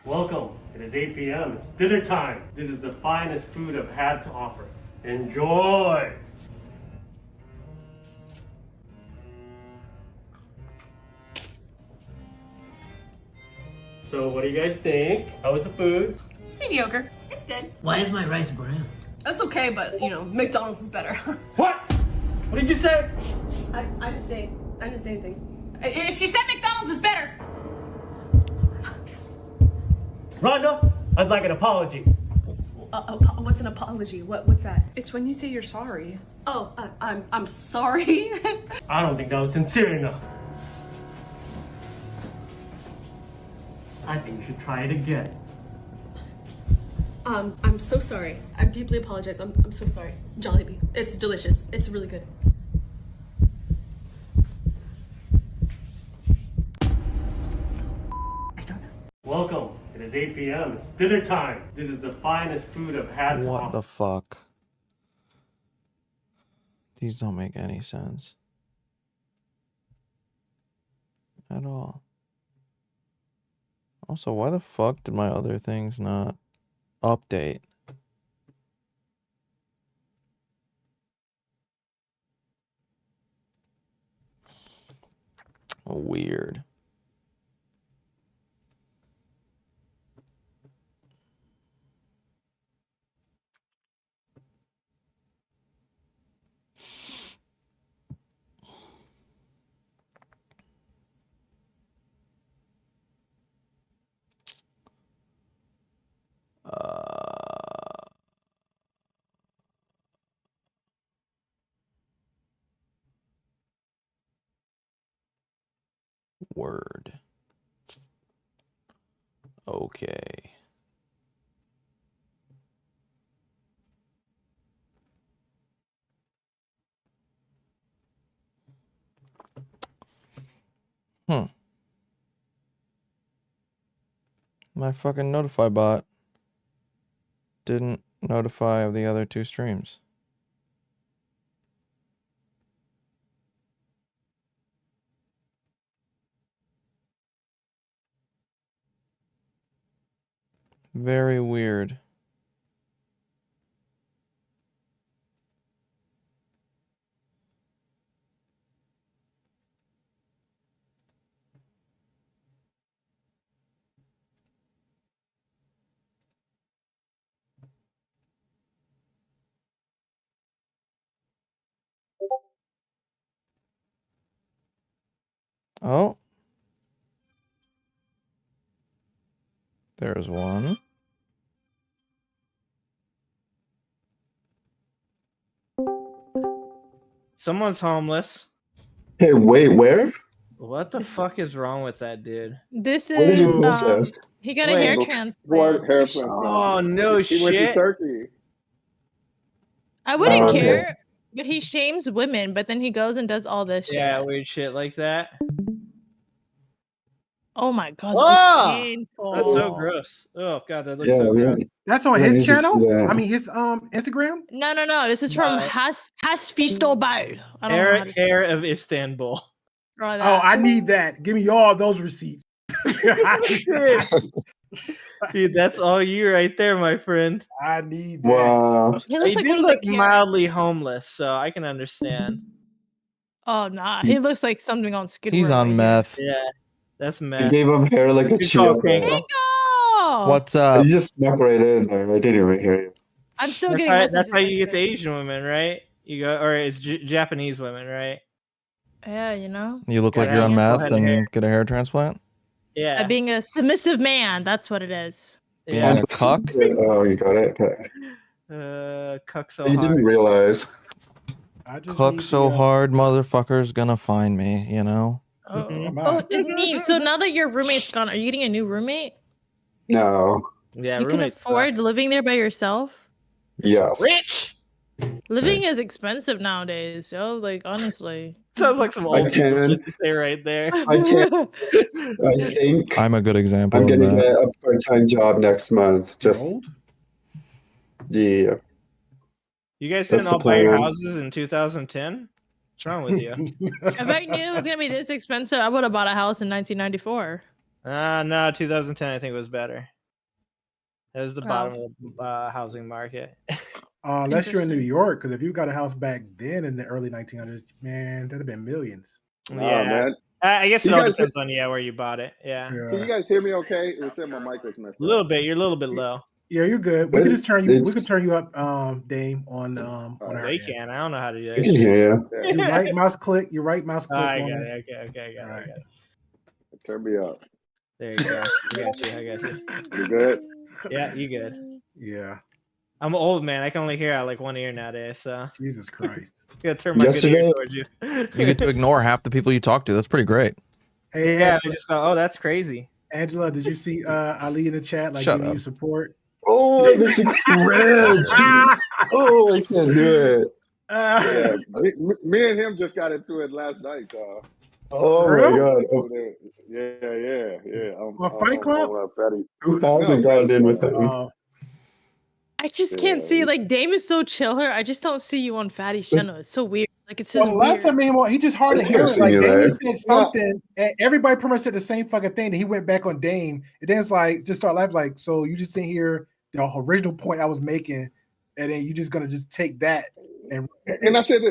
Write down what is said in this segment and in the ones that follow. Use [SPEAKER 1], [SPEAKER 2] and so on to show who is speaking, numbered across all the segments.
[SPEAKER 1] Welcome. It is 8 p.m. It's dinner time. This is the finest food I've had to offer. Enjoy! So, what do you guys think? How was the food?
[SPEAKER 2] It's mediocre.
[SPEAKER 3] It's good.
[SPEAKER 4] Why is my rice brown?
[SPEAKER 2] That's okay, but McDonald's is better.
[SPEAKER 1] What? What did you say?
[SPEAKER 2] I didn't say anything. She said McDonald's is better.
[SPEAKER 1] Rhonda, I'd like an apology.
[SPEAKER 2] What's an apology? What's that?
[SPEAKER 5] It's when you say you're sorry.
[SPEAKER 2] Oh, I'm sorry.
[SPEAKER 1] I don't think that was sincere enough. I think you should try it again.
[SPEAKER 2] I'm so sorry. I deeply apologize. I'm so sorry. Jollibee. It's delicious. It's really good. I don't know.
[SPEAKER 1] Welcome. It is 8 p.m. It's dinner time. This is the finest food I've had to
[SPEAKER 6] What
[SPEAKER 1] offer.
[SPEAKER 6] the fuck? These don't make any sense. At all. Also, why the fuck did my other things not update? Weird. Word. Okay. My fucking notify bot didn't notify of the other two streams. Very weird. Oh. There's one.
[SPEAKER 7] Someone's homeless.
[SPEAKER 8] Hey, wait, where?
[SPEAKER 7] What the fuck is wrong with that dude?
[SPEAKER 9] This
[SPEAKER 8] Where did
[SPEAKER 9] is
[SPEAKER 8] you post this?
[SPEAKER 9] he got a
[SPEAKER 7] Wait,
[SPEAKER 9] hair
[SPEAKER 7] looks
[SPEAKER 9] transplant.
[SPEAKER 10] Hair transplant.
[SPEAKER 7] Oh no
[SPEAKER 10] He went to
[SPEAKER 7] shit!
[SPEAKER 10] Turkey.
[SPEAKER 9] I wouldn't
[SPEAKER 8] Okay.
[SPEAKER 9] care, but he shames women, but then he goes and does all this shit.
[SPEAKER 7] Yeah, weird shit like that.
[SPEAKER 9] Oh my god,
[SPEAKER 7] Whoa!
[SPEAKER 9] that's painful.
[SPEAKER 7] That's so gross. Oh god, that looks
[SPEAKER 8] Yeah,
[SPEAKER 7] so
[SPEAKER 8] yeah.
[SPEAKER 7] gross.
[SPEAKER 11] That's on
[SPEAKER 8] Yeah,
[SPEAKER 11] his
[SPEAKER 8] you just
[SPEAKER 11] channel?
[SPEAKER 8] see that.
[SPEAKER 11] I mean, his Instagram?
[SPEAKER 9] No. This is from Hasfisto Bao. I don't know how to say
[SPEAKER 7] Hair of Istanbul.
[SPEAKER 9] Oh,
[SPEAKER 11] Oh, I need that. Give me all those receipts.
[SPEAKER 7] Dude, that's all you right there, my friend.
[SPEAKER 11] I need that.
[SPEAKER 8] Wow.
[SPEAKER 9] He looks
[SPEAKER 7] He
[SPEAKER 9] like
[SPEAKER 7] did
[SPEAKER 9] one of
[SPEAKER 7] look
[SPEAKER 9] the
[SPEAKER 7] mildly homeless, so I can understand.
[SPEAKER 9] Oh nah, he looks like something on Skid Row.
[SPEAKER 6] He's on meth.
[SPEAKER 7] Yeah, that's
[SPEAKER 8] He
[SPEAKER 7] mad.
[SPEAKER 8] gave him hair like a
[SPEAKER 7] Good call,
[SPEAKER 8] chia.
[SPEAKER 7] Kanko.
[SPEAKER 9] Oh,
[SPEAKER 6] What's up?
[SPEAKER 8] You just snuck right in there. I didn't even hear you.
[SPEAKER 9] I'm still
[SPEAKER 7] That's
[SPEAKER 9] getting
[SPEAKER 7] how,
[SPEAKER 9] messages.
[SPEAKER 7] that's how you
[SPEAKER 9] like
[SPEAKER 7] get the Asian women, right? You go, or it's Japanese women, right?
[SPEAKER 9] Yeah, you know.
[SPEAKER 6] You look like
[SPEAKER 7] Gotta
[SPEAKER 6] you're on
[SPEAKER 7] have
[SPEAKER 6] meth
[SPEAKER 7] full head of hair.
[SPEAKER 6] and get a hair transplant?
[SPEAKER 7] Yeah.
[SPEAKER 9] Being a submissive man, that's what it is.
[SPEAKER 6] Being
[SPEAKER 7] Yeah.
[SPEAKER 6] a cuck?
[SPEAKER 8] Oh, you got it. Okay.
[SPEAKER 7] Cuck so
[SPEAKER 8] You
[SPEAKER 7] hard.
[SPEAKER 8] didn't realize.
[SPEAKER 11] I just
[SPEAKER 6] Cuck
[SPEAKER 11] need
[SPEAKER 6] so
[SPEAKER 11] the,
[SPEAKER 6] hard, motherfucker's gonna find me, you know?
[SPEAKER 9] Oh,
[SPEAKER 7] Mhm.
[SPEAKER 9] oh Neve, so now that your roommate's gone, are you getting a new roommate?
[SPEAKER 8] No.
[SPEAKER 7] Yeah,
[SPEAKER 9] You can
[SPEAKER 7] roommates
[SPEAKER 9] afford living there by yourself?
[SPEAKER 8] Yes.
[SPEAKER 7] rich.
[SPEAKER 9] Living is expensive nowadays, yo. Like honestly.
[SPEAKER 7] Sounds like some
[SPEAKER 8] I
[SPEAKER 7] old people
[SPEAKER 8] can.
[SPEAKER 7] shit to say right there.
[SPEAKER 8] I can't. I think
[SPEAKER 6] I'm a good example
[SPEAKER 8] I'm
[SPEAKER 6] of
[SPEAKER 8] getting
[SPEAKER 6] that.
[SPEAKER 8] a part-time job next month. Just
[SPEAKER 11] Old?
[SPEAKER 8] yeah.
[SPEAKER 7] You guys
[SPEAKER 8] That's
[SPEAKER 7] didn't
[SPEAKER 8] the
[SPEAKER 7] all buy your
[SPEAKER 8] plan.
[SPEAKER 7] houses in 2010? What's wrong with you?
[SPEAKER 9] If I knew it was gonna be this expensive, I would have bought a house in 1994.
[SPEAKER 7] No, 2010 I think was better. That was the
[SPEAKER 2] Oh.
[SPEAKER 7] bottom of the housing market.
[SPEAKER 11] Unless you're in New
[SPEAKER 2] Interesting.
[SPEAKER 11] York, because if you got a house back then in the early 1900s, man, that'd have been millions.
[SPEAKER 7] Yeah,
[SPEAKER 8] man.
[SPEAKER 7] I guess
[SPEAKER 8] You
[SPEAKER 7] it all
[SPEAKER 8] guys-
[SPEAKER 7] depends on where you bought it. Yeah,
[SPEAKER 8] Can you guys hear me okay? It was saying my mic was messed
[SPEAKER 7] a little
[SPEAKER 8] up.
[SPEAKER 7] bit. You're a little bit low.
[SPEAKER 11] Yeah, you're good. We can just turn you. We
[SPEAKER 8] It's-
[SPEAKER 11] can turn you up, Dame, on our
[SPEAKER 7] They
[SPEAKER 11] end.
[SPEAKER 7] can. I don't know how to do
[SPEAKER 8] I
[SPEAKER 7] that.
[SPEAKER 8] can
[SPEAKER 7] shit.
[SPEAKER 8] hear you.
[SPEAKER 11] You right mouse click. You right mouse click
[SPEAKER 7] I
[SPEAKER 11] on
[SPEAKER 7] got
[SPEAKER 11] it.
[SPEAKER 7] it. Okay, I got
[SPEAKER 11] All
[SPEAKER 7] it.
[SPEAKER 11] right.
[SPEAKER 8] Turn me up.
[SPEAKER 7] There you go. I got you.
[SPEAKER 8] You good?
[SPEAKER 7] Yeah, you good.
[SPEAKER 11] Yeah.
[SPEAKER 7] I'm an old man. I can only hear out like one ear nowadays, so
[SPEAKER 11] Jesus Christ.
[SPEAKER 7] I gotta turn my good ear
[SPEAKER 8] Yesterday-
[SPEAKER 7] towards you.
[SPEAKER 6] You get to ignore half the people you talk to. That's pretty great.
[SPEAKER 11] Hey,
[SPEAKER 7] Yeah, I just go, oh, that's crazy.
[SPEAKER 11] Angela, did you see Ali in the chat like
[SPEAKER 6] Shut
[SPEAKER 11] giving you
[SPEAKER 6] up.
[SPEAKER 11] support?
[SPEAKER 8] Oh, this is cringe. Oh, I can't do it. Yeah, me and him just got into it last night, though. Oh
[SPEAKER 11] Real?
[SPEAKER 8] my god. Yeah.
[SPEAKER 11] On Fight Club?
[SPEAKER 8] Fatty. Who hasn't gotten in with him?
[SPEAKER 9] I just can't see. Like, Dame is so chiller. I just don't see you on Fatty's channel. It's so weird. Like, it's just
[SPEAKER 11] Well, last
[SPEAKER 9] weird.
[SPEAKER 11] time he just hard to
[SPEAKER 8] I
[SPEAKER 11] hear.
[SPEAKER 8] can't see
[SPEAKER 11] Like
[SPEAKER 8] you
[SPEAKER 11] Damien
[SPEAKER 8] there.
[SPEAKER 11] said something, and everybody pretty much said the same fucking thing. Then he went back on Dame, and then it's like just start laughing. Like, so you just didn't hear the original point I was making, and then you just gonna just take that and
[SPEAKER 8] I said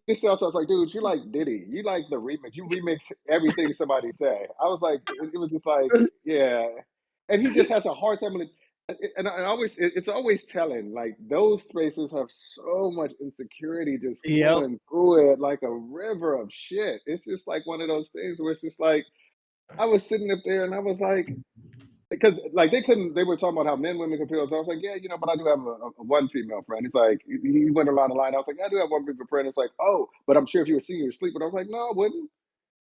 [SPEAKER 8] this also. I was like, dude, you like Diddy. You like the remix. You remix everything somebody say. I was like, it was just like, yeah. And he just has a hard time with it. And it's always telling, like those spaces have so much insecurity just flowing through it like a river of shit. It's just like one of those things where it's just like, I was sitting up there and I was like, because like they were talking about how women can feel. So I was like, yeah, but I do have a one female friend. It's like, he went around the line. I was like, I do have one female friend. It's like, oh, but I'm sure if you were seeing her sleep. But I was like, no, I wouldn't.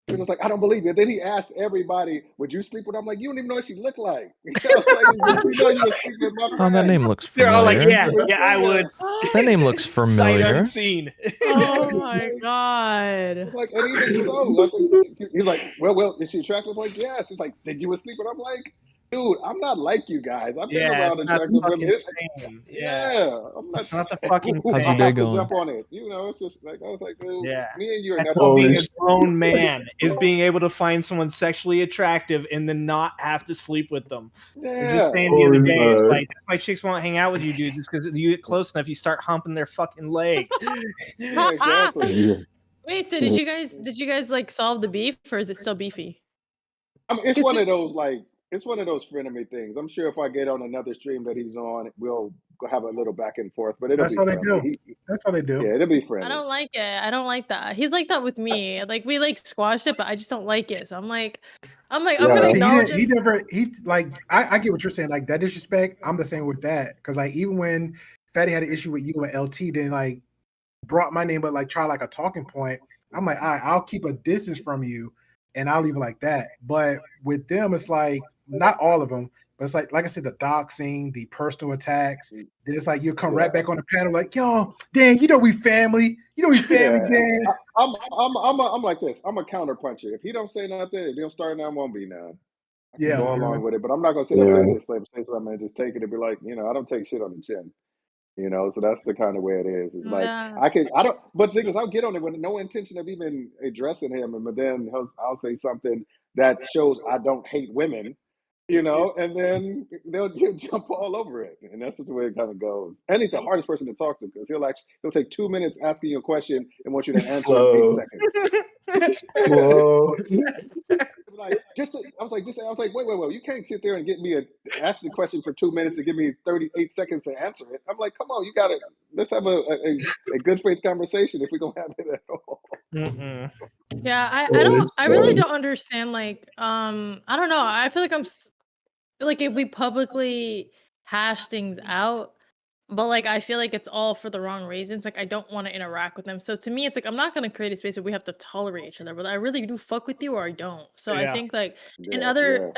[SPEAKER 8] He was like, I don't believe it. Then he asked everybody, would you sleep with her? I'm like, you don't even know what she looked like. I was like, you know you were sleeping with my friend.
[SPEAKER 6] Oh, that name looks
[SPEAKER 7] They're
[SPEAKER 6] familiar.
[SPEAKER 7] all like, yeah, I would.
[SPEAKER 6] That name looks
[SPEAKER 7] Sight
[SPEAKER 6] familiar.
[SPEAKER 7] unseen.
[SPEAKER 9] Oh my god.
[SPEAKER 8] It's like, and even so, I think he's like, well, is she attractive? I'm like, yes. He's like, did you sleep with her? I'm like, dude, I'm not like you guys. I've been around
[SPEAKER 7] it's not
[SPEAKER 8] attractive
[SPEAKER 7] the
[SPEAKER 8] women.
[SPEAKER 7] fucking same.
[SPEAKER 8] Yeah, I'm not.
[SPEAKER 7] It's not the fucking
[SPEAKER 6] How's your
[SPEAKER 7] same.
[SPEAKER 6] day
[SPEAKER 8] have to
[SPEAKER 6] going?
[SPEAKER 8] jump on it. It's just like, I was like, dude, me and you are
[SPEAKER 7] That's
[SPEAKER 8] never
[SPEAKER 7] called being
[SPEAKER 8] gonna
[SPEAKER 7] a grown man, is being able to find someone sexually attractive and then not have to sleep with them. You're just saying the other day, it's like, my chicks won't hang out with you, dude, just because you get close enough, you start humping their fucking leg.
[SPEAKER 8] Yeah, exactly.
[SPEAKER 9] Wait, so did you guys like solve the beef, or is it still beefy?
[SPEAKER 8] I mean, it's one of those frenemy things. I'm sure if I get on another stream that he's on, we'll have a little back and forth. But it'll
[SPEAKER 11] that's
[SPEAKER 8] be
[SPEAKER 11] how they
[SPEAKER 8] friendly.
[SPEAKER 11] do. That's how they do.
[SPEAKER 8] Yeah, it'll be friendly.
[SPEAKER 9] I don't like it. I don't like that. He's like that with me. Like, we like squash it, but I just don't like it. So I'm like, I'm gonna
[SPEAKER 11] See,
[SPEAKER 9] acknowledge
[SPEAKER 11] he
[SPEAKER 9] it.
[SPEAKER 11] never like I get what you're saying, like that disrespect. I'm the same with that, because like even when Fatty had an issue with you and LT, then like brought my name, but like try like a talking point. I'm like, all right, I'll keep a distance from you, and I'll leave it like that. But with them, it's like not all of them, but it's like I said, the doxing, the personal attacks. Then it's like you come right back on the panel, like, yo, Dan, we family. We family, Dan.
[SPEAKER 8] I'm like this. I'm a counter puncher. If he don't say nothing, if he don't start now, won't be none. I can go along with it, but I'm not gonna sit up there and just say something and just take it and be like, I don't take shit on the chin. So that's the kind of way it is. It's like but the thing is, I'll get on it with no intention of even addressing him, but then I'll say something that shows I don't hate women, and then he'll jump all over it, and that's just the way it kind of goes. And he's the hardest person to talk to, because he'll take 2 minutes asking you a question and want you to answer in 8 seconds. Slow. I was like, wait, you can't sit there and get me ask the question for 2 minutes and give me 38 seconds to answer it. I'm like, come on, let's have a good faith conversation if we're gonna have it at all.
[SPEAKER 9] Yeah, I really don't understand. Like, I don't know. I feel like like, if we publicly hash things out, but like I feel like it's all for the wrong reasons. Like, I don't want to interact with them. So to me, it's like I'm not gonna create a space where we have to tolerate each other. Whether I really do fuck with you or I don't. So I think like in other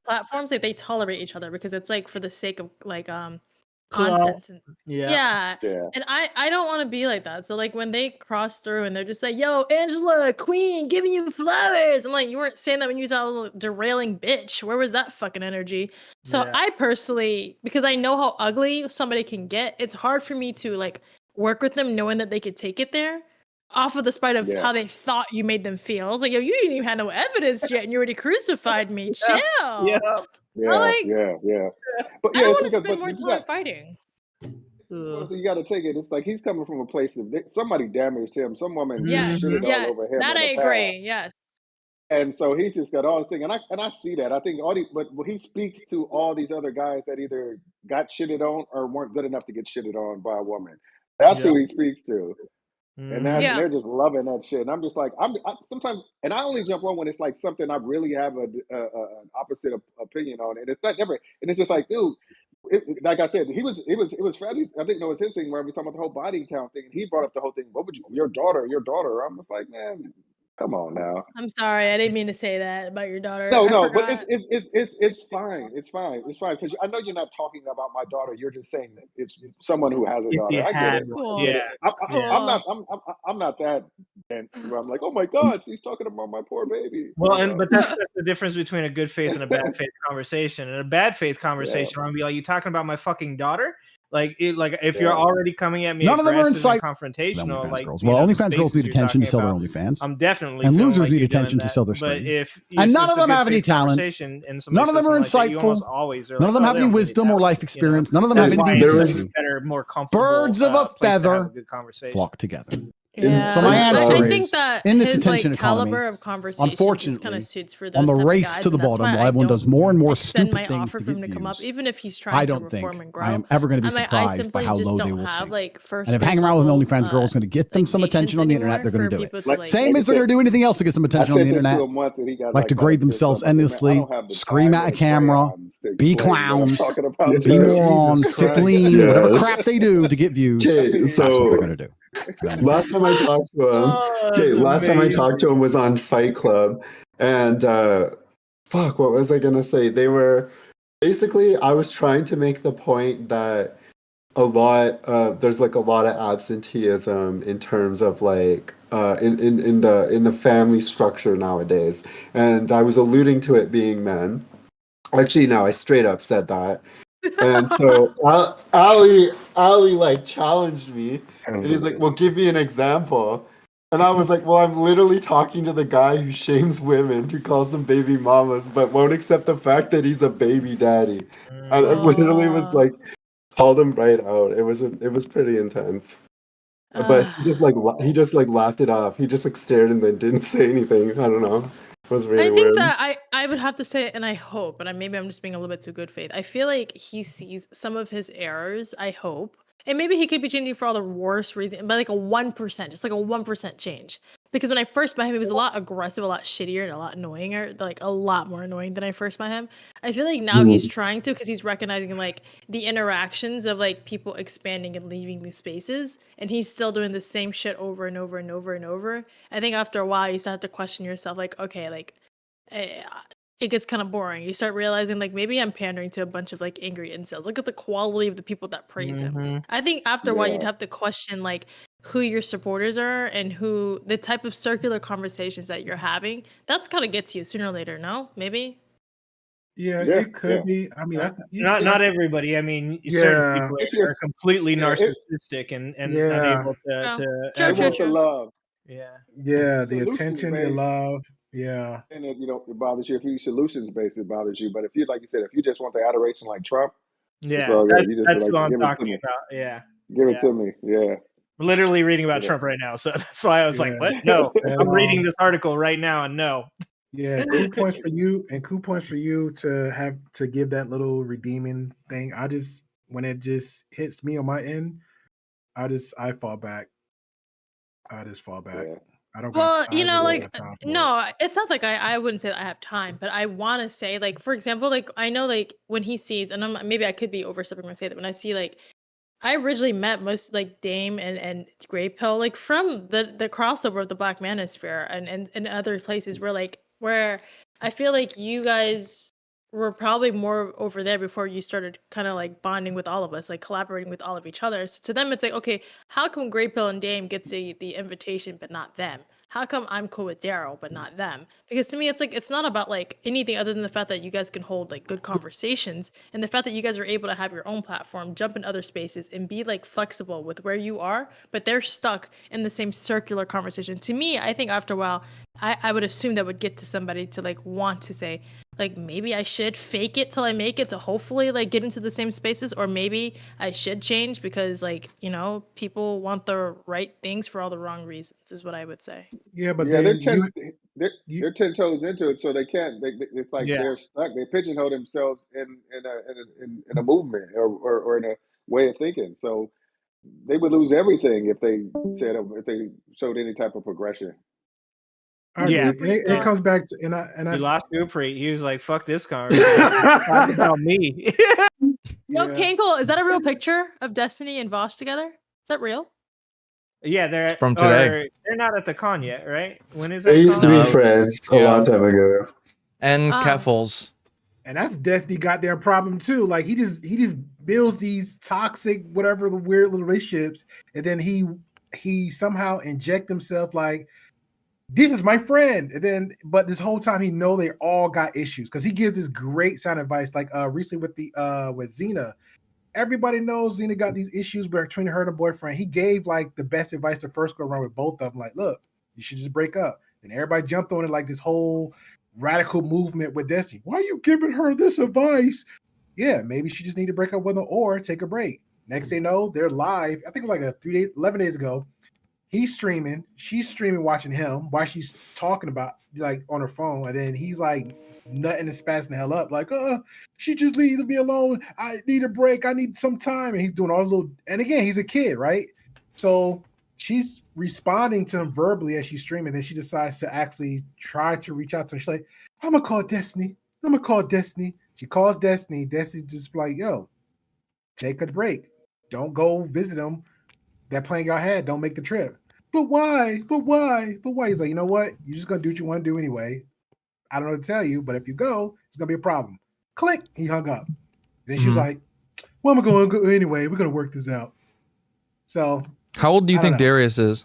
[SPEAKER 9] platforms, like they tolerate each other because it's like for the sake of like content. And, yeah. And I don't want to be like that. So like when they cross through and they're just like, yo, Angela, queen, giving you flowers. I'm like, you weren't saying that when you thought I was a derailing bitch. Where was that fucking energy? So I personally, because I know how ugly somebody can get, it's hard for me to like work with them knowing that they could take it there. off of the spite of how they thought you made them feel. I was like, yo, you didn't even have no evidence yet, and you already crucified me. Chill.
[SPEAKER 7] Yeah.
[SPEAKER 8] Yeah. But
[SPEAKER 9] I
[SPEAKER 8] yeah,
[SPEAKER 9] don't
[SPEAKER 8] it's
[SPEAKER 9] want to
[SPEAKER 8] because
[SPEAKER 9] spend more time fighting.
[SPEAKER 8] you got to take it. It's like he's coming from a place of somebody damaged him. Some woman
[SPEAKER 9] Yes,
[SPEAKER 8] shitted all
[SPEAKER 9] yes,
[SPEAKER 8] over him
[SPEAKER 9] that
[SPEAKER 8] in
[SPEAKER 9] I
[SPEAKER 8] the
[SPEAKER 9] agree.
[SPEAKER 8] past.
[SPEAKER 9] Yes.
[SPEAKER 8] And so he's just got all this thing, and I see that. I think but he speaks to all these other guys that either got shitted on or weren't good enough to get shitted on by a woman. That's who he speaks to, and they're just loving that shit. And I'm just like, sometimes, and I only jump on when it's like something I really have an opposite opinion on, and it's not never, and it's just like, dude. Like I said, it was Freddie's. I think it was his thing where we were talking about the whole body count thing, and he brought up the whole thing. What would your daughter? I'm just like, man, come on now.
[SPEAKER 9] I'm sorry, I didn't mean to say that about your daughter.
[SPEAKER 8] No,
[SPEAKER 9] I
[SPEAKER 8] no, but
[SPEAKER 9] forgot.
[SPEAKER 8] it's fine. It's fine. It's fine because I know you're not talking about my daughter. You're just saying it's someone who has a
[SPEAKER 7] If
[SPEAKER 8] daughter.
[SPEAKER 7] you
[SPEAKER 8] I get
[SPEAKER 7] had
[SPEAKER 8] it.
[SPEAKER 7] one,
[SPEAKER 8] I get it.
[SPEAKER 9] Cool.
[SPEAKER 8] I'm not that dense where I'm like, oh my god, she's talking about my poor baby.
[SPEAKER 7] Well, but that's the difference between a good faith and a bad faith conversation. And a bad faith conversation, I'm gonna be like, you talking about my fucking daughter? Like, if you're already coming at me,
[SPEAKER 3] none of them are
[SPEAKER 7] confrontational,
[SPEAKER 3] OnlyFans
[SPEAKER 7] like
[SPEAKER 3] girls. Well, OnlyFans girls need attention to sell their
[SPEAKER 7] about,
[SPEAKER 3] OnlyFans.
[SPEAKER 7] I'm definitely
[SPEAKER 3] and
[SPEAKER 7] feeling
[SPEAKER 3] losers
[SPEAKER 7] like
[SPEAKER 3] need
[SPEAKER 7] you're doing
[SPEAKER 3] attention to
[SPEAKER 7] that.
[SPEAKER 3] sell their
[SPEAKER 7] But
[SPEAKER 3] stream.
[SPEAKER 7] if
[SPEAKER 3] And none
[SPEAKER 7] it's
[SPEAKER 3] of
[SPEAKER 7] a
[SPEAKER 3] them
[SPEAKER 7] good
[SPEAKER 3] have any
[SPEAKER 7] faith
[SPEAKER 3] talent.
[SPEAKER 7] conversation and
[SPEAKER 3] None of them are
[SPEAKER 7] somebody says something like that, you almost
[SPEAKER 3] insightful.
[SPEAKER 7] always are
[SPEAKER 3] None of
[SPEAKER 7] like,
[SPEAKER 3] them
[SPEAKER 7] oh,
[SPEAKER 3] have
[SPEAKER 7] they
[SPEAKER 3] any
[SPEAKER 7] don't really
[SPEAKER 3] wisdom or
[SPEAKER 7] talent,
[SPEAKER 3] life experience. None of them have
[SPEAKER 7] That's why
[SPEAKER 3] anything
[SPEAKER 7] it's
[SPEAKER 3] to
[SPEAKER 7] a
[SPEAKER 3] say.
[SPEAKER 7] better, more comfortable
[SPEAKER 3] Birds of a
[SPEAKER 7] place to have
[SPEAKER 3] feather
[SPEAKER 7] a good conversation.
[SPEAKER 3] flock together.
[SPEAKER 9] Yeah,
[SPEAKER 3] So my answer
[SPEAKER 9] I think
[SPEAKER 3] is,
[SPEAKER 9] that
[SPEAKER 3] in this
[SPEAKER 9] his
[SPEAKER 3] attention economy,
[SPEAKER 9] caliber of conversation just kind
[SPEAKER 3] unfortunately,
[SPEAKER 9] of suits for those
[SPEAKER 3] on the
[SPEAKER 9] type of
[SPEAKER 3] race
[SPEAKER 9] guys,
[SPEAKER 3] to the
[SPEAKER 9] and that's
[SPEAKER 3] bottom,
[SPEAKER 9] why
[SPEAKER 3] while
[SPEAKER 9] I
[SPEAKER 3] everyone
[SPEAKER 9] don't
[SPEAKER 3] does more and more
[SPEAKER 9] extend
[SPEAKER 3] stupid
[SPEAKER 9] my
[SPEAKER 3] things
[SPEAKER 9] offer
[SPEAKER 3] to
[SPEAKER 9] for him
[SPEAKER 3] get
[SPEAKER 9] to come up,
[SPEAKER 3] views,
[SPEAKER 9] even if he's
[SPEAKER 3] I
[SPEAKER 9] trying to
[SPEAKER 3] don't think
[SPEAKER 9] reform and grow.
[SPEAKER 3] I am ever going to be
[SPEAKER 9] I
[SPEAKER 3] surprised by
[SPEAKER 9] simply
[SPEAKER 3] how
[SPEAKER 9] just
[SPEAKER 3] low they
[SPEAKER 9] don't
[SPEAKER 3] will
[SPEAKER 9] have
[SPEAKER 3] sink.
[SPEAKER 9] like first.
[SPEAKER 3] And if hanging around with an OnlyFans girl is going to get them some attention on the internet, they're going to do it. Same as they're going to do anything else to get some attention on the internet. Like degrade themselves endlessly, scream at a camera, be clowns, be morons, sip lean, whatever crap they do to get views.
[SPEAKER 4] Okay, so
[SPEAKER 3] that's what they're going to do.
[SPEAKER 4] Last time I talked to him, was on Fight Club, and fuck, what was I gonna say? They were basically, I was trying to make the point that there's like a lot of absenteeism in terms of like in the family structure nowadays, and I was alluding to it being men. Actually, no, I straight up said that. And so Ali like challenged me, and he's like, "Well, give me an example." And I was like, "Well, I'm literally talking to the guy who shames women, who calls them baby mamas, but won't accept the fact that he's a baby daddy." And I literally was like, called him right out. It was pretty intense. But he just laughed it off. He just like stared and then didn't say anything. I don't know. It was really
[SPEAKER 9] I
[SPEAKER 4] weird.
[SPEAKER 9] think that I would have to say, and I hope, but maybe I'm just being a little bit too good faith. I feel like he sees some of his errors. I hope, and maybe he could be changing for all the worst reasons, but like a 1%, just like a 1% change. Because when I first met him, he was a lot aggressive, a lot shittier, and a lot annoyinger, like a lot more annoying than I first met him. I feel like now he's trying to, because he's recognizing like the interactions of like people expanding and leaving these spaces, and he's still doing the same shit over and over and over and over. I think after a while, you start to question yourself, like, okay, like it gets kind of boring. You start realizing like maybe I'm pandering to a bunch of like angry incels. Look at the quality of the people that praise him. I think after a while you'd have to question like who your supporters are and who the type of circular conversations that you're having. That's kind of gets you sooner or later. No, maybe.
[SPEAKER 11] Yeah, it could be. I mean,
[SPEAKER 7] not everybody. I mean, certain people are completely narcissistic and unable to
[SPEAKER 8] love.
[SPEAKER 11] Yeah, the attention, the love. Yeah.
[SPEAKER 8] And it bothers you. If you solutions based, it bothers you. But if you, like you said, if you just want the adoration like Trump,
[SPEAKER 7] that's
[SPEAKER 8] like,
[SPEAKER 7] what I'm talking about. Yeah.
[SPEAKER 8] Give it to me. Yeah.
[SPEAKER 7] We're literally reading about Trump right now. So that's why I was like, what? No, I'm reading this article right now and no.
[SPEAKER 11] Yeah, coup points for you to give that little redeeming thing. When it just hits me on my end, I fall back. I just fall back.
[SPEAKER 8] Yeah.
[SPEAKER 11] I don't.
[SPEAKER 9] Well, no, it sounds like I wouldn't say that I have time, but I want to say, like, for example, like I know, like when he sees, and maybe I could be overstepping when I say that, when I see, like, I originally met most like Dame and Grey Pill like from the crossover of the Black Manosphere and other places where I feel like you guys were probably more over there before you started kind of like bonding with all of us, like collaborating with all of each other. So to them, it's like, okay, how come Grey Pill and Dame gets the invitation but not them? how come I'm cool with Daryl but not them? Because to me, it's like, it's not about like anything other than the fact that you guys can hold like good conversations, and the fact that you guys are able to have your own platform, jump in other spaces, and be like flexible with where you are, but they're stuck in the same circular conversation. To me, I think after a while, I would assume that would get to somebody to like want to say, like, maybe I should fake it till I make it to hopefully like get into the same spaces, or maybe I should change because like, you know, people want the right things for all the wrong reasons, is what I would say.
[SPEAKER 11] Yeah, but
[SPEAKER 8] Yeah,
[SPEAKER 11] then
[SPEAKER 8] they're 10 toes into it, so they can't. It's like
[SPEAKER 7] Yeah.
[SPEAKER 8] they're stuck. They pigeonhole themselves in a movement or in a way of thinking. So they would lose everything if they showed any type of progression.
[SPEAKER 11] I agree. It comes back to
[SPEAKER 7] He lost Dupree. He was like, "Fuck this conversation. Talk about me."
[SPEAKER 9] Yo, Kinkle, is that a real picture of Destiny and Vosh together? Is that real?
[SPEAKER 7] Yeah, they're
[SPEAKER 6] from today.
[SPEAKER 7] They're not at the con yet, right? When is that?
[SPEAKER 4] They used to be friends a long time ago.
[SPEAKER 6] And Keffels.
[SPEAKER 11] And that's Destiny goddamn problem too. Like he just builds these toxic, whatever the weird little relationships, and then he somehow inject himself like, this is my friend. And then, but this whole time he know they all got issues because he gives this great sound advice. Like recently with Xena, everybody knows Xena got these issues between her and her boyfriend. He gave like the best advice the first go around with both of them. Like, look, you should just break up. Then everybody jumped on it like this whole radical movement with Destiny. Why are you giving her this advice? Yeah, maybe she just need to break up with her or take a break. Next thing you know, they're live. I think it was like 11 days ago. He's streaming, she's streaming, watching him while she's talking about like on her phone, and then he's like nutting and spazzing the hell up, like, she just leaves me alone. I need a break. I need some time. And he's doing all the little, and again, he's a kid, right? So she's responding to him verbally as she's streaming. Then she decides to actually try to reach out to him. She's like, I'm gonna call Destiny. She calls Destiny. Destiny just like, yo, take a break. Don't go visit him. That plan y'all had, don't make the trip. But why? He's like, you know what? You're just gonna do what you want to do anyway. I don't know what to tell you, but if you go, it's gonna be a problem. Click. He hung up. Then she was like, well, I'm gonna go anyway. We're gonna work this out. So
[SPEAKER 6] how old do you think Darius is?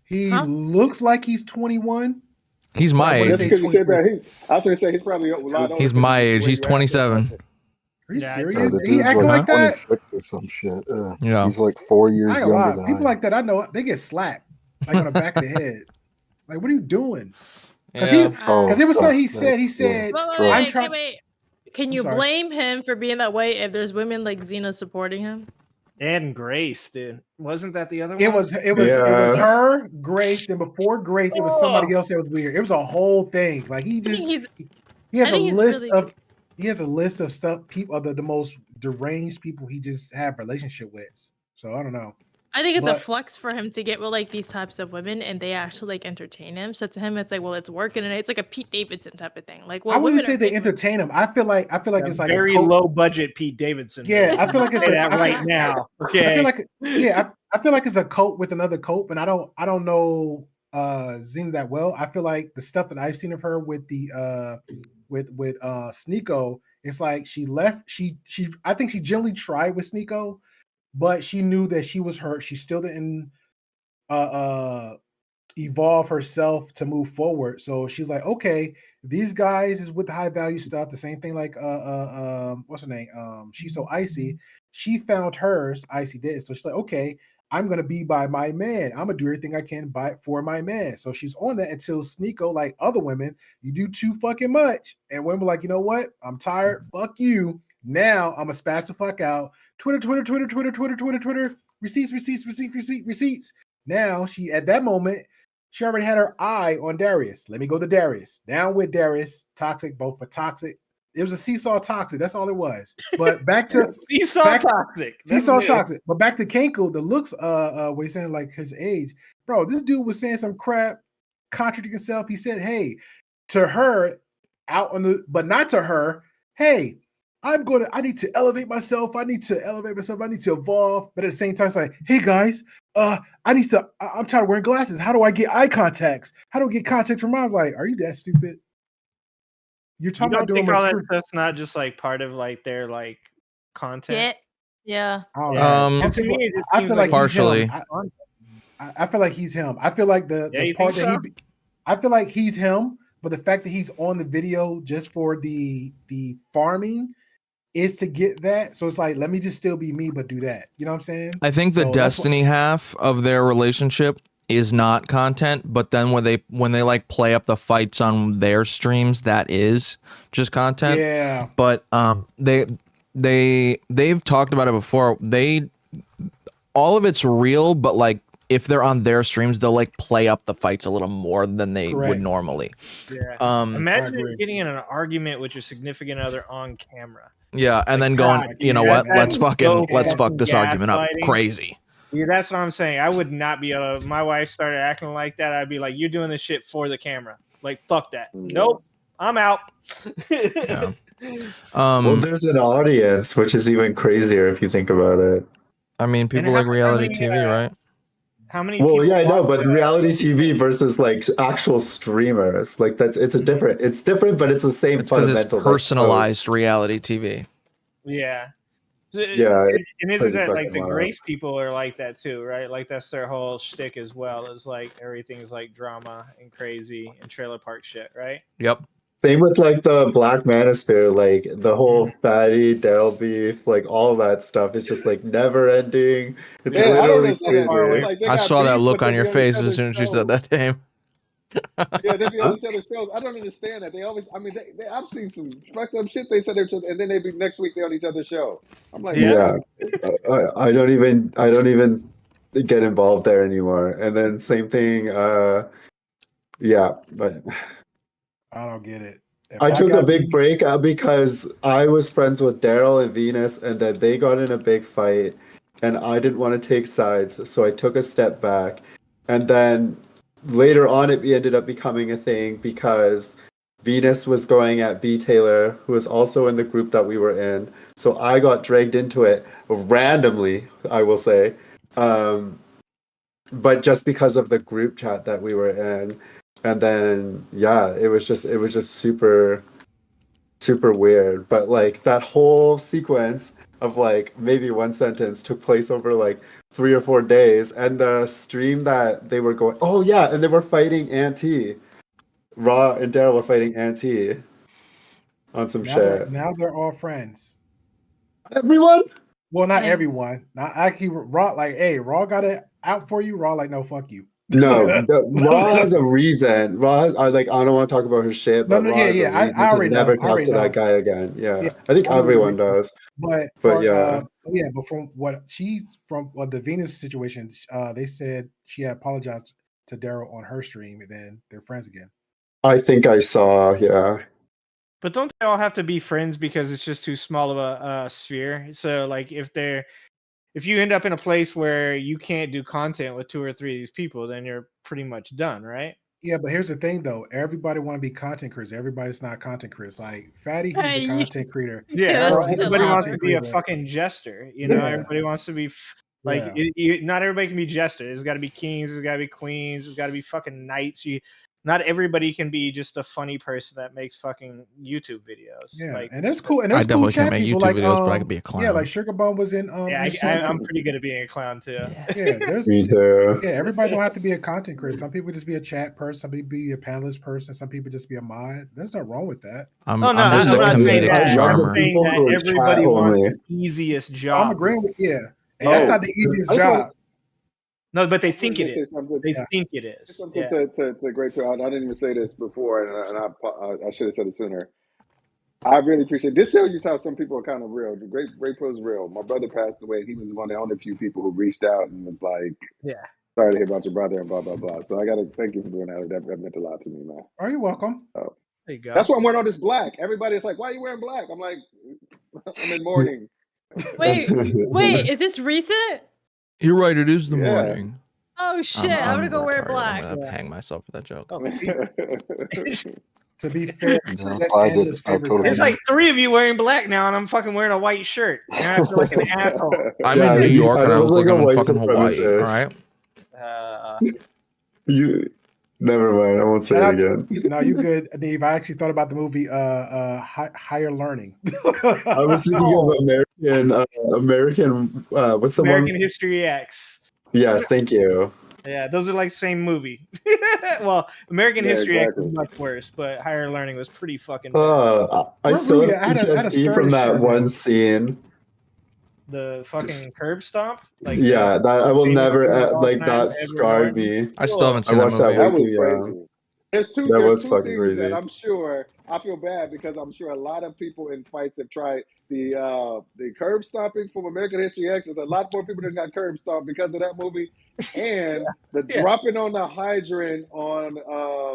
[SPEAKER 11] He looks like he's 21.
[SPEAKER 6] He's my age.
[SPEAKER 8] Because you said that. I was gonna say he's probably a lot older.
[SPEAKER 6] He's my age. He's 27.
[SPEAKER 11] Are you serious? He acting like that?
[SPEAKER 5] 26 or some shit.
[SPEAKER 6] Yeah.
[SPEAKER 5] He's like 4 years younger than
[SPEAKER 11] people like that. I know they get slapped like on the back of the head. Like, what are you doing? Because it was something he said. He said,
[SPEAKER 9] wait. Can you blame him for being that way if there's women like Xena supporting him?
[SPEAKER 7] And Grace, dude. Wasn't that the other one?
[SPEAKER 11] It was her, Grace, and before Grace, it was somebody else that was weird. It was a whole thing. Like he has a list of stuff, people, the most deranged people he just have relationship with. So I don't know.
[SPEAKER 9] I think it's a flex for him to get with like these types of women, and they actually like entertain him. So to him, it's like, well, it's working, and it's like a Pete Davidson type of thing. Like, well,
[SPEAKER 11] I wouldn't say they entertain him. I feel like it's like
[SPEAKER 7] very low budget Pete Davidson.
[SPEAKER 11] Yeah, I feel like it's
[SPEAKER 7] right now. Okay,
[SPEAKER 11] I feel like it's a coat with another coat, and I don't know Xena that well. I feel like the stuff that I've seen of her with the with Sneeko, it's like she left. I think she generally tried with Sneeko, but she knew that she was hurt. She still didn't evolve herself to move forward. So she's like, okay, these guys is with the high value stuff. The same thing like what's her name? She's so Icy. She found hers. Icy did. So she's like, okay, I'm gonna be by my man. I'm gonna do everything I can for my man. So she's on that until Sneeko, like other women, you do too fucking much. And women were like, you know what? I'm tired. Fuck you. Now I'm gonna spaz the fuck out. Twitter. Receipts. Now she, at that moment, she already had her eye on Darius. Let me go to Darius. Down with Darius. Toxic, both for toxic. It was a seesaw toxic. That's all it was. But back to
[SPEAKER 7] toxic.
[SPEAKER 11] Toxic. But back to Kenko, the looks what he's saying, like his age. Bro, this dude was saying some crap, contradicting himself. He said, hey, to her, but not to her, hey, I need to elevate myself. I need to evolve. But at the same time, it's like, hey guys, I'm tired of wearing glasses. How do I get eye contacts? How do I get contacts from mom? Like, are you that stupid? You're talking about doing
[SPEAKER 7] all that stuff's not just like part of like their like content.
[SPEAKER 9] Yeah.
[SPEAKER 11] I feel like
[SPEAKER 6] partially.
[SPEAKER 11] I feel like he's him. I feel like the part that I feel like he's him, but the fact that he's on the video just for the farming is to get that. So it's like, let me just still be me, but do that. You know what I'm saying?
[SPEAKER 6] I think the Destiny half of their relationship is not content, but then when they like play up the fights on their streams, that is just content.
[SPEAKER 11] Yeah.
[SPEAKER 6] But they've talked about it before. All of it's real, but like if they're on their streams, they'll like play up the fights a little more than they would normally.
[SPEAKER 7] Yeah. Imagine getting in an argument with your significant other on camera.
[SPEAKER 6] Yeah, and then going, you know what? Let's fuck this argument up crazy.
[SPEAKER 7] Yeah, that's what I'm saying. I would not be able to. My wife started acting like that. I'd be like, "You're doing this shit for the camera. Like, fuck that. Nope, I'm out."
[SPEAKER 6] Yeah.
[SPEAKER 4] Well, there's an audience, which is even crazier if you think about it.
[SPEAKER 6] I mean, people like reality TV, right?
[SPEAKER 7] How many?
[SPEAKER 4] Well, yeah, I know, but reality TV versus like actual streamers, like it's different, but it's the same fundamental.
[SPEAKER 6] It's personalized reality TV.
[SPEAKER 7] Yeah.
[SPEAKER 4] Yeah,
[SPEAKER 7] and isn't that like the Grace people are like that too, right? Like that's their whole shtick as well. Is like everything's like drama and crazy and trailer park shit, right?
[SPEAKER 6] Yep.
[SPEAKER 4] Same with like the Black Manosphere, like the whole Fatty Daryl beef, like all that stuff. It's just like never ending. It's literally crazy.
[SPEAKER 6] Like I saw that look on your face as soon as you said that name.
[SPEAKER 8] Yeah, they be on each other's shows. I don't understand that. They always, I mean, I've seen some fucked up shit they said, and then they be next week they on each other's show. I'm like,
[SPEAKER 4] yeah, I don't even get involved there anymore. And then same thing, yeah, but
[SPEAKER 11] I don't get it.
[SPEAKER 4] I took a big break because I was friends with Daryl and Venus, and then they got in a big fight, and I didn't want to take sides, so I took a step back, and then later on, it ended up becoming a thing because Venus was going at B. Taylor, who was also in the group that we were in. So I got dragged into it randomly, I will say. But just because of the group chat that we were in. And then, yeah, it was just super, super weird. But like that whole sequence of like maybe one sentence took place over like 3 or 4 days, and the stream that they were going, oh yeah, and they were fighting Auntie. Raw and Daryl were fighting Auntie on some shit.
[SPEAKER 11] Now they're all friends.
[SPEAKER 4] Everyone?
[SPEAKER 11] Well, not everyone. Not actually. Raw like, hey, Raw got it out for you. Raw like, no, fuck you.
[SPEAKER 4] No, Raw has a reason. Raw, I don't want to talk about her shit, but Raw has a reason to never talk to that guy again. Yeah, I think everyone does.
[SPEAKER 11] But
[SPEAKER 4] yeah,
[SPEAKER 11] but from the Venus situation, they said she had apologized to Daryl on her stream, and then they're friends again.
[SPEAKER 4] I think I saw, yeah.
[SPEAKER 7] But don't they all have to be friends because it's just too small of a sphere? So like if you end up in a place where you can't do content with 2 or 3 of these people, then you're pretty much done, right?
[SPEAKER 11] Yeah, but here's the thing, though. Everybody want to be content creators. Everybody's not content creators. Like Fatty, he's a content creator.
[SPEAKER 7] Yeah, everybody wants to be a fucking jester. You know, everybody wants to be not everybody can be jester. There's got to be kings. There's got to be queens. There's got to be fucking knights. Not everybody can be just a funny person that makes fucking YouTube videos.
[SPEAKER 11] Yeah,
[SPEAKER 7] like,
[SPEAKER 11] and that's cool. And that's
[SPEAKER 6] I definitely
[SPEAKER 11] cool
[SPEAKER 6] can't make YouTube videos, but I can be a clown.
[SPEAKER 11] Yeah, like Sugar Bum was in.
[SPEAKER 7] I'm pretty good at being a clown too.
[SPEAKER 11] Yeah, there's.
[SPEAKER 4] Me too.
[SPEAKER 11] Yeah, everybody don't have to be a content creator. Some people just be a chat person. Some people be a panelist person. Some people just be a mod. There's nothing wrong with that.
[SPEAKER 6] I'm just a comedic charmer.
[SPEAKER 7] I'm saying that everybody wants the easiest job.
[SPEAKER 11] I'm agreeing with and that's not the easiest job.
[SPEAKER 7] No, but they think it is. They think it is.
[SPEAKER 8] Something to Great Pill. I didn't even say this before, and I should have said it sooner. I really appreciate this. Shows you how some people are kind of real. Great Pill is real. My brother passed away. He was one of the only few people who reached out and was like, sorry to hear about your brother and blah, blah, blah. So I got to thank you for doing that. That meant a lot to me, man.
[SPEAKER 11] Are you welcome?
[SPEAKER 8] Oh.
[SPEAKER 7] There you go.
[SPEAKER 8] That's why I'm wearing all this black. Everybody's like, why are you wearing black? I'm like, I'm in mourning.
[SPEAKER 9] Wait, is this recent?
[SPEAKER 6] You're right. It is the morning.
[SPEAKER 9] Oh shit! I'm gonna go wear black.
[SPEAKER 6] I'm gonna hang myself for that joke.
[SPEAKER 11] To be fair,
[SPEAKER 7] it's like 3 of you wearing black now, and I'm fucking wearing a white shirt. And I feel like an asshole.
[SPEAKER 6] I'm in New York, and I was like, I'm fucking Hawaii. All right.
[SPEAKER 4] You. Never mind. I won't say it again.
[SPEAKER 11] No, you good, Dave. I actually thought about the movie Higher Learning.
[SPEAKER 4] I was thinking of American. What's the
[SPEAKER 7] American
[SPEAKER 4] one?
[SPEAKER 7] History X.
[SPEAKER 4] Yes, thank you.
[SPEAKER 7] Yeah, those are like same movie. Well, American History X is much worse, but Higher Learning was pretty fucking bad.
[SPEAKER 4] I still have PTSD from that one scene.
[SPEAKER 7] The fucking curb stomp? Like
[SPEAKER 4] yeah, that I will never that scarred me.
[SPEAKER 6] I still haven't seen that movie.
[SPEAKER 8] That was crazy. There's two things
[SPEAKER 4] crazy.
[SPEAKER 8] that I'm sure I feel bad because I'm sure a lot of people in fights have tried the curb stomping from American History X. There's a lot more people that got curb stomped because of that movie, and the dropping on the hydrant on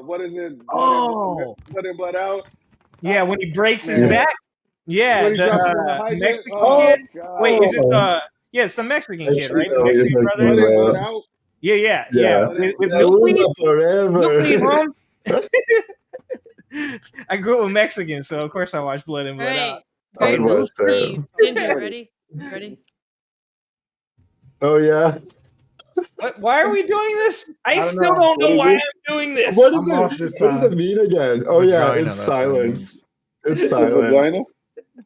[SPEAKER 8] what is it? Blood in, blood out.
[SPEAKER 7] Yeah, when he breaks his back. Yeah,
[SPEAKER 8] when he drops it on the hydrant.
[SPEAKER 7] Mexican kid. Wait, is it it's the Mexican kid, right? The Mexican brother.
[SPEAKER 8] Blood in, blood out.
[SPEAKER 7] Yeah. With
[SPEAKER 4] milkweed forever.
[SPEAKER 7] I grew up with Mexican, so of course I watched Blood in, Blood Out.
[SPEAKER 9] Steve, ready?
[SPEAKER 4] Oh yeah.
[SPEAKER 7] Why are we doing this? I still don't know why I'm doing this.
[SPEAKER 4] What does it mean again? Oh yeah, it's silence. It's silent.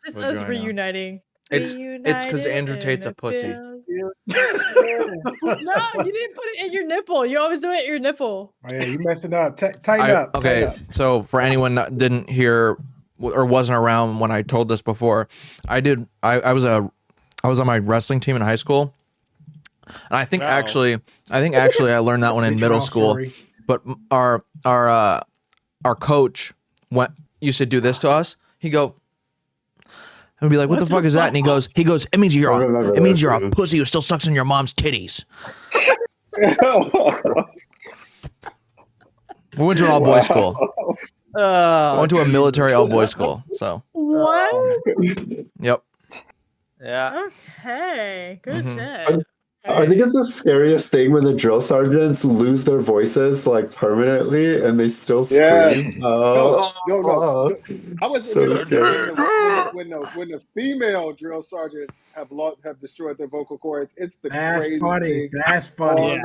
[SPEAKER 9] Just us reuniting.
[SPEAKER 6] It's because Andrew Tate's a pussy.
[SPEAKER 9] No, you didn't put it in your nipple. You always do it in your nipple.
[SPEAKER 11] Oh yeah, you messing up. Tighten up.
[SPEAKER 6] Okay, so for anyone that didn't hear or wasn't around when I told this before, I was on my wrestling team in high school. And I think actually I learned that one in middle school. But our coach used to do this to us. And be like, what the fuck is that? And he goes, it means you're a pussy who still sucks on your mom's titties. We went to an all boys school. I went to a military all boys school. So
[SPEAKER 9] what?
[SPEAKER 6] Yep.
[SPEAKER 7] Yeah.
[SPEAKER 9] Okay. Good shit.
[SPEAKER 4] I think it's the scariest thing when the drill sergeants lose their voices like permanently and they still scream.
[SPEAKER 8] No. I was so scared when the female drill sergeants have destroyed their vocal cords. It's the craziest thing.
[SPEAKER 11] That's funny.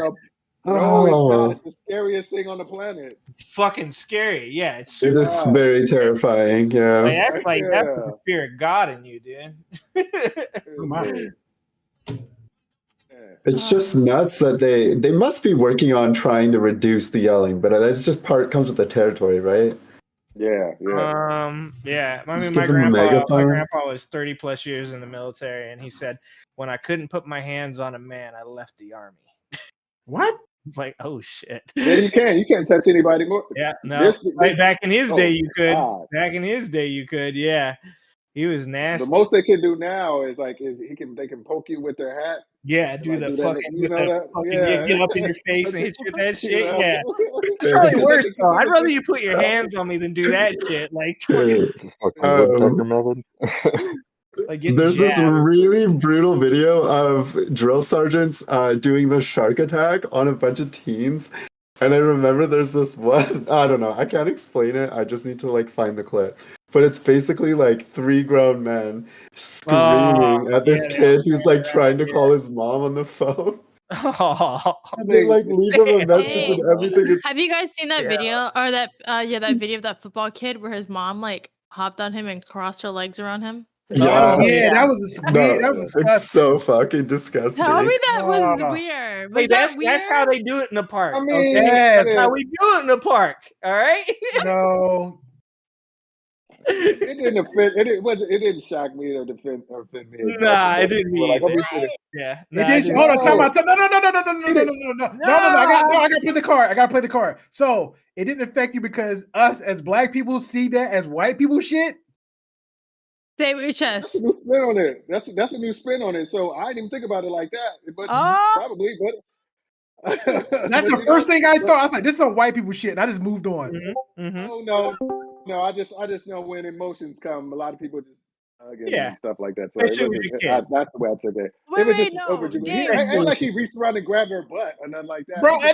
[SPEAKER 8] No, it's not. It's the scariest thing on the planet.
[SPEAKER 7] Fucking scary. Yeah,
[SPEAKER 4] it is very terrifying. Yeah,
[SPEAKER 7] that's the fear of God in you, dude.
[SPEAKER 4] It's just nuts that they must be working on trying to reduce the yelling, but that's just comes with the territory, right?
[SPEAKER 8] Yeah.
[SPEAKER 7] I mean, my grandpa was 30 plus years in the military, and he said, when I couldn't put my hands on a man, I left the army.
[SPEAKER 11] What?
[SPEAKER 7] It's like, oh shit.
[SPEAKER 8] Yeah, you can't touch anybody more.
[SPEAKER 7] Yeah, no. Back in his day, you could. God. Back in his day, you could. Yeah, he was nasty.
[SPEAKER 8] The most they can do now is they can poke you with their hat.
[SPEAKER 7] Yeah, do the fucking, get up in your face and hit you with that shit. Yeah, it's probably worse though. I'd rather you put your hands on me than do that shit. Like,
[SPEAKER 4] there's this really brutal video of drill sergeants doing the shark attack on a bunch of teens. And I remember there's this one, I don't know, I can't explain it. I just need to find the clip. But it's basically 3 grown men screaming at this kid who's trying to call his mom on the phone. And they leave him a message and everything.
[SPEAKER 9] Have you guys seen that video or that video of that football kid where his mom hopped on him and crossed her legs around him?
[SPEAKER 11] That was
[SPEAKER 4] it's so fucking disgusting.
[SPEAKER 9] Tell me that was weird. Was
[SPEAKER 7] that's how they do it in the park. I mean, that's how we do it in the park. All right.
[SPEAKER 11] No.
[SPEAKER 8] It didn't offend. It didn't shock me or offend me.
[SPEAKER 7] Nah, it didn't mean. Yeah.
[SPEAKER 11] It didn't. Hold on, time out. No. I gotta play the card. I gotta play the card. So it didn't affect you because us as black people see that as white people shit.
[SPEAKER 9] Say with your chest.
[SPEAKER 8] That's a new spin on it. That's a new spin on it. So I didn't even think about it like that. But probably, but.
[SPEAKER 11] That's the first thing I thought. I was like, "This is some white people shit," and I just moved on.
[SPEAKER 8] Oh no! I just know when emotions come, a lot of people just and stuff like that. So that's the way I took it. It was just overdue. Ain't like he reached around and grabbed her butt or nothing like that.
[SPEAKER 11] Bro,
[SPEAKER 7] he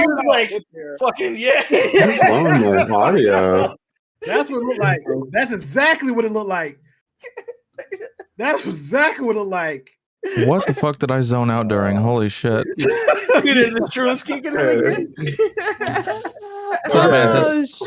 [SPEAKER 7] was like, "Fucking yeah."
[SPEAKER 4] What's wrong with my audio?
[SPEAKER 11] That's what it looked like. That's exactly what it looked like. That's exactly what it looked like.
[SPEAKER 6] What the fuck did I zone out during? Holy shit.
[SPEAKER 7] The truth's kicking in.
[SPEAKER 6] What's up, Mantis?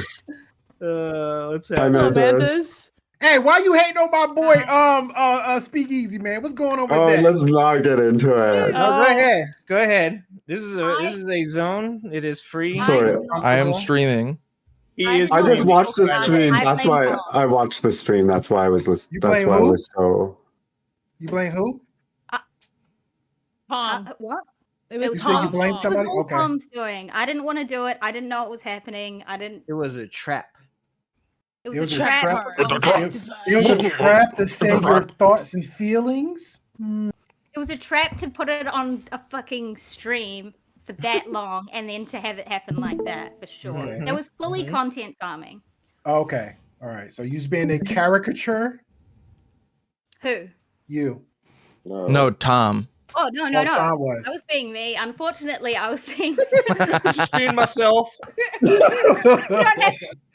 [SPEAKER 7] What's happening?
[SPEAKER 9] Mantis?
[SPEAKER 11] Hey, why you hating on my boy Speakeasy, man? What's going on with that?
[SPEAKER 4] Let's not get into it.
[SPEAKER 7] No, go ahead. This is a zone. It is free.
[SPEAKER 4] Sorry,
[SPEAKER 6] I am streaming.
[SPEAKER 4] I just watched the stream. That's why I watched the stream. That's why I was listening. That's why I was so.
[SPEAKER 11] You blame who?
[SPEAKER 9] What?
[SPEAKER 11] It was Tom.
[SPEAKER 10] It was all Tom's doing. I didn't want to do it. I didn't know it was happening.
[SPEAKER 7] It was a trap.
[SPEAKER 10] It was a trap.
[SPEAKER 11] It was a trap to send your thoughts and feelings.
[SPEAKER 10] It was a trap to put it on a fucking stream for that long and then to have it happen like that, for sure.
[SPEAKER 11] Mm-hmm.
[SPEAKER 10] It was fully content farming.
[SPEAKER 11] Okay. All right. So you're being a caricature?
[SPEAKER 10] Who?
[SPEAKER 11] You.
[SPEAKER 6] No, Tom.
[SPEAKER 10] Oh, no. I was being me. Unfortunately, I was being
[SPEAKER 7] being myself.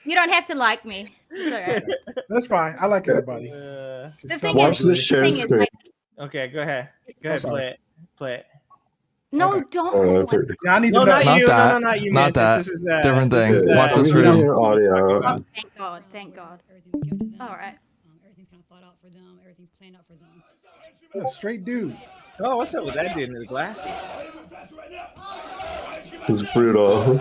[SPEAKER 10] You don't have to like me. It's all right.
[SPEAKER 11] That's fine. I like everybody.
[SPEAKER 4] Watch the share screen.
[SPEAKER 7] Okay, go ahead. Go ahead, play it.
[SPEAKER 10] No, don't.
[SPEAKER 11] I need
[SPEAKER 7] no,
[SPEAKER 11] to know.
[SPEAKER 7] not you.
[SPEAKER 6] That.
[SPEAKER 7] No, not you.
[SPEAKER 6] Not that.
[SPEAKER 7] This is,
[SPEAKER 6] different thing.
[SPEAKER 7] Is,
[SPEAKER 6] watch the stream.
[SPEAKER 4] Audio.
[SPEAKER 10] Oh, thank God. All right.
[SPEAKER 12] Everything's kind of thought out for them. Everything's planned out for them.
[SPEAKER 11] A straight dude.
[SPEAKER 7] Oh, what's up with that dude in the glasses?
[SPEAKER 4] It's brutal.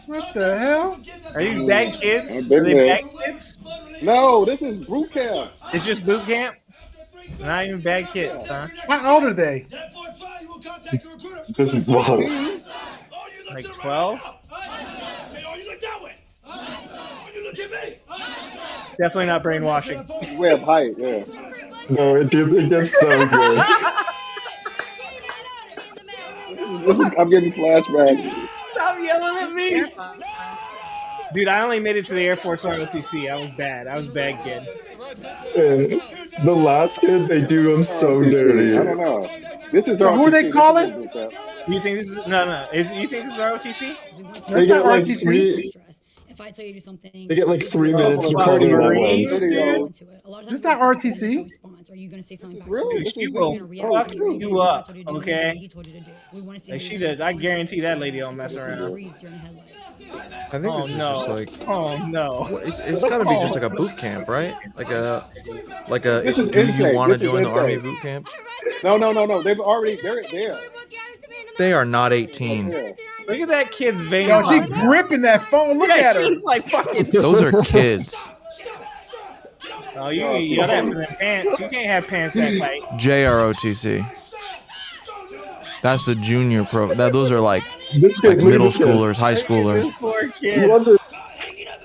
[SPEAKER 11] What the hell?
[SPEAKER 7] Are these bad kids?
[SPEAKER 8] I've
[SPEAKER 7] Are
[SPEAKER 8] been
[SPEAKER 7] they
[SPEAKER 8] there.
[SPEAKER 7] bad kids?
[SPEAKER 8] No, this is boot camp.
[SPEAKER 7] It's just boot camp? Not even bad kids, huh?
[SPEAKER 11] How old are they?
[SPEAKER 4] This is wild.
[SPEAKER 7] Like 12? Definitely not brainwashing.
[SPEAKER 8] We have height, yeah.
[SPEAKER 4] No, it gets so good.
[SPEAKER 8] I'm getting flashbacks.
[SPEAKER 7] Stop yelling at me! Dude, I only made it to the Air Force ROTC. I was bad. I was a bad kid.
[SPEAKER 4] The last kid, they do him so dirty.
[SPEAKER 8] I don't know. This is
[SPEAKER 11] who are they calling?
[SPEAKER 7] You think this is no? You think this is ROTC?
[SPEAKER 4] They get like three.
[SPEAKER 12] If I tell you to do something,
[SPEAKER 4] They get like 3 minutes to call their loved ones.
[SPEAKER 11] This not RTC.
[SPEAKER 12] Are you gonna say something back
[SPEAKER 8] Really?
[SPEAKER 12] to
[SPEAKER 7] She will fuck you up, okay? Like she does. I guarantee that lady don't mess around.
[SPEAKER 6] I think this is just like.
[SPEAKER 7] Oh no!
[SPEAKER 6] It's got to be just like a boot camp, right? Like a.
[SPEAKER 8] This is
[SPEAKER 6] Do you
[SPEAKER 8] intake.
[SPEAKER 6] want to
[SPEAKER 8] This is
[SPEAKER 6] join the army
[SPEAKER 8] intake.
[SPEAKER 6] boot camp?
[SPEAKER 8] No. They're there.
[SPEAKER 6] They are not 18.
[SPEAKER 8] Yeah.
[SPEAKER 7] Look at that kid's vein.
[SPEAKER 11] Yo, she gripping that phone. Look at her.
[SPEAKER 7] She's like fucking.
[SPEAKER 6] Those are kids.
[SPEAKER 7] Oh, you gotta have them pants. You can't have pants that tight.
[SPEAKER 6] JROTC. That's the junior pro. Those are like
[SPEAKER 4] This kid,
[SPEAKER 6] middle
[SPEAKER 4] this kid.
[SPEAKER 6] schoolers, high schoolers.
[SPEAKER 7] This poor
[SPEAKER 4] He
[SPEAKER 7] kid.
[SPEAKER 4] wants it.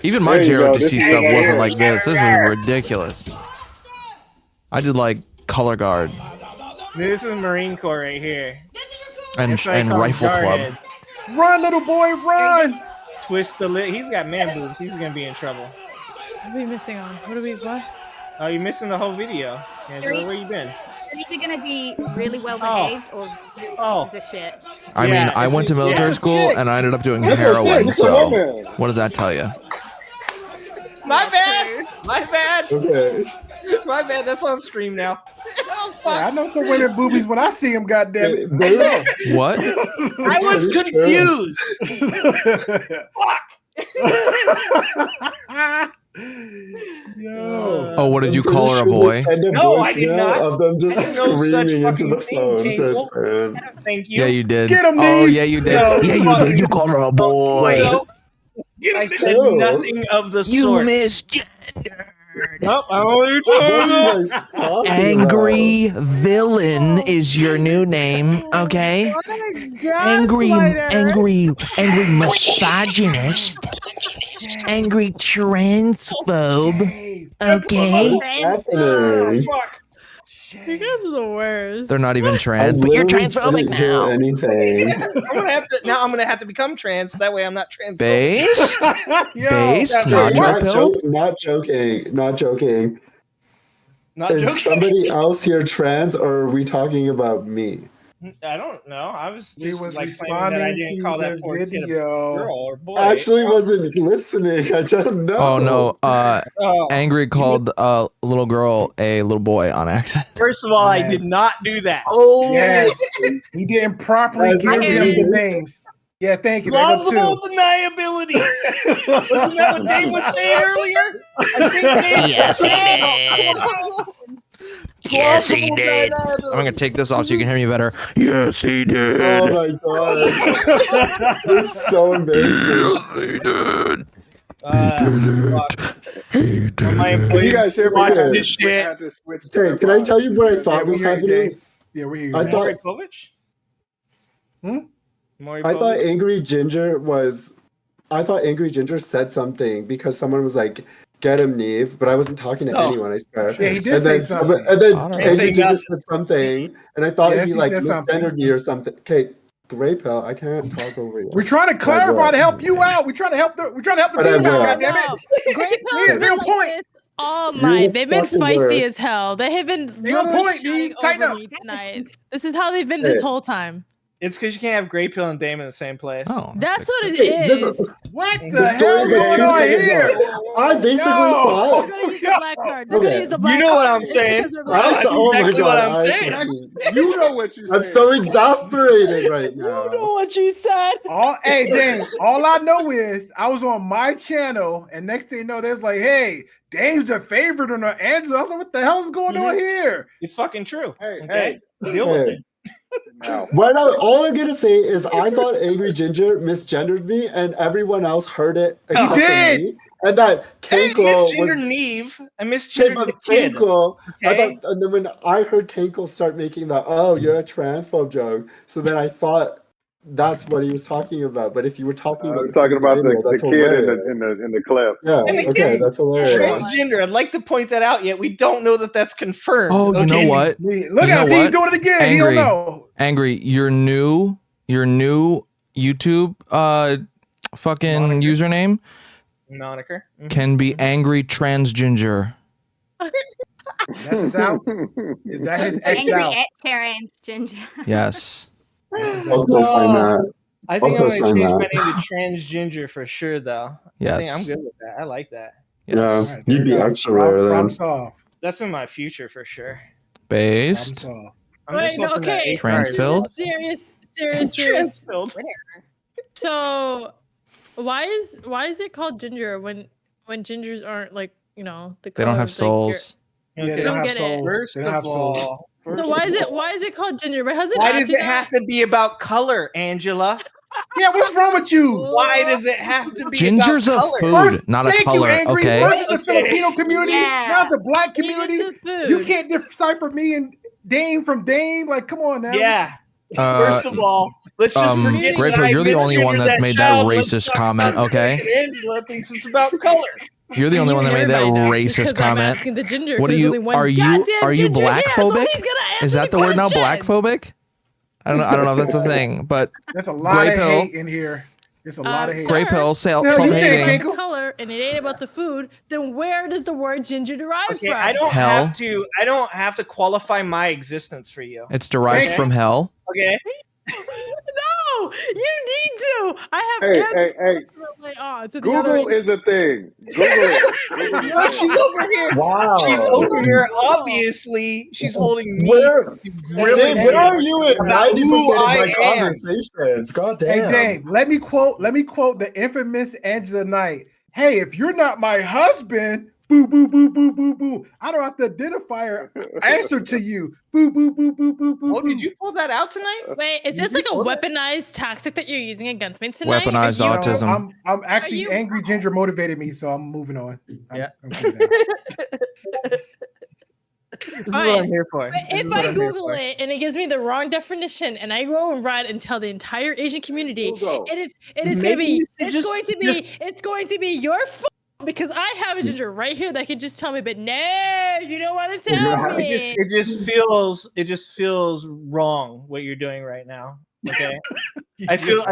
[SPEAKER 6] Even my
[SPEAKER 8] There you go. This
[SPEAKER 6] JROTC
[SPEAKER 8] is
[SPEAKER 6] stuff
[SPEAKER 8] right
[SPEAKER 6] wasn't
[SPEAKER 8] here.
[SPEAKER 6] like this. This is ridiculous. I did like color guard
[SPEAKER 7] This is Marine Corps right here.
[SPEAKER 6] and
[SPEAKER 7] That's why they call him
[SPEAKER 6] rifle club.
[SPEAKER 7] Jarhead.
[SPEAKER 11] Run, little boy, run!
[SPEAKER 7] Twist the lip. He's got man boobs. He's gonna be in trouble.
[SPEAKER 9] What are we missing on? What?
[SPEAKER 7] Oh, you're missing the whole video. Angela, where you been?
[SPEAKER 10] You're either gonna be really well behaved or pieces of shit.
[SPEAKER 6] I
[SPEAKER 7] Yeah,
[SPEAKER 6] mean, I
[SPEAKER 7] it's
[SPEAKER 6] went to
[SPEAKER 7] a-
[SPEAKER 6] military
[SPEAKER 7] yeah,
[SPEAKER 6] school
[SPEAKER 11] shit.
[SPEAKER 6] and I ended up doing
[SPEAKER 8] That's a
[SPEAKER 6] heroin.
[SPEAKER 8] shit. That's a
[SPEAKER 6] So,
[SPEAKER 8] woman.
[SPEAKER 6] what does that tell you?
[SPEAKER 7] My bad. My bad.
[SPEAKER 4] Okay.
[SPEAKER 7] My bad. That's on stream now. Oh, fuck.
[SPEAKER 11] Yeah, I know some women boobies when I see them. Goddamn it!
[SPEAKER 4] There's-
[SPEAKER 6] What?
[SPEAKER 7] I was confused.
[SPEAKER 11] Yo,
[SPEAKER 6] Oh, what did you
[SPEAKER 4] I'm
[SPEAKER 6] call
[SPEAKER 4] pretty
[SPEAKER 6] her a
[SPEAKER 4] sure
[SPEAKER 6] boy?
[SPEAKER 4] they send a
[SPEAKER 7] No, I did
[SPEAKER 4] voicemail
[SPEAKER 7] not.
[SPEAKER 4] of them
[SPEAKER 7] I
[SPEAKER 4] just
[SPEAKER 7] didn't know such
[SPEAKER 4] screaming into the
[SPEAKER 7] fucking
[SPEAKER 4] phone
[SPEAKER 7] thing
[SPEAKER 4] to his
[SPEAKER 7] came.
[SPEAKER 4] parent.
[SPEAKER 7] Thank you.
[SPEAKER 6] Yeah, you did.
[SPEAKER 11] Get him,
[SPEAKER 6] Oh,
[SPEAKER 11] Neve.
[SPEAKER 6] yeah, you did.
[SPEAKER 7] No,
[SPEAKER 6] Yeah, you
[SPEAKER 7] fuck.
[SPEAKER 6] did. You called her a boy.
[SPEAKER 7] No, I said
[SPEAKER 4] Ew.
[SPEAKER 7] nothing of the
[SPEAKER 6] You
[SPEAKER 7] sort.
[SPEAKER 6] misgendered.
[SPEAKER 7] Nope, I don't know what you're
[SPEAKER 4] What
[SPEAKER 7] talking
[SPEAKER 4] are you
[SPEAKER 7] about.
[SPEAKER 4] guys talking
[SPEAKER 6] Angry villain is your new name, okay? Angry misogynist. Angry transphobe. Okay?
[SPEAKER 4] What's happening?
[SPEAKER 7] Fuck.
[SPEAKER 9] You guys are the worst.
[SPEAKER 6] They're not even
[SPEAKER 4] I
[SPEAKER 6] trans, but you're
[SPEAKER 4] literally
[SPEAKER 6] transphobic
[SPEAKER 4] didn't hear
[SPEAKER 6] now.
[SPEAKER 4] anything.
[SPEAKER 7] I'm gonna have to become trans. That way, I'm not trans.
[SPEAKER 6] Based?
[SPEAKER 11] Yo,
[SPEAKER 6] Based?
[SPEAKER 7] that's
[SPEAKER 6] Not your
[SPEAKER 4] Not,
[SPEAKER 6] pill?
[SPEAKER 4] not joking. Not joking.
[SPEAKER 7] Not
[SPEAKER 4] Is
[SPEAKER 7] joking.
[SPEAKER 4] somebody else here trans, or are we talking about me?
[SPEAKER 7] I don't know. I was
[SPEAKER 11] He
[SPEAKER 7] just
[SPEAKER 11] was
[SPEAKER 7] like claiming that I
[SPEAKER 11] responding
[SPEAKER 7] didn't
[SPEAKER 11] to
[SPEAKER 7] call that
[SPEAKER 11] the
[SPEAKER 7] poor kid a
[SPEAKER 11] video.
[SPEAKER 7] girl or boy.
[SPEAKER 4] I actually wasn't listening. I don't know.
[SPEAKER 6] Oh no,
[SPEAKER 7] Oh,
[SPEAKER 6] Angry called a little girl a little boy on accident.
[SPEAKER 7] first of all, I
[SPEAKER 11] Man.
[SPEAKER 7] did not do that.
[SPEAKER 4] Oh,
[SPEAKER 11] Yes, he didn't properly
[SPEAKER 4] I
[SPEAKER 11] give
[SPEAKER 10] hear
[SPEAKER 11] them the
[SPEAKER 10] you.
[SPEAKER 11] names. Yeah, thank you.
[SPEAKER 7] Plausible deniability. Wasn't that what Dave was saying earlier? I think Dave
[SPEAKER 6] Yes, he
[SPEAKER 7] did.
[SPEAKER 6] Yes, he did. I'm gonna take this off so you can hear me better. Yes, he did.
[SPEAKER 4] Oh my god. This is so embarrassing.
[SPEAKER 6] Yes, he did.
[SPEAKER 7] He did. My employees
[SPEAKER 8] You guys hear me?
[SPEAKER 7] watch
[SPEAKER 8] I
[SPEAKER 7] this shit.
[SPEAKER 8] had to switch to
[SPEAKER 4] Okay, can I tell you what I thought was happening?
[SPEAKER 11] Yeah, we're here.
[SPEAKER 4] I thought Angry Ginger said something because someone was like, "Get him, Neve," but I wasn't talking to anyone. I swear.
[SPEAKER 11] Yeah, he did say something.
[SPEAKER 4] And then Angry Ginger said something, and I thought he like
[SPEAKER 11] said something.
[SPEAKER 4] misgendered me or something. Okay, Gray Pill, I can't talk over you.
[SPEAKER 11] We're trying to clarify to help you out. We're trying to help the team out. Goddammit.
[SPEAKER 9] Great
[SPEAKER 11] Yeah, zero point.
[SPEAKER 9] Oh my, they've been
[SPEAKER 11] fucking
[SPEAKER 9] feisty
[SPEAKER 11] worst.
[SPEAKER 9] as hell. They have been
[SPEAKER 11] Zero
[SPEAKER 9] literally
[SPEAKER 11] point,
[SPEAKER 9] shitting
[SPEAKER 11] Neve. Tighten
[SPEAKER 9] over
[SPEAKER 11] up.
[SPEAKER 9] me tonight. This is how they've been this whole time.
[SPEAKER 7] It's because you can't have Grey Pill and Dame in the same place.
[SPEAKER 6] Oh,
[SPEAKER 9] that's what it is.
[SPEAKER 11] What
[SPEAKER 4] The story is like 2 seconds
[SPEAKER 11] here?
[SPEAKER 4] long. I basically thought.
[SPEAKER 7] You know what I'm saying? That's exactly what I'm saying.
[SPEAKER 8] You know what you said.
[SPEAKER 4] I'm so exasperated right now.
[SPEAKER 9] You know what you said.
[SPEAKER 11] Hey, Dame, all I know is I was on my channel, and next thing you know, there's like, hey, Dame's a favorite on Angela. I was like, what the hell is going on here?
[SPEAKER 7] It's fucking true.
[SPEAKER 8] Hey,
[SPEAKER 7] okay? Deal with it.
[SPEAKER 4] All I'm gonna say is I thought Angry Ginger misgendered me, and everyone else heard it except for me. And that Kankle was
[SPEAKER 7] Misgendered Neve. I misgendered the kid.
[SPEAKER 4] Kankle. I
[SPEAKER 7] Okay?
[SPEAKER 4] thought, and then when I heard Kankle start making that, oh, you're a transphobe joke, so then I thought that's what he was talking about. But if you were talking about
[SPEAKER 8] the
[SPEAKER 4] that's
[SPEAKER 8] kid
[SPEAKER 4] hilarious.
[SPEAKER 8] in the clip.
[SPEAKER 4] Yeah,
[SPEAKER 7] And the
[SPEAKER 4] okay,
[SPEAKER 7] kid's
[SPEAKER 4] that's hilarious.
[SPEAKER 7] transgender. I'd like to point that out. Yet we don't know that that's confirmed.
[SPEAKER 6] Oh, you know what?
[SPEAKER 11] Look at him, he's doing it again. He don't know.
[SPEAKER 6] Angry, your new YouTube fucking username
[SPEAKER 7] Moniker
[SPEAKER 6] can be Angry Trans Ginger.
[SPEAKER 11] That's his out. Is that his ex
[SPEAKER 10] Angry
[SPEAKER 11] out?
[SPEAKER 10] at Terrence Ginger.
[SPEAKER 6] Yes.
[SPEAKER 4] I'll go sign that.
[SPEAKER 7] I think
[SPEAKER 4] I'll
[SPEAKER 7] I'm
[SPEAKER 4] go
[SPEAKER 7] gonna
[SPEAKER 4] sign
[SPEAKER 7] change
[SPEAKER 4] that.
[SPEAKER 7] my name to Trans Ginger for sure, though.
[SPEAKER 6] Yes.
[SPEAKER 7] I think I'm good with that. I like that.
[SPEAKER 6] Yes.
[SPEAKER 4] Yeah, you'd be extra rare then.
[SPEAKER 7] That's in my future for sure.
[SPEAKER 6] Based.
[SPEAKER 7] I'm just
[SPEAKER 9] Wait,
[SPEAKER 7] hoping that
[SPEAKER 9] okay.
[SPEAKER 7] HR
[SPEAKER 6] Transpilled?
[SPEAKER 9] Serious.
[SPEAKER 7] Transpilled.
[SPEAKER 9] So, why is it called ginger when gingers aren't like the
[SPEAKER 6] They don't
[SPEAKER 9] color
[SPEAKER 6] have
[SPEAKER 9] of,
[SPEAKER 6] souls.
[SPEAKER 11] Yeah,
[SPEAKER 9] I
[SPEAKER 11] they
[SPEAKER 9] don't
[SPEAKER 11] don't have
[SPEAKER 9] get it.
[SPEAKER 11] souls.
[SPEAKER 7] First
[SPEAKER 11] They don't have
[SPEAKER 7] of
[SPEAKER 11] souls.
[SPEAKER 7] all,
[SPEAKER 9] So why is it called ginger? My husband.
[SPEAKER 7] why
[SPEAKER 9] asked
[SPEAKER 7] does
[SPEAKER 9] me
[SPEAKER 7] it
[SPEAKER 9] that.
[SPEAKER 7] have to be about color, Angela?
[SPEAKER 11] Yeah, what's wrong with you?
[SPEAKER 7] Why does it have to be
[SPEAKER 6] Ginger's a
[SPEAKER 7] about color?
[SPEAKER 6] food, not a
[SPEAKER 11] Thank
[SPEAKER 6] color.
[SPEAKER 11] you, Angry.
[SPEAKER 6] Okay.
[SPEAKER 11] First the Filipino community,
[SPEAKER 10] Yeah.
[SPEAKER 11] now the black community.
[SPEAKER 9] It's a food.
[SPEAKER 11] You can't decipher me and Dame from Dame. Like, come on now.
[SPEAKER 7] Yeah. First of all, let's just forget
[SPEAKER 6] Great
[SPEAKER 7] that
[SPEAKER 6] Pill,
[SPEAKER 7] I
[SPEAKER 6] you're the only one
[SPEAKER 7] misgendered
[SPEAKER 6] that made that
[SPEAKER 7] child. Let's
[SPEAKER 6] racist
[SPEAKER 7] talk
[SPEAKER 6] comment,
[SPEAKER 7] about
[SPEAKER 6] okay?
[SPEAKER 7] Angela thinks it's about color.
[SPEAKER 6] You're the only one that made that racist comment. What are you? Are you blackphobic? Is that the word now? Blackphobic? I don't know if that's a thing, but
[SPEAKER 11] There's a lot of hate in here. There's a lot of hate.
[SPEAKER 6] Gray Pill,
[SPEAKER 11] No, you
[SPEAKER 6] self-hating.
[SPEAKER 11] said
[SPEAKER 9] color and it ain't about the food, then where does the word ginger derive
[SPEAKER 7] Okay,
[SPEAKER 9] from?
[SPEAKER 7] I don't
[SPEAKER 6] Hell.
[SPEAKER 7] have to qualify my existence for you.
[SPEAKER 6] It's derived from hell.
[SPEAKER 7] Okay.
[SPEAKER 9] No, you need to. I have
[SPEAKER 8] Hey. Google is a thing. Google it.
[SPEAKER 7] No, she's over here.
[SPEAKER 4] Wow.
[SPEAKER 7] She's over here. Obviously, she's holding me.
[SPEAKER 4] Where are you at
[SPEAKER 7] about
[SPEAKER 4] 90%
[SPEAKER 7] who
[SPEAKER 4] of my
[SPEAKER 7] I am.
[SPEAKER 4] conversations? God
[SPEAKER 11] Hey,
[SPEAKER 4] damn.
[SPEAKER 11] Dave, let me quote the infamous Angela Knight. Hey, if you're not my husband, boo, boo, boo, boo, boo, boo. I don't have to identify or answer to you. Boo, boo, boo, boo, boo, boo.
[SPEAKER 7] Oh, did you pull that out tonight?
[SPEAKER 9] Wait, is this like a weaponized tactic that you're using against me tonight?
[SPEAKER 6] Weaponized autism.
[SPEAKER 11] I'm actually Angry Ginger motivated me, so I'm moving on. I'm
[SPEAKER 7] This is what I'm here for.
[SPEAKER 9] But if I Google it and it gives me the wrong definition, and I go and write and tell the entire Asian community, it is going to be your fault because I have a ginger right here that can just tell me. But no, you don't want to tell me.
[SPEAKER 7] It just feels wrong what you're doing right now. Okay, I feel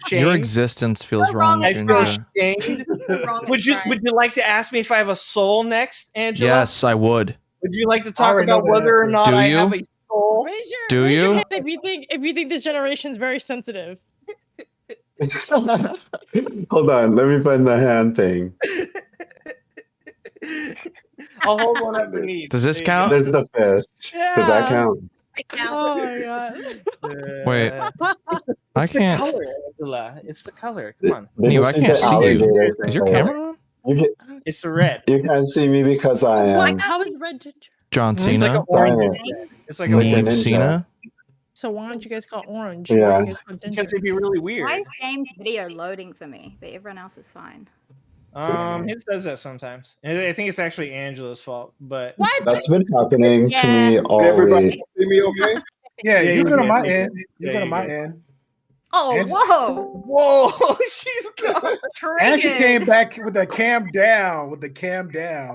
[SPEAKER 7] shamed.
[SPEAKER 6] Your existence feels wrong,
[SPEAKER 7] I feel
[SPEAKER 6] Ginger.
[SPEAKER 7] shamed. Would you like to ask me if I have a soul next, Angela?
[SPEAKER 6] Yes, I would.
[SPEAKER 7] Would you like to talk about whether or not I have a soul?
[SPEAKER 9] Raise
[SPEAKER 6] Do
[SPEAKER 9] your
[SPEAKER 6] you?
[SPEAKER 9] hand if you think this generation is very sensitive.
[SPEAKER 4] Hold on, let me find the hand thing.
[SPEAKER 7] I'll hold one underneath.
[SPEAKER 6] Does this count?
[SPEAKER 4] There's the fist. Does that count?
[SPEAKER 9] Oh my god.
[SPEAKER 6] Wait. I can't.
[SPEAKER 7] Color, Angela. It's the color. Come on.
[SPEAKER 6] I can't see you. Is your camera on?
[SPEAKER 7] It's the red.
[SPEAKER 4] You can't see me because I am.
[SPEAKER 9] How is red ginger?
[SPEAKER 6] John Cena.
[SPEAKER 7] It's like an orange. It's like
[SPEAKER 6] Neve Cena.
[SPEAKER 9] So why don't you guys call orange?
[SPEAKER 4] Yeah.
[SPEAKER 9] Why do you guys call ginger?
[SPEAKER 7] Because it'd be really weird.
[SPEAKER 10] Why is Game's video loading for me, but everyone else is fine?
[SPEAKER 7] His does that sometimes. And I think it's actually Angela's fault, but
[SPEAKER 4] That's been happening to me all
[SPEAKER 8] Everybody
[SPEAKER 4] week.
[SPEAKER 8] see me okay?
[SPEAKER 11] Yeah, you're good on my end. You're good on my end.
[SPEAKER 10] Oh,
[SPEAKER 7] whoa! She's gone.
[SPEAKER 11] And she came back with the cam down.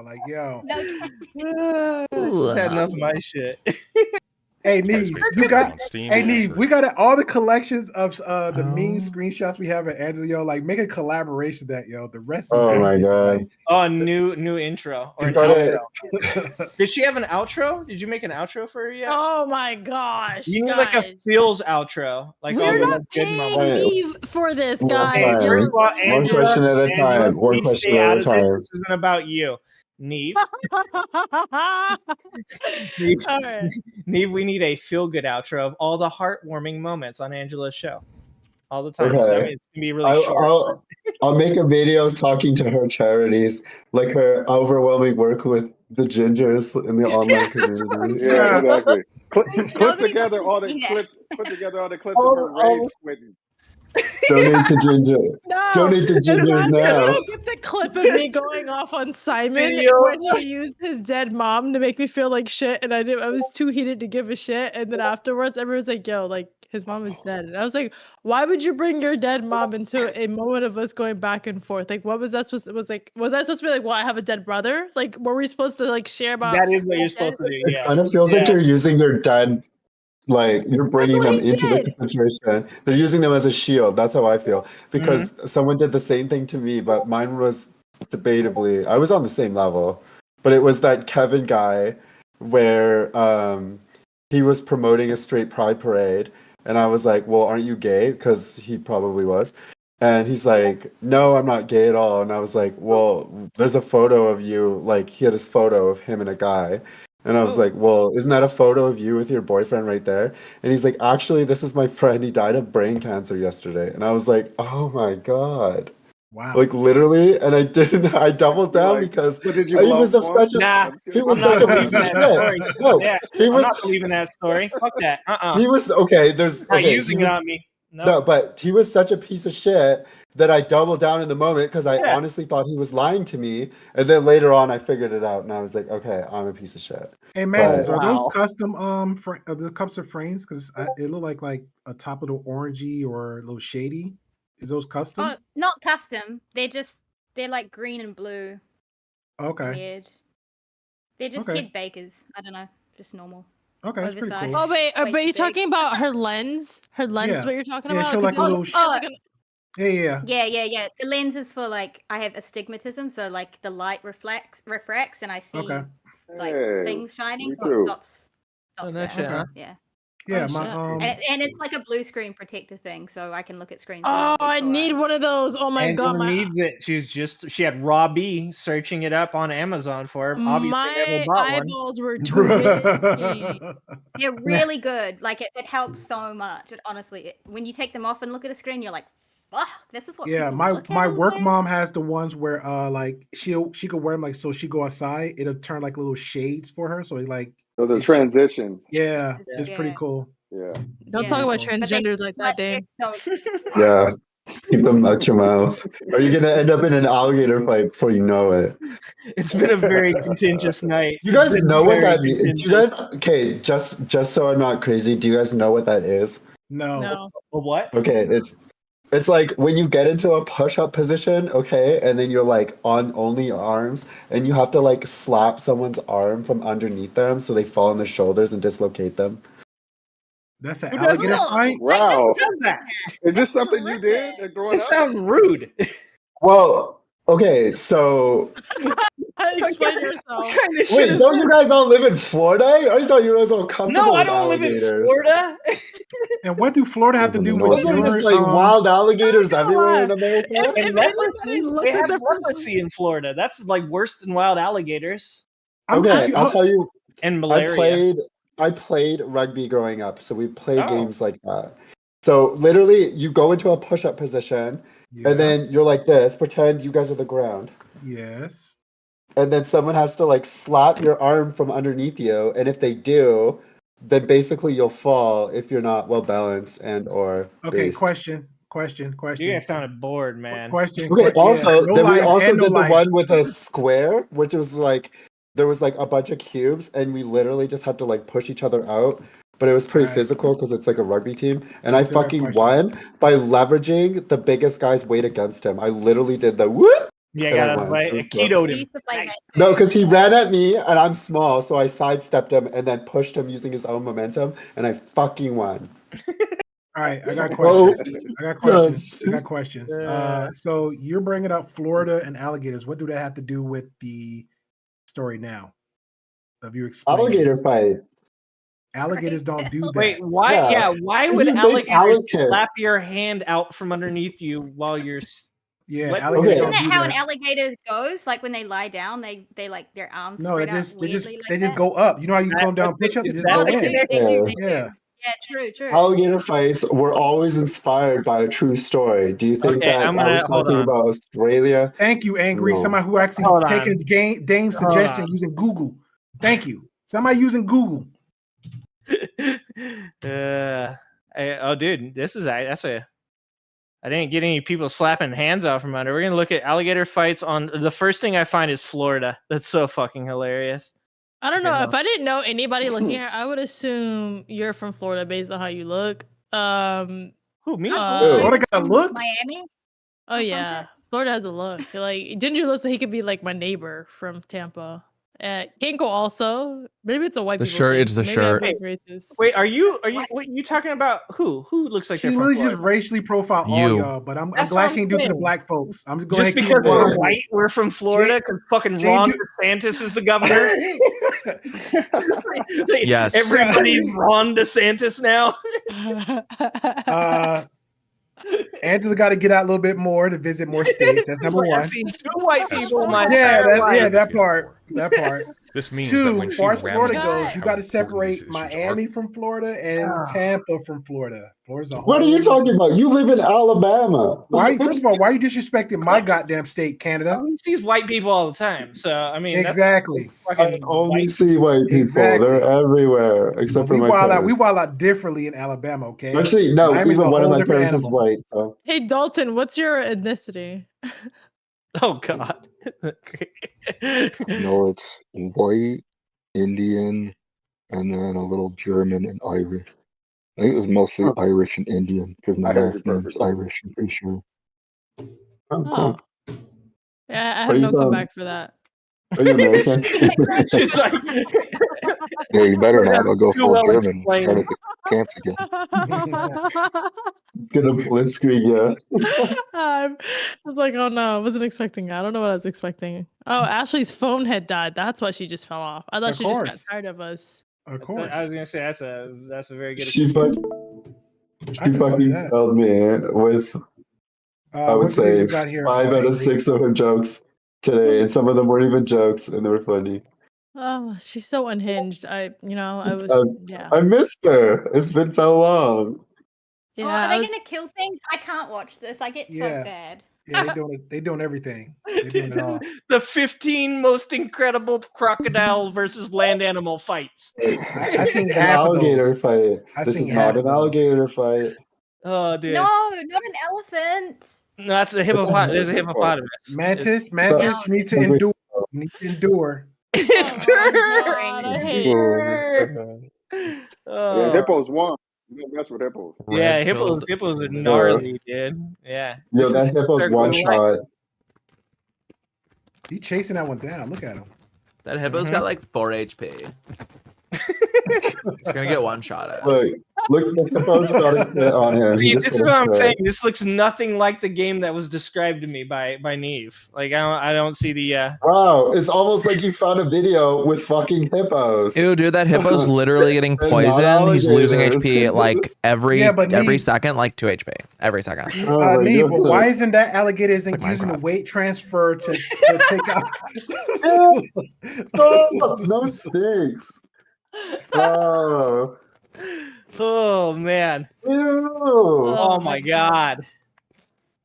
[SPEAKER 11] Like, yo.
[SPEAKER 7] Just had enough of my shit.
[SPEAKER 11] Hey, Neve, Neve, we got all the collections of the meme screenshots we have at Angela. Like, make a collaboration that, The rest of
[SPEAKER 4] my god.
[SPEAKER 7] Oh, new intro. Or
[SPEAKER 4] started...
[SPEAKER 7] Did she have an outro? Did you make an outro for her yet?
[SPEAKER 9] Oh my gosh!
[SPEAKER 7] You need
[SPEAKER 9] guys.
[SPEAKER 7] like a feels outro. Like
[SPEAKER 9] We're
[SPEAKER 7] all
[SPEAKER 9] not paying Neve for this, guys.
[SPEAKER 7] First of all,
[SPEAKER 4] One question at a time. One question at a time.
[SPEAKER 7] This isn't about you. Neve. Neve, we need a feel-good outro of all the heartwarming moments on Angela's show. All the time.
[SPEAKER 4] Okay.
[SPEAKER 7] So, I mean, it's going to be really short.
[SPEAKER 4] I'll make a video talking to her charities, like her overwhelming work with the gingers in the online community.
[SPEAKER 8] Yeah, exactly. Put together all the clips of her rage quitting.
[SPEAKER 4] Donate to Ginger.
[SPEAKER 9] No,
[SPEAKER 4] Donate to Gingers now.
[SPEAKER 9] Get the clip of me going off on Simon when he used his dead mom to make me feel like shit, and I was too heated to give a shit. And then afterwards, everyone's like, "Yo, like his mom is dead," and I was like, "Why would you bring your dead mom into a moment of us going back and forth? Like, what was that supposed? Was I supposed to be like, well, I have a dead brother? Like, were we supposed to like share about?
[SPEAKER 7] That is what you're supposed to do.
[SPEAKER 4] It kind of feels like you're using your dead. Like you're bringing them into the situation. They're using them as a shield. That's how I feel. Because someone did the same thing to me, but mine was debatably. I was on the same level, but it was that Kevin guy where he was promoting a straight pride parade, and I was like, "Well, aren't you gay?" Because he probably was, and he's like, "No, I'm not gay at all." And I was like, "Well, there's a photo of you." Like he had this photo of him and a guy. And I was like, well, isn't that a photo of you with your boyfriend right there? And he's like, actually, this is my friend. He died of brain cancer yesterday. And I was like, oh my God.
[SPEAKER 11] Wow.
[SPEAKER 4] Like literally. And I doubled down because he was such a piece of shit. No,
[SPEAKER 7] I'm not believing that story. Fuck that.
[SPEAKER 4] He was, okay, there's...
[SPEAKER 7] Not using it on me.
[SPEAKER 4] No, but he was such a piece of shit that I doubled down in the moment because I honestly thought he was lying to me. And then later on, I figured it out, and I was like, okay, I'm a piece of shit.
[SPEAKER 11] Hey, Mantis, are those custom the cups of frames? Because it look like a top of the orangey or a little shady. Is those custom?
[SPEAKER 10] Oh, not custom. They're like green and blue.
[SPEAKER 11] Okay.
[SPEAKER 10] Weird. They're just Ted Baker's. I don't know, just normal.
[SPEAKER 11] Okay, that's pretty cool.
[SPEAKER 9] Oh wait, but you're talking about her lens? Her lens is what you're talking about?
[SPEAKER 11] Show like a little. Yeah.
[SPEAKER 10] The lens is for like I have astigmatism, so like the light refracts, and I see like things shining, so it stops that. Yeah.
[SPEAKER 11] Yeah,
[SPEAKER 10] and it's like a blue screen protector thing, so I can look at screens.
[SPEAKER 9] Oh, I need one of those. Oh my god,
[SPEAKER 7] needs it. She had Raw B searching it up on Amazon for her. Obviously,
[SPEAKER 9] my eyeballs were too
[SPEAKER 10] They're really good. Like it helps so much. Honestly, when you take them off and look at a screen, you're like, "Fuck, this is what."
[SPEAKER 11] Yeah, my work mom has the ones where like she could wear them like so she go outside, it'll turn like little shades for her, so it like.
[SPEAKER 8] So the transition.
[SPEAKER 11] Yeah, it's pretty cool.
[SPEAKER 8] Yeah.
[SPEAKER 9] Don't talk about transgenders like that, Dave.
[SPEAKER 4] Yeah. Keep them out your mouth. Or you're gonna end up in an alligator fight before you know it.
[SPEAKER 7] It's been a very contentious night.
[SPEAKER 4] You guys know what that means? Do you guys just so I'm not crazy, do you guys know what that is?
[SPEAKER 11] No.
[SPEAKER 7] What?
[SPEAKER 4] Okay, it's like when you get into a push-up position, okay, and then you're like on only arms, and you have to like slap someone's arm from underneath them so they fall on their shoulders and dislocate them.
[SPEAKER 11] That's an alligator fight?
[SPEAKER 8] Wow. Is this something you did growing up?
[SPEAKER 7] It sounds rude.
[SPEAKER 4] Well, okay, so...
[SPEAKER 9] Explain yourself.
[SPEAKER 4] Wait, don't you guys all live in Florida? I thought you guys all comfortable
[SPEAKER 7] No, I
[SPEAKER 4] with
[SPEAKER 7] don't live
[SPEAKER 4] alligators.
[SPEAKER 7] in Florida.
[SPEAKER 11] And what do Florida have to do with
[SPEAKER 4] Wasn't just like wild alligators everywhere in America?
[SPEAKER 7] They have leprosy in Florida. That's like worse than wild alligators.
[SPEAKER 4] Okay, I'll tell you.
[SPEAKER 7] And malaria.
[SPEAKER 4] I played rugby growing up, so we played games like that. So literally, you go into a push-up position, and then you're like this. Pretend you guys are the ground.
[SPEAKER 11] Yes.
[SPEAKER 4] And then someone has to like slap your arm from underneath you, and if they do, then basically you'll fall if you're not well balanced and or.
[SPEAKER 11] Okay.
[SPEAKER 4] Based.
[SPEAKER 11] Question.
[SPEAKER 7] You guys sounded bored, man.
[SPEAKER 11] Question.
[SPEAKER 4] Okay. Also,
[SPEAKER 11] no
[SPEAKER 4] then we
[SPEAKER 11] life
[SPEAKER 4] also
[SPEAKER 11] and no
[SPEAKER 4] did the
[SPEAKER 11] life.
[SPEAKER 4] one with a square, which was like there was like a bunch of cubes, and we literally just had to like push each other out. But it was pretty physical because it's like a rugby team, and I fucking won by leveraging the biggest guy's weight against him. I literally did the whoop.
[SPEAKER 7] Yeah, got us like ketoed him.
[SPEAKER 4] No, because he ran at me and I'm small, so I sidestepped him and then pushed him using his own momentum, and I fucking won.
[SPEAKER 11] All right, I got questions. I got questions. So you're bringing up Florida and alligators. What do they have to do with the story now? Have you explained?
[SPEAKER 4] Alligator fight.
[SPEAKER 11] Alligators don't do that.
[SPEAKER 7] Wait, why? Yeah, why would alligators slap your hand out from underneath you while you're?
[SPEAKER 11] Yeah,
[SPEAKER 10] alligators. Isn't that how an alligator goes? Like when they lie down, they like their arms.
[SPEAKER 11] No, they
[SPEAKER 10] just
[SPEAKER 11] go up. You know how you come down push up? They just go in.
[SPEAKER 10] They do. Yeah, true.
[SPEAKER 4] Alligator fights were always inspired by a true story. Do you think that I was talking about Australia?
[SPEAKER 11] Thank you, Angry.
[SPEAKER 4] No.
[SPEAKER 11] Somebody who actually taken Dame's suggestion using Google. Thank you. Somebody using Google.
[SPEAKER 7] Dude, I didn't get any people slapping hands out from under. We're gonna look at alligator fights on the first thing I find is Florida. That's so fucking hilarious.
[SPEAKER 9] I don't know. If I didn't know anybody looking here, I would assume you're from Florida based on how you look.
[SPEAKER 7] Who, me?
[SPEAKER 11] Florida got a look?
[SPEAKER 10] Miami?
[SPEAKER 9] Oh yeah. Florida has a look. Like Ginger looks like he could be like my neighbor from Tampa. Kinko also. Maybe it's a white
[SPEAKER 6] The
[SPEAKER 9] people
[SPEAKER 6] shirt,
[SPEAKER 9] thing.
[SPEAKER 6] it's the
[SPEAKER 9] Maybe
[SPEAKER 6] shirt.
[SPEAKER 9] I'm being racist.
[SPEAKER 7] Wait, are you talking about who looks like
[SPEAKER 11] She
[SPEAKER 7] they're from
[SPEAKER 11] literally
[SPEAKER 7] Florida?
[SPEAKER 11] just racially profile all
[SPEAKER 6] You.
[SPEAKER 11] y'all, but I'm
[SPEAKER 7] That's
[SPEAKER 11] glad
[SPEAKER 7] what
[SPEAKER 11] she
[SPEAKER 7] I'm
[SPEAKER 11] ain't do to the
[SPEAKER 7] saying.
[SPEAKER 11] black folks. I'm just going
[SPEAKER 7] Just
[SPEAKER 11] to
[SPEAKER 7] because we're white, we're from Florida because fucking Ron DeSantis is the governor.
[SPEAKER 6] Yes.
[SPEAKER 7] Everybody's Ron DeSantis now.
[SPEAKER 11] Angela got to get out a little bit more to visit more states. That's number one.
[SPEAKER 7] I've seen 2 white people in my entire life.
[SPEAKER 11] that part.
[SPEAKER 13] This means
[SPEAKER 11] 2,
[SPEAKER 13] that when
[SPEAKER 11] as far as
[SPEAKER 13] she
[SPEAKER 11] Florida
[SPEAKER 13] rammed
[SPEAKER 11] goes,
[SPEAKER 13] it,
[SPEAKER 11] you
[SPEAKER 13] how
[SPEAKER 11] got to
[SPEAKER 13] important
[SPEAKER 11] separate
[SPEAKER 13] is it?
[SPEAKER 11] Miami from Florida and Tampa from Florida. Florida's a whole.
[SPEAKER 4] What are you talking about? You live in Alabama.
[SPEAKER 11] First of all, why are you disrespecting my goddamn state, Canada?
[SPEAKER 7] He sees white people all the time, so I mean,
[SPEAKER 11] Exactly.
[SPEAKER 4] I only see white people.
[SPEAKER 11] Exactly.
[SPEAKER 4] They're everywhere, except for my parents.
[SPEAKER 11] We wild out differently in Alabama, okay?
[SPEAKER 4] Actually, no.
[SPEAKER 11] Miami's
[SPEAKER 4] even
[SPEAKER 11] a
[SPEAKER 4] one of
[SPEAKER 11] whole
[SPEAKER 4] my
[SPEAKER 11] different
[SPEAKER 4] parents is
[SPEAKER 11] animal.
[SPEAKER 4] white. So.
[SPEAKER 9] Hey Dalton, what's your ethnicity?
[SPEAKER 7] Oh God.
[SPEAKER 5] No, it's white, Indian, and then a little German and Irish. I think it was mostly Irish and Indian because my last name is Irish, I'm pretty sure.
[SPEAKER 4] Oh, cool.
[SPEAKER 9] Yeah, I have no comeback for that.
[SPEAKER 4] Are you American?
[SPEAKER 7] She's like,
[SPEAKER 5] Yeah, you better not. I'll go full
[SPEAKER 7] well
[SPEAKER 5] German.
[SPEAKER 7] explained.
[SPEAKER 5] Start at the camps again.
[SPEAKER 4] It's gonna blitzkrieg, yeah.
[SPEAKER 9] I was like, oh no, I wasn't expecting that. I don't know what I was expecting. Oh, Ashley's phone had died. That's why she just fell off. I thought
[SPEAKER 11] Of
[SPEAKER 9] she just got
[SPEAKER 11] course.
[SPEAKER 9] tired of us.
[SPEAKER 11] Of course.
[SPEAKER 7] I was gonna say that's a very good.
[SPEAKER 4] She fucking
[SPEAKER 11] can see that.
[SPEAKER 4] failed me with I would
[SPEAKER 11] what video
[SPEAKER 4] say
[SPEAKER 11] you got here,
[SPEAKER 4] 5 out of
[SPEAKER 11] Angry?
[SPEAKER 4] 6 of her jokes today, and some of them weren't even jokes, and they were funny.
[SPEAKER 9] Oh, she's so unhinged. I was
[SPEAKER 4] I missed her. It's been so long.
[SPEAKER 9] Yeah,
[SPEAKER 10] are they gonna kill things? I can't watch this. I get so
[SPEAKER 11] Yeah.
[SPEAKER 10] sad.
[SPEAKER 11] Yeah, they doing everything. They doing it all.
[SPEAKER 7] The 15 most incredible crocodile versus land animal fights.
[SPEAKER 11] I seen
[SPEAKER 4] An
[SPEAKER 11] half of
[SPEAKER 4] alligator
[SPEAKER 11] those.
[SPEAKER 4] fight.
[SPEAKER 11] I
[SPEAKER 4] This
[SPEAKER 11] seen
[SPEAKER 4] is
[SPEAKER 11] half
[SPEAKER 4] not
[SPEAKER 11] of
[SPEAKER 4] an
[SPEAKER 11] those.
[SPEAKER 4] alligator fight.
[SPEAKER 7] Oh, dude.
[SPEAKER 10] No, not an elephant.
[SPEAKER 7] No, that's a hippopotamus. There's a hippopotamus.
[SPEAKER 11] Mantis, you need to endure. You need to endure.
[SPEAKER 9] God, I hate
[SPEAKER 8] Yeah, hippos won. You don't mess with hippos.
[SPEAKER 7] Yeah, hippos are gnarly, dude. Yeah.
[SPEAKER 4] Yo, that hippo's
[SPEAKER 7] circle
[SPEAKER 4] one
[SPEAKER 7] of life.
[SPEAKER 4] shot.
[SPEAKER 11] He's chasing that one down. Look at him.
[SPEAKER 6] That hippo's got like 4 HP. He's gonna get one shot at.
[SPEAKER 4] Look, the hippo's got a hit on him.
[SPEAKER 7] See,
[SPEAKER 4] He just
[SPEAKER 7] this is
[SPEAKER 4] hit
[SPEAKER 7] what
[SPEAKER 4] a
[SPEAKER 7] I'm
[SPEAKER 4] hit.
[SPEAKER 7] saying. This looks nothing like the game that was described to me by Neve. Like I don't see the.
[SPEAKER 4] Wow, it's almost like you found a video with fucking hippos.
[SPEAKER 6] Ew, dude, that hippo's literally getting
[SPEAKER 4] And not
[SPEAKER 6] poisoned. He's losing
[SPEAKER 4] alligators.
[SPEAKER 6] HP like every
[SPEAKER 11] Yeah, but
[SPEAKER 6] every
[SPEAKER 11] Neve-
[SPEAKER 6] second, like 2 HP every second.
[SPEAKER 4] Oh my
[SPEAKER 11] Neve, but
[SPEAKER 4] goodness.
[SPEAKER 11] why isn't that alligator isn't
[SPEAKER 6] It's like
[SPEAKER 11] using the
[SPEAKER 6] Minecraft.
[SPEAKER 11] weight transfer to take out?
[SPEAKER 4] Stop! No stakes. Oh.
[SPEAKER 7] Oh man.
[SPEAKER 10] Oh
[SPEAKER 7] my god.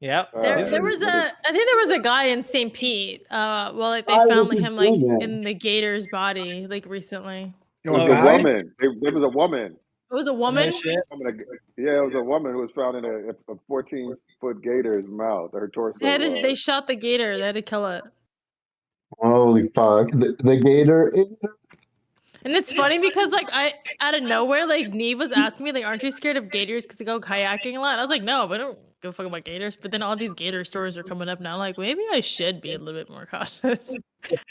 [SPEAKER 7] Yep.
[SPEAKER 9] There was I think there was a guy in St. Pete. Well, like they found him like in the gator's body like recently.
[SPEAKER 8] It was a woman. There was a woman.
[SPEAKER 9] It was a woman.
[SPEAKER 8] Yeah, it was a woman who was found in a 14-foot gator's mouth. Her torso.
[SPEAKER 9] They shot the gator. They had to kill it.
[SPEAKER 4] Holy fuck! The gator.
[SPEAKER 9] And it's funny because like out of nowhere, like Neve was asking me like, "Aren't you scared of gators because they go kayaking a lot?" And I was like, "No, but I don't give a fuck about gators." But then all these gator stories are coming up now. Like maybe I should be a little bit more cautious.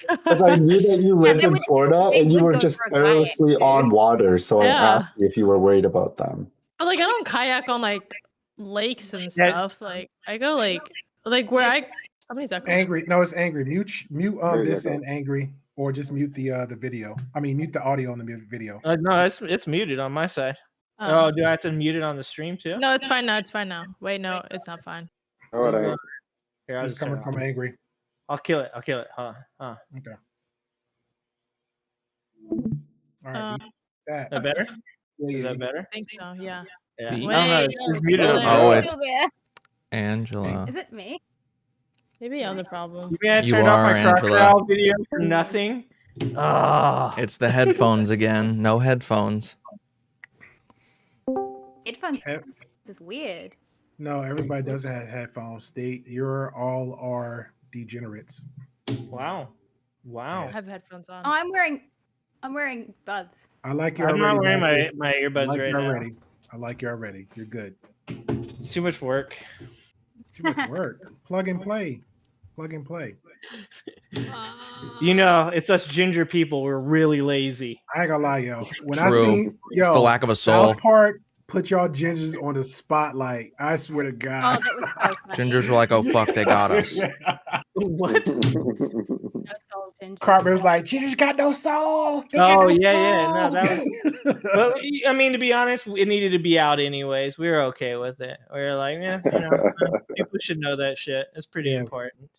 [SPEAKER 4] Because I knew that you lived in Florida and you were just carelessly on water, so I asked you if you were worried about them.
[SPEAKER 9] But like I don't kayak on like lakes and stuff. Like I go like where somebody's echoing.
[SPEAKER 11] Angry. No, it's angry. Mute this and angry, or just mute the video. I mean, mute the audio on the video.
[SPEAKER 7] No, it's muted on my side. Oh, do I have to mute it on the stream too?
[SPEAKER 9] No, it's fine now. It's fine now. Wait, no, it's not fine.
[SPEAKER 8] All right.
[SPEAKER 7] Here,
[SPEAKER 11] it's coming from angry.
[SPEAKER 7] I'll kill it. Okay.
[SPEAKER 11] All right.
[SPEAKER 7] Is that better?
[SPEAKER 11] Yeah.
[SPEAKER 7] Is that better?
[SPEAKER 9] I think so. Yeah.
[SPEAKER 7] Yeah.
[SPEAKER 9] Wait,
[SPEAKER 7] I don't know. It's muted on
[SPEAKER 6] Oh,
[SPEAKER 7] my
[SPEAKER 6] it's
[SPEAKER 7] side.
[SPEAKER 6] Angela.
[SPEAKER 10] Is it me?
[SPEAKER 9] Maybe other problem.
[SPEAKER 7] You mean I
[SPEAKER 6] You
[SPEAKER 7] turned off
[SPEAKER 6] are,
[SPEAKER 7] my
[SPEAKER 6] Angela.
[SPEAKER 7] crocodile video for nothing?
[SPEAKER 6] It's the headphones again. No headphones.
[SPEAKER 10] Headphones. This is weird.
[SPEAKER 11] No, everybody doesn't have headphones. You're all are degenerates.
[SPEAKER 7] Wow.
[SPEAKER 9] I have headphones on.
[SPEAKER 10] Oh, I'm wearing buds.
[SPEAKER 11] I like you
[SPEAKER 7] I'm
[SPEAKER 11] already.
[SPEAKER 7] not wearing
[SPEAKER 11] Mantis.
[SPEAKER 7] my earbuds
[SPEAKER 11] I like
[SPEAKER 7] right
[SPEAKER 11] you
[SPEAKER 7] now.
[SPEAKER 11] already. I like you already. You're good.
[SPEAKER 7] It's too much work.
[SPEAKER 11] Too much work. Plug and play.
[SPEAKER 7] You know, it's us ginger people. We're really lazy.
[SPEAKER 11] I ain't gonna lie, yo. When
[SPEAKER 6] True.
[SPEAKER 11] I seen
[SPEAKER 6] It's the lack of a soul.
[SPEAKER 11] South Park put y'all gingers on the spotlight. I swear to God.
[SPEAKER 10] Oh, that was so funny.
[SPEAKER 6] Gingers were like, "Oh fuck, they got us."
[SPEAKER 7] What?
[SPEAKER 10] No soul ginger.
[SPEAKER 11] Cartman was like, "Gingers got no soul." They got
[SPEAKER 7] Oh
[SPEAKER 11] no
[SPEAKER 7] yeah. No,
[SPEAKER 11] soul."
[SPEAKER 7] that was. But I mean, to be honest, it needed to be out anyways. We were okay with it. We were like, yeah, people should know that shit. It's pretty important.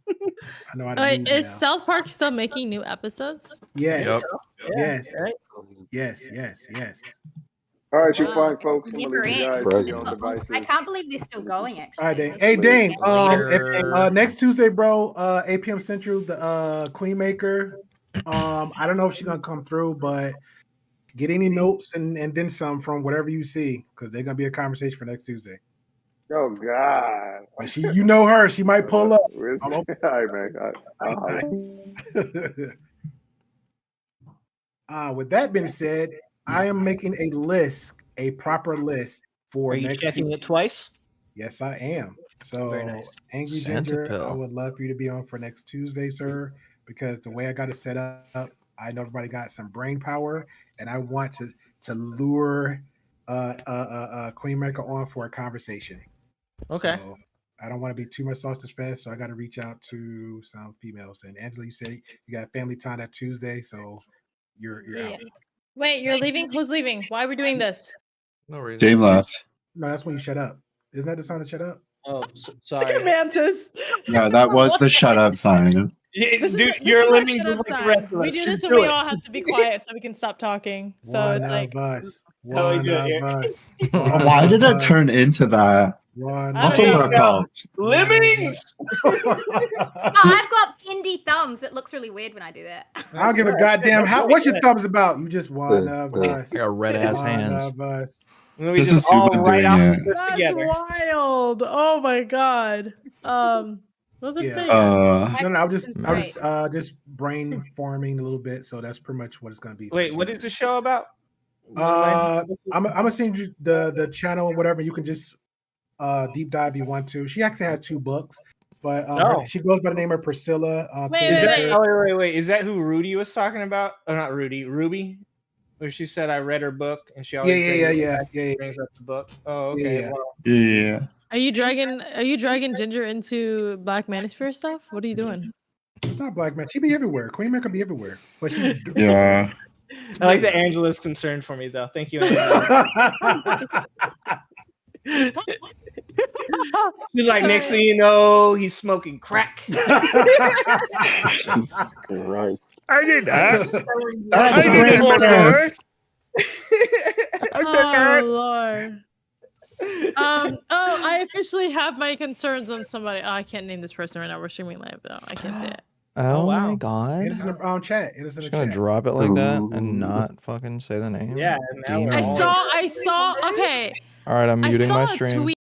[SPEAKER 11] I know.
[SPEAKER 9] Wait, is South Park still making new episodes?
[SPEAKER 11] Yes.
[SPEAKER 6] Yep.
[SPEAKER 11] Yes.
[SPEAKER 8] All right, you fine folks. I'm
[SPEAKER 10] Never
[SPEAKER 8] gonna leave you guys
[SPEAKER 10] ends.
[SPEAKER 8] to your own devices.
[SPEAKER 10] I can't believe they're still going. Actually.
[SPEAKER 11] All right, Dane. Hey, Dane.
[SPEAKER 6] Later.
[SPEAKER 11] Next Tuesday, bro. 8 p.m. Central. The Queen Maker. I don't know if she's gonna come through, but get any notes and then some from whatever you see, because they're gonna be a conversation for next Tuesday.
[SPEAKER 8] Oh God.
[SPEAKER 11] You know her. She might pull up.
[SPEAKER 8] All right, man.
[SPEAKER 11] With that being said, I am making a proper list for
[SPEAKER 7] Are you
[SPEAKER 11] next
[SPEAKER 7] checking
[SPEAKER 11] Tuesday.
[SPEAKER 7] it twice?
[SPEAKER 11] Yes, I am. So,
[SPEAKER 7] Very nice.
[SPEAKER 11] Angry
[SPEAKER 6] Santa
[SPEAKER 11] Ginger,
[SPEAKER 6] pill.
[SPEAKER 11] I would love for you to be on for next Tuesday, sir, because the way I got it set up, I know everybody got some brain power, and I want to lure Queen Maker on for a conversation.
[SPEAKER 7] Okay.
[SPEAKER 11] So, I don't want to be too much sausage fest, so I got to reach out to some females. And Angela, you said you got family time that Tuesday, so you're out.
[SPEAKER 9] Wait, you're leaving? Who's leaving? Why are we doing this?
[SPEAKER 6] No reason.
[SPEAKER 4] Jane left.
[SPEAKER 11] No, that's when you shut up. Isn't that the sign to shut up?
[SPEAKER 7] Oh,
[SPEAKER 9] Look
[SPEAKER 7] sorry.
[SPEAKER 9] at Mantis.
[SPEAKER 4] Yeah, that was the shut up sign.
[SPEAKER 7] Dude, you're living just like the rest of us.
[SPEAKER 9] We do this
[SPEAKER 7] Just
[SPEAKER 9] when
[SPEAKER 7] do
[SPEAKER 9] we
[SPEAKER 7] it.
[SPEAKER 9] all have to be quiet so we can stop talking. So
[SPEAKER 11] One
[SPEAKER 9] it's like
[SPEAKER 11] of us.
[SPEAKER 7] Totally
[SPEAKER 11] One
[SPEAKER 7] good,
[SPEAKER 11] of
[SPEAKER 7] yeah.
[SPEAKER 11] us.
[SPEAKER 4] Why did it turn into that?
[SPEAKER 11] One
[SPEAKER 4] That's
[SPEAKER 9] I
[SPEAKER 4] what
[SPEAKER 9] don't
[SPEAKER 4] we're called.
[SPEAKER 7] Lemmings.
[SPEAKER 10] Oh, I've got pindy thumbs. It looks really weird when I do that.
[SPEAKER 11] I don't give a goddamn what's your thumbs about. You just one of us.
[SPEAKER 6] I got red ass hands.
[SPEAKER 11] One of us.
[SPEAKER 7] We
[SPEAKER 4] This
[SPEAKER 7] just
[SPEAKER 4] is
[SPEAKER 7] all
[SPEAKER 4] Susan
[SPEAKER 7] right
[SPEAKER 4] doing
[SPEAKER 7] off
[SPEAKER 4] it.
[SPEAKER 7] the
[SPEAKER 9] that's
[SPEAKER 7] together.
[SPEAKER 9] wild. Oh my god. What was I
[SPEAKER 11] Yeah.
[SPEAKER 9] saying?
[SPEAKER 11] No, I was just brainstorming a little bit, so that's pretty much what it's gonna be.
[SPEAKER 7] Wait, what is the show about?
[SPEAKER 11] I'm gonna send you the channel or whatever. You can just deep dive if you want to. She actually has 2 books, but she goes by the name of Priscilla.
[SPEAKER 9] Wait,
[SPEAKER 7] Wait. Is that who Rudy was talking about? Oh, not Rudy. Ruby, where she said I read her book and she always brings up the book. Oh, okay.
[SPEAKER 11] Yeah.
[SPEAKER 7] Well,
[SPEAKER 4] Yeah.
[SPEAKER 9] Are you dragging Ginger into Black Manosphere stuff? What are you doing?
[SPEAKER 11] It's not Black Man. She be everywhere. Queen Man can be everywhere, but she.
[SPEAKER 4] Yeah.
[SPEAKER 7] I like that Angela's concerned for me though. Thank you, Angela. She's like, next thing you know, he's smoking crack.
[SPEAKER 5] Jesus Christ.
[SPEAKER 7] I did that.
[SPEAKER 4] That's
[SPEAKER 7] I did it before.
[SPEAKER 9] Oh Lord. Oh, I officially have my concerns on somebody. Oh, I can't name this person right now. We're streaming live though. I can't say it.
[SPEAKER 6] Oh, my god.
[SPEAKER 11] It is in the chat. It is in the
[SPEAKER 6] Just gonna
[SPEAKER 11] chat.
[SPEAKER 6] drop it like that and not fucking say the name.
[SPEAKER 7] Yeah, now we're
[SPEAKER 6] Demon.
[SPEAKER 9] I saw. Okay.
[SPEAKER 6] All right, I'm muting my stream.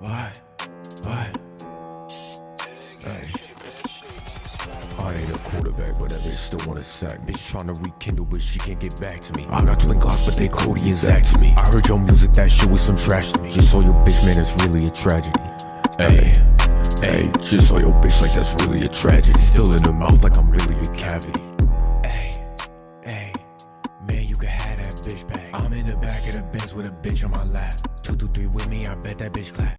[SPEAKER 13] What? I ain't a quarterback, but that bitch still wanna sack. Bitch tryna rekindle, but she can't get back to me. I got twin Glocks, but they Cody and Zach to me. I heard your music, that shit was some trash to me. Just saw your bitch, man, it's really a tragedy. Hey, just saw your bitch like that's really a tragedy. Still in her mouth like I'm really a cavity. Hey, man, you can have that bitch back. I'm in the back of the Benz with a bitch on my lap. 2 to 3 with me, I bet that bitch clap.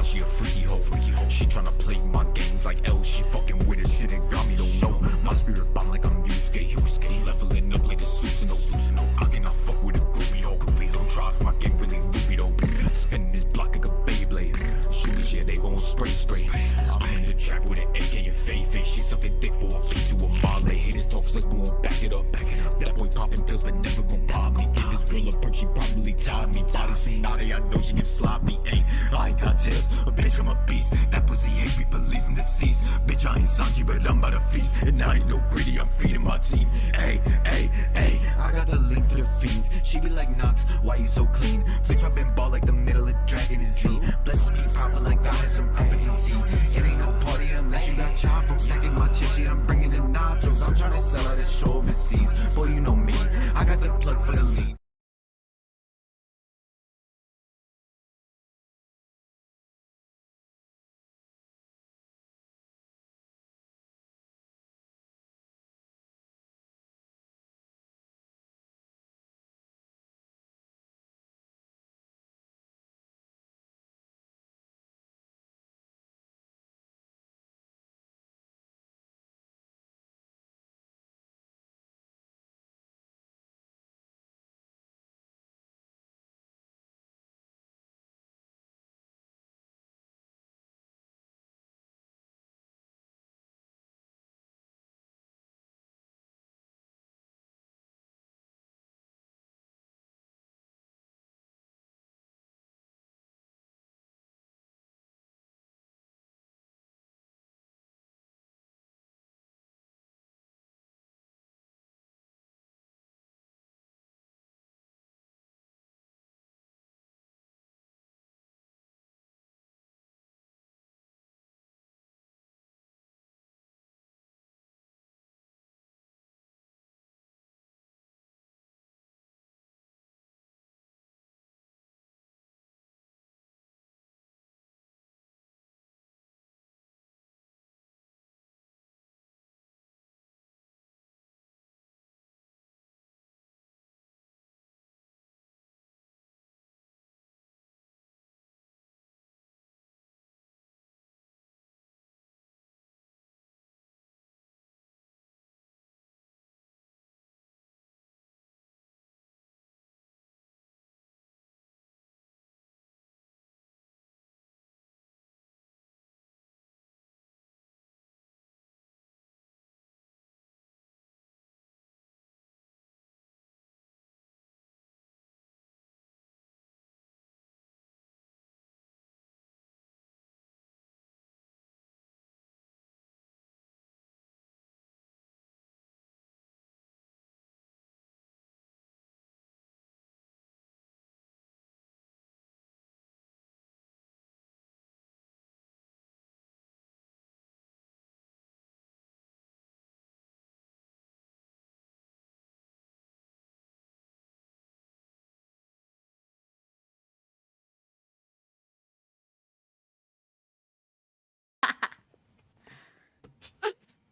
[SPEAKER 13] She a freaky hoe. She tryna play my games like L. She fucking with it, shit and got me, don't know. My spirit bomb like I'm Yusuke. Leveling up like a Susanoo. I cannot fuck with a groupie hoe. Don't try, my game really loopy though. Spinning this block like a Beyblade. Shooters, yeah, they gon' spray. I'm in the trap with an AK and face. She sucking dick for a P to a Molly. Haters talk slick, but won't back it up. That boy popping pills, but never gon' pop me. Give this girl a perk, she probably tied me. Body seen naughty, I know she can sloppy. I ain't got tails, a bitch, I'm a beast. That pussy hate me, believe him deceased. Bitch, I ain't Sanji, but I'm about to feast. And I ain't no greedy, I'm feeding my team. Ay, I got the link for the fiends. She be like, Knox, why you so clean? Bitch, I been ball like the middle of Dragon and Z. Blessed be proper like I had some competency. It ain't no party unless you got chop. I'm stacking my chips, yeah, I'm bringing the nachos. I'm trying to sell out this show overseas. Boy, you know me, I got the plug for the lead.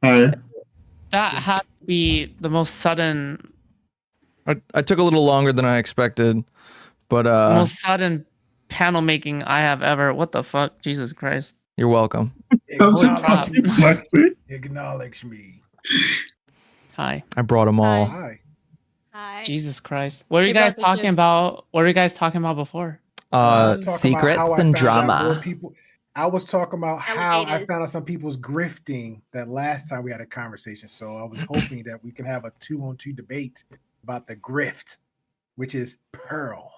[SPEAKER 4] Hi.
[SPEAKER 14] That had to be the most sudden.
[SPEAKER 6] I took a little longer than I expected, but
[SPEAKER 14] most sudden panel making I have ever. What the fuck? Jesus Christ.
[SPEAKER 6] You're welcome.
[SPEAKER 11] Acknowledge me.
[SPEAKER 14] Hi.
[SPEAKER 6] I brought them all.
[SPEAKER 11] Hi.
[SPEAKER 10] Hi.
[SPEAKER 14] Jesus Christ. What are you guys talking about? What were you guys talking about before?
[SPEAKER 6] Secrets and drama.
[SPEAKER 11] I was talking about how I
[SPEAKER 10] Alligators.
[SPEAKER 11] found out some people's grifting that last time we had a conversation. So I was hoping that we can have a 2-on-2 debate about the grift, which is Pearl.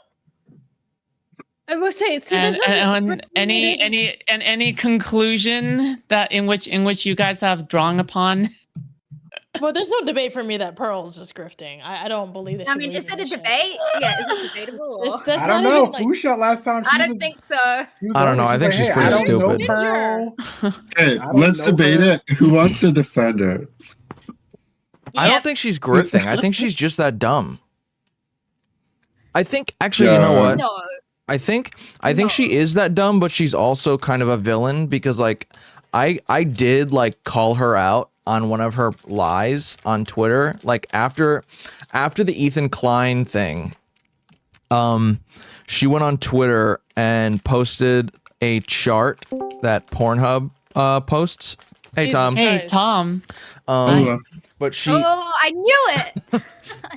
[SPEAKER 9] I will say, see,
[SPEAKER 14] and any conclusion that in which you guys have drawn upon.
[SPEAKER 9] Well, there's no debate for me that Pearl's just grifting. I don't believe that.
[SPEAKER 10] I mean, is it a debate? Yeah, is it debatable?
[SPEAKER 11] I don't know. Who shot last time?
[SPEAKER 10] I don't think so.
[SPEAKER 6] I don't know. I think she's pretty stupid.
[SPEAKER 4] Hey, let's debate it. Who wants to defend her?
[SPEAKER 6] I don't think she's grifting. I think she's just that dumb. I think actually, you know what?
[SPEAKER 10] No.
[SPEAKER 6] I think she is that dumb, but she's also kind of a villain because like I did like call her out on one of her lies on Twitter. Like after the Ethan Klein thing, she went on Twitter and posted a chart that Pornhub posts. Hey Tom.
[SPEAKER 14] Hey Tom.
[SPEAKER 6] But she.
[SPEAKER 10] Oh, I knew it.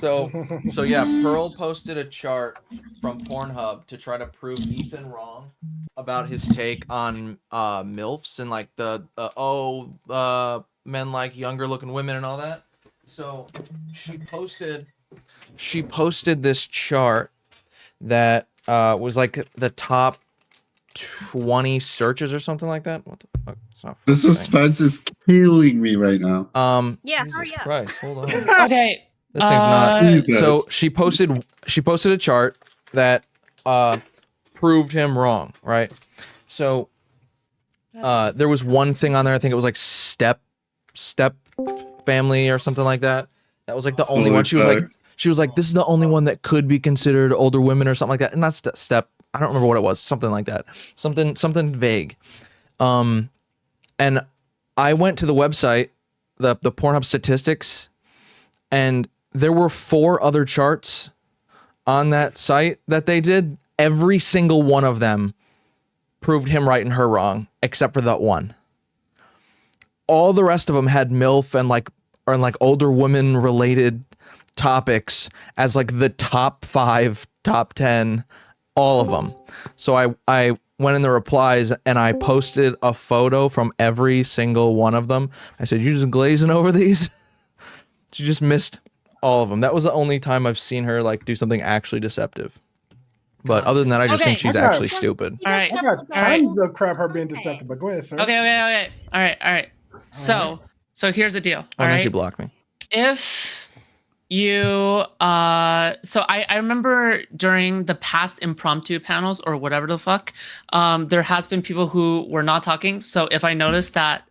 [SPEAKER 6] So yeah, Pearl posted a chart from Pornhub to try to prove Ethan wrong about his take on MILFs and like the men like younger looking women and all that. So she posted this chart that was like the top 20 searches or something like that. What the fuck? It's not
[SPEAKER 4] the suspense is killing me right now.
[SPEAKER 10] Yeah,
[SPEAKER 6] Jesus
[SPEAKER 10] hurry up.
[SPEAKER 6] Christ, hold on.
[SPEAKER 14] Okay.
[SPEAKER 6] This thing's not.
[SPEAKER 4] Jesus.
[SPEAKER 6] So she posted a chart that proved him wrong, right? So there was one thing on there. I think it was like step family or something like that. That was like the only one. She was like, this is the only one that could be considered older women or something like that. And not step. I don't remember what it was. Something like that. Something vague. And I went to the website, the Pornhub statistics, and there were 4 other charts on that site that they did. Every single one of them proved him right and her wrong, except for that one. All the rest of them had MILF and like older women related topics as like the top 5, top 10, all of them. So I went in the replies and I posted a photo from every single one of them. I said, "You just glazing over these?" She just missed all of them. That was the only time I've seen her like do something actually deceptive. But other than that, I just think she's actually stupid.
[SPEAKER 14] All right.
[SPEAKER 11] I got tons of crap her being deceptive, but go ahead, sir.
[SPEAKER 14] Okay. All right. So here's the deal.
[SPEAKER 6] Oh, and then she blocked me.
[SPEAKER 14] If you so I remember during the past impromptu panels or whatever the fuck, there has been people who were not talking. So if I notice that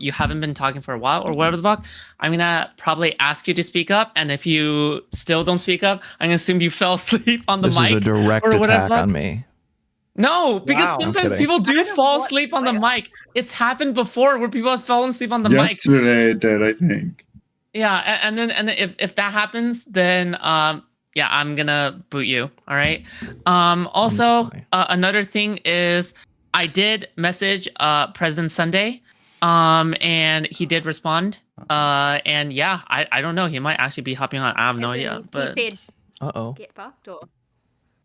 [SPEAKER 14] you haven't been talking for a while or whatever the fuck, I'm gonna probably ask you to speak up. And if you still don't speak up, I'm gonna assume you fell asleep on the mic.
[SPEAKER 6] This is a direct attack on me.
[SPEAKER 14] No, because sometimes people do fall asleep on the mic. It's happened before where people have fallen asleep on the mic.
[SPEAKER 4] Yesterday it did, I think.
[SPEAKER 14] Yeah, and then if that happens, then yeah, I'm gonna boot you. All right. Also, another thing is I did message President Sunday, and he did respond. And yeah, I don't know. He might actually be hopping on. I have no idea. But
[SPEAKER 10] He said, get fucked or.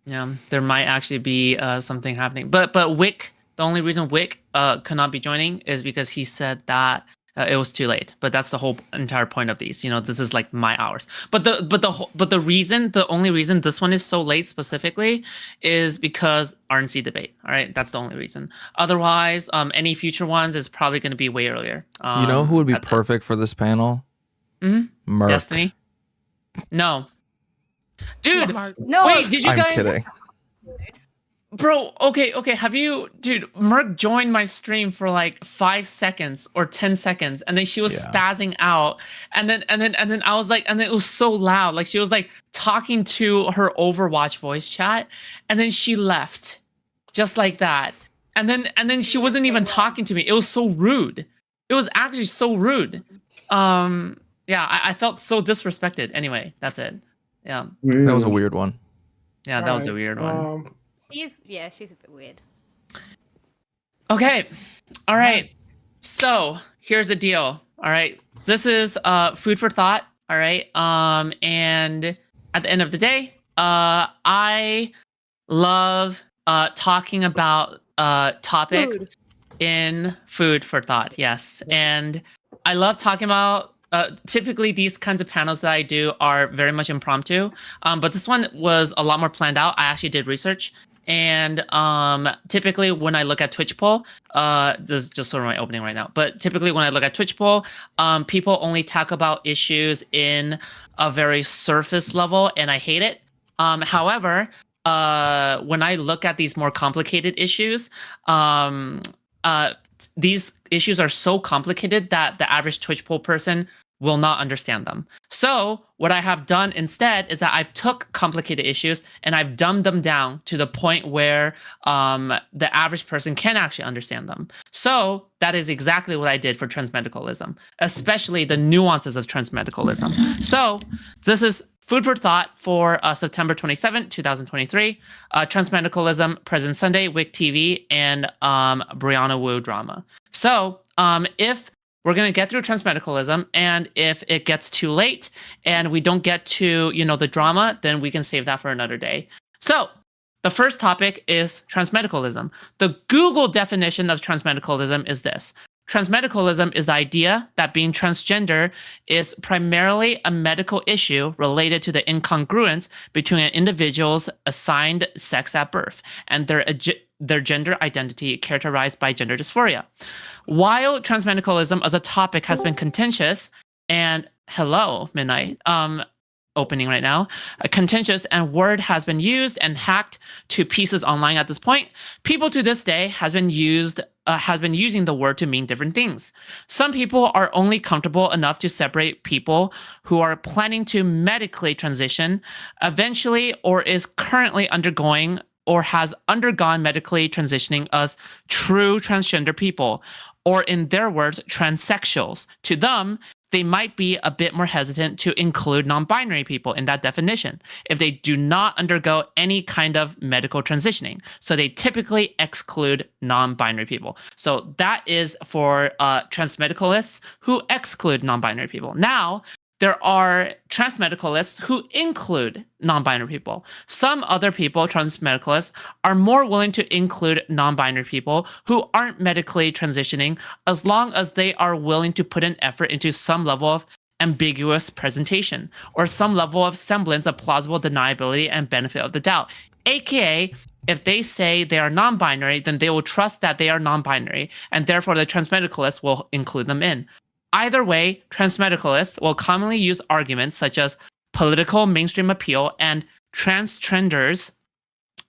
[SPEAKER 14] Yeah, there might actually be something happening. But Wick, the only reason Wick cannot be joining is because he said that it was too late. But that's the whole entire point of these. You know, this is like my hours. But the only reason this one is so late specifically is because RNC debate. All right, that's the only reason. Otherwise, any future ones is probably going to be way earlier.
[SPEAKER 6] You know who would be perfect for this panel? Merc.
[SPEAKER 14] Destiny. No. Dude,
[SPEAKER 10] no.
[SPEAKER 14] Wait, did you
[SPEAKER 6] I'm
[SPEAKER 14] guys?
[SPEAKER 6] kidding.
[SPEAKER 14] Bro, okay. Have you, dude? Merc joined my stream for like 5 seconds or 10 seconds, and then she was spazzing out, and then I was like, and then it was so loud, like she was like talking to her Overwatch voice chat, and then she left, just like that, and then she wasn't even talking to me. It was so rude. It was actually so rude. Yeah, I felt so disrespected. Anyway, that's it. Yeah.
[SPEAKER 6] That was a weird one.
[SPEAKER 14] Yeah, that was a weird one.
[SPEAKER 10] She's a bit weird.
[SPEAKER 14] Okay. All right. So here's the deal. All right. This is food for thought. All right. And at the end of the day, I love talking about topics in food for thought. Yes, and I love talking about. Typically, these kinds of panels that I do are very much impromptu, but this one was a lot more planned out. I actually did research, and typically when I look at Twitch poll, this is just sort of my opening right now. But typically when I look at Twitch poll, people only talk about issues in a very surface level, and I hate it. However, when I look at these more complicated issues, these issues are so complicated that the average Twitch poll person will not understand them. So what I have done instead is that I've took complicated issues and I've dumbed them down to the point where the average person can actually understand them. So that is exactly what I did for transmedicalism, especially the nuances of transmedicalism. So this is food for thought for September 27, 2023. Transmedicalism, Present Sunday, Wick TV, and Brianna Wu drama. So if we're going to get through transmedicalism, and if it gets too late and we don't get to, the drama, then we can save that for another day. So the first topic is transmedicalism. The Google definition of transmedicalism is this. Transmedicalism is the idea that being transgender is primarily a medical issue related to the incongruence between an individual's assigned sex at birth and their gender identity characterized by gender dysphoria. While transmedicalism as a topic has been contentious, and hello, Midnight, opening right now, contentious and word has been used and hacked to pieces online at this point, people to this day has been using the word to mean different things. Some people are only comfortable enough to separate people who are planning to medically transition eventually or is currently undergoing or has undergone medically transitioning as true transgender people, or in their words, transsexuals. To them, they might be a bit more hesitant to include non-binary people in that definition if they do not undergo any kind of medical transitioning. So they typically exclude non-binary people. So that is for transmedicalists who exclude non-binary people. Now, there are transmedicalists who include non-binary people. Some other people, transmedicalists, are more willing to include non-binary people who aren't medically transitioning as long as they are willing to put an effort into some level of ambiguous presentation or some level of semblance of plausible deniability and benefit of the doubt. AKA, if they say they are non-binary, then they will trust that they are non-binary, and therefore the transmedicalists will include them in. Either way, transmedicalists will commonly use arguments such as political mainstream appeal and transgenders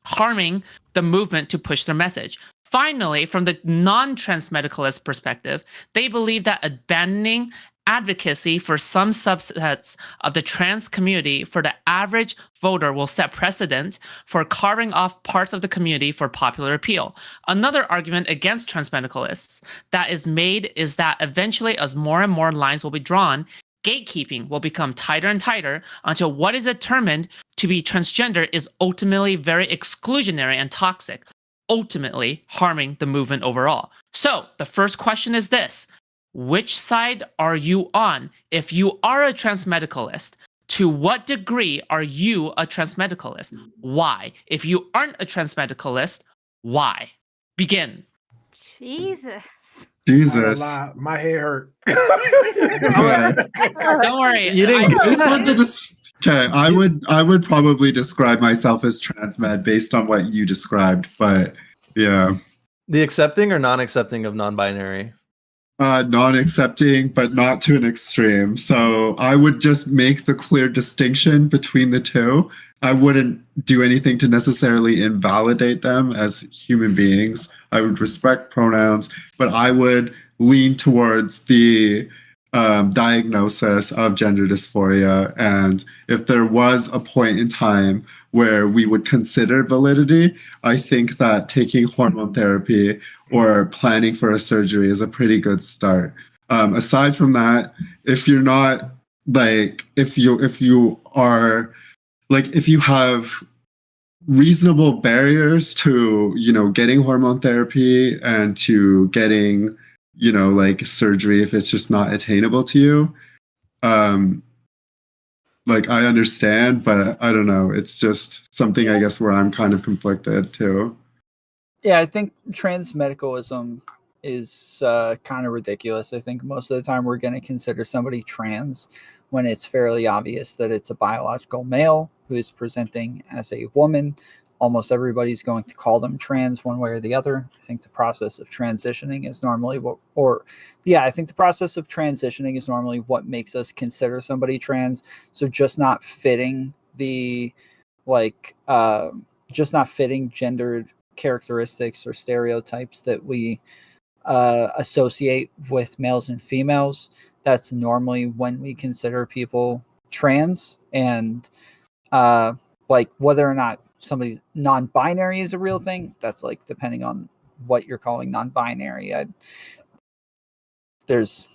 [SPEAKER 14] harming the movement to push their message. Finally, from the non-transmedicalist perspective, they believe that abandoning advocacy for some subsets of the trans community for the average voter will set precedent for carving off parts of the community for popular appeal. Another argument against transmedicalists that is made is that eventually, as more and more lines will be drawn, gatekeeping will become tighter and tighter until what is determined to be transgender is ultimately very exclusionary and toxic, ultimately harming the movement overall. So the first question is this. Which side are you on? If you are a transmedicalist, to what degree are you a transmedicalist? Why? If you aren't a transmedicalist, why? Begin.
[SPEAKER 10] Jesus.
[SPEAKER 11] My head hurt.
[SPEAKER 14] Don't worry.
[SPEAKER 4] You didn't. Okay, I would probably describe myself as transmed based on what you described, but yeah.
[SPEAKER 15] The accepting or non-accepting of non-binary?
[SPEAKER 4] Non-accepting, but not to an extreme. So I would just make the clear distinction between the two. I wouldn't do anything to necessarily invalidate them as human beings. I would respect pronouns, but I would lean towards the diagnosis of gender dysphoria. And if there was a point in time where we would consider validity, I think that taking hormone therapy or planning for a surgery is a pretty good start. Aside from that, if you're not like, if you have reasonable barriers to, getting hormone therapy and to getting, surgery if it's just not attainable to you. I understand, but I don't know. It's just something, I guess, where I'm kind of conflicted too.
[SPEAKER 16] Yeah, I think transmedicalism is kind of ridiculous. I think most of the time we're going to consider somebody trans when it's fairly obvious that it's a biological male who is presenting as a woman. Almost everybody's going to call them trans one way or the other. I think the process of transitioning is normally I think the process of transitioning is normally what makes us consider somebody trans. So just not fitting the just not fitting gendered characteristics or stereotypes that we associate with males and females. That's normally when we consider people trans. And like whether or not somebody non-binary is a real thing, that's like depending on what you're calling non-binary. There's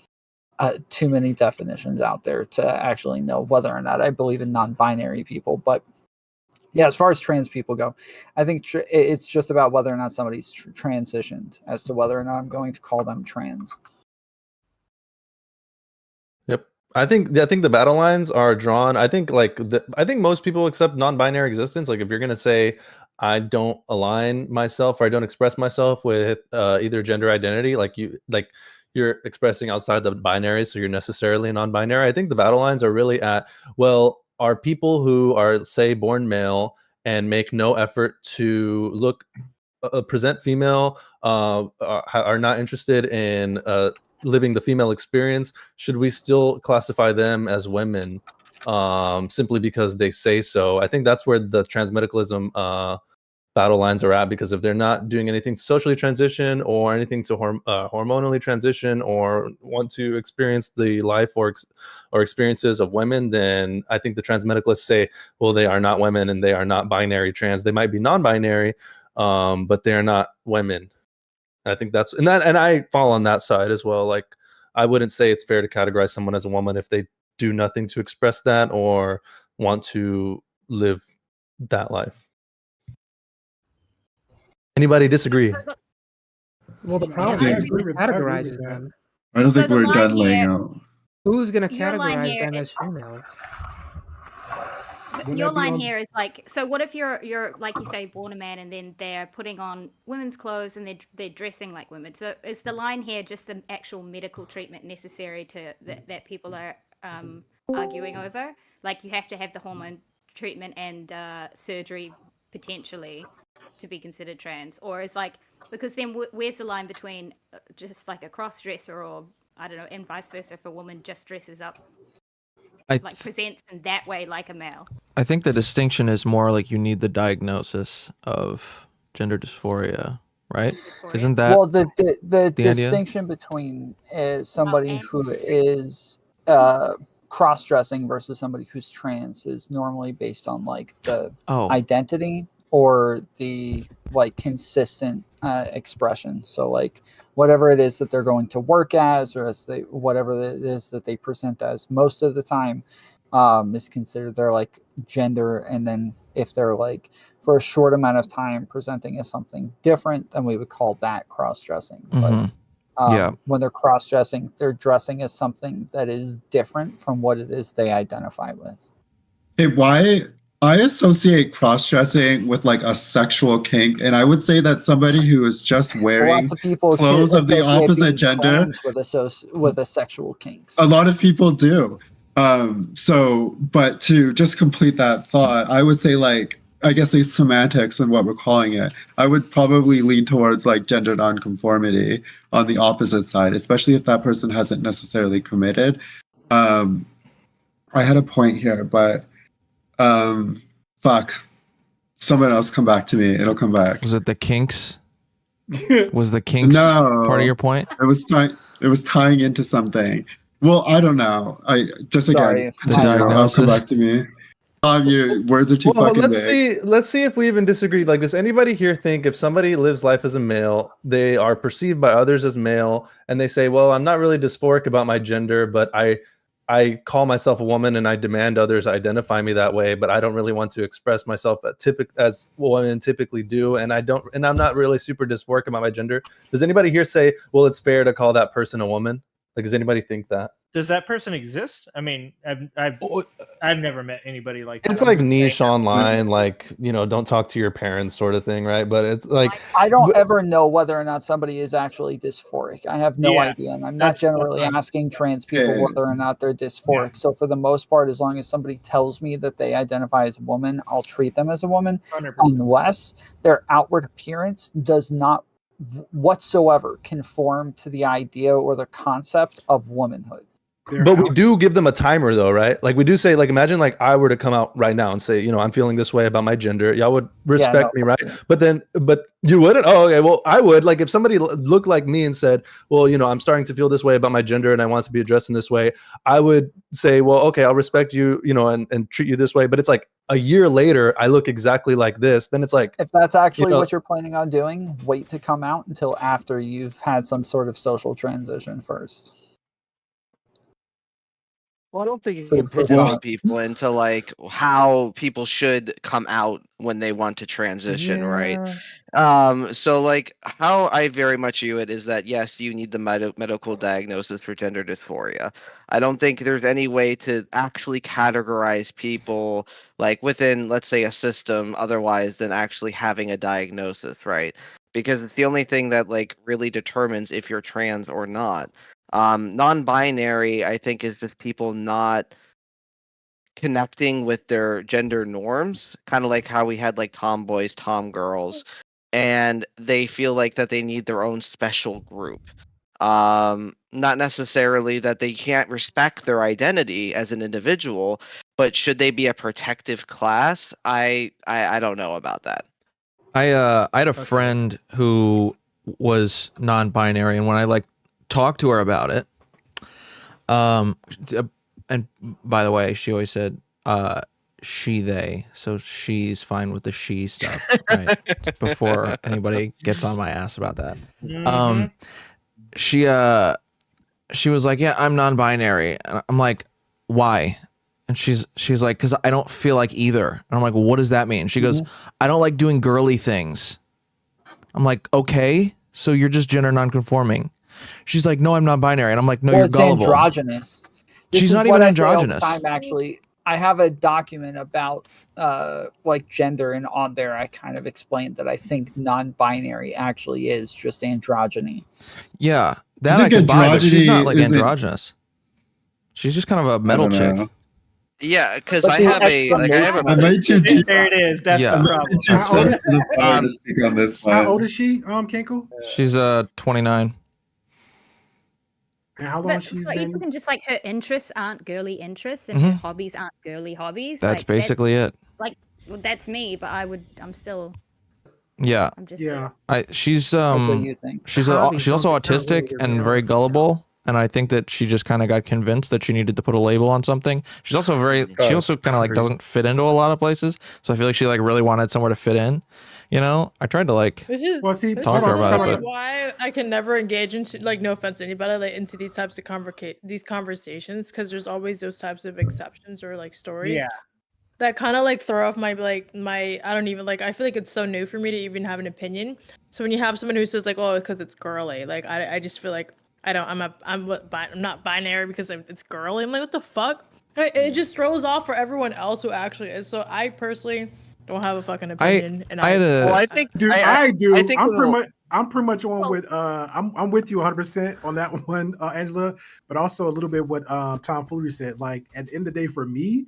[SPEAKER 16] too many definitions out there to actually know whether or not I believe in non-binary people. But yeah, as far as trans people go, I think it's just about whether or not somebody's transitioned as to whether or not I'm going to call them trans.
[SPEAKER 15] Yep. I think the battle lines are drawn. I think most people accept non-binary existence. Like if you're gonna say I don't align myself or I don't express myself with either gender identity, you're expressing outside the binary, so you're necessarily non-binary. I think the battle lines are really at, well, are people who are, say, born male and make no effort to present female, are not interested in living the female experience, should we still classify them as women simply because they say so? I think that's where the transmedicalism battle lines are at, because if they're not doing anything to socially transition or anything to hormonally transition or want to experience the life or experiences of women, then I think the transmedicalists say, well, they are not women and they are not binary trans. They might be non-binary, but they are not women. I think and I fall on that side as well. Like, I wouldn't say it's fair to categorize someone as a woman if they do nothing to express that or want to live that life. Anybody disagree?
[SPEAKER 17] Well, the problem is who categorizes them.
[SPEAKER 4] I don't think we're done laying out.
[SPEAKER 17] Who's going to categorize them as females?
[SPEAKER 10] Your line here is like, so what if you're like you say, born a man, and then they're putting on women's clothes and they're dressing like women? So is the line here just the actual medical treatment necessary to that people are arguing over? Like, you have to have the hormone treatment and surgery potentially to be considered trans, or is like, because then where's the line between just like a cross dresser, or I don't know, and vice versa, if a woman just dresses up, presents in that way like a male?
[SPEAKER 6] I think the distinction is more like you need the diagnosis of gender dysphoria, right? Isn't that
[SPEAKER 16] the distinction between somebody who is cross-dressing versus somebody who's trans is normally based on like the identity or the like consistent expression. So like whatever it is that they're going to work as, or whatever it is that they present as most of the time is considered their like gender. And then if they're like for a short amount of time presenting as something different, then we would call that cross-dressing. But when they're cross-dressing, they're dressing as something that is different from what it is they identify with.
[SPEAKER 4] Hey, why? I associate cross-dressing with like a sexual kink, and I would say that somebody who is just wearing clothes of the opposite gender
[SPEAKER 16] with a sexual kinks.
[SPEAKER 4] A lot of people do. But to just complete that thought, I would say, like, I guess it's semantics and what we're calling it. I would probably lean towards like gender nonconformity on the opposite side, especially if that person hasn't necessarily committed. I had a point here, but fuck. Someone else come back to me. It'll come back.
[SPEAKER 6] Was it the kinks? Was the kinks part of your point?
[SPEAKER 4] It was tying into something. Well, I don't know. Again, I'll come back to me. Your words are too fucking big.
[SPEAKER 15] Let's see if we even disagree. Like, does anybody here think if somebody lives life as a male, they are perceived by others as male, and they say, well, I'm not really dysphoric about my gender, but I call myself a woman and I demand others identify me that way, but I don't really want to express myself as women typically do, and I'm not really super dysphoric about my gender. Does anybody here say, well, it's fair to call that person a woman? Like, does anybody think that?
[SPEAKER 7] Does that person exist? I mean, I've never met anybody like that.
[SPEAKER 15] It's like niche online, like, you know, don't talk to your parents sort of thing, right? But it's like
[SPEAKER 16] I don't ever know whether or not somebody is actually dysphoric. I have no idea, and I'm not generally asking trans people whether or not they're dysphoric. So for the most part, as long as somebody tells me that they identify as a woman, I'll treat them as a woman,
[SPEAKER 7] 100%.
[SPEAKER 16] unless their outward appearance does not whatsoever conform to the idea or the concept of womanhood.
[SPEAKER 15] But we do give them a timer though, right? Like we do say, like, imagine like I were to come out right now and say, you know, I'm feeling this way about my gender. Y'all would respect me, right? But you wouldn't? Oh, okay. Well, I would. Like if somebody looked like me and said, well, you know, I'm starting to feel this way about my gender and I want to be addressed in this way, I would say, well, okay, I'll respect you, you know, and treat you this way. But it's like a year later, I look exactly like this. Then it's like,
[SPEAKER 16] if that's actually what you're planning on doing, wait to come out until after you've had some sort of social transition first.
[SPEAKER 18] Well, I don't think you can pigeonhole people into like how people should come out when they want to transition, right? So like how I very much view it is that yes, you need the medical diagnosis for gender dysphoria. I don't think there's any way to actually categorize people like within, let's say, a system otherwise than actually having a diagnosis, right? Because it's the only thing that like really determines if you're trans or not. Non-binary, I think, is just people not connecting with their gender norms, kind of like how we had like tomboys, tomgirls, and they feel like that they need their own special group. Not necessarily that they can't respect their identity as an individual, but should they be a protective class? I don't know about that.
[SPEAKER 6] I had a friend who was non-binary, and when I like talked to her about it, and by the way, she always said she, they, so she's fine with the she stuff, right? Before anybody gets on my ass about that. She was like, yeah, I'm non-binary, and I'm like, why? And she's like, because I don't feel like either. And I'm like, well, what does that mean? She goes, I don't like doing girly things. I'm like, okay, so you're just gender non-conforming. She's like, no, I'm not binary. And I'm like, no, you're gullible.
[SPEAKER 16] Androgynous.
[SPEAKER 6] She's not even androgynous.
[SPEAKER 16] I have a document about like gender, and on there I kind of explained that I think non-binary actually is just androgyny.
[SPEAKER 6] Yeah, that I could buy, but she's not like androgynous. She's just kind of a metal chick.
[SPEAKER 18] Yeah, because I have a
[SPEAKER 7] there it is. That's the problem.
[SPEAKER 11] To speak on this one. How old is she, Kenko?
[SPEAKER 6] She's 29.
[SPEAKER 11] And how long
[SPEAKER 10] But
[SPEAKER 11] she's
[SPEAKER 10] so
[SPEAKER 11] been?
[SPEAKER 10] even just like her interests aren't girly interests and her hobbies aren't girly hobbies.
[SPEAKER 6] That's
[SPEAKER 10] like,
[SPEAKER 6] basically it.
[SPEAKER 10] Like that's me, but I'm still.
[SPEAKER 6] Yeah.
[SPEAKER 10] I'm just.
[SPEAKER 6] She's she's also autistic and very gullible. And I think that she just kind of got convinced that she needed to put a label on something. She's also she also kind of like doesn't fit into a lot of places. So I feel like she like really wanted somewhere to fit in. You know, I tried to like talk to her about it.
[SPEAKER 9] That's why I can never engage into, like, no offense to anybody, like, into these types of conversations, because there's always those types of exceptions or like stories that kind of like throw off my I don't even like, I feel like it's so new for me to even have an opinion. So when you have someone who says like, oh, because it's girly, like I just feel like I'm not binary because it's girly. I'm like, what the fuck? It just throws off for everyone else who actually is. So I personally don't have a fucking opinion.
[SPEAKER 18] I think
[SPEAKER 11] do.
[SPEAKER 18] I do.
[SPEAKER 11] I think I'm pretty much on with I'm with you 100% on that one, Angela. But also a little bit what Tom Fleary said. Like at the end of the day, for me,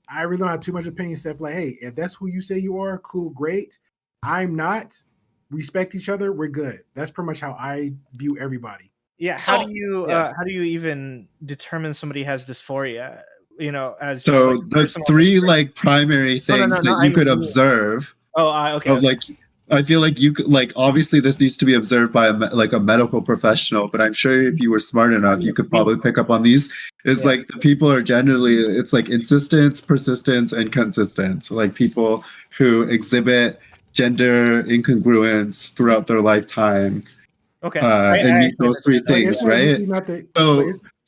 [SPEAKER 11] I really don't have too much opinion. Except like, hey, if that's who you say you are, cool, great. I'm not. Respect each other. We're good. That's pretty much how I view everybody.
[SPEAKER 7] Yeah. How do you even determine somebody has dysphoria? You know, as just
[SPEAKER 4] so
[SPEAKER 7] like
[SPEAKER 4] the three like primary things that you could observe.
[SPEAKER 7] Okay.
[SPEAKER 4] Of like, I feel like you could like obviously this needs to be observed by a medical professional, but I'm sure if you were smart enough, you could probably pick up on these. Is like the people are generally it's like insistence, persistence, and consistence. Like people who exhibit gender incongruence throughout their lifetime.
[SPEAKER 7] Okay.
[SPEAKER 4] And meet those three things, right?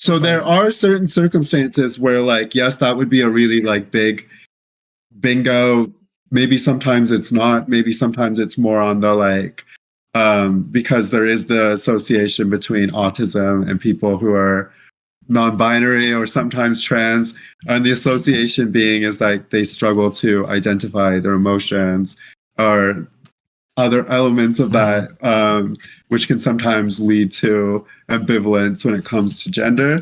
[SPEAKER 4] So there are certain circumstances where, like, yes, that would be a really like big bingo. Maybe sometimes it's not. Maybe sometimes it's more on the like because there is the association between autism and people who are non-binary or sometimes trans, and the association being is like they struggle to identify their emotions or other elements of that, which can sometimes lead to ambivalence when it comes to gender.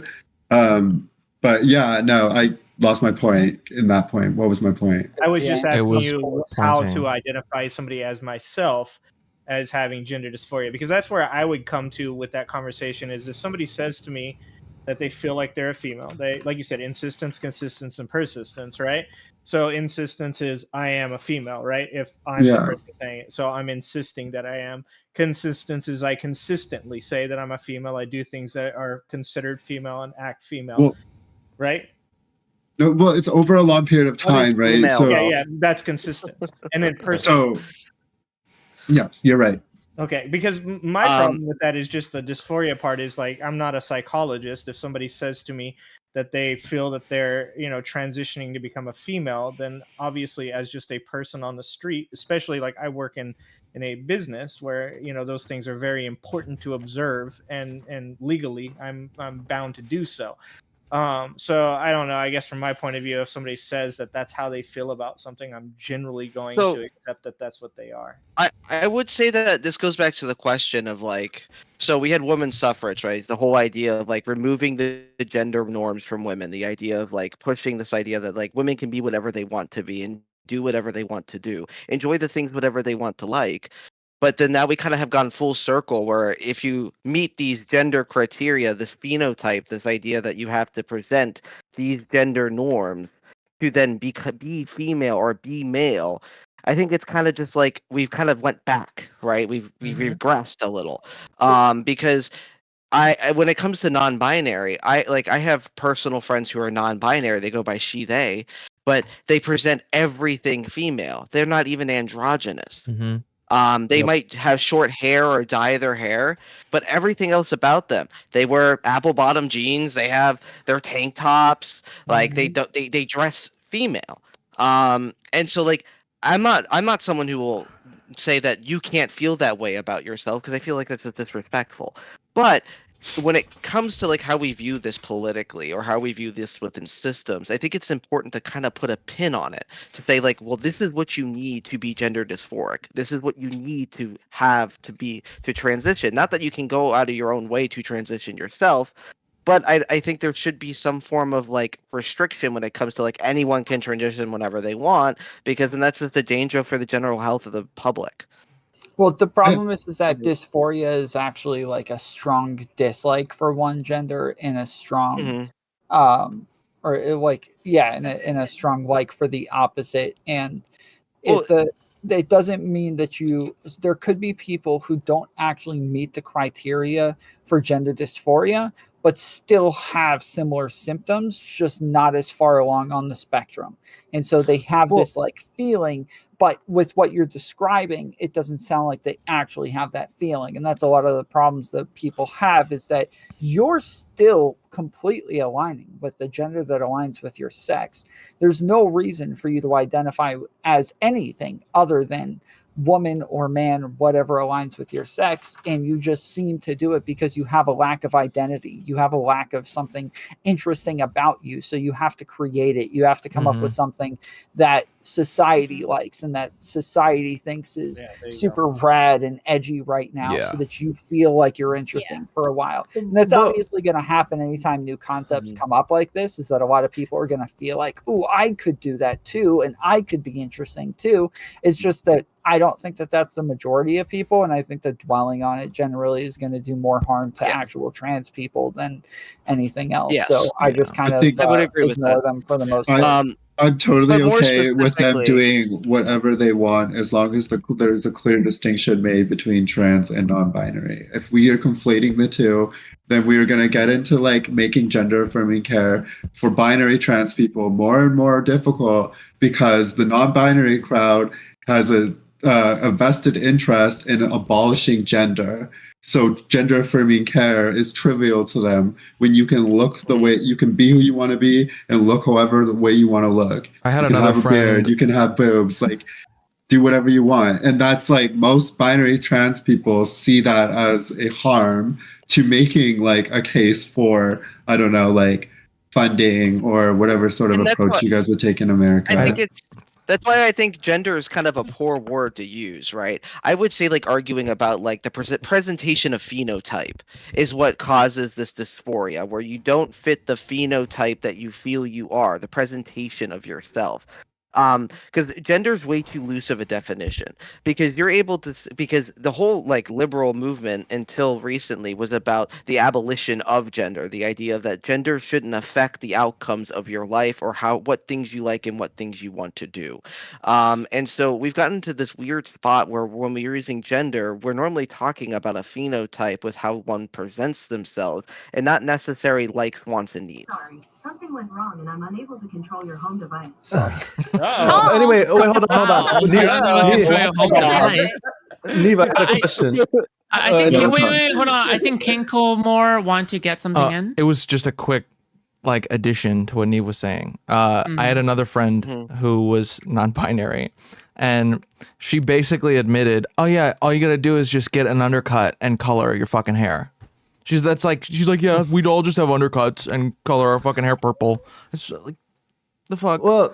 [SPEAKER 4] But yeah, no, I lost my point in that point. What was my point?
[SPEAKER 7] I was just asking you how
[SPEAKER 6] pointing.
[SPEAKER 7] to identify somebody as myself as having gender dysphoria, because that's where I would come to with that conversation. Is if somebody says to me that they feel like they're a female, they, like you said, insistence, consistence, and persistence, right? So insistence is I am a female, right? If I'm the person saying it, so I'm insisting that I am. Consistence is I consistently say that I'm a female. I do things that are considered female and act female, right?
[SPEAKER 4] No, well, it's over a long period of time, right?
[SPEAKER 7] Female,
[SPEAKER 4] So
[SPEAKER 7] yeah, that's consistent. And then
[SPEAKER 4] so yes, you're right.
[SPEAKER 7] Okay, because my problem with that is just the dysphoria part is like, I'm not a psychologist. If somebody says to me that they feel that they're, transitioning to become a female, then obviously as just a person on the street, especially like I work in a business where, those things are very important to observe and legally I'm bound to do so. So I don't know, I guess from my point of view, if somebody says that that's how they feel about something, I'm generally going to accept that that's what they are.
[SPEAKER 18] I would say that this goes back to the question of like, so we had women's suffrage, right? The whole idea of like removing the gender norms from women, the idea of like pushing this idea that like women can be whatever they want to be and do whatever they want to do, enjoy the things whatever they want to like. But then now we kind of have gone full circle where if you meet these gender criteria, this phenotype, this idea that you have to present these gender norms to then be female or be male, I think it's kind of just like we've kind of went back, right? We've regressed a little, because I when it comes to non-binary, I have personal friends who are non-binary. They go by she, they, but they present everything female. They're not even androgynous. They might have short hair or dye their hair, but everything else about them, they wear apple bottom jeans, they have their tank tops, like they dress female. And so like I'm not someone who will say that you can't feel that way about yourself, because I feel like that's just disrespectful. But when it comes to like how we view this politically or how we view this within systems, I think it's important to kind of put a pin on it to say like, well, this is what you need to be gender dysphoric. This is what you need to have to transition. Not that you can go out of your own way to transition yourself, but I think there should be some form of like restriction when it comes to like anyone can transition whenever they want, because then that's just a danger for the general health of the public.
[SPEAKER 16] Well, the problem is that dysphoria is actually like a strong dislike for one gender and a strong, or like, in a strong like for the opposite. And it doesn't mean that there could be people who don't actually meet the criteria for gender dysphoria, but still have similar symptoms, just not as far along on the spectrum. And so they have this like feeling, but with what you're describing, it doesn't sound like they actually have that feeling. And that's a lot of the problems that people have, is that you're still completely aligning with the gender that aligns with your sex. There's no reason for you to identify as anything other than woman or man, whatever aligns with your sex, and you just seem to do it because you have a lack of identity. You have a lack of something interesting about you, so you have to create it. You have to come up with something that society likes and that society thinks is super rad and edgy right now, so that you feel like you're interesting for a while. And that's obviously going to happen anytime new concepts come up like this, is that a lot of people are going to feel like, oh, I could do that too, and I could be interesting too. It's just that I don't think that that's the majority of people, and I think that dwelling on it generally is going to do more harm to actual trans people than anything else. So I just kind of
[SPEAKER 18] I would agree with
[SPEAKER 16] ignore
[SPEAKER 18] that.
[SPEAKER 16] them for the most part.
[SPEAKER 4] I'm totally
[SPEAKER 18] But more
[SPEAKER 4] okay with them
[SPEAKER 18] specifically-
[SPEAKER 4] doing whatever they want, as long as there's a clear distinction made between trans and non-binary. If we are conflating the two, then we are going to get into like making gender affirming care for binary trans people more and more difficult, because the non-binary crowd has a vested interest in abolishing gender. So gender affirming care is trivial to them when you can look the way you can be, who you want to be, and look however the way you want to look.
[SPEAKER 6] I had
[SPEAKER 4] you can
[SPEAKER 6] another
[SPEAKER 4] have a
[SPEAKER 6] friend.
[SPEAKER 4] beard, you can have boobs, like do whatever you want. And that's like most binary trans people see that as a harm to making like a case for, I don't know, like funding or whatever sort of approach you guys would take in America.
[SPEAKER 18] I think that's why I think gender is kind of a poor word to use, right? I would say like arguing about like the presentation of phenotype is what causes this dysphoria, where you don't fit the phenotype that you feel you are, the presentation of yourself. Because gender is way too loose of a definition, because you're able to, because the whole like liberal movement until recently was about the abolition of gender, the idea that gender shouldn't affect the outcomes of your life or what things you like and what things you want to do. And so we've gotten to this weird spot where when we're using gender, we're normally talking about a phenotype with how one presents themselves and not necessarily likes, wants, and needs.
[SPEAKER 19] Sorry, something went wrong and I'm unable to control your home device.
[SPEAKER 16] Sorry.
[SPEAKER 15] Anyway, wait, hold on.
[SPEAKER 14] You're unable to control your home device.
[SPEAKER 15] Neve, I got a question.
[SPEAKER 14] I think wait, hold on. I think Kinkle more want to get something in.
[SPEAKER 6] It was just a quick like addition to what Neve was saying. I had another friend who was non-binary, and she basically admitted, "Oh yeah, all you gotta do is just get an undercut and color your fucking hair." She's like, "Yeah, we'd all just have undercuts and color our fucking hair purple." It's like, the fuck?
[SPEAKER 15] Well,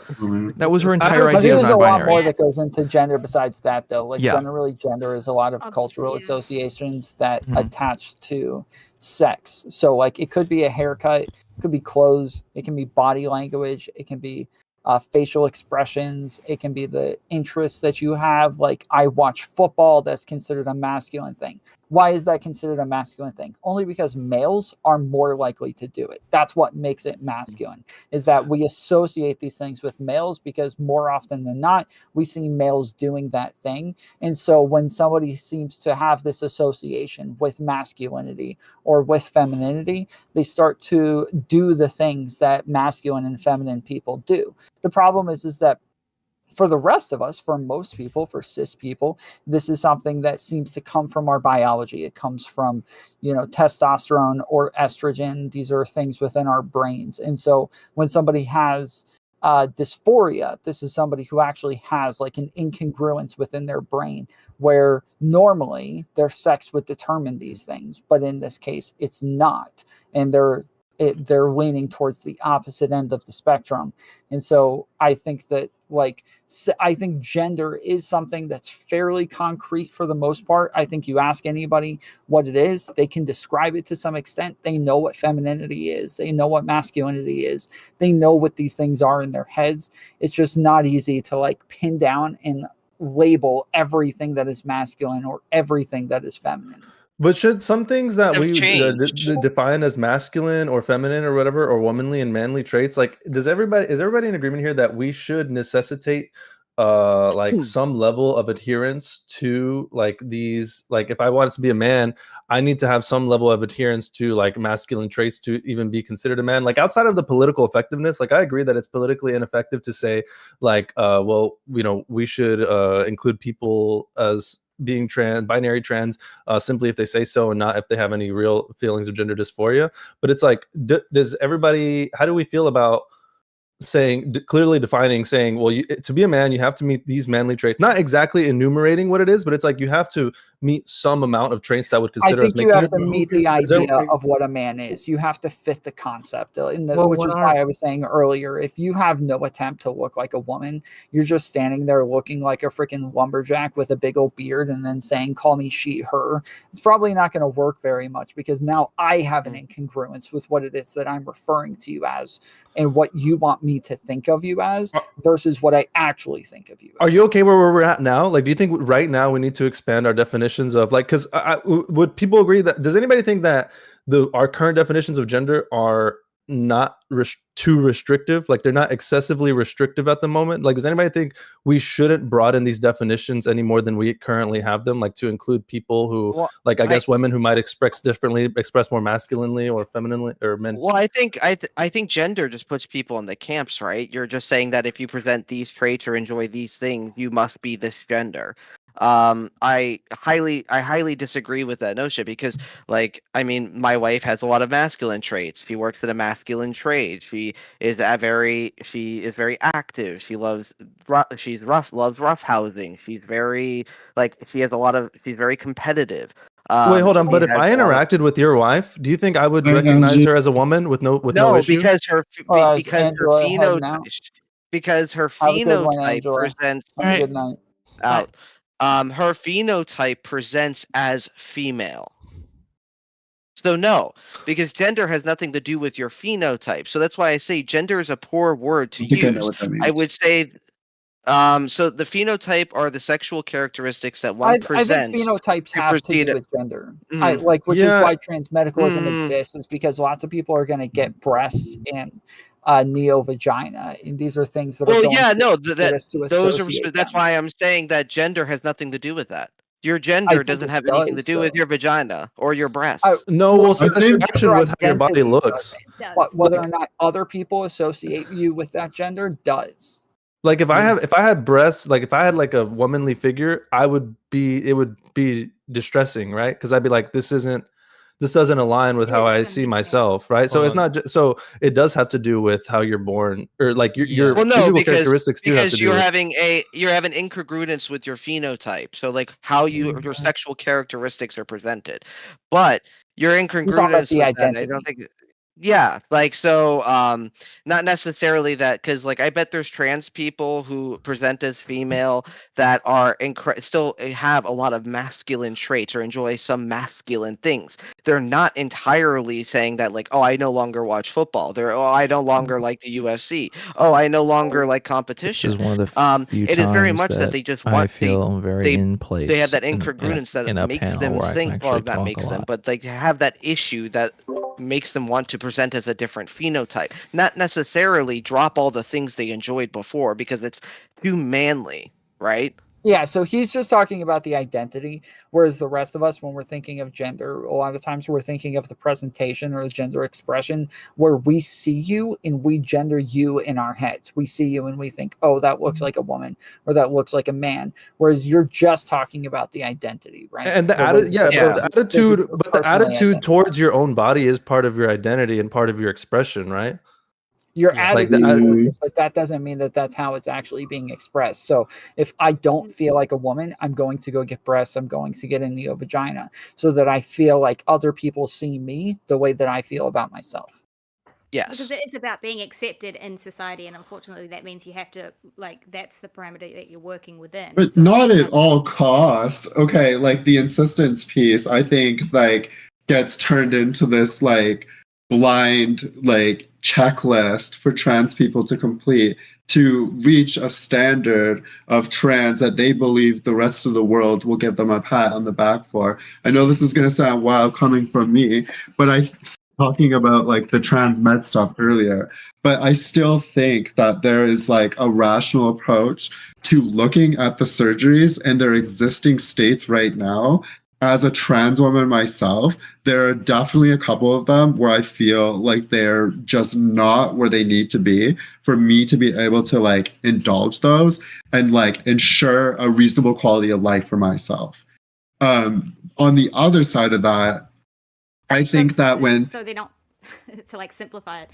[SPEAKER 6] that was her entire idea of
[SPEAKER 16] there's a lot more
[SPEAKER 6] non-binary.
[SPEAKER 16] that goes into gender besides that, though. Like,
[SPEAKER 6] Yeah.
[SPEAKER 16] generally, gender is a lot of cultural associations that attach to sex. So, like, it could be a haircut, it could be clothes, it can be body language, it can be facial expressions, it can be the interests that you have. Like, I watch football, that's considered a masculine thing. Why is that considered a masculine thing? Only because males are more likely to do it. That's what makes it masculine, is that we associate these things with males because more often than not, we see males doing that thing. And so when somebody seems to have this association with masculinity or with femininity, they start to do the things that masculine and feminine people do. The problem is that for the rest of us, for most people, for cis people, this is something that seems to come from our biology. It comes from, testosterone or estrogen. These are things within our brains. And so when somebody has dysphoria, this is somebody who actually has like an incongruence within their brain where normally their sex would determine these things. But in this case, it's not. And they're leaning towards the opposite end of the spectrum. And so I think that I think gender is something that's fairly concrete for the most part. I think you ask anybody what it is, they can describe it to some extent. They know what femininity is. They know what masculinity is. They know what these things are in their heads. It's just not easy to like pin down and label everything that is masculine or everything that is feminine.
[SPEAKER 15] But should some things that we define as masculine or feminine or whatever, or womanly and manly traits, like is everybody in agreement here that we should necessitate like some level of adherence to like these, like if I wanted to be a man, I need to have some level of adherence to like masculine traits to even be considered a man? Like outside of the political effectiveness, like I agree that it's politically ineffective to say like we should include people as being binary trans simply if they say so and not if they have any real feelings of gender dysphoria. But it's like, does everybody, how do we feel about clearly defining, saying, well, to be a man, you have to meet these manly traits, not exactly enumerating what it is, but it's like you have to meet some amount of traits that would consider.
[SPEAKER 16] I think you have to meet the idea of what a man is. You have to fit the concept, which is why I was saying earlier, if you have no attempt to look like a woman, you're just standing there looking like a freaking lumberjack with a big old beard and then saying, call me she, her. It's probably not going to work very much, because now I have an incongruence with what it is that I'm referring to you as and what you want me to think of you as versus what I actually think of you as.
[SPEAKER 15] Are you okay where we're at now? Like, do you think right now we need to expand our definitions of like, because would people agree that, does anybody think that our current definitions of gender are not too restrictive? Like they're not excessively restrictive at the moment? Like, does anybody think we shouldn't broaden these definitions any more than we currently have them, like to include people who I guess women who might express more masculinely or femininely, or men?
[SPEAKER 18] Well, I think gender just puts people in the camps, right? You're just saying that if you present these traits or enjoy these things, you must be this gender. I highly disagree with that notion, because like, I mean, my wife has a lot of masculine traits. She works in a masculine trade. She is very active. She loves roughhousing. She's very she's very competitive.
[SPEAKER 15] Wait, hold on. But if I interacted with your wife, do you think I would recognize her as a woman with no issue?
[SPEAKER 18] Because her
[SPEAKER 16] Angela, head now.
[SPEAKER 18] because her
[SPEAKER 16] Have a good one,
[SPEAKER 18] phenotype
[SPEAKER 16] Angela.
[SPEAKER 18] presents
[SPEAKER 16] Have a good night.
[SPEAKER 18] out. Her phenotype presents as female. So no, because gender has nothing to do with your phenotype. So that's why I say gender is a poor word to use.
[SPEAKER 4] I know what that means.
[SPEAKER 18] I would say, so the phenotype are the sexual characteristics that one presents.
[SPEAKER 16] I think phenotypes have to do with gender. Which is why transmedicalism exists, is because lots of people are going to get breasts and neo-vagina, and these are things that are going to
[SPEAKER 18] that's why I'm saying that gender has nothing to do with that. Your gender doesn't have anything to do with your vagina or your breast.
[SPEAKER 15] No, well, satisfaction with how your body looks.
[SPEAKER 16] But whether or not other people associate you with that gender does.
[SPEAKER 15] Like if I had breasts, like if I had like a womanly figure, it would be distressing, right? Because I'd be like, this doesn't align with how I see myself, right? So it's not so it does have to do with how you're born, or like your physical characteristics do have to do
[SPEAKER 18] you're
[SPEAKER 15] with.
[SPEAKER 18] having incongruence with your phenotype. So like how your sexual characteristics are presented. But your incongruence
[SPEAKER 16] the
[SPEAKER 18] with
[SPEAKER 16] identity.
[SPEAKER 18] that, I don't think like so not necessarily that, because like I bet there's trans people who present as female that are still have a lot of masculine traits or enjoy some masculine things. They're not entirely saying that like, oh, I no longer watch football. I no longer like the UFC. Oh, I no longer like competition.
[SPEAKER 6] This is one of the few
[SPEAKER 18] it is very
[SPEAKER 6] times
[SPEAKER 18] much that they just want
[SPEAKER 6] I feel very in place.
[SPEAKER 18] they have that
[SPEAKER 6] in
[SPEAKER 18] incongruence
[SPEAKER 6] a
[SPEAKER 18] that makes
[SPEAKER 6] panel
[SPEAKER 18] them
[SPEAKER 6] where I can
[SPEAKER 18] think,
[SPEAKER 6] actually
[SPEAKER 18] or not
[SPEAKER 6] talk
[SPEAKER 18] makes
[SPEAKER 6] a
[SPEAKER 18] them,
[SPEAKER 6] lot.
[SPEAKER 18] but they have that issue that makes them want to present as a different phenotype, not necessarily drop all the things they enjoyed before because it's too manly, right?
[SPEAKER 16] Yeah, so he's just talking about the identity, whereas the rest of us, when we're thinking of gender, a lot of times we're thinking of the presentation or the gender expression, where we see you and we gender you in our heads. We see you and we think, oh, that looks like a woman or that looks like a man, whereas you're just talking about the identity, right?
[SPEAKER 15] And the attitude towards your own body is part of your identity and part of your expression, right?
[SPEAKER 16] Your attitude, but that doesn't mean that that's how it's actually being expressed. So if I don't feel like a woman, I'm going to go get breasts. I'm going to get a neo-vagina so that I feel like other people see me the way that I feel about myself.
[SPEAKER 18] Yes.
[SPEAKER 10] Because it is about being accepted in society, and unfortunately that means you have to, like, that's the parameter that you're working within.
[SPEAKER 4] But not at all cost. Okay, like the insistence piece, I think like gets turned into this like blind like checklist for trans people to complete to reach a standard of trans that they believe the rest of the world will give them a pat on the back for. I know this is going to sound wild coming from me, but I talking about like the trans med stuff earlier, but I still think that there is like a rational approach to looking at the surgeries and their existing states right now. As a trans woman myself, there are definitely a couple of them where I feel like they're just not where they need to be for me to be able to like indulge those and like ensure a reasonable quality of life for myself. On the other side of that, I think that when
[SPEAKER 10] they don't to like simplify it.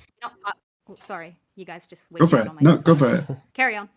[SPEAKER 10] Sorry, you guys just
[SPEAKER 4] go for it. No, go for it.
[SPEAKER 10] Carry on.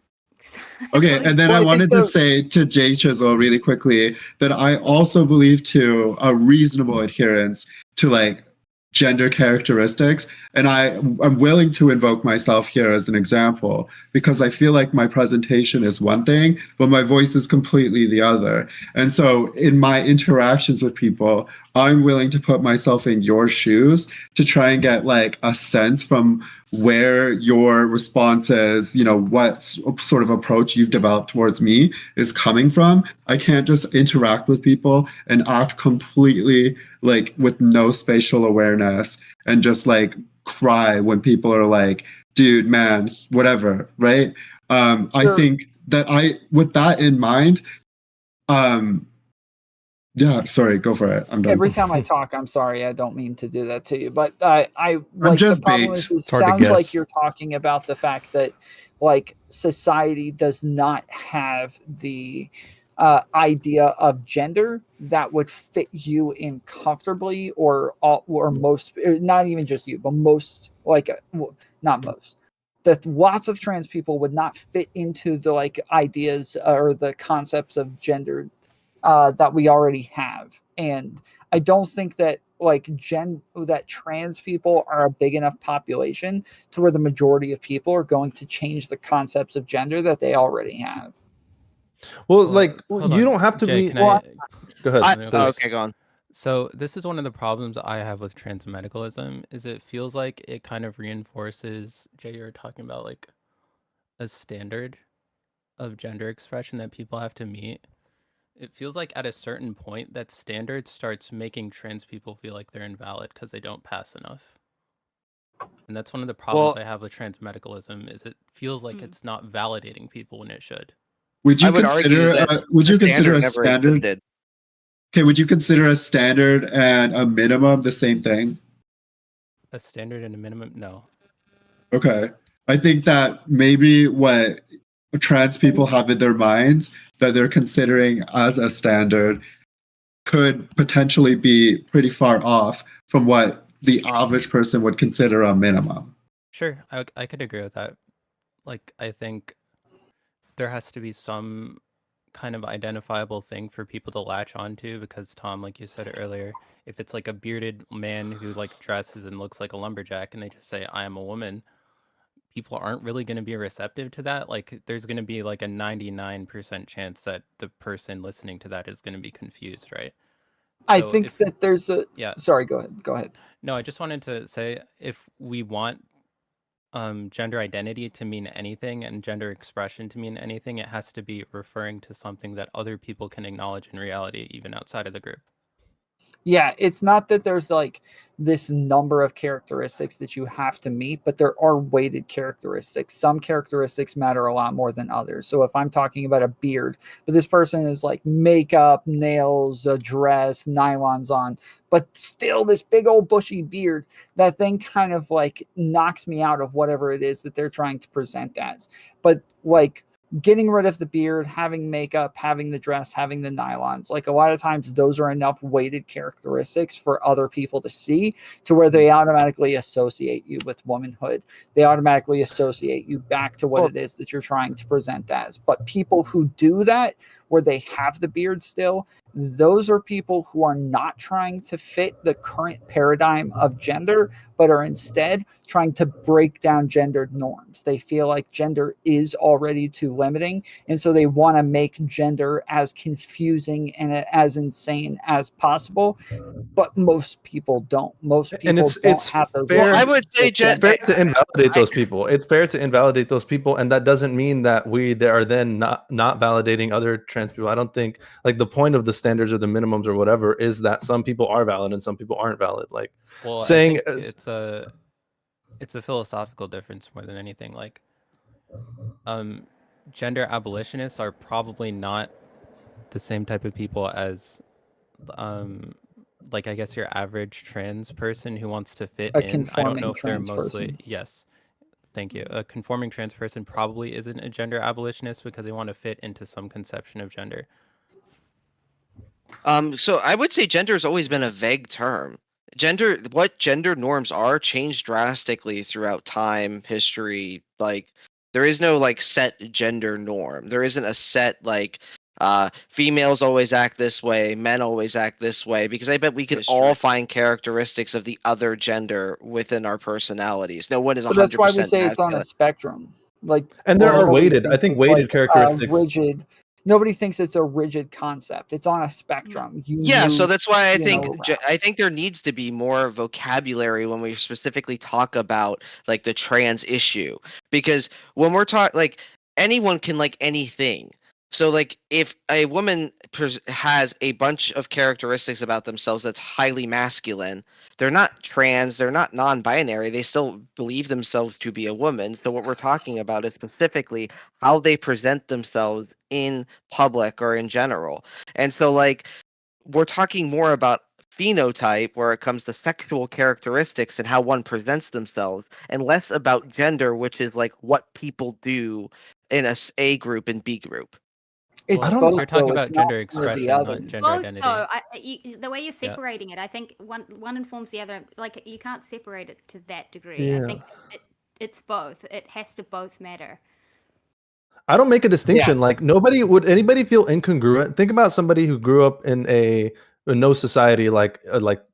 [SPEAKER 4] Okay, and then I wanted to say to Jay Chisel really quickly that I also believe to a reasonable adherence to like gender characteristics, and I'm willing to invoke myself here as an example because I feel like my presentation is one thing, but my voice is completely the other. And so in my interactions with people, I'm willing to put myself in your shoes to try and get like a sense from where your responses, you know, what sort of approach you've developed towards me is coming from. I can't just interact with people and act completely like with no spatial awareness and just like cry when people are like, dude, man, whatever, right? I think that with that in mind, yeah, sorry, go for it. I'm done.
[SPEAKER 16] Every time I talk, I'm sorry, I don't mean to do that to you, but I'm just the problem is, it sounds like you're talking about the fact that like society does not have the idea of gender that would fit you in comfortably, or most, not even just you, but most, like not most, that lots of trans people would not fit into the like ideas or the concepts of gender that we already have. And I don't think that that trans people are a big enough population to where the majority of people are going to change the concepts of gender that they already have.
[SPEAKER 15] Well, like you don't have to
[SPEAKER 20] Jay,
[SPEAKER 15] be.
[SPEAKER 20] can I
[SPEAKER 15] Go ahead.
[SPEAKER 18] Okay, go on.
[SPEAKER 20] So this is one of the problems I have with transmedicalism is it feels like it kind of reinforces, Jay, you're talking about like a standard of gender expression that people have to meet. It feels like at a certain point that standard starts making trans people feel like they're invalid because they don't pass enough. And that's one of the problems I have with transmedicalism is it feels like it's not validating people when it should.
[SPEAKER 4] Would you consider a
[SPEAKER 18] never
[SPEAKER 4] standard?
[SPEAKER 18] existed.
[SPEAKER 4] Okay, would you consider a standard and a minimum the same thing?
[SPEAKER 20] A standard and a minimum? No.
[SPEAKER 4] Okay. I think that maybe what trans people have in their minds that they're considering as a standard could potentially be pretty far off from what the average person would consider a minimum.
[SPEAKER 20] Sure, I could agree with that. Like, I think there has to be some kind of identifiable thing for people to latch onto because Tom, like you said earlier, if it's like a bearded man who like dresses and looks like a lumberjack and they just say, I am a woman, people aren't really going to be receptive to that. Like there's going to be like a 99% chance that the person listening to that is going to be confused, right?
[SPEAKER 16] I think that there's a sorry, go ahead.
[SPEAKER 20] No, I just wanted to say if we want gender identity to mean anything and gender expression to mean anything, it has to be referring to something that other people can acknowledge in reality, even outside of the group.
[SPEAKER 16] Yeah, it's not that there's like this number of characteristics that you have to meet, but there are weighted characteristics. Some characteristics matter a lot more than others. So if I'm talking about a beard, but this person is like makeup, nails, a dress, nylons on, but still this big old bushy beard, that thing kind of like knocks me out of whatever it is that they're trying to present as. But like getting rid of the beard, having makeup, having the dress, having the nylons, like a lot of times those are enough weighted characteristics for other people to see to where they automatically associate you with womanhood. They automatically associate you back to what it is that you're trying to present as. But people who do that, where they have the beard still, those are people who are not trying to fit the current paradigm of gender, but are instead trying to break down gendered norms. They feel like gender is already too limiting, and so they want to make gender as confusing and as insane as possible. But most people don't. Most people don't have those.
[SPEAKER 15] Fair,
[SPEAKER 18] I would say
[SPEAKER 15] it's fair to invalidate those people. It's fair to invalidate those people, and that doesn't mean that they are then not validating other trans people. I don't think like the point of the standards or the minimums or whatever is that some people are valid and some people aren't valid. Like saying
[SPEAKER 20] I think it's a philosophical difference more than anything. Like gender abolitionists are probably not the same type of people as like I guess your average trans person who wants to fit in. I don't know if they're mostly yes. Thank you. A conforming trans person probably isn't a gender abolitionist because they want to fit into some conception of gender.
[SPEAKER 18] So I would say gender has always been a vague term. What gender norms are changed drastically throughout time, history. Like there is no like set gender norm. There isn't a set like females always act this way, men always act this way, because I bet we could all find characteristics of the other gender within our personalities. No one is 100%.
[SPEAKER 16] That's why we say it's on a spectrum. Like,
[SPEAKER 15] and there are weighted. I think weighted characteristics.
[SPEAKER 16] Rigid. Nobody thinks it's a rigid concept. It's on a spectrum.
[SPEAKER 18] So that's why I think there needs to be more vocabulary when we specifically talk about like the trans issue, because when we're talking like anyone can like anything. So like if a woman has a bunch of characteristics about themselves that's highly masculine, they're not trans, they're not non-binary, they still believe themselves to be a woman. So what we're talking about is specifically how they present themselves in public or in general. And so like we're talking more about phenotype where it comes to sexual characteristics and how one presents themselves, and less about gender, which is like what people do in a group and B group.
[SPEAKER 16] It's
[SPEAKER 20] both. You're talking about gender expression, not gender identity.
[SPEAKER 10] Though, the way you're separating it, I think one informs the other. Like you can't separate it to that degree.
[SPEAKER 15] Yeah.
[SPEAKER 10] I think it's both. It has to both matter.
[SPEAKER 15] I don't make a distinction. Like anybody feel incongruent? Think about somebody who grew up in a no society, like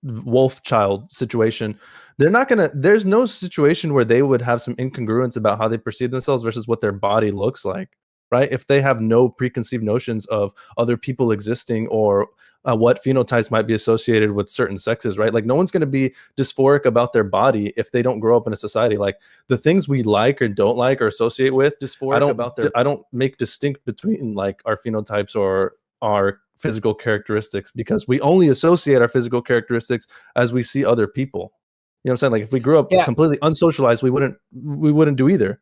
[SPEAKER 15] wolf child situation. They're not gonna. There's no situation where they would have some incongruence about how they perceive themselves versus what their body looks like, right? If they have no preconceived notions of other people existing or what phenotypes might be associated with certain sexes, right? Like no one's going to be dysphoric about their body if they don't grow up in a society. Like the things we like or don't like or associate with dysphoric I don't make distinct between like our phenotypes or our physical characteristics, because we only associate our physical characteristics as we see other people. You know what I'm saying? Like if we grew up completely unsocialized, we wouldn't do either.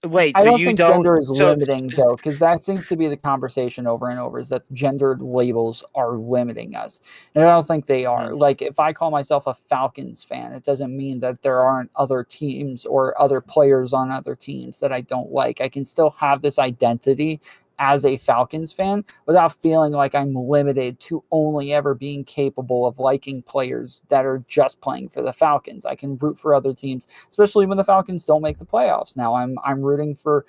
[SPEAKER 18] Wait,
[SPEAKER 16] I don't think gender is limiting though, because that seems to be the conversation over and over, is that gendered labels are limiting us. And I don't think they are. Like if I call myself a Falcons fan, it doesn't mean that there aren't other teams or other players on other teams that I don't like. I can still have this identity as a Falcons fan without feeling like I'm limited to only ever being capable of liking players that are just playing for the Falcons. I can root for other teams, especially when the Falcons don't make the playoffs. Now I'm rooting for,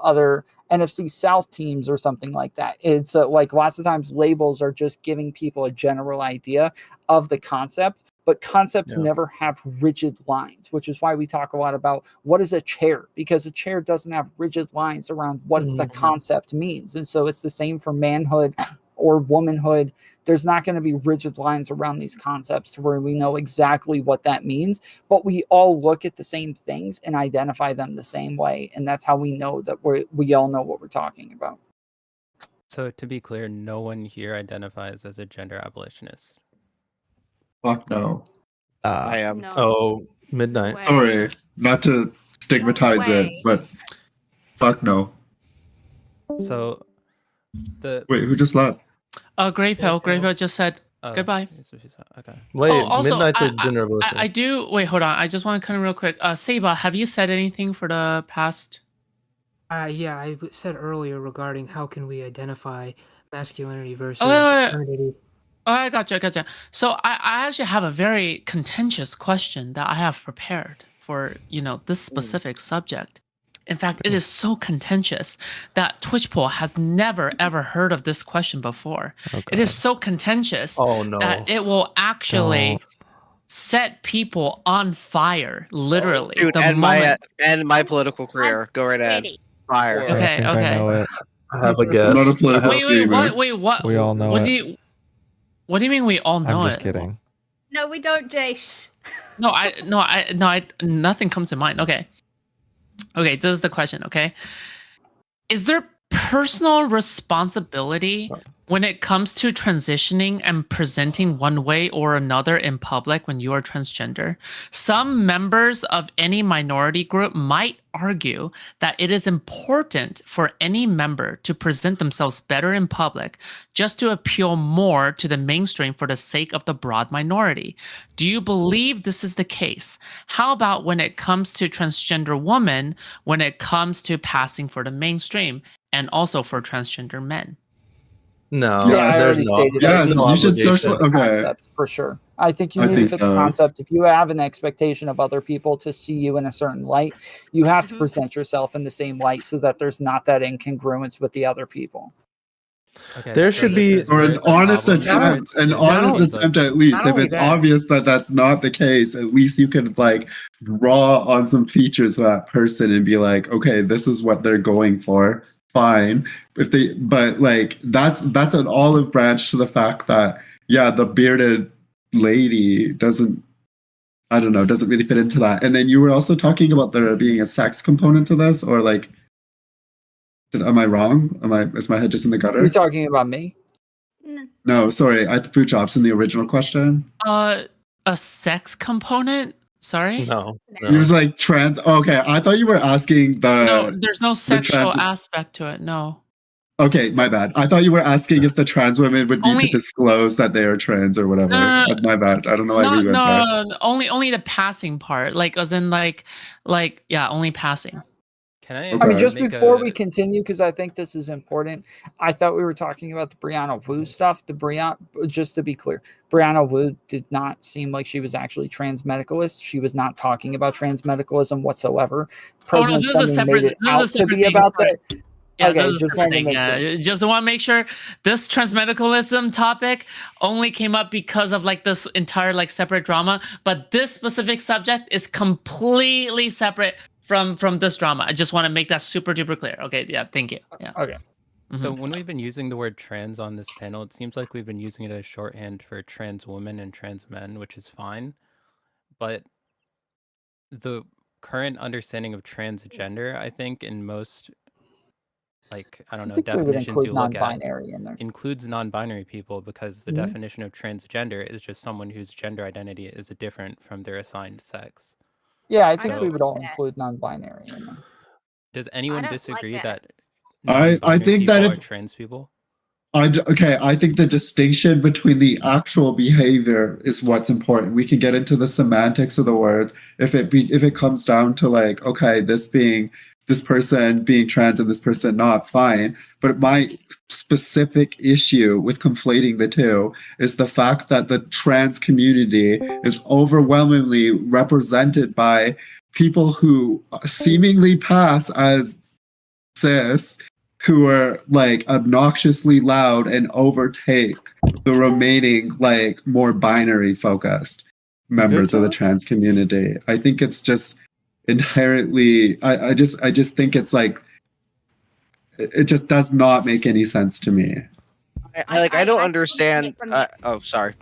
[SPEAKER 16] other NFC South teams or something like that. It's like lots of times labels are just giving people a general idea of the concept, but concepts never have rigid lines, which is why we talk a lot about what is a chair, because a chair doesn't have rigid lines around what the concept means. And so it's the same for manhood or womanhood. There's not going to be rigid lines around these concepts to where we know exactly what that means, but we all look at the same things and identify them the same way. And that's how we know that we all know what we're talking about.
[SPEAKER 20] So to be clear, no one here identifies as a gender abolitionist.
[SPEAKER 4] Fuck no.
[SPEAKER 18] I am.
[SPEAKER 10] No.
[SPEAKER 15] Oh, midnight.
[SPEAKER 10] Way.
[SPEAKER 4] Sorry, not to stigmatize it, but fuck no.
[SPEAKER 20] So
[SPEAKER 4] wait, who just left?
[SPEAKER 14] Grey Pill just said goodbye.
[SPEAKER 20] Okay.
[SPEAKER 15] Wait,
[SPEAKER 14] also,
[SPEAKER 15] midnight's a gender abolitionist.
[SPEAKER 14] I do. Wait, hold on. I just want to come in real quick. Seba, have you said anything for the past?
[SPEAKER 17] Yeah, I said earlier regarding how can we identify masculinity versus
[SPEAKER 14] wait.
[SPEAKER 17] femininity.
[SPEAKER 14] Oh, I gotcha. So I actually have a very contentious question that I have prepared for, this specific subject. In fact, it is so contentious that Twitch Poll has never, ever heard of this question before. It is so contentious that it will actually set people on fire, literally.
[SPEAKER 18] Dude, and my political career. Go right ahead. Fire.
[SPEAKER 14] Okay.
[SPEAKER 15] I have a guess.
[SPEAKER 4] I'm not a political streamer.
[SPEAKER 14] Wait, what?
[SPEAKER 2] We all know it.
[SPEAKER 14] What do you mean we all know it?
[SPEAKER 2] I'm just kidding.
[SPEAKER 10] No, we don't, Jace.
[SPEAKER 14] No, nothing comes to mind. Okay, this is the question, okay? Is there personal responsibility when it comes to transitioning and presenting one way or another in public when you are transgender? Some members of any minority group might argue that it is important for any member to present themselves better in public just to appeal more to the mainstream for the sake of the broad minority. Do you believe this is the case? How about when it comes to transgender women, when it comes to passing for the mainstream, and also for transgender men?
[SPEAKER 15] No.
[SPEAKER 16] Yeah, I already stated that.
[SPEAKER 4] You should search. Okay.
[SPEAKER 16] Concept, for sure. I think you need to fit the concept. If you have an expectation of other people to see you in a certain light, you have to present yourself in the same light so that there's not that incongruence with the other people.
[SPEAKER 20] Okay,
[SPEAKER 15] there should be
[SPEAKER 4] an honest attempt. An honest attempt, at least. If it's obvious that that's not the case, at least you can like draw on some features of that person and be like, okay, this is what they're going for. Fine. But like that's an olive branch to the fact that the bearded lady doesn't really fit into that. And then you were also talking about there being a sex component to this, or like, am I wrong? Is my head just in the gutter?
[SPEAKER 16] Are you talking about me?
[SPEAKER 4] No, sorry. I food chops in the original question.
[SPEAKER 14] A sex component? Sorry?
[SPEAKER 15] No.
[SPEAKER 4] He was like trans. Okay, I thought you were asking
[SPEAKER 14] No, there's no sexual aspect to it. No.
[SPEAKER 4] Okay, my bad. I thought you were asking if the trans women would need to disclose that they are trans or whatever.
[SPEAKER 14] No.
[SPEAKER 4] My bad. I don't know why we went there.
[SPEAKER 14] No. Only the passing part. Like, as in, only passing.
[SPEAKER 20] Can I?
[SPEAKER 16] I mean, just before we continue, because I think this is important. I thought we were talking about the Brianna Wu stuff. Just to be clear, Brianna Wu did not seem like she was actually trans medicalist. She was not talking about trans medicalism whatsoever. President Sunny made it out to be about that.
[SPEAKER 14] Yeah,
[SPEAKER 16] Okay,
[SPEAKER 14] this is
[SPEAKER 16] just
[SPEAKER 14] the
[SPEAKER 16] wanted to
[SPEAKER 14] thing.
[SPEAKER 16] make
[SPEAKER 14] Yeah,
[SPEAKER 16] sure.
[SPEAKER 14] just want to make sure this transmedicalism topic only came up because of like this entire like separate drama, but this specific subject is completely separate from this drama. I just want to make that super duper clear. Okay, yeah, thank you. Yeah.
[SPEAKER 16] Okay.
[SPEAKER 20] So when we've been using the word trans on this panel, it seems like we've been using it as shorthand for trans women and trans men, which is fine. But the current understanding of transgender, I think, in most, like, I don't know,
[SPEAKER 16] think we would
[SPEAKER 20] definitions
[SPEAKER 16] include
[SPEAKER 20] you look at,
[SPEAKER 16] non-binary in there.
[SPEAKER 20] includes non-binary people, because the
[SPEAKER 16] Mhm.
[SPEAKER 20] definition of transgender is just someone whose gender identity is different from their assigned sex.
[SPEAKER 16] Yeah, I think
[SPEAKER 20] So,
[SPEAKER 16] we would all include non-binary in there.
[SPEAKER 20] does anyone disagree that
[SPEAKER 4] I
[SPEAKER 20] non-binary
[SPEAKER 4] think that
[SPEAKER 20] people are
[SPEAKER 4] if
[SPEAKER 20] trans people?
[SPEAKER 4] I think the distinction between the actual behavior is what's important. We can get into the semantics of the word if it comes down to like, okay, this person being trans and this person not, fine. But my specific issue with conflating the two is the fact that the trans community is overwhelmingly represented by people who seemingly pass as cis, who are like obnoxiously loud and overtake the remaining like more binary focused members of the trans community. I think it's just inherently I just think it's like it just does not make any sense to me.
[SPEAKER 18] I don't understand. Oh, sorry.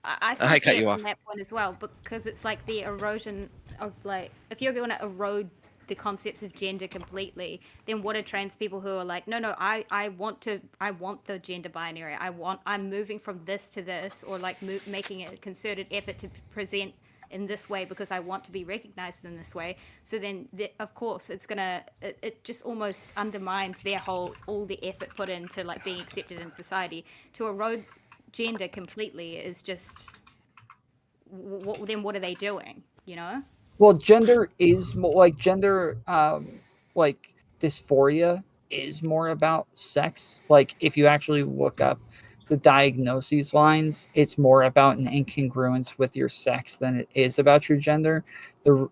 [SPEAKER 10] I
[SPEAKER 18] I
[SPEAKER 10] see
[SPEAKER 18] cut
[SPEAKER 10] it
[SPEAKER 18] you
[SPEAKER 10] from
[SPEAKER 18] off.
[SPEAKER 10] that point as well, because it's like the erosion of like, if you're going to erode the concepts of gender completely, then what are trans people who are like, no, I want the gender binary. I'm moving from this to this, or like making a concerted effort to present in this way because I want to be recognized in this way. So then, of course, it just almost undermines all the effort put into like being accepted in society. To erode gender completely is just, then what are they doing? You know?
[SPEAKER 16] Well, gender is like like dysphoria is more about sex. Like if you actually look up the diagnoses lines, it's more about an incongruence with your sex than it is about your gender.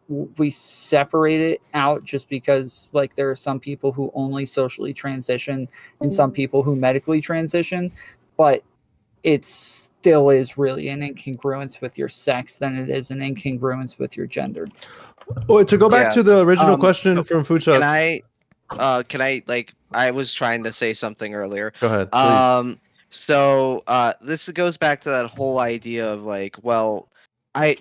[SPEAKER 16] We separate it out just because like there are some people who only socially transition and some people who medically transition, but it still is really an incongruence with your sex than it is an incongruence with your gender.
[SPEAKER 15] Oh, to go back to the original question from Fuchs.
[SPEAKER 18] Can I like, I was trying to say something earlier.
[SPEAKER 15] Go ahead, please.
[SPEAKER 18] So this goes back to that whole idea of like, well, I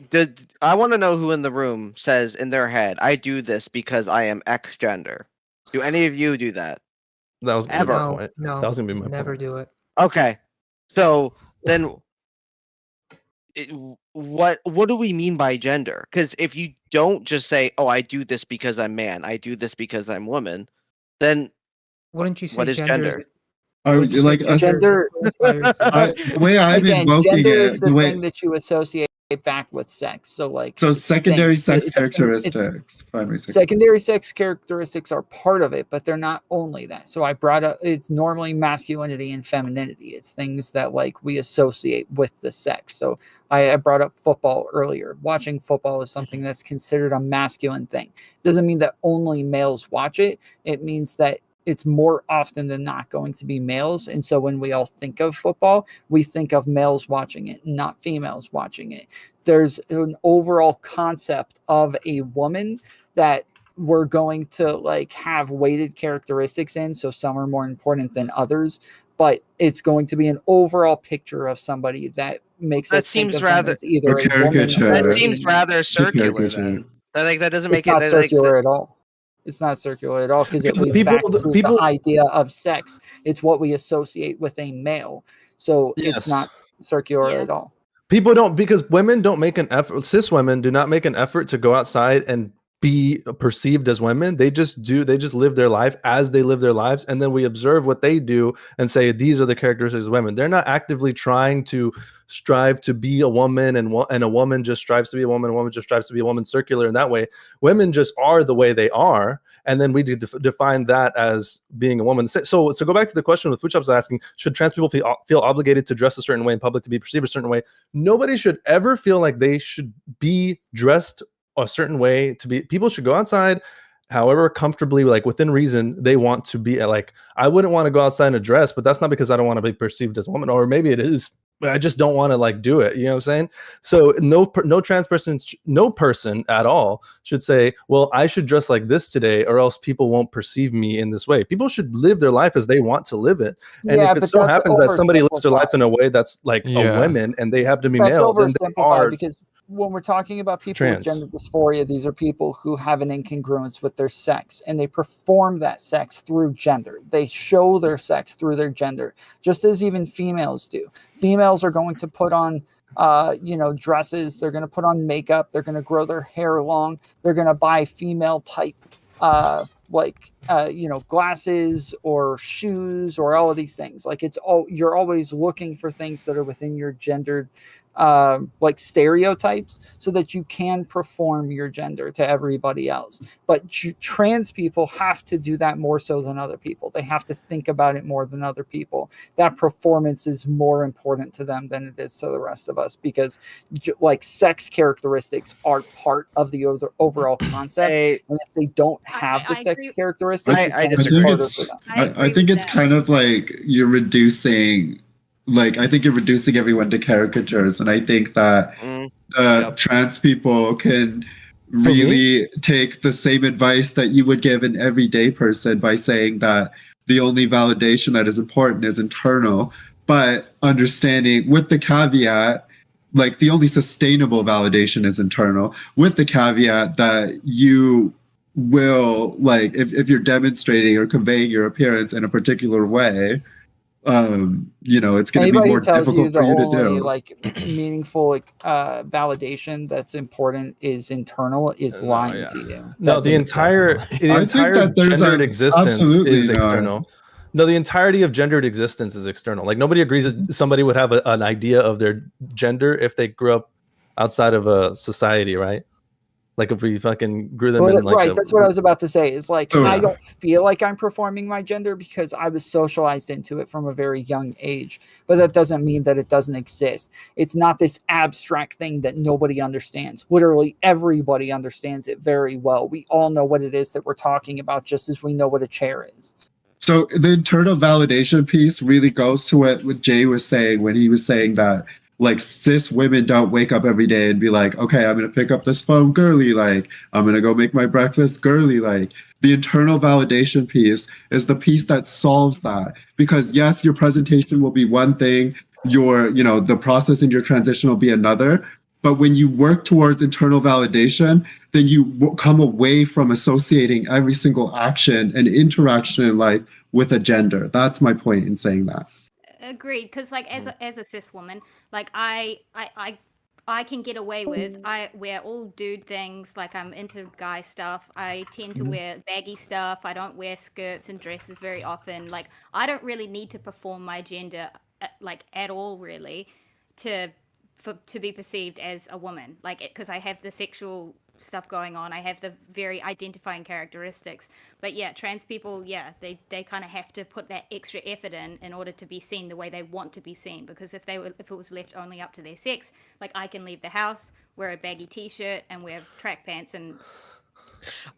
[SPEAKER 18] want to know who in the room says in their head, I do this because I am X gender. Do any of you do that?
[SPEAKER 15] That was gonna be my point.
[SPEAKER 17] No,
[SPEAKER 15] that was gonna be my
[SPEAKER 17] never
[SPEAKER 15] point.
[SPEAKER 17] do it.
[SPEAKER 18] Okay, so then what do we mean by gender? Because if you don't just say, oh, I do this because I'm man, I do this because I'm woman, then
[SPEAKER 17] wouldn't you say
[SPEAKER 18] what is gender?
[SPEAKER 16] Like gender.
[SPEAKER 4] The way I'm
[SPEAKER 16] Again,
[SPEAKER 4] invoking
[SPEAKER 16] gender
[SPEAKER 4] it,
[SPEAKER 16] is the thing that you associate back with sex. So like,
[SPEAKER 4] so secondary
[SPEAKER 16] things.
[SPEAKER 4] sex characteristics, primary sex.
[SPEAKER 16] Secondary sex characteristics are part of it, but they're not only that. So I brought up, it's normally masculinity and femininity. It's things that like we associate with the sex. So I brought up football earlier. Watching football is something that's considered a masculine thing. Doesn't mean that only males watch it. It means that it's more often than not going to be males. And so when we all think of football, we think of males watching it, not females watching it. There's an overall concept of a woman that we're going to like have weighted characteristics in. So some are more important than others, but it's going to be an overall picture of somebody that makes us think of them as either a woman or
[SPEAKER 18] that seems rather circular then. That doesn't make
[SPEAKER 16] it's not
[SPEAKER 18] it
[SPEAKER 16] circular at all. It's not circular at all because it leads back to the idea of sex. It's what we associate with a male. So it's not circular at all.
[SPEAKER 15] People don't, because women don't make an effort. Cis women do not make an effort to go outside and be perceived as women. They just live their life as they live their lives. And then we observe what they do and say, these are the characteristics of women. They're not actively trying to strive to be a woman, and a woman just strives to be a woman. A woman just strives to be a woman, circular in that way. Women just are the way they are. And then we define that as being a woman. So go back to the question that Fuchs was asking, should trans people feel obligated to dress a certain way in public, to be perceived a certain way? Nobody should ever feel like they should be dressed a certain way to be. People should go outside however comfortably, like within reason, they want to be. Like, I wouldn't want to go outside in a dress, but that's not because I don't want to be perceived as a woman, or maybe it is, but I just don't want to like do it. You know what I'm saying? So no trans person, no person at all should say, well, I should dress like this today or else people won't perceive me in this way. People should live their life as they want to live it. And if it so happens that somebody lives their life in a way that's like a woman and they happen to be male, then they are
[SPEAKER 16] because when we're talking about people
[SPEAKER 15] trans.
[SPEAKER 16] with gender dysphoria, these are people who have an incongruence with their sex, and they perform that sex through gender. They show their sex through their gender, just as even females do. Females are going to put on dresses, they're going to put on makeup, they're going to grow their hair long, they're going to buy female type glasses or shoes or all of these things. Like you're always looking for things that are within your gendered like stereotypes so that you can perform your gender to everybody else. But trans people have to do that more so than other people. They have to think about it more than other people. That performance is more important to them than it is to the rest of us, because like sex characteristics are part of the overall concept. And if they don't have the sex characteristics, it's going to be harder for them.
[SPEAKER 4] I think it's kind of like you're reducing. Like, I think you're reducing everyone to caricatures, and I think that trans people can really take the same advice that you would give an everyday person by saying that the only validation that is important is internal, but understanding with the caveat, like the only sustainable validation is internal, with the caveat that you will, like, if you're demonstrating or conveying your appearance in a particular way, it's going to be more difficult for you to do.
[SPEAKER 16] Like meaningful validation that's important is internal is lying to you.
[SPEAKER 15] No, the entire gendered existence is external. No, the entirety of gendered existence is external. Like, nobody agrees that somebody would have an idea of their gender if they grew up outside of a society, right? Like, if we fucking grew them in like
[SPEAKER 16] that's what I was about to say. Is like, I don't feel like I'm performing my gender because I was socialized into it from a very young age. But that doesn't mean that it doesn't exist. It's not this abstract thing that nobody understands. Literally everybody understands it very well. We all know what it is that we're talking about, just as we know what a chair is.
[SPEAKER 4] So the internal validation piece really goes to what Jay was saying when he was saying that, like, cis women don't wake up every day and be like, okay, I'm going to pick up this phone girly, like, I'm going to go make my breakfast girly. Like, the internal validation piece is the piece that solves that. Because yes, your presentation will be one thing, the process in your transition will be another. But when you work towards internal validation, then you come away from associating every single action and interaction in life with a gender. That's my point in saying that.
[SPEAKER 10] Agreed, because like as a cis woman, like I can get away with, I wear all dude things, like I'm into guy stuff. I tend to wear baggy stuff. I don't wear skirts and dresses very often. Like, I don't really need to perform my gender like at all, really, to be perceived as a woman, like, because I have the sexual stuff going on, I have the very identifying characteristics. But yeah, trans people, they kind of have to put that extra effort in order to be seen the way they want to be seen, because if it was left only up to their sex, like, I can leave the house, wear a baggy t-shirt and wear track pants, and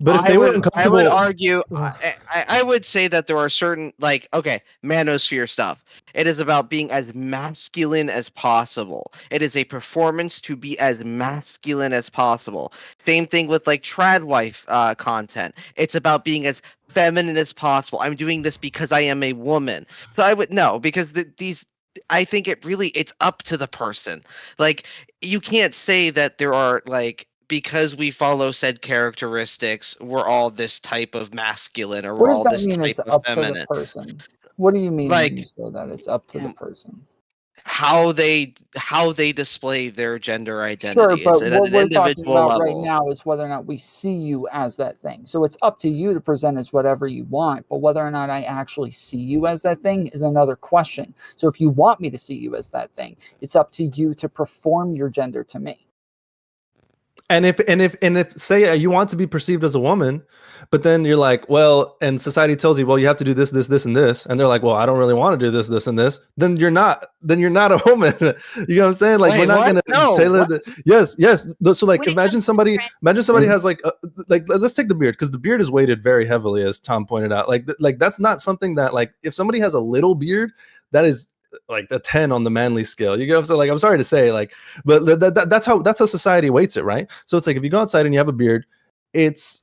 [SPEAKER 15] but if they were uncomfortable,
[SPEAKER 18] I would argue, I would say that there are certain, like, okay, manosphere stuff. It is about being as masculine as possible. It is a performance to be as masculine as possible. Same thing with like trad wife content. It's about being as feminine as possible. I'm doing this because I am a woman. So I would know, because I think it's up to the person. Like, you can't say that there are, like, because we follow said characteristics, we're all this type of masculine, or we're all this type of feminine.
[SPEAKER 16] To the person? What do you mean when you say that it's up to the person?
[SPEAKER 18] How they display their gender identity.
[SPEAKER 16] Sure, but
[SPEAKER 18] it's
[SPEAKER 16] what we're talking about right now is whether or not we see you as that thing. So it's up to you to present as whatever you want, but whether or not I actually see you as that thing is another question. So if you want me to see you as that thing, it's up to you to perform your gender to me.
[SPEAKER 15] And if say you want to be perceived as a woman, but then you're like, well, and society tells you, well, you have to do this, this, this, and this, and they're like, well, I don't really want to do this, this, and this. Then you're not a woman. You know what I'm saying? Like, we're not gonna tailor the. Yes. So like, imagine somebody has like let's take the beard, because the beard is weighted very heavily, as Tom pointed out. Like that's not something that, like, if somebody has a little beard, that is like a 10 on the manly scale. You get what I'm saying? Like, I'm sorry to say, like, but that's how society weights it, right? So it's like, if you go outside and you have a beard, it's,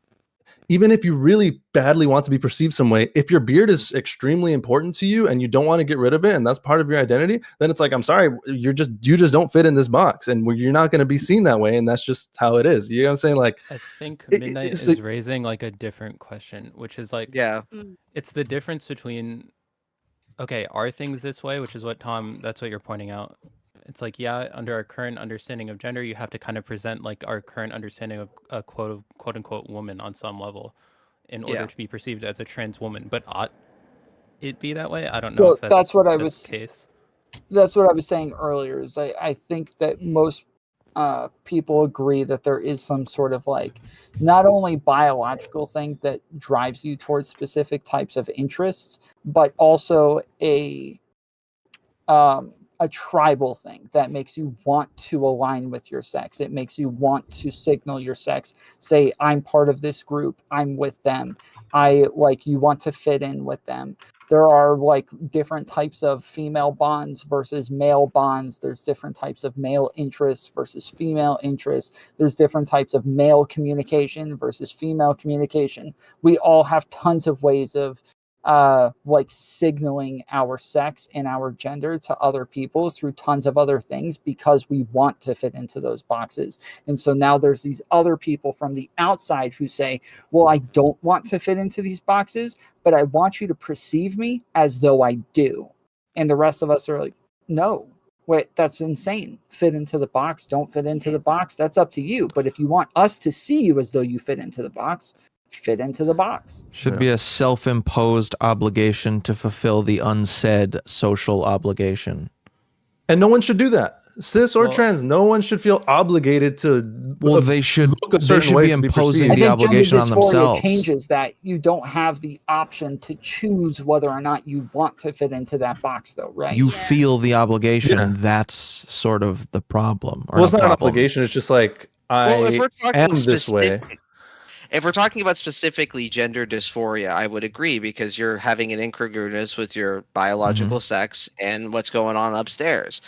[SPEAKER 15] even if you really badly want to be perceived some way, if your beard is extremely important to you and you don't want to get rid of it, and that's part of your identity, then it's like, I'm sorry, you just don't fit in this box, and you're not going to be seen that way, and that's just how it is. You know what I'm saying? Like,
[SPEAKER 20] I think Midnight is raising like a different question, which is like, it's the difference between, okay, are things this way, which is what Tom, that's what you're pointing out. It's like, yeah, under our current understanding of gender, you have to kind of present like our current understanding of a quote unquote woman on some level in order to be perceived as a trans woman. But ought it be that way? I don't know if that's what I was case.
[SPEAKER 16] That's what I was saying earlier, is I think that most people agree that there is some sort of, like, not only biological thing that drives you towards specific types of interests, but also a tribal thing that makes you want to align with your sex. It makes you want to signal your sex, say, I'm part of this group, I'm with them, you want to fit in with them. There are like different types of female bonds versus male bonds. There's different types of male interests versus female interests. There's different types of male communication versus female communication. We all have tons of ways of signaling our sex and our gender to other people through tons of other things, because we want to fit into those boxes. And so now there's these other people from the outside who say, well, I don't want to fit into these boxes, but I want you to perceive me as though I do. And the rest of us are like, no, wait, that's insane. Fit into the box, don't fit into the box. That's up to you. But if you want us to see you as though you fit into the box, fit into the box.
[SPEAKER 6] Should be a self-imposed obligation to fulfill the unsaid social obligation.
[SPEAKER 15] And no one should do that. Cis or trans, no one should feel obligated to.
[SPEAKER 6] Well, they should.
[SPEAKER 15] Look a certain
[SPEAKER 6] be
[SPEAKER 15] way
[SPEAKER 6] imposing the obligation on themselves.
[SPEAKER 16] Changes that you don't have the option to choose whether or not you want to fit into that box, though, right?
[SPEAKER 6] You feel the obligation, and that's sort of the problem.
[SPEAKER 15] Well, it's not an obligation. It's just like, I am this way.
[SPEAKER 18] If we're talking about specifically gender dysphoria, I would agree, because you're having an incongruence with your biological sex and what's going on upstairs.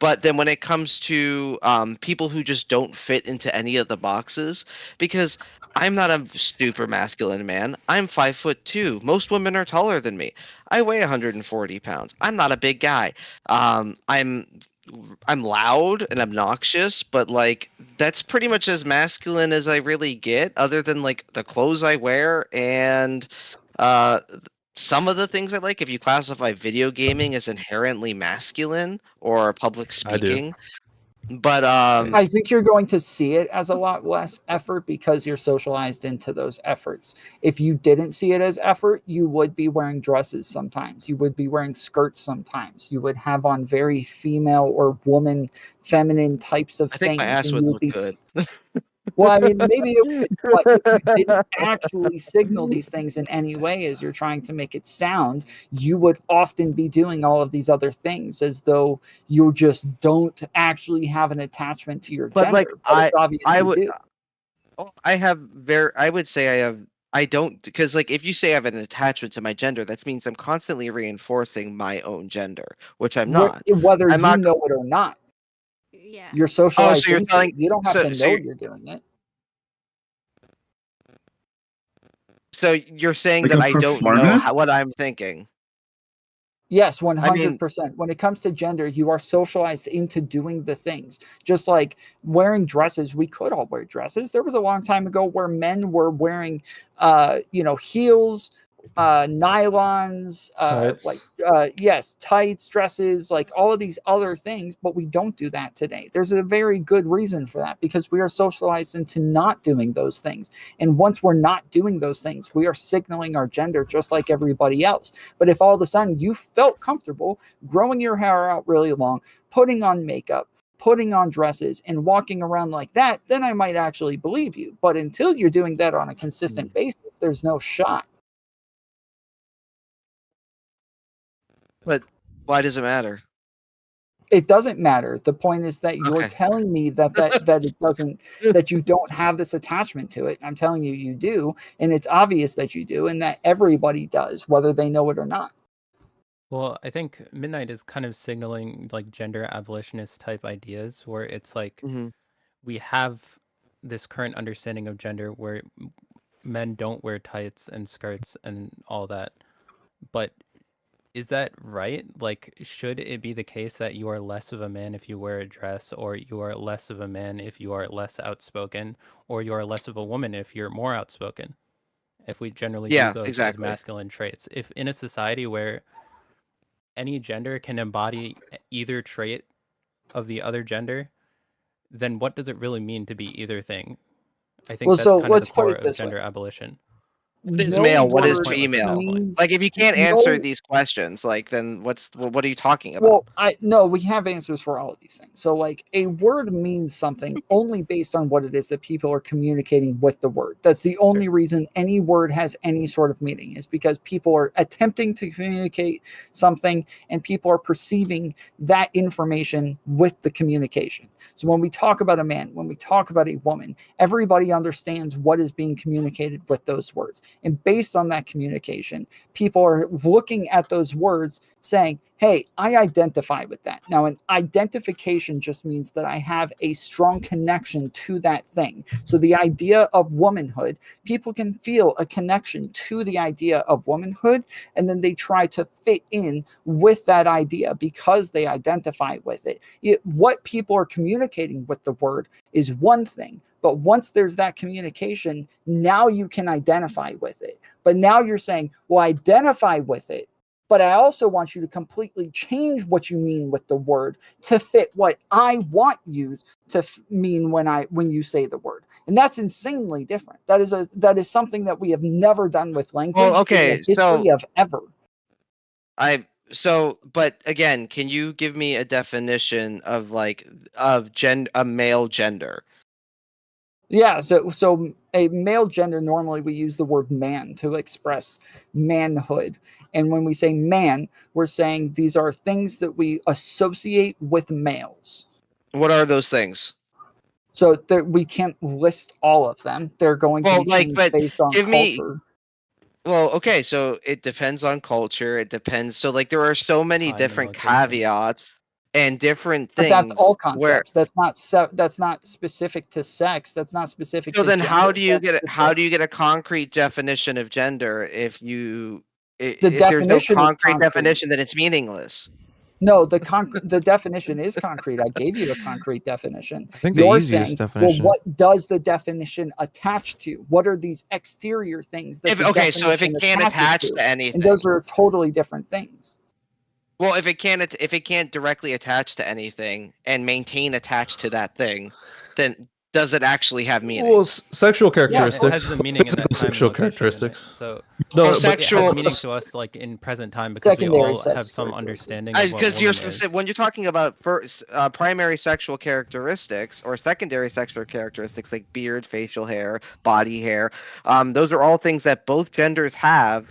[SPEAKER 18] But then when it comes to people who just don't fit into any of the boxes, because I'm not a super masculine man. I'm 5'2". Most women are taller than me. I weigh 140 pounds. I'm not a big guy. I'm loud and obnoxious, but like that's pretty much as masculine as I really get, other than like the clothes I wear and some of the things I like. If you classify video gaming as inherently masculine or public speaking, but
[SPEAKER 16] I think you're going to see it as a lot less effort because you're socialized into those efforts. If you didn't see it as effort, you would be wearing dresses sometimes. You would be wearing skirts sometimes. You would have on very female or woman, feminine types of things.
[SPEAKER 18] My ass would look good.
[SPEAKER 16] Well, I mean, maybe it would, but if you didn't actually signal these things in any way as you're trying to make it sound, you would often be doing all of these other things as though you just don't actually have an attachment to your gender.
[SPEAKER 18] Like,
[SPEAKER 16] I
[SPEAKER 18] would say I don't, because like if you say I have an attachment to my gender, that means I'm constantly reinforcing my own gender, which I'm not.
[SPEAKER 16] Whether you know it or not.
[SPEAKER 10] Yeah.
[SPEAKER 16] You're socialized. You don't have to know you're doing it.
[SPEAKER 18] So you're saying that I don't know what I'm thinking?
[SPEAKER 16] Yes, 100%. When it comes to gender, you are socialized into doing the things. Just like wearing dresses, we could all wear dresses. There was a long time ago where men were wearing, heels, nylons, tights. Tights, dresses, like all of these other things, but we don't do that today. There's a very good reason for that, because we are socialized into not doing those things. And once we're not doing those things, we are signaling our gender just like everybody else. But if all of a sudden you felt comfortable growing your hair out really long, putting on makeup, putting on dresses and walking around like that, then I might actually believe you. But until you're doing that on a consistent basis, there's no shot.
[SPEAKER 18] But why does it matter?
[SPEAKER 16] It doesn't matter. The point is that you're telling me that it doesn't, that you don't have this attachment to it. I'm telling you, you do, and it's obvious that you do, and that everybody does, whether they know it or not.
[SPEAKER 20] Well, I think Midnight is kind of signaling like gender abolitionist type ideas, where it's like we have this current understanding of gender where men don't wear tights and skirts and all that, but is that right? Like, should it be the case that you are less of a man if you wear a dress, or you are less of a man if you are less outspoken, or you are less of a woman if you're more outspoken? If we generally use those as masculine traits. If in a society where any gender can embody either trait of the other gender, then what does it really mean to be either thing? I think that's kind of the core of gender abolition.
[SPEAKER 18] What is male? What is female? Like, if you can't answer these questions, like, then what are you talking about?
[SPEAKER 16] Well, we have answers for all of these things. So, like, a word means something only based on what it is that people are communicating with the word. That's the only reason any word has any sort of meaning, is because people are attempting to communicate something, and people are perceiving that information with the communication. So when we talk about a man, when we talk about a woman, everybody understands what is being communicated with those words. And based on that communication, people are looking at those words saying, hey, I identify with that. Now, an identification just means that I have a strong connection to that thing. So the idea of womanhood, people can feel a connection to the idea of womanhood, and then they try to fit in with that idea because they identify with it. What people are communicating with the word is one thing. But once there's that communication, now you can identify with it. But now you're saying, well, identify with it, but I also want you to completely change what you mean with the word to fit what I want you to mean when you say the word. And that's insanely different. That is something that we have never done with language in the history of ever.
[SPEAKER 18] But again, can you give me a definition of a male gender?
[SPEAKER 16] Yeah, so a male gender, normally we use the word man to express manhood. And when we say man, we're saying these are things that we associate with males.
[SPEAKER 18] What are those things?
[SPEAKER 16] So we can't list all of them. They're going to be changed based on culture.
[SPEAKER 18] Well, okay, so it depends on culture. It depends. So, like, there are so many different caveats and different things.
[SPEAKER 16] But that's all concepts. That's not specific to sex. That's not specific to gender.
[SPEAKER 18] So then how do you get a concrete definition of gender if there's no concrete definition, then it's meaningless?
[SPEAKER 16] No, the definition is concrete. I gave you a concrete definition.
[SPEAKER 6] I think the easiest definition.
[SPEAKER 16] Well, what does the definition attach to? What are these exterior things that
[SPEAKER 18] so if it can't attach to anything,
[SPEAKER 16] and those are totally different things.
[SPEAKER 18] Well, if it can't directly attach to anything and maintain attached to that thing, then does it actually have meaning?
[SPEAKER 15] Well, sexual characteristics.
[SPEAKER 20] Yeah, it has the meaning in that time
[SPEAKER 15] sexual
[SPEAKER 20] and
[SPEAKER 15] characteristics.
[SPEAKER 20] So
[SPEAKER 15] no,
[SPEAKER 20] sexual it has meaning to us like in present time because we all have some understanding.
[SPEAKER 18] Because when you're talking about primary sexual characteristics or secondary sexual characteristics like beard, facial hair, body hair, those are all things that both genders have.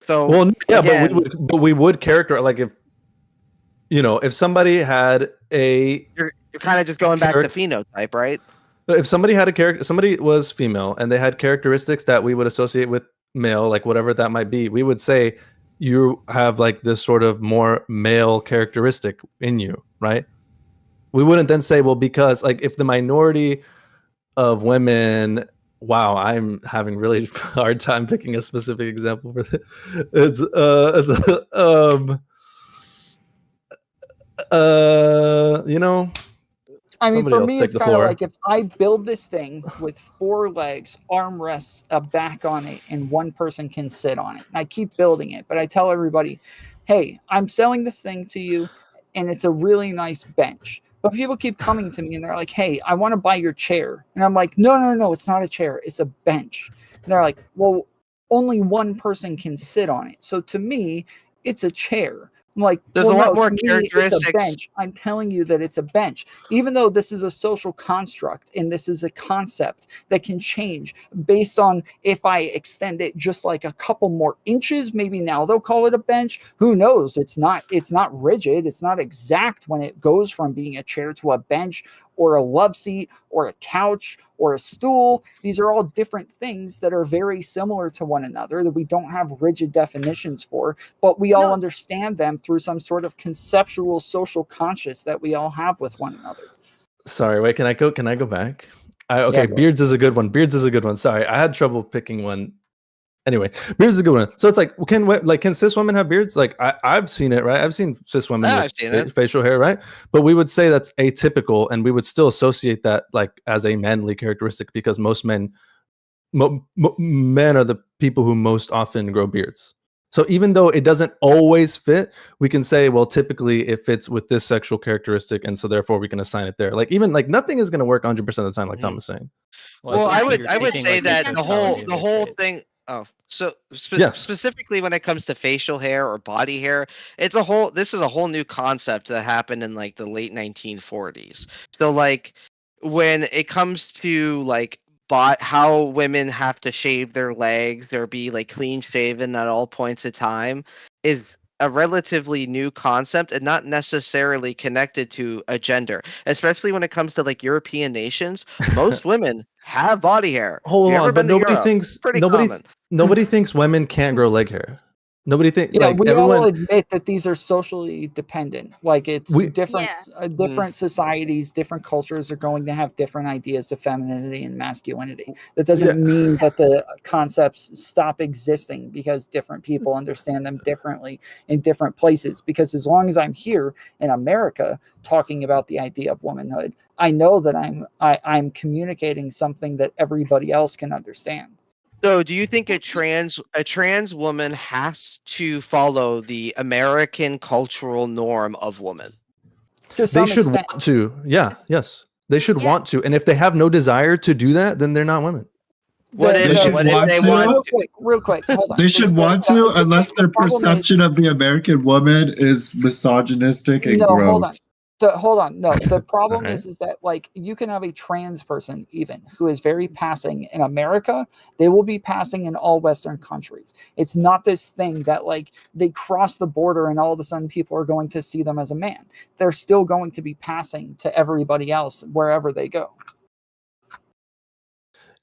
[SPEAKER 18] So
[SPEAKER 15] well, yeah, again, but we would characterize, like, if somebody had a
[SPEAKER 18] you're kind of just going back to phenotype, right?
[SPEAKER 15] If somebody had somebody was female and they had characteristics that we would associate with male, like whatever that might be, we would say you have like this sort of more male characteristic in you, right? We wouldn't then say, well, because like if the minority of women, wow, I'm having really hard time picking a specific example for this.
[SPEAKER 16] I mean, for me, it's kind of like if I build this thing with 4 legs, armrests, a back on it, and one person can sit on it. And I keep building it, but I tell everybody, hey, I'm selling this thing to you, and it's a really nice bench. But people keep coming to me, and they're like, hey, I want to buy your chair. And I'm like, no, it's not a chair. It's a bench. And they're like, well, only one person can sit on it. So to me, it's a chair. I'm like,
[SPEAKER 18] there's
[SPEAKER 16] well,
[SPEAKER 18] a lot
[SPEAKER 16] no,
[SPEAKER 18] more
[SPEAKER 16] to me,
[SPEAKER 18] characteristics.
[SPEAKER 16] it's a bench. I'm telling you that it's a bench, even though this is a social construct and this is a concept that can change based on if I extend it just like a couple more inches, maybe now they'll call it a bench. Who knows? It's not rigid. It's not exact when it goes from being a chair to a bench or a love seat or a couch or a stool. These are all different things that are very similar to one another that we don't have rigid definitions for, but we all understand them through some sort of conceptual social conscious that we all have with one another.
[SPEAKER 15] Sorry, wait, can I go back? Okay, beards is a good one. Beards is a good one. Sorry, I had trouble picking one. Anyway, beards is a good one. So it's like, can cis women have beards? Like I've seen it, right? I've seen cis women with facial hair, right? But we would say that's atypical, and we would still associate that like as a manly characteristic because most men are the people who most often grow beards. So even though it doesn't always fit, we can say, well, typically it fits with this sexual characteristic, and so therefore we can assign it there. Like even like nothing is going to work 100% of the time, like Tom was saying.
[SPEAKER 18] Well, I would say that the whole thing. Oh, so specifically when it comes to facial hair or body hair, this is a whole new concept that happened in like the late 1940s. So like when it comes to like how women have to shave their legs or be like clean shaven at all points of time is a relatively new concept and not necessarily connected to a gender, especially when it comes to like European nations. Most women have body hair.
[SPEAKER 15] Hold on, but nobody thinks women can't grow leg hair. Nobody thinks
[SPEAKER 16] we all admit that these are socially dependent. Like it's different societies, different cultures are going to have different ideas of femininity and masculinity. That doesn't mean that the concepts stop existing because different people understand them differently in different places. Because as long as I'm here in America talking about the idea of womanhood, I know that I'm communicating something that everybody else can understand.
[SPEAKER 18] So, do you think a trans woman has to follow the American cultural norm of woman?
[SPEAKER 15] They should want to. Yes. They should want to. And if they have no desire to do that, then they're not women.
[SPEAKER 4] They should want to.
[SPEAKER 16] Real quick, hold on.
[SPEAKER 4] They should want to, unless their perception of the American woman is misogynistic and gross.
[SPEAKER 16] Hold on. No, the problem is that like you can have a trans person even who is very passing in America. They will be passing in all Western countries. It's not this thing that like they cross the border and all of a sudden people are going to see them as a man. They're still going to be passing to everybody else wherever they go.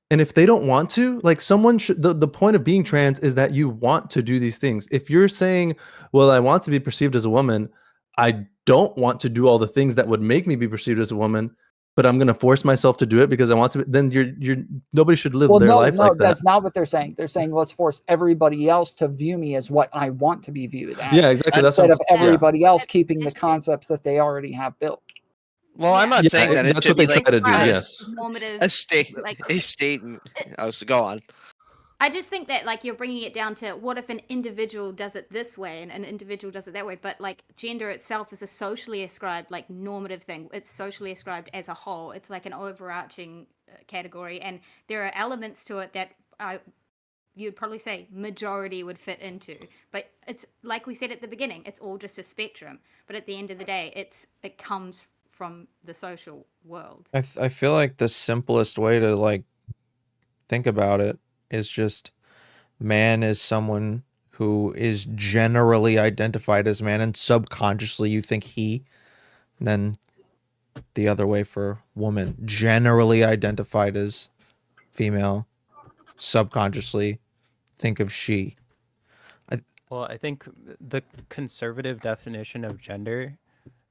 [SPEAKER 15] And if they don't want to, like someone should, the point of being trans is that you want to do these things. If you're saying, well, I want to be perceived as a woman, I don't want to do all the things that would make me be perceived as a woman, but I'm going to force myself to do it because I want to, then you're nobody should live their life like that.
[SPEAKER 16] That's not what they're saying. They're saying, let's force everybody else to view me as what I want to be viewed as.
[SPEAKER 15] Yeah, exactly. That's
[SPEAKER 16] instead of everybody else keeping the concepts that they already have built.
[SPEAKER 18] Well, I'm not saying that
[SPEAKER 15] that's what they try to do. Yes,
[SPEAKER 10] normative,
[SPEAKER 18] a statement. Oh, so go on.
[SPEAKER 10] I just think that like you're bringing it down to what if an individual does it this way and an individual does it that way, but like gender itself is a socially ascribed like normative thing. It's socially ascribed as a whole. It's like an overarching category, and there are elements to it that you'd probably say majority would fit into. But it's like we said at the beginning, it's all just a spectrum. But at the end of the day, it comes from the social world.
[SPEAKER 6] I feel like the simplest way to like think about it is just man is someone who is generally identified as man and subconsciously you think he, and then the other way for woman, generally identified as female, subconsciously think of she.
[SPEAKER 20] Well, I think the conservative definition of gender,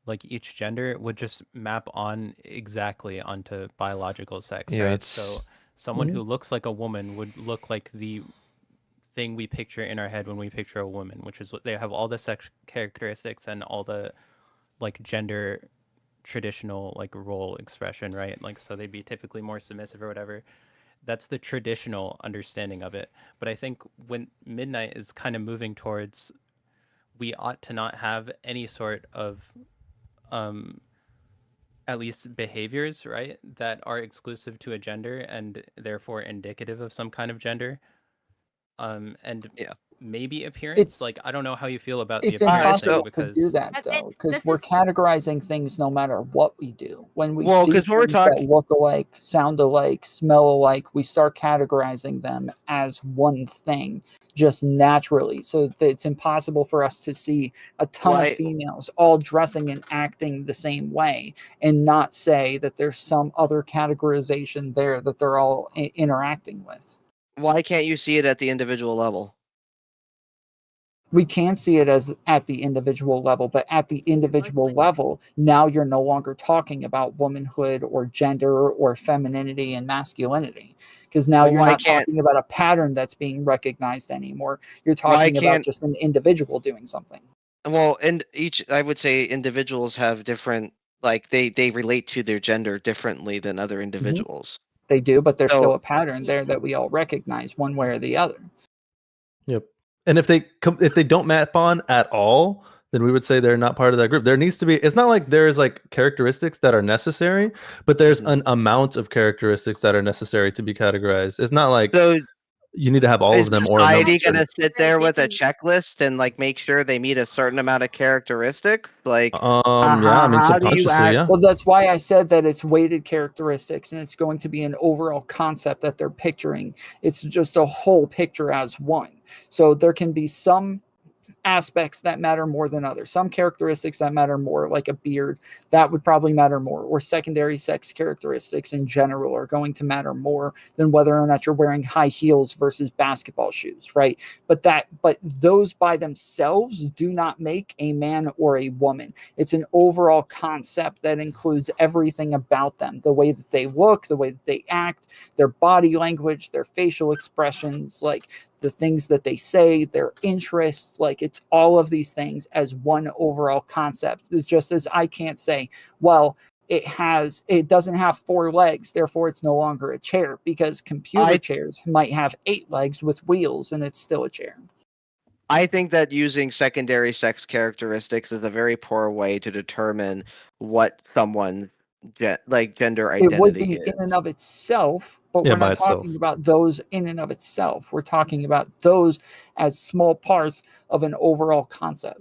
[SPEAKER 20] like each gender, would just map on exactly onto biological sex, right? So someone who looks like a woman would look like the thing we picture in our head when we picture a woman, which is what they have all the sex characteristics and all the like gender traditional like role expression, right? Like, so they'd be typically more submissive or whatever. That's the traditional understanding of it. But I think when Midnight is kind of moving towards, we ought to not have any sort of at least behaviors, right, that are exclusive to a gender and therefore indicative of some kind of gender. And maybe appearance. Like I don't know how you feel about the
[SPEAKER 16] It's
[SPEAKER 20] appearance thing
[SPEAKER 16] impossible to do that though, because we're categorizing things no matter what we do. When we see things that look alike, sound alike, smell alike, we start categorizing them as one thing just naturally. So it's impossible for us to see a ton of females all dressing and acting the same way and not say that there's some other categorization there that they're all interacting with.
[SPEAKER 18] Why can't you see it at the individual level?
[SPEAKER 16] We can see it as at the individual level, but at the individual level, now you're no longer talking about womanhood or gender or femininity and masculinity. Because now you're not talking about a pattern that's being recognized anymore. You're talking about just an individual doing something.
[SPEAKER 18] Well, and I would say individuals have different, like they relate to their gender differently than other individuals.
[SPEAKER 16] They do, but there's still a pattern there that we all recognize one way or the other.
[SPEAKER 15] Yep. And if they don't map on at all, then we would say they're not part of that group. There needs to be, it's not like there's like characteristics that are necessary, but there's an amount of characteristics that are necessary to be categorized. It's not like you need to have all of them or no.
[SPEAKER 18] Is society gonna sit there with a checklist and like make sure they meet a certain amount of characteristics? Like,
[SPEAKER 15] yeah, I mean, subconsciously, yeah.
[SPEAKER 16] Well, that's why I said that it's weighted characteristics, and it's going to be an overall concept that they're picturing. It's just a whole picture as one. So there can be some aspects that matter more than others, some characteristics that matter more, like a beard, that would probably matter more, or secondary sex characteristics in general are going to matter more than whether or not you're wearing high heels versus basketball shoes, right? But those by themselves do not make a man or a woman. It's an overall concept that includes everything about them, the way that they look, the way that they act, their body language, their facial expressions, like the things that they say, their interests, like it's all of these things as one overall concept. It's just as I can't say, well, it doesn't have 4 legs, therefore it's no longer a chair, because computer chairs might have 8 legs with wheels and it's still a chair.
[SPEAKER 18] I think that using secondary sex characteristics is a very poor way to determine what someone's gender identity
[SPEAKER 16] It would be
[SPEAKER 18] is.
[SPEAKER 16] in and of itself, but we're not talking about those in and of itself. We're talking about those as small parts of an overall concept.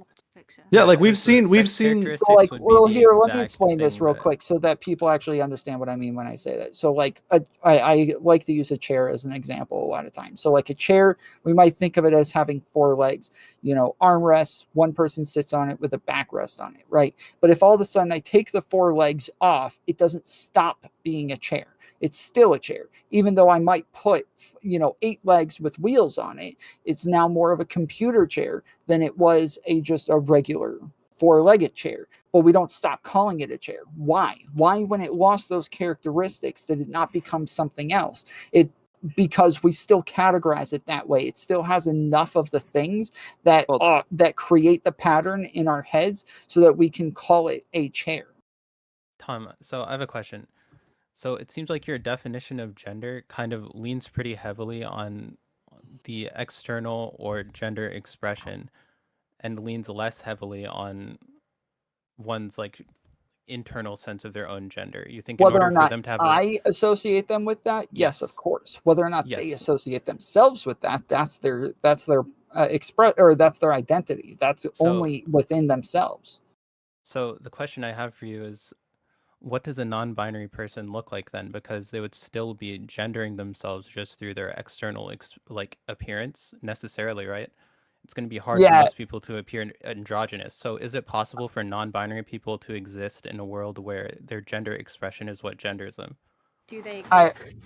[SPEAKER 15] Yeah, like we've seen
[SPEAKER 16] So like, well, here, let me explain this real quick so that people actually understand what I mean when I say that. So like I like to use a chair as an example a lot of times. So like a chair, we might think of it as having 4 legs, armrests, one person sits on it with a backrest on it, right? But if all of a sudden I take the 4 legs off, it doesn't stop being a chair. It's still a chair. Even though I might put, 8 legs with wheels on it, it's now more of a computer chair than it was just a regular 4-legged chair. But we don't stop calling it a chair. Why? Why, when it lost those characteristics, did it not become something else? Because we still categorize it that way. It still has enough of the things that create the pattern in our heads so that we can call it a chair.
[SPEAKER 20] Tom, so I have a question. So it seems like your definition of gender kind of leans pretty heavily on the external or gender expression and leans less heavily on one's like internal sense of their own gender. You think
[SPEAKER 16] whether
[SPEAKER 20] in order
[SPEAKER 16] or not
[SPEAKER 20] for them to have
[SPEAKER 16] I associate them with that, yes, of course. Whether or not they associate themselves with that, that's their that's their identity. That's only within themselves.
[SPEAKER 20] So the question I have for you is, what does a non-binary person look like then? Because they would still be gendering themselves just through their external appearance necessarily, right? It's going to be hard for most people to appear androgynous. So is it possible for non-binary people to exist in a world where their gender expression is what genders them?
[SPEAKER 10] Do they exist?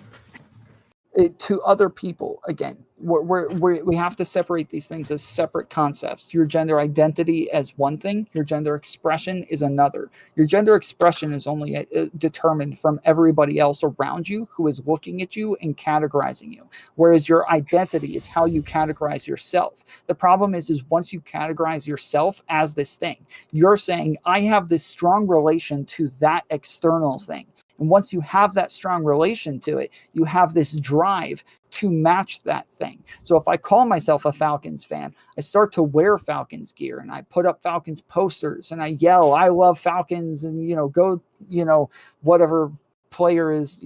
[SPEAKER 16] To other people, again, we have to separate these things as separate concepts. Your gender identity as one thing, your gender expression is another. Your gender expression is only determined from everybody else around you who is looking at you and categorizing you, whereas your identity is how you categorize yourself. The problem is once you categorize yourself as this thing, you're saying, I have this strong relation to that external thing. And once you have that strong relation to it, you have this drive to match that thing. So if I call myself a Falcons fan, I start to wear Falcons gear and I put up Falcons posters and I yell, I love Falcons, and, go, whatever player is,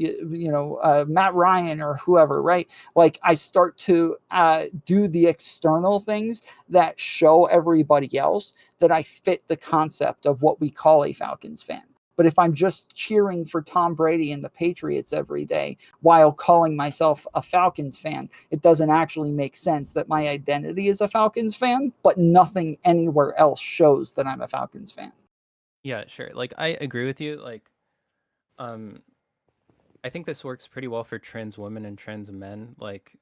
[SPEAKER 16] Matt Ryan or whoever, right? Like I start to do the external things that show everybody else that I fit the concept of what we call a Falcons fan. But if I'm just cheering for Tom Brady and the Patriots every day while calling myself a Falcons fan, it doesn't actually make sense that my identity is a Falcons fan, but nothing anywhere else shows that I'm a Falcons fan.
[SPEAKER 20] Yeah, sure. Like I agree with you. Like, I think this works pretty well for trans women and trans men. Like,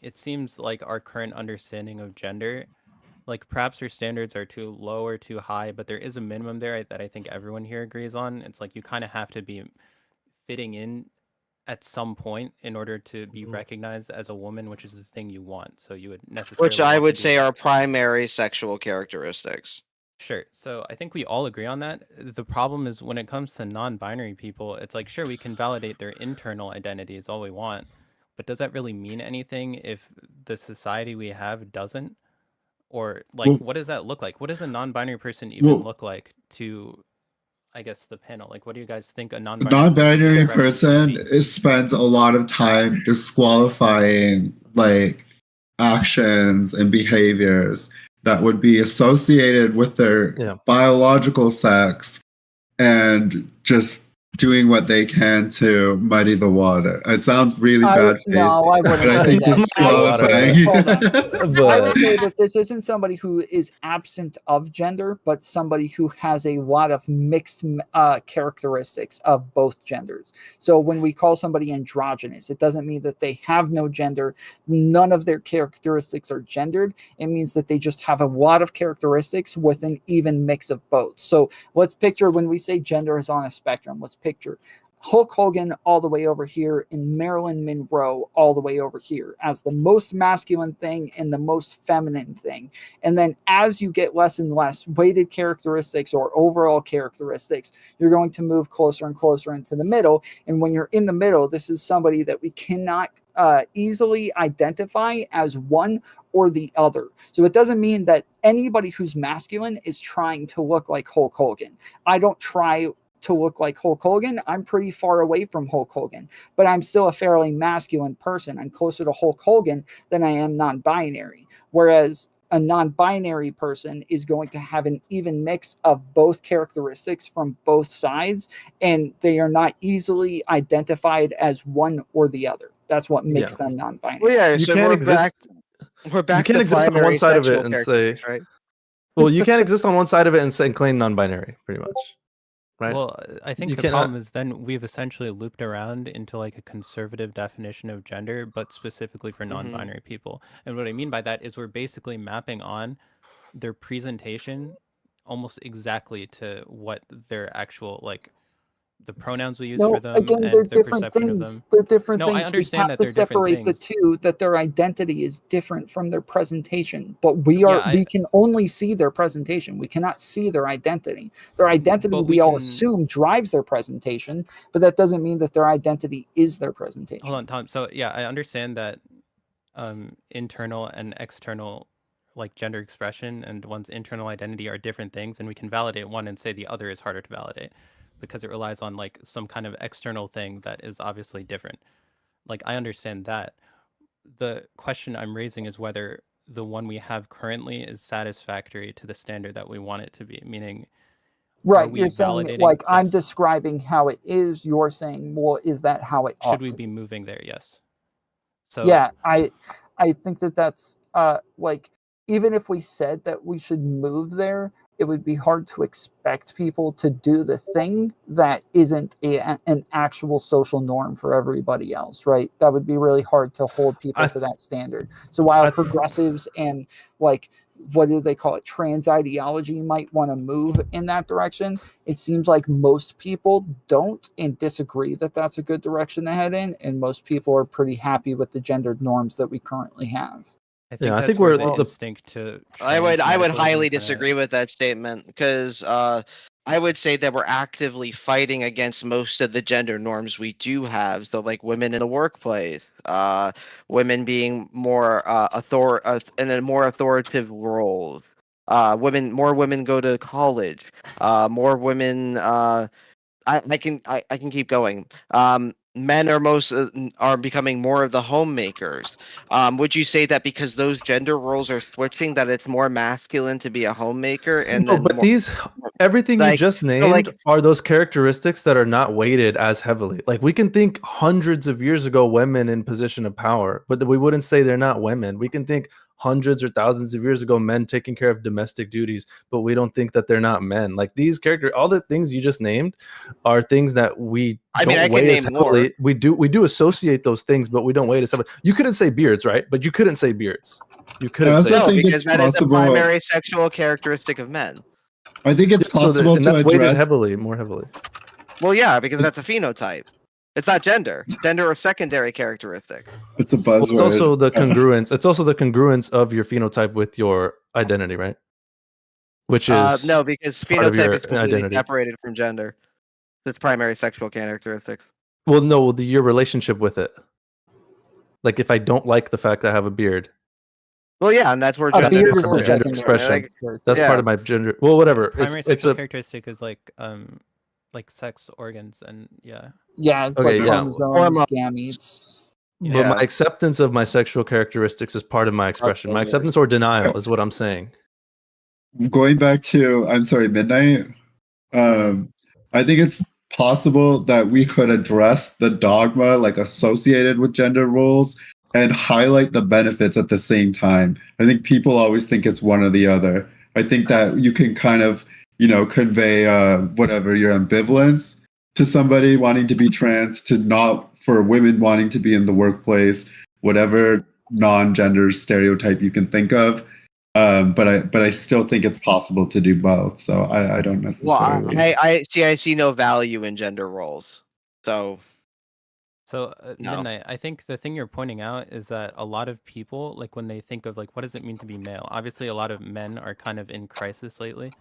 [SPEAKER 20] it seems like our current understanding of gender, like perhaps our standards are too low or too high, but there is a minimum there that I think everyone here agrees on. It's like you kind of have to be fitting in at some point in order to be recognized as a woman, which is the thing you want. So you would necessarily
[SPEAKER 18] Which I
[SPEAKER 20] have to
[SPEAKER 18] would
[SPEAKER 20] be
[SPEAKER 18] say are primary sexual characteristics.
[SPEAKER 20] Sure. So I think we all agree on that. The problem is when it comes to non-binary people, it's like, sure, we can validate their internal identities all we want, but does that really mean anything if the society we have doesn't? Or like,
[SPEAKER 4] Well-
[SPEAKER 20] what does that look like? What does a non-binary person even look like to, I guess, the panel? Like, what do you guys think a non-binary
[SPEAKER 4] Non-binary
[SPEAKER 20] person should
[SPEAKER 4] person spends a lot of time disqualifying like actions and behaviors that would be associated with their biological sex and just doing what they can to muddy the water. It sounds really bad faith,
[SPEAKER 16] No, I wouldn't
[SPEAKER 4] but I
[SPEAKER 16] say
[SPEAKER 4] think
[SPEAKER 16] that.
[SPEAKER 4] disqualifying.
[SPEAKER 16] Hold on. I would say that this isn't somebody who is absent of gender, but somebody who has a lot of mixed characteristics of both genders. So when we call somebody androgynous, it doesn't mean that they have no gender. None of their characteristics are gendered. It means that they just have a lot of characteristics with an even mix of both. So let's picture when we say gender is on a spectrum, let's picture Hulk Hogan all the way over here and Marilyn Monroe all the way over here as the most masculine thing and the most feminine thing. And then as you get less and less weighted characteristics or overall characteristics, you're going to move closer and closer into the middle. And when you're in the middle, this is somebody that we cannot easily identify as one or the other. So it doesn't mean that anybody who's masculine is trying to look like Hulk Hogan. I don't try to look like Hulk Hogan. I'm pretty far away from Hulk Hogan, but I'm still a fairly masculine person. I'm closer to Hulk Hogan than I am non-binary. Whereas a non-binary person is going to have an even mix of both characteristics from both sides, and they are not easily identified as one or the other. That's what makes them non-binary.
[SPEAKER 18] Well, yeah,
[SPEAKER 15] You
[SPEAKER 18] so
[SPEAKER 15] can't
[SPEAKER 18] we're
[SPEAKER 15] exist.
[SPEAKER 18] We're back
[SPEAKER 15] You can't
[SPEAKER 18] to
[SPEAKER 15] exist on one
[SPEAKER 18] primary
[SPEAKER 15] side of it
[SPEAKER 18] sexual
[SPEAKER 15] and say,
[SPEAKER 18] characteristics, right?
[SPEAKER 15] well, you can't exist on one side of it and say claim non-binary, pretty much. Right?
[SPEAKER 20] Well, I think
[SPEAKER 15] You
[SPEAKER 20] the
[SPEAKER 15] cannot-
[SPEAKER 20] problem is then we've essentially looped around into like a conservative definition of gender, but specifically for non-binary people. And what I mean by that is we're basically mapping on their presentation almost exactly to what their actual like the pronouns we use for them
[SPEAKER 16] again,
[SPEAKER 20] and
[SPEAKER 16] they're
[SPEAKER 20] their
[SPEAKER 16] different
[SPEAKER 20] perception of
[SPEAKER 16] things.
[SPEAKER 20] them.
[SPEAKER 16] They're different
[SPEAKER 20] No,
[SPEAKER 16] things.
[SPEAKER 20] I understand
[SPEAKER 16] We have
[SPEAKER 20] that
[SPEAKER 16] to
[SPEAKER 20] they're different
[SPEAKER 16] separate the
[SPEAKER 20] things.
[SPEAKER 16] two, that their identity is different from their presentation. But we can only see their presentation. We cannot see their identity. Their identity,
[SPEAKER 20] But
[SPEAKER 16] we
[SPEAKER 20] we
[SPEAKER 16] all
[SPEAKER 20] can-
[SPEAKER 16] assume, drives their presentation, but that doesn't mean that their identity is their presentation.
[SPEAKER 20] Hold on, Tom. So yeah, I understand that internal and external like gender expression and one's internal identity are different things, and we can validate one and say the other is harder to validate because it relies on like some kind of external thing that is obviously different. Like I understand that. The question I'm raising is whether the one we have currently is satisfactory to the standard that we want it to be, meaning
[SPEAKER 16] Right,
[SPEAKER 20] are we
[SPEAKER 16] you're saying
[SPEAKER 20] validating
[SPEAKER 16] like I'm
[SPEAKER 20] yes.
[SPEAKER 16] describing how it is. You're saying, well, is that how it ought
[SPEAKER 20] Should we
[SPEAKER 16] to
[SPEAKER 20] be moving there? Yes. So
[SPEAKER 16] yeah, I think that that's like even if we said that we should move there, it would be hard to expect people to do the thing that isn't an actual social norm for everybody else, right? That would be really hard to hold people to that standard. So while progressives and like what do they call it, trans ideology might want to move in that direction, it seems like most people don't and disagree that that's a good direction to head in, and most people are pretty happy with the gendered norms that we currently have.
[SPEAKER 20] I think
[SPEAKER 15] I
[SPEAKER 20] that's
[SPEAKER 15] think
[SPEAKER 20] where
[SPEAKER 15] we're
[SPEAKER 20] the
[SPEAKER 15] the-
[SPEAKER 20] instinct to
[SPEAKER 18] I would
[SPEAKER 20] transmedicalism
[SPEAKER 18] highly
[SPEAKER 20] kinda-
[SPEAKER 18] disagree with that statement because I would say that we're actively fighting against most of the gender norms we do have. So like women in the workplace, women being more in a more authoritative roles. More women go to college. More women I can keep going. Men are becoming more of the homemakers. Would you say that because those gender roles are switching, that it's more masculine to be a homemaker, and
[SPEAKER 15] No,
[SPEAKER 18] then
[SPEAKER 15] but everything you just named are those characteristics that are not weighted as heavily. Like we can think hundreds of years ago women in position of power, but we wouldn't say they're not women. We can think hundreds or thousands of years ago men taking care of domestic duties, but we don't think that they're not men. Like these characters, all the things you just named are things that we don't weigh as heavily. We do associate those things, but we don't weigh it as heavily. You couldn't say beards, right? But you couldn't say beards. You couldn't say
[SPEAKER 18] no, because that is a primary sexual characteristic of men.
[SPEAKER 4] I think it's possible
[SPEAKER 15] and that's weighted heavily, more heavily.
[SPEAKER 18] Well, yeah, because that's a phenotype. It's not gender. Gender or secondary characteristic.
[SPEAKER 4] It's a buzzword.
[SPEAKER 15] It's also the congruence. It's also the congruence of your phenotype with your identity, right? Which is
[SPEAKER 18] no, because
[SPEAKER 15] part of
[SPEAKER 18] phenotype
[SPEAKER 15] your
[SPEAKER 18] is completely
[SPEAKER 15] identity.
[SPEAKER 18] separated from gender. It's primary sexual characteristics.
[SPEAKER 15] Well, no, your relationship with it. Like if I don't like the fact that I have a beard.
[SPEAKER 18] Well, yeah, and that's where
[SPEAKER 15] gender expression. That's part of my gender. Well, whatever.
[SPEAKER 20] Primary sexual characteristic is like sex organs and yeah.
[SPEAKER 16] Yeah, it's like chromosomes, gametes.
[SPEAKER 15] But my acceptance of my sexual characteristics is part of my expression. My acceptance or denial is what I'm saying.
[SPEAKER 4] Going back to, I'm sorry, Midnight. I think it's possible that we could address the dogma like associated with gender roles and highlight the benefits at the same time. I think people always think it's one or the other. I think that you can kind of, convey whatever your ambivalence to somebody wanting to be trans, to not for women wanting to be in the workplace, whatever non-gender stereotype you can think of. But I still think it's possible to do both. So I don't necessarily.
[SPEAKER 18] Well, I see no value in gender roles. So
[SPEAKER 20] Midnight, I think the thing you're pointing out is that a lot of people, like when they think of like what does it mean to be male, obviously a lot of men are kind of in crisis lately.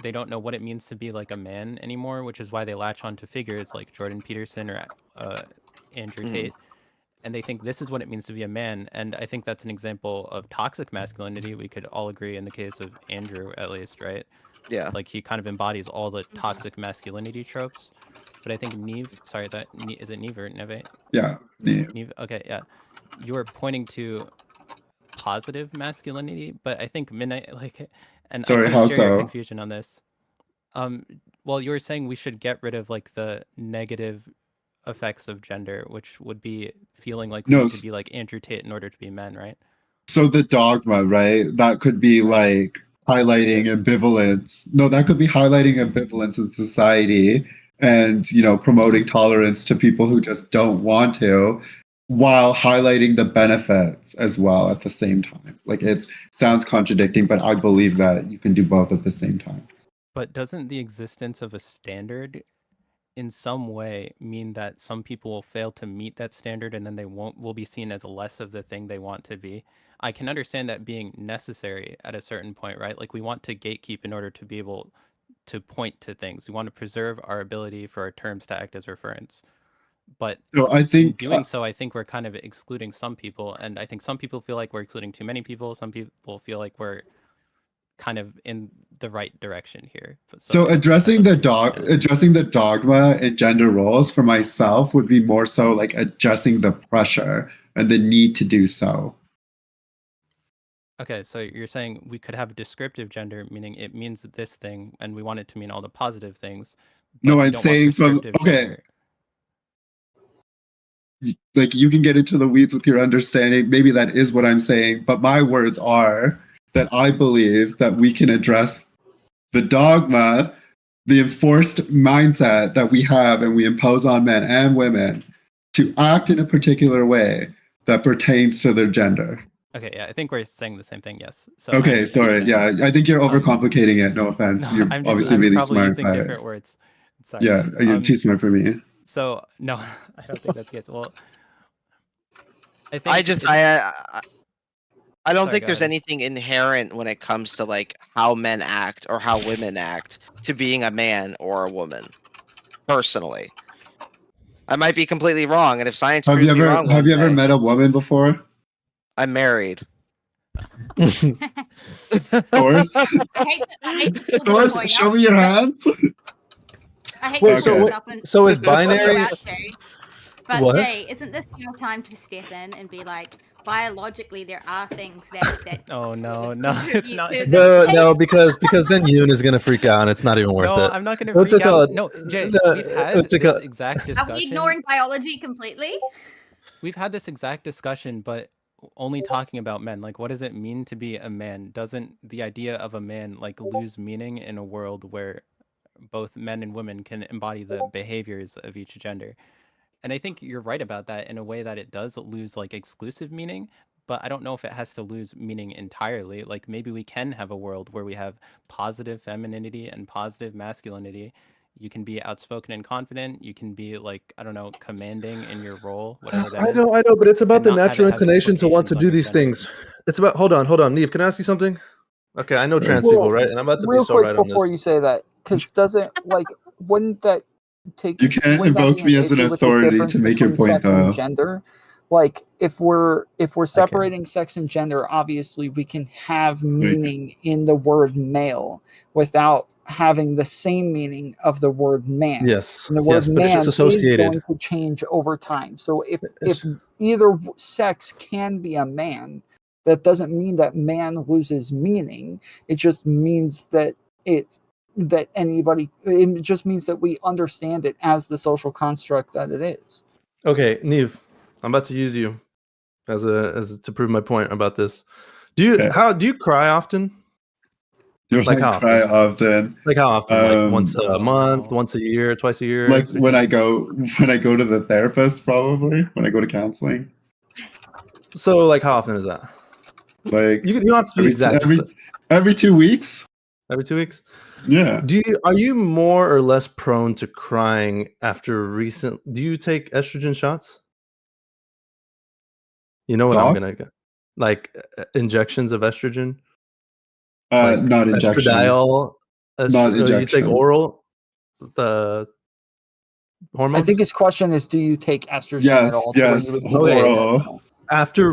[SPEAKER 20] They don't know what it means to be like a man anymore, which is why they latch on to figures like Jordan Peterson or Andrew Tate. And they think this is what it means to be a man. And I think that's an example of toxic masculinity. We could all agree in the case of Andrew, at least, right?
[SPEAKER 18] Yeah.
[SPEAKER 20] Like he kind of embodies all the toxic masculinity tropes. But I think Neve, sorry, is it Neve or Neve?
[SPEAKER 4] Yeah, Neve.
[SPEAKER 20] Neve, okay, yeah. You were pointing to positive masculinity, but I think Midnight, and
[SPEAKER 4] sorry,
[SPEAKER 20] I
[SPEAKER 4] how
[SPEAKER 20] share your
[SPEAKER 4] so?
[SPEAKER 20] confusion on this. Well, you were saying we should get rid of like the negative effects of gender, which would be feeling like we need to be like Andrew Tate in order to be men, right?
[SPEAKER 4] So the dogma, right? That could be like highlighting ambivalence. No, that could be highlighting ambivalence in society and, promoting tolerance to people who just don't want to, while highlighting the benefits as well at the same time. Like it sounds contradicting, but I believe that you can do both at the same time.
[SPEAKER 20] But doesn't the existence of a standard in some way mean that some people will fail to meet that standard and then they will be seen as less of the thing they want to be? I can understand that being necessary at a certain point, right? Like we want to gatekeep in order to be able to point to things. We want to preserve our ability for our terms to act as referents. But
[SPEAKER 4] so I think
[SPEAKER 20] in doing so, I think we're kind of excluding some people. And I think some people feel like we're excluding too many people. Some people feel like we're kind of in the right direction here.
[SPEAKER 4] So addressing the dogma and gender roles for myself would be more so like addressing the pressure and the need to do so.
[SPEAKER 20] Okay, so you're saying we could have descriptive gender, meaning it means this thing, and we want it to mean all the positive things.
[SPEAKER 4] No, I'm saying gender. Like you can get into the weeds with your understanding. Maybe that is what I'm saying, but my words are that I believe that we can address the dogma, the enforced mindset that we have and we impose on men and women to act in a particular way that pertains to their gender.
[SPEAKER 20] Okay, yeah, I think we're saying the same thing, yes. So
[SPEAKER 4] okay, sorry, yeah, I think you're overcomplicating it, no offense. No, you're obviously really smart.
[SPEAKER 20] I'm using different words. Sorry.
[SPEAKER 4] Yeah, you're too smart for me.
[SPEAKER 20] So, no, I don't think that's the case. Well,
[SPEAKER 18] I don't think there's anything inherent when it comes to like how men act or how women act to being a man or a woman. Personally, I might be completely wrong, and if science
[SPEAKER 4] have you ever met a woman before?
[SPEAKER 18] I'm married.
[SPEAKER 4] Doris, Doris, show me your hands.
[SPEAKER 10] I hate
[SPEAKER 15] Wait,
[SPEAKER 10] to
[SPEAKER 15] so
[SPEAKER 10] put
[SPEAKER 15] wait,
[SPEAKER 10] this up and
[SPEAKER 15] so is
[SPEAKER 10] call you
[SPEAKER 15] binary?
[SPEAKER 10] out, Jay. But
[SPEAKER 15] What?
[SPEAKER 10] Jay, isn't this your time to step in and be like, biologically, there are things that
[SPEAKER 20] Oh
[SPEAKER 10] sort
[SPEAKER 20] no,
[SPEAKER 10] of
[SPEAKER 20] no, it's
[SPEAKER 10] contribute
[SPEAKER 20] not.
[SPEAKER 10] to the
[SPEAKER 15] No, because then Yoon is gonna freak out, and it's not even worth
[SPEAKER 20] No,
[SPEAKER 15] it.
[SPEAKER 20] I'm not gonna
[SPEAKER 15] What's
[SPEAKER 20] freak
[SPEAKER 15] it called?
[SPEAKER 20] out. No, Jay, we've had
[SPEAKER 15] What's it
[SPEAKER 20] this
[SPEAKER 15] called?
[SPEAKER 20] exact
[SPEAKER 10] Are we
[SPEAKER 20] discussion.
[SPEAKER 10] ignoring biology completely?
[SPEAKER 20] We've had this exact discussion, but only talking about men. Like, what does it mean to be a man? Doesn't the idea of a man like lose meaning in a world where both men and women can embody the behaviors of each gender? And I think you're right about that in a way that it does lose like exclusive meaning, but I don't know if it has to lose meaning entirely. Like maybe we can have a world where we have positive femininity and positive masculinity. You can be outspoken and confident. You can be like, I don't know, commanding in your role, whatever that is.
[SPEAKER 15] I know, but it's about
[SPEAKER 20] and
[SPEAKER 15] the
[SPEAKER 20] not have
[SPEAKER 15] natural
[SPEAKER 20] it have
[SPEAKER 15] inclination to want to
[SPEAKER 20] implications on
[SPEAKER 15] do
[SPEAKER 20] your
[SPEAKER 15] these
[SPEAKER 20] gender.
[SPEAKER 15] things. It's about hold on, Neve. Can I ask you something? Okay, I know trans people, right? And I'm about to be
[SPEAKER 16] real
[SPEAKER 15] so
[SPEAKER 16] quick
[SPEAKER 15] right on
[SPEAKER 16] before
[SPEAKER 15] this.
[SPEAKER 16] you say that, because wouldn't that take?
[SPEAKER 4] You can't
[SPEAKER 16] wouldn't that
[SPEAKER 4] invoke
[SPEAKER 16] be
[SPEAKER 4] me
[SPEAKER 16] an
[SPEAKER 4] as an
[SPEAKER 16] issue with the
[SPEAKER 4] authority
[SPEAKER 16] difference
[SPEAKER 4] to make your
[SPEAKER 16] between
[SPEAKER 4] point,
[SPEAKER 16] sex and
[SPEAKER 4] though.
[SPEAKER 16] gender? Like if we're separating sex and gender, obviously we can have meaning in the word male without having the same meaning of the word man.
[SPEAKER 15] Yes,
[SPEAKER 16] And the word
[SPEAKER 15] but it's
[SPEAKER 16] man
[SPEAKER 15] just
[SPEAKER 16] is
[SPEAKER 15] associated.
[SPEAKER 16] going to change over time. So if either sex can be a man, that doesn't mean that man loses meaning. It just means that it just means that we understand it as the social construct that it is.
[SPEAKER 15] Okay, Neve, I'm about to use you as to prove my point about this. Do you cry often?
[SPEAKER 4] Do
[SPEAKER 15] Like
[SPEAKER 4] I
[SPEAKER 15] how
[SPEAKER 4] cry
[SPEAKER 15] often?
[SPEAKER 4] often?
[SPEAKER 15] Like how often? Like once a month, once a year, twice a year?
[SPEAKER 4] Like when I go to the therapist, probably when I go to counseling.
[SPEAKER 15] So like how often is that?
[SPEAKER 4] Like
[SPEAKER 15] you don't have to be exact.
[SPEAKER 4] Every 2 weeks.
[SPEAKER 15] Every 2 weeks?
[SPEAKER 4] Yeah.
[SPEAKER 15] Are you more or less prone to crying after do you take estrogen shots? You know what I'm gonna get? Like injections of estrogen? Like
[SPEAKER 4] Not injections.
[SPEAKER 15] Estradiol.
[SPEAKER 4] Not
[SPEAKER 15] You take
[SPEAKER 4] injections.
[SPEAKER 15] oral the hormones?
[SPEAKER 16] I think his question is, do you take estrogen at all? To where you would
[SPEAKER 4] oral.
[SPEAKER 15] After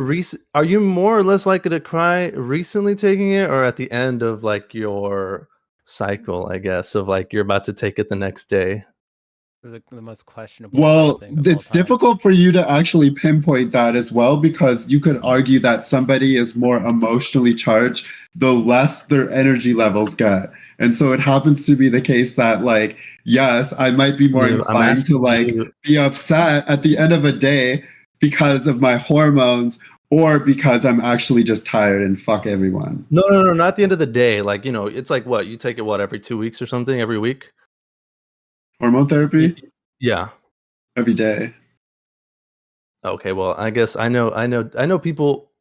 [SPEAKER 15] are you more or less likely to cry recently taking it, or at the end of like your cycle? I guess of like you're about to take it the next day.
[SPEAKER 20] This is the most questionable.
[SPEAKER 4] Well, it's difficult for you to actually pinpoint that as well, because you could argue that somebody is more emotionally charged the less their energy levels get. And so it happens to be the case that, like, yes, I might be more inclined to like be upset at the end of a day because of my hormones, or because I'm actually just tired and fuck everyone.
[SPEAKER 15] No, not at the end of the day. Like, you know, it's like what, you take it every 2 weeks or something, every week?
[SPEAKER 4] Hormone therapy?
[SPEAKER 15] Yeah.
[SPEAKER 4] Every day.
[SPEAKER 15] Okay, well, I guess I know people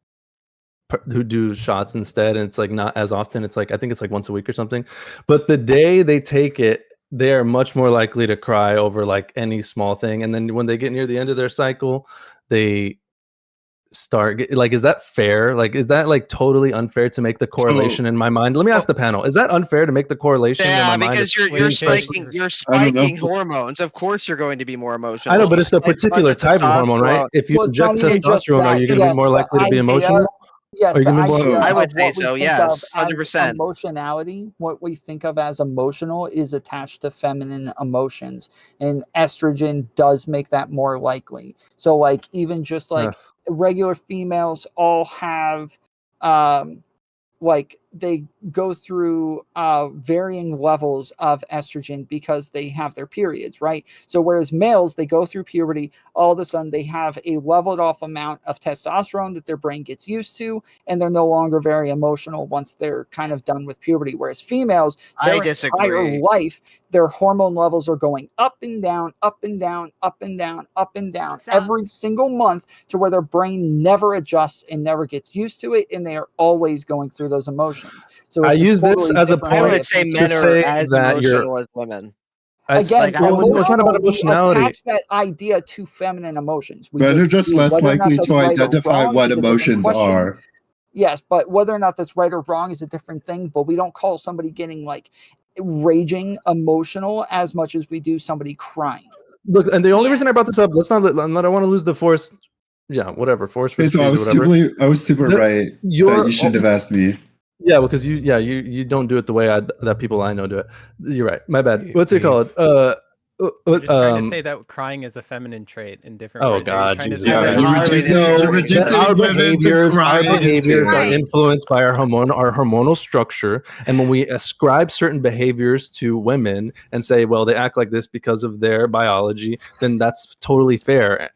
[SPEAKER 15] who do shots instead, and it's like not as often. It's like I think it's like once a week or something. But the day they take it, they are much more likely to cry over like any small thing. And then when they get near the end of their cycle, they start like, is that fair? Like, is that like totally unfair to make the correlation in my mind? Let me ask the panel. Is that unfair to make the correlation in my mind?
[SPEAKER 18] Because you're spiking hormones. Of course you're going to be more emotional.
[SPEAKER 15] I know, but it's the particular type of hormone, right? If you inject testosterone, are you going to be more likely to be emotional?
[SPEAKER 16] Yes, the idea
[SPEAKER 18] I would
[SPEAKER 16] of
[SPEAKER 18] say
[SPEAKER 16] what we
[SPEAKER 18] so.
[SPEAKER 16] think
[SPEAKER 18] Yes,
[SPEAKER 16] of
[SPEAKER 18] 100%.
[SPEAKER 16] as emotionality, what we think of as emotional, is attached to feminine emotions, and estrogen does make that more likely. So, like, even just like regular females all have, like they go through varying levels of estrogen because they have their periods, right? So whereas males, they go through puberty, all of a sudden they have a leveled off amount of testosterone that their brain gets used to, and they're no longer very emotional once they're kind of done with puberty. Whereas females, their entire life, their hormone levels are going up and down, up and down, up and down, up and down every single month, to where their brain never adjusts and never gets used to it, and they are always going through those emotions. So
[SPEAKER 15] I
[SPEAKER 16] it's
[SPEAKER 15] use this as a
[SPEAKER 16] different
[SPEAKER 15] point
[SPEAKER 16] way
[SPEAKER 18] I would
[SPEAKER 16] of
[SPEAKER 18] say
[SPEAKER 16] thinking.
[SPEAKER 18] men are as emotional as women.
[SPEAKER 16] Again,
[SPEAKER 15] it's not about
[SPEAKER 16] we
[SPEAKER 15] emotionality.
[SPEAKER 16] attach that idea to feminine emotions. We
[SPEAKER 4] Men are just
[SPEAKER 16] do.
[SPEAKER 4] less
[SPEAKER 16] Whether or not
[SPEAKER 4] likely
[SPEAKER 16] that's
[SPEAKER 4] to
[SPEAKER 16] right or
[SPEAKER 4] identify
[SPEAKER 16] wrong
[SPEAKER 4] what
[SPEAKER 16] is a different
[SPEAKER 4] emotions
[SPEAKER 16] question.
[SPEAKER 4] are.
[SPEAKER 16] Yes, but whether or not that's right or wrong is a different thing. But we don't call somebody getting like raging emotional as much as we do somebody crying.
[SPEAKER 15] Look, and the only reason I brought this up, I don't want to lose the force. Yeah, whatever. Force for the
[SPEAKER 4] So I
[SPEAKER 15] trees or whatever.
[SPEAKER 4] I was super right that you shouldn't have asked me.
[SPEAKER 15] Yeah, because you don't do it the way that people I know do it. You're right. My bad. What's it called?
[SPEAKER 20] I'm just trying to say that crying is a feminine trait in different
[SPEAKER 15] Oh
[SPEAKER 20] ways.
[SPEAKER 15] God, Jesus
[SPEAKER 20] say that
[SPEAKER 15] our behaviors are influenced by our hormonal structure, and when we ascribe certain behaviors to women and say, well, they act like this because of their biology, then that's totally fair.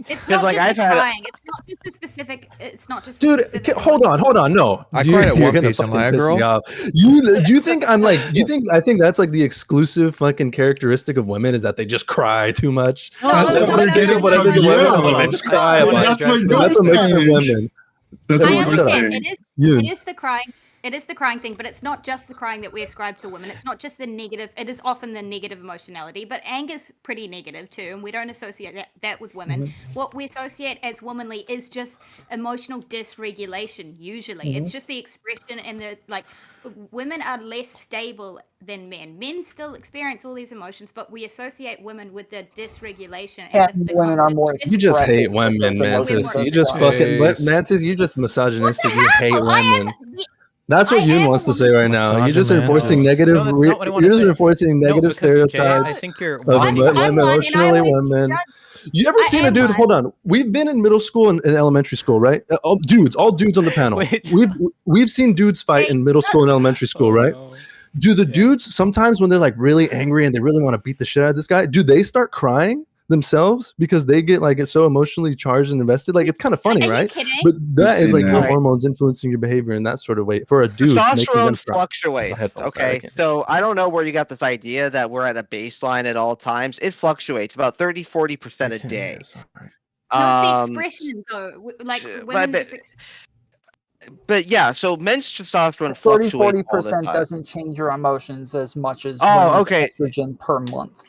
[SPEAKER 10] It's not
[SPEAKER 18] like,
[SPEAKER 10] just
[SPEAKER 18] I've
[SPEAKER 10] the
[SPEAKER 18] had-
[SPEAKER 10] crying. It's not just the specific. It's not just the
[SPEAKER 15] Dude,
[SPEAKER 10] specific.
[SPEAKER 15] hold on. No,
[SPEAKER 6] I cried at
[SPEAKER 15] you're
[SPEAKER 6] One
[SPEAKER 15] gonna
[SPEAKER 6] Piece. Am
[SPEAKER 15] fucking
[SPEAKER 6] I a
[SPEAKER 15] piss me
[SPEAKER 6] girl?
[SPEAKER 15] off. You think I'm like? I think that's like the exclusive fucking characteristic of women is that they just cry too much. That's what I think of women. They just cry a lot. That's what makes them women.
[SPEAKER 10] I understand. It
[SPEAKER 15] You.
[SPEAKER 10] is the crying. It is the crying thing, but it's not just the crying that we ascribe to women. It's not just the negative. It is often the negative emotionality, but anger's pretty negative too, and we don't associate that with women. What we associate as womanly is just emotional dysregulation. Usually, it's just the expression and the like. Women are less stable than men. Men still experience all these emotions, but we associate women with the dysregulation and the
[SPEAKER 16] women are more.
[SPEAKER 15] You just hate women, Mantis. You just fucking Mantis. You just misogynistic. You hate women. That's what Yoon wants to say right now. You're just enforcing negative.
[SPEAKER 20] No, that's not what I wanna
[SPEAKER 15] You're just
[SPEAKER 20] say.
[SPEAKER 15] enforcing
[SPEAKER 20] No,
[SPEAKER 15] negative
[SPEAKER 20] because, Jay, I
[SPEAKER 15] stereotypes
[SPEAKER 20] think you're
[SPEAKER 15] of
[SPEAKER 20] wanting to-
[SPEAKER 15] emotionally women. You ever seen a dude? Hold on. We've been in middle school and elementary school, right? All dudes on the panel. We've seen dudes fight in middle school and elementary school, right? Do the dudes sometimes when they're like really angry and they really want to beat the shit out of this guy, do they start crying themselves because they get like so emotionally charged and invested? Like it's kind of funny, right? But that is like your hormones influencing your behavior in that sort of way for a dude. Making them
[SPEAKER 18] Testosterone
[SPEAKER 15] cry.
[SPEAKER 18] fluctuates. Okay, so I don't know where you got this idea that we're at a baseline at all times. It fluctuates about 30-40% a day.
[SPEAKER 10] No, it's the expression though. Like women just.
[SPEAKER 18] But yeah, so men's testosterone
[SPEAKER 16] 40%
[SPEAKER 18] fluctuates all the time.
[SPEAKER 16] doesn't change your emotions as much as
[SPEAKER 18] Oh,
[SPEAKER 16] women's
[SPEAKER 18] okay.
[SPEAKER 16] estrogen per month.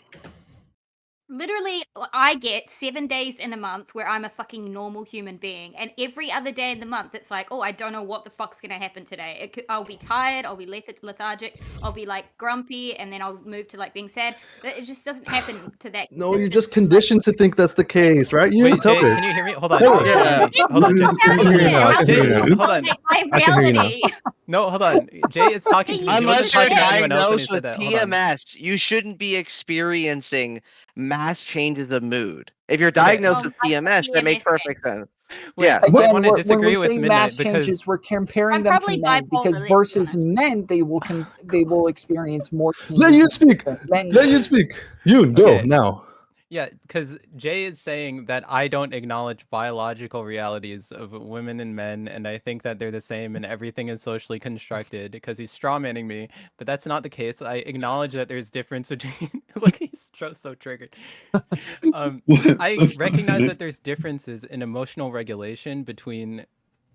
[SPEAKER 10] Literally, I get 7 days in a month where I'm a fucking normal human being, and every other day in the month, it's like, oh, I don't know what the fuck's gonna happen today. I'll be tired, I'll be lethargic, I'll be like grumpy, and then I'll move to like being sad. It just doesn't happen to that.
[SPEAKER 15] No, you're just conditioned to think that's the case, right? You
[SPEAKER 20] Wait,
[SPEAKER 15] tell
[SPEAKER 20] Jay,
[SPEAKER 15] me.
[SPEAKER 20] can you hear me? Hold on.
[SPEAKER 15] No.
[SPEAKER 20] Hold on. Hold on, Jay.
[SPEAKER 15] I can hear you now. I can hear you now.
[SPEAKER 20] Hold on.
[SPEAKER 15] I can hear you now.
[SPEAKER 20] No, hold on. Jay is talking to you. He wasn't
[SPEAKER 18] Unless you're
[SPEAKER 20] talking to anyone else when he
[SPEAKER 18] diagnosed
[SPEAKER 20] said
[SPEAKER 18] with
[SPEAKER 20] that. Hold on.
[SPEAKER 18] PMS, you shouldn't be experiencing mass changes of mood. If you're diagnosed with PMS, that makes perfect sense.
[SPEAKER 20] Wait,
[SPEAKER 18] Yeah.
[SPEAKER 20] I want to
[SPEAKER 16] when
[SPEAKER 20] disagree
[SPEAKER 16] we
[SPEAKER 20] with
[SPEAKER 16] think
[SPEAKER 20] Midnight
[SPEAKER 16] mass
[SPEAKER 20] because
[SPEAKER 16] changes, we're comparing them to men because versus men, they will experience more.
[SPEAKER 15] Let you speak. Let you speak. You go now.
[SPEAKER 20] Yeah, because Jay is saying that I don't acknowledge biological realities of women and men, and I think that they're the same and everything is socially constructed because he's strawmanning me, but that's not the case. I acknowledge that there's difference between look, he's so triggered. I recognize that there's differences in emotional regulation between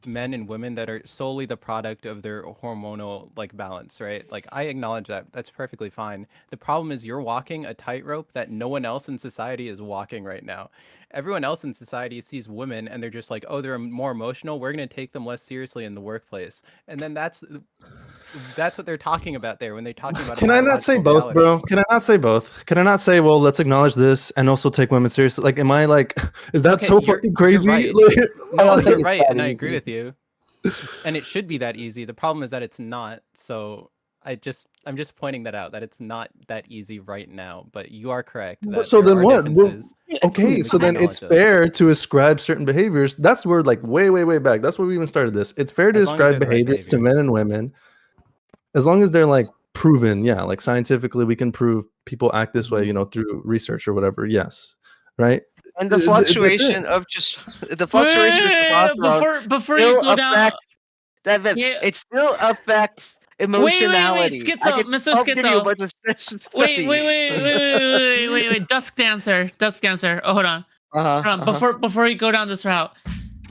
[SPEAKER 20] men and women that are solely the product of their hormonal like balance, right? Like I acknowledge that. That's perfectly fine. The problem is you're walking a tightrope that no one else in society is walking right now. Everyone else in society sees women and they're just like, oh, they're more emotional. We're going to take them less seriously in the workplace. And then that's what they're talking about there when they're talking about.
[SPEAKER 15] Can I not say both, bro? Can I not say both? Can I not say, well, let's acknowledge this and also take women seriously? Like, am I like, is that so fucking crazy?
[SPEAKER 20] You're right. No, you're right, and I
[SPEAKER 15] easy.
[SPEAKER 20] agree with you. And it should be that easy. The problem is that it's not. So I'm just pointing that out that it's not that easy right now. But you are correct. That
[SPEAKER 15] So
[SPEAKER 20] there
[SPEAKER 15] then
[SPEAKER 20] are
[SPEAKER 15] what? Well,
[SPEAKER 20] differences.
[SPEAKER 15] okay, so then it's fair to ascribe certain behaviors. That's where like way back. That's where we even started this. It's fair to
[SPEAKER 20] As long as
[SPEAKER 15] ascribe
[SPEAKER 20] they're the right
[SPEAKER 15] behaviors to men and women. As long as they're like proven, yeah, like scientifically we can prove people act this way, through research or whatever. Yes. Right?
[SPEAKER 18] And the fluctuation of testosterone
[SPEAKER 14] before you go down,
[SPEAKER 18] it still affects emotionality.
[SPEAKER 14] Wait, Schizo, Mr. Schizo. Wait, Dusk Dancer. Oh, hold on. Hold on. Before you go down this route,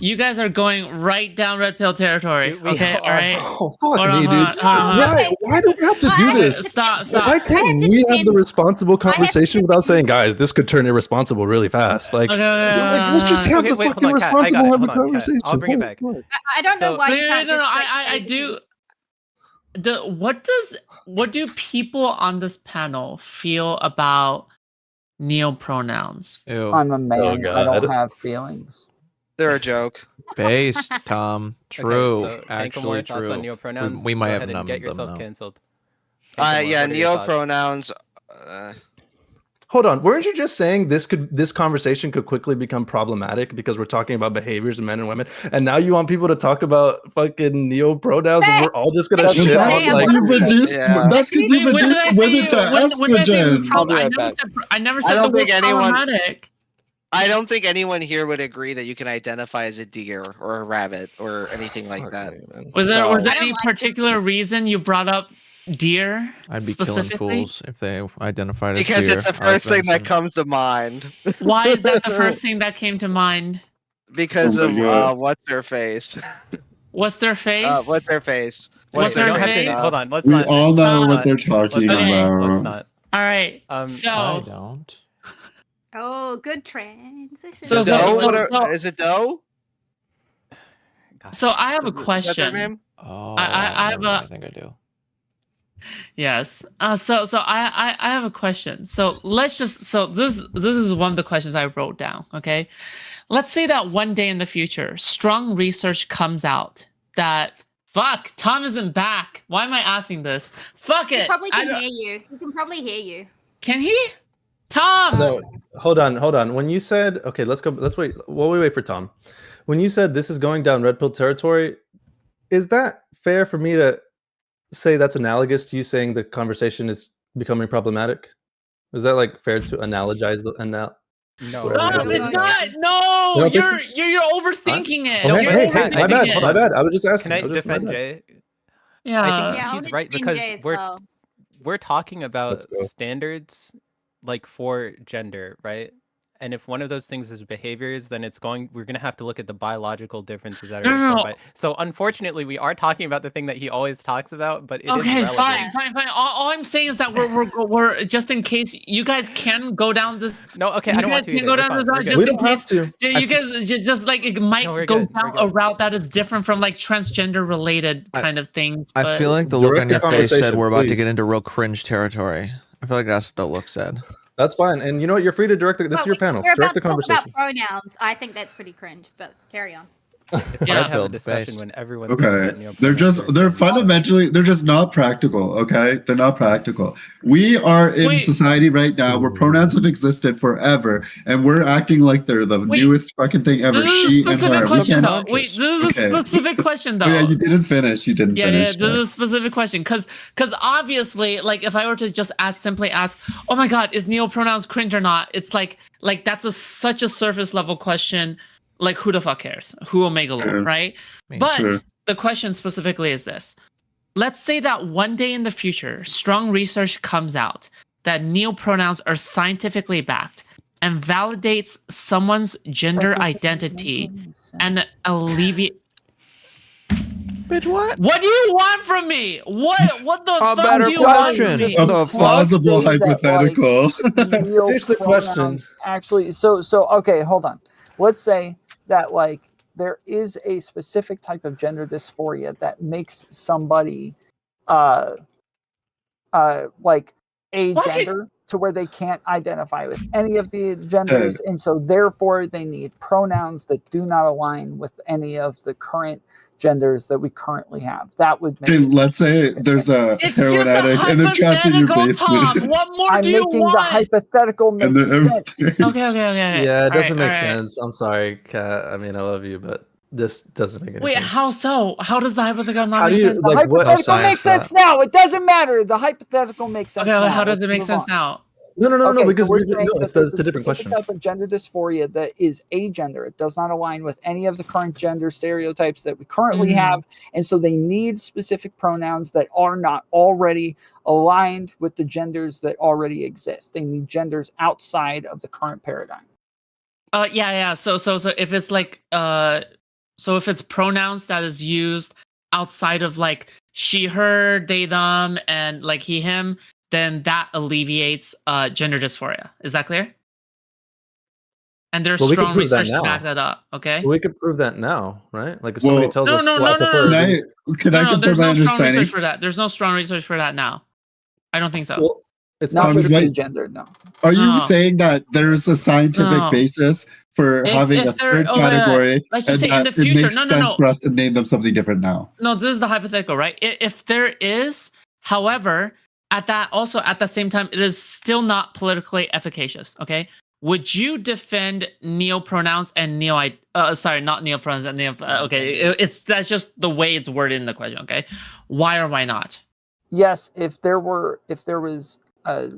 [SPEAKER 14] you guys are going right down red pill territory. Okay, all right.
[SPEAKER 15] Oh fuck me, dude. Why do we have to do this?
[SPEAKER 14] Stop.
[SPEAKER 15] Why can't we have the responsible conversation without saying, guys, this could turn irresponsible really fast? Like, let's just have the fucking responsible have a conversation.
[SPEAKER 20] I'll bring it back.
[SPEAKER 10] I don't know why you can't.
[SPEAKER 14] I do. What do people on this panel feel about neopronouns?
[SPEAKER 16] I'm a man. I don't have feelings.
[SPEAKER 18] They're a joke.
[SPEAKER 6] Based, Tom. True.
[SPEAKER 20] Okay, so
[SPEAKER 6] actually
[SPEAKER 20] true. On neopronouns,
[SPEAKER 6] we might
[SPEAKER 20] go
[SPEAKER 6] have
[SPEAKER 20] ahead and
[SPEAKER 6] numbed
[SPEAKER 20] get
[SPEAKER 6] them
[SPEAKER 20] yourself
[SPEAKER 6] though.
[SPEAKER 20] canceled.
[SPEAKER 18] Yeah, neopronouns.
[SPEAKER 15] Hold on, weren't you just saying this conversation could quickly become problematic because we're talking about behaviors of men and women, and now you want people to talk about fucking neo-pronouns and we're all just gonna shit on
[SPEAKER 2] That's because you reduced women to estrogen.
[SPEAKER 14] I never said the word problematic.
[SPEAKER 18] I don't think anyone here would agree that you can identify as a deer or a rabbit or anything like that.
[SPEAKER 14] Was there any particular reason you brought up deer?
[SPEAKER 6] I'd be killing fools if they identified as
[SPEAKER 18] because
[SPEAKER 6] deer.
[SPEAKER 18] it's the first thing that comes to mind.
[SPEAKER 14] Why is that the first thing that came to mind?
[SPEAKER 18] Because of what's their face.
[SPEAKER 14] What's their face?
[SPEAKER 18] What's their face?
[SPEAKER 20] What's their face? Hold on. Let's
[SPEAKER 2] We
[SPEAKER 20] not.
[SPEAKER 2] all know what they're talking about.
[SPEAKER 20] Let's not.
[SPEAKER 14] All right. So
[SPEAKER 6] I don't.
[SPEAKER 10] Oh, good transition.
[SPEAKER 14] So,
[SPEAKER 18] is it dough?
[SPEAKER 14] So I have a question.
[SPEAKER 6] Oh,
[SPEAKER 14] I
[SPEAKER 6] think I do.
[SPEAKER 14] Yes. So I have a question. So this is one of the questions I wrote down. Okay. Let's say that one day in the future, strong research comes out that Tom isn't back. Why am I asking this? Fuck it.
[SPEAKER 10] He probably can hear you. He can probably hear you.
[SPEAKER 14] Can he? Tom.
[SPEAKER 15] No, hold on. When you said, okay, let's wait. While we wait for Tom. When you said this is going down red pill territory, is that fair for me to say that's analogous to you saying the conversation is becoming problematic? Is that like fair to analogize
[SPEAKER 20] No,
[SPEAKER 14] it's not. No, you're overthinking it.
[SPEAKER 15] Okay, hey, my bad. I was just asking.
[SPEAKER 20] Can I defend Jay?
[SPEAKER 14] Yeah,
[SPEAKER 20] I think he's right because we're talking about standards like for gender, right? And if one of those things is behaviors, then we're gonna have to look at the biological differences that are informed by. So unfortunately, we are talking about the thing that he always talks about, but it is relevant.
[SPEAKER 14] fine. All I'm saying is that we're just in case you guys can go down this.
[SPEAKER 20] No, okay, I don't want to.
[SPEAKER 14] You guys can go down this just in case. You guys just like it might go down a route that is different from like transgender related kind of things.
[SPEAKER 6] I feel like the look on your face said we're about to get into real cringe territory. I feel like that's what the look said.
[SPEAKER 15] That's fine, and you know what? You're free to direct this is your panel.
[SPEAKER 10] We're
[SPEAKER 15] Direct
[SPEAKER 10] about
[SPEAKER 15] the
[SPEAKER 10] to talk
[SPEAKER 15] conversation.
[SPEAKER 10] about pronouns. I think that's pretty cringe, but carry on.
[SPEAKER 20] It's hard to have a discussion when everyone.
[SPEAKER 2] Okay, they're fundamentally they're just not practical. Okay, they're not practical. We are in society right now where pronouns have existed forever, and we're acting like they're the newest fucking thing ever.
[SPEAKER 14] This is a specific question, though. Wait, this is a specific question, though.
[SPEAKER 2] Oh, yeah, you didn't finish. You didn't finish.
[SPEAKER 14] Yeah, this is a specific question because obviously, like, if I were to just simply ask, "Oh my God, is neopronouns cringe or not?" It's like that's such a surface level question. Like, who the fuck cares? Who Omega Lord, right? But the question specifically is this. Let's say that one day in the future, strong research comes out that neopronouns are scientifically backed and validates someone's gender identity and alleviate...
[SPEAKER 6] Bitch, what?
[SPEAKER 14] What do you want from me? What the fuck
[SPEAKER 6] better
[SPEAKER 14] do you want
[SPEAKER 6] question.
[SPEAKER 14] from me?
[SPEAKER 2] A plausible hypothetical.
[SPEAKER 16] Finish
[SPEAKER 15] the question.
[SPEAKER 16] Actually, so okay, hold on. Let's say that like there is a specific type of gender dysphoria that makes somebody like a gender to where they can't identify with any of the genders, and so therefore they need pronouns that do not align with any of the current genders that we currently have. That would make
[SPEAKER 2] let's say there's a heroin addict and they're trapped in your basement.
[SPEAKER 14] Tom, what more
[SPEAKER 16] I'm
[SPEAKER 14] do you
[SPEAKER 16] making
[SPEAKER 14] want?
[SPEAKER 16] the hypothetical make sense.
[SPEAKER 14] Okay.
[SPEAKER 15] Yeah, it doesn't make
[SPEAKER 14] all right.
[SPEAKER 15] sense. I'm sorry, Kat. I mean, I love you, but this doesn't make any
[SPEAKER 14] Wait,
[SPEAKER 15] sense.
[SPEAKER 14] how so? How does the hypothetical not
[SPEAKER 15] How
[SPEAKER 14] make
[SPEAKER 15] do you-
[SPEAKER 14] sense?
[SPEAKER 16] The
[SPEAKER 15] like, what-
[SPEAKER 16] hypothetical
[SPEAKER 15] science
[SPEAKER 16] makes sense now. It doesn't matter. The hypothetical makes sense
[SPEAKER 14] Okay,
[SPEAKER 16] now.
[SPEAKER 14] how does
[SPEAKER 16] Let's
[SPEAKER 14] it make
[SPEAKER 16] move
[SPEAKER 14] sense
[SPEAKER 16] on.
[SPEAKER 14] now?
[SPEAKER 15] No,
[SPEAKER 16] Okay,
[SPEAKER 15] because
[SPEAKER 16] so we're
[SPEAKER 15] no,
[SPEAKER 16] saying that
[SPEAKER 15] it's
[SPEAKER 16] there's
[SPEAKER 15] a different
[SPEAKER 16] specific
[SPEAKER 15] question.
[SPEAKER 16] type of gender dysphoria that is agender. It does not align with any of the current gender stereotypes that we currently have, and so they need specific pronouns that are not already aligned with the genders that already exist. They need genders outside of the current paradigm.
[SPEAKER 14] Yeah. So if it's like so if it's pronouns that is used outside of like she, her, they, them, and like he, him, then that alleviates gender dysphoria. Is that clear? And there's
[SPEAKER 15] Well, we can
[SPEAKER 14] strong
[SPEAKER 15] prove that
[SPEAKER 14] research to
[SPEAKER 15] now.
[SPEAKER 14] back that up. Okay.
[SPEAKER 15] We could prove that now, right? Like if somebody tells us,
[SPEAKER 14] No.
[SPEAKER 2] Can I confirm
[SPEAKER 14] There's
[SPEAKER 2] my
[SPEAKER 14] no strong
[SPEAKER 2] understanding?
[SPEAKER 14] research for that. There's no strong research for that now. I don't think so.
[SPEAKER 15] Well, it's
[SPEAKER 16] Not for the
[SPEAKER 2] like-
[SPEAKER 16] agender, no.
[SPEAKER 2] Are you
[SPEAKER 14] No.
[SPEAKER 2] saying that there's a scientific
[SPEAKER 14] No.
[SPEAKER 2] basis for having a third
[SPEAKER 14] let's just
[SPEAKER 2] and
[SPEAKER 14] say in
[SPEAKER 2] that
[SPEAKER 14] the
[SPEAKER 2] it
[SPEAKER 14] future.
[SPEAKER 2] makes sense for us to name them something different now?
[SPEAKER 14] No, this is the hypothetical, right? If there is, however, at the same time, it is still not politically efficacious. Okay, would you defend neopronouns and not neopronouns and that's just the way it's worded in the question. Okay, why or why not?
[SPEAKER 16] Yes, if there was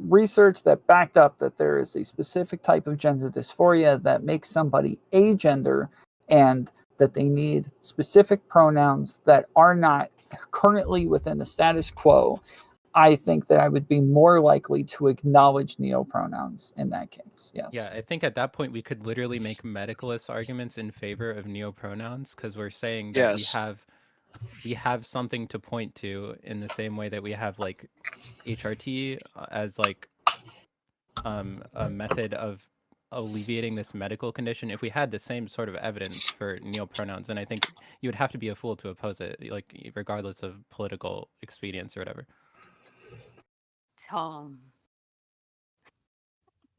[SPEAKER 16] research that backed up that there is a specific type of gender dysphoria that makes somebody agender, and that they need specific pronouns that are not currently within the status quo, I think that I would be more likely to acknowledge neopronouns in that case. Yes.
[SPEAKER 20] Yeah, I think at that point we could literally make medicalist arguments in favor of neopronouns, because we're saying that we have something to point to in the same way that we have like HRT as like a method of alleviating this medical condition. If we had the same sort of evidence for neopronouns, then I think you would have to be a fool to oppose it, like regardless of political expedience or whatever.
[SPEAKER 10] Tom.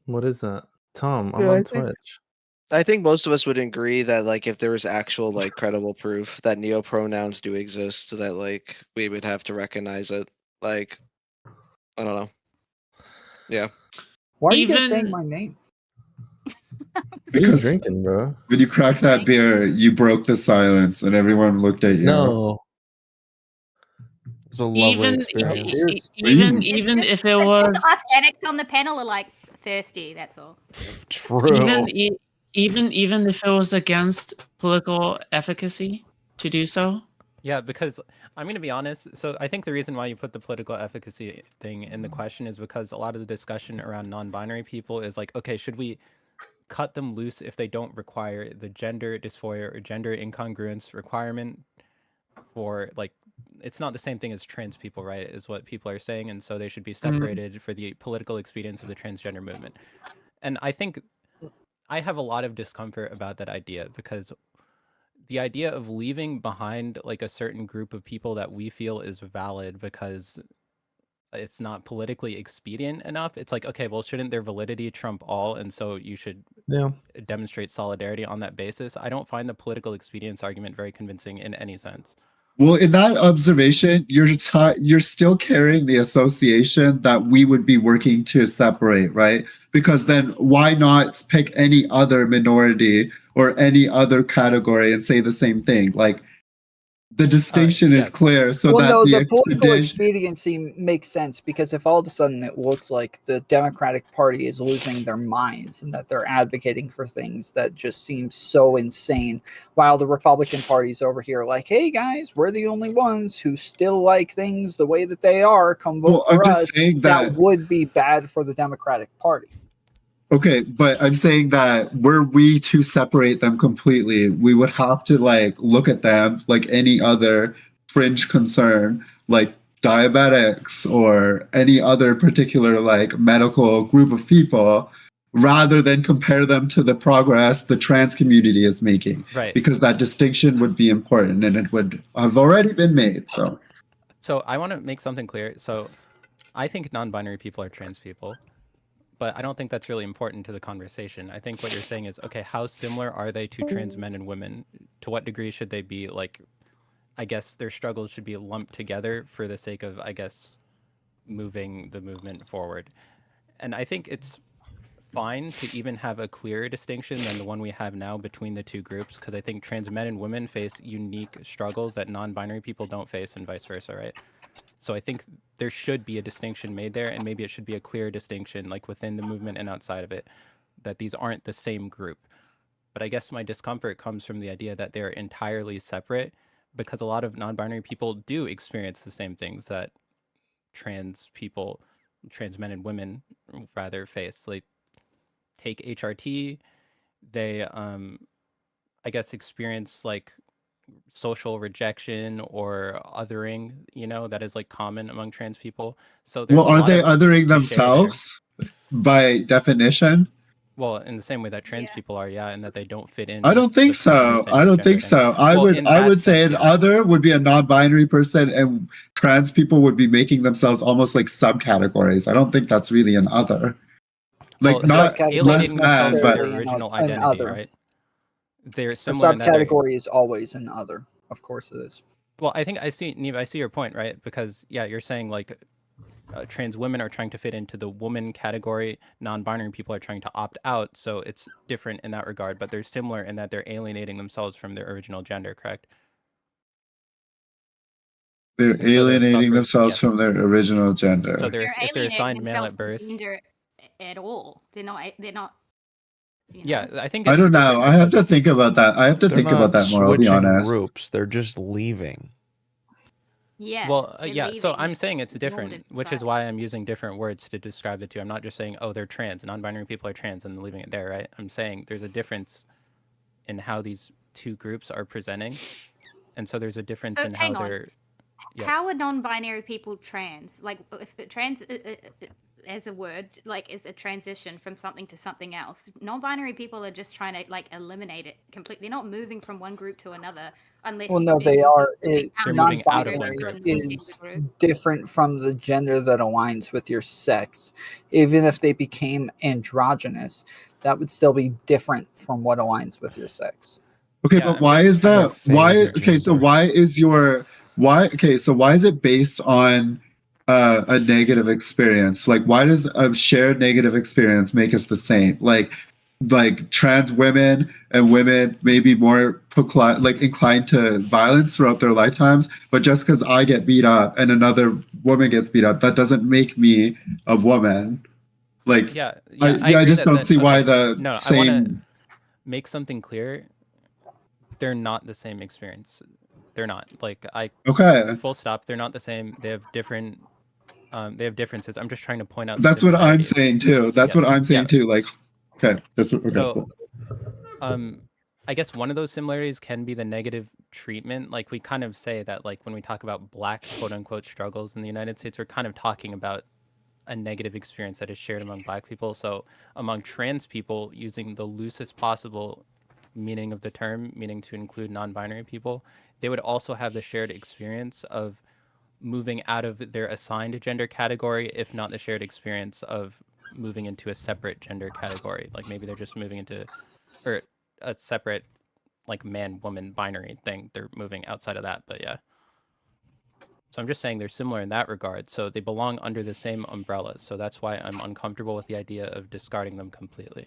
[SPEAKER 15] What is that? Tom, I'm on Twitch.
[SPEAKER 18] I think most of us would agree that like if there was actual like credible proof that neopronouns do exist, that like we would have to recognize it. Like, I don't know. Yeah.
[SPEAKER 16] Why are you guys saying my name?
[SPEAKER 15] What are you drinking, bro?
[SPEAKER 2] When you cracked that beer, you broke the silence, and everyone looked at you.
[SPEAKER 15] No. It's a lovely
[SPEAKER 14] experience. Even if it was
[SPEAKER 10] us addicts on the panel are like thirsty. That's all.
[SPEAKER 15] True.
[SPEAKER 14] Even if it was against political efficacy to do so.
[SPEAKER 20] Yeah, because I'm going to be honest. So I think the reason why you put the political efficacy thing in the question is because a lot of the discussion around non-binary people is like, okay, should we cut them loose if they don't require the gender dysphoria or gender incongruence requirement for like, it's not the same thing as trans people, right? Is what people are saying. And so they should be separated for the political expedience of the transgender movement. And I think I have a lot of discomfort about that idea, because the idea of leaving behind like a certain group of people that we feel is valid because it's not politically expedient enough. It's like, okay, well, shouldn't their validity trump all? And so you should demonstrate solidarity on that basis. I don't find the political expedience argument very convincing in any sense.
[SPEAKER 2] Well, in that observation, you're still carrying the association that we would be working to separate, right? Because then why not pick any other minority or any other category and say the same thing? Like, the distinction is clear, so that
[SPEAKER 16] the political expediency makes sense, because if all of a sudden it looks like the Democratic Party is losing their minds and that they're advocating for things that just seem so insane, while the Republican Party's over here like, hey guys, we're the only ones who still like things the way that they are, come vote for us, that would be bad for the Democratic Party.
[SPEAKER 2] Okay, but I'm saying that were we to separate them completely, we would have to like look at them like any other fringe concern, like diabetics or any other particular like medical group of people, rather than compare them to the progress the trans community is making.
[SPEAKER 20] Right.
[SPEAKER 2] Because that distinction would be important, and it would have already been made. So
[SPEAKER 20] I want to make something clear. So I think non-binary people are trans people. But I don't think that's really important to the conversation. I think what you're saying is, okay, how similar are they to trans men and women? To what degree should they be like, I guess their struggles should be lumped together for the sake of, I guess, moving the movement forward. And I think it's fine to even have a clearer distinction than the one we have now between the two groups, because I think trans men and women face unique struggles that non-binary people don't face, and vice versa, right? So I think there should be a distinction made there, and maybe it should be a clear distinction, like within the movement and outside of it, that these aren't the same group. But I guess my discomfort comes from the idea that they're entirely separate, because a lot of non-binary people do experience the same things that trans men and women rather face. Like, take HRT, they, I guess, experience like social rejection or othering, that is like common among trans people. So
[SPEAKER 2] well, are they othering themselves by definition?
[SPEAKER 20] Well, in the same way that trans people are, and that they don't fit in.
[SPEAKER 2] I don't think so. I would say an other would be a non-binary person, and trans people would be making themselves almost like subcategories. I don't think that's really an other. Like, not less than, but
[SPEAKER 20] their original identity, right? They're
[SPEAKER 16] A
[SPEAKER 20] similar.
[SPEAKER 16] subcategory is always an other. Of course it is.
[SPEAKER 20] Well, I think Neve, I see your point, right? Because you're saying like trans women are trying to fit into the woman category, non-binary people are trying to opt out. So it's different in that regard, but they're similar in that they're alienating themselves from their original gender, correct?
[SPEAKER 2] They're alienating themselves from their original gender.
[SPEAKER 20] So
[SPEAKER 10] They're
[SPEAKER 20] if they're
[SPEAKER 10] alienating
[SPEAKER 20] assigned male
[SPEAKER 10] themselves
[SPEAKER 20] at
[SPEAKER 10] from
[SPEAKER 20] birth.
[SPEAKER 10] gender at all. They're not.
[SPEAKER 20] Yeah, I think
[SPEAKER 2] I
[SPEAKER 20] it's
[SPEAKER 2] don't know.
[SPEAKER 20] different
[SPEAKER 2] I have to
[SPEAKER 20] because
[SPEAKER 2] think about that. I have to
[SPEAKER 6] They're
[SPEAKER 2] think about
[SPEAKER 6] not
[SPEAKER 2] that more. I'll be
[SPEAKER 6] switching
[SPEAKER 2] honest.
[SPEAKER 6] groups. They're just leaving.
[SPEAKER 10] Yeah.
[SPEAKER 20] Well,
[SPEAKER 10] they're
[SPEAKER 20] yeah. So
[SPEAKER 10] leaving.
[SPEAKER 20] I'm saying it's
[SPEAKER 10] Ignored
[SPEAKER 20] different,
[SPEAKER 10] it
[SPEAKER 20] which is
[SPEAKER 10] inside.
[SPEAKER 20] why I'm using different words to describe the two. I'm not just saying, oh, they're trans. Non-binary people are trans, and leaving it there, right? I'm saying there's a difference in how these two groups are presenting, and so there's a difference
[SPEAKER 10] So
[SPEAKER 20] in how
[SPEAKER 10] hang on.
[SPEAKER 20] they're. Yes.
[SPEAKER 10] How are non-binary people trans? Like, if trans as a word, like, is a transition from something to something else. Non-binary people are just trying to like eliminate it completely. They're not moving from one group to another unless.
[SPEAKER 16] Well,
[SPEAKER 10] you
[SPEAKER 16] no, they are.
[SPEAKER 20] They're moving out of one
[SPEAKER 16] Non-binary
[SPEAKER 20] group.
[SPEAKER 16] is different from the gender that aligns with your sex. Even if they became androgynous, that would still be different from what aligns with your sex.
[SPEAKER 2] Okay, but why is that? Why? Okay, so why is your why? Okay, so why is it based on a negative experience? Like, why does a shared negative experience make us the same? Like trans women and women may be more inclined to violence throughout their lifetimes, but just because I get beat up and another woman gets beat up, that doesn't make me a woman. Like, I just don't see why the
[SPEAKER 20] no,
[SPEAKER 2] same.
[SPEAKER 20] I want to make something clear. They're not the same experience. They're not
[SPEAKER 2] Okay.
[SPEAKER 20] Full stop. They're not the same. They have different. They have differences. I'm just trying to point out.
[SPEAKER 2] That's what I'm saying too. That's what I'm saying too. Like, okay.
[SPEAKER 20] So, I guess one of those similarities can be the negative treatment. Like we kind of say that, like when we talk about Black quote unquote struggles in the United States, we're kind of talking about a negative experience that is shared among Black people. So among trans people, using the loosest possible meaning of the term, meaning to include non-binary people, they would also have the shared experience of moving out of their assigned gender category, if not the shared experience of moving into a separate gender category. Like maybe they're just moving into or a separate like man-woman binary thing. They're moving outside of that, but yeah. So I'm just saying they're similar in that regard. So they belong under the same umbrella. So that's why I'm uncomfortable with the idea of discarding them completely.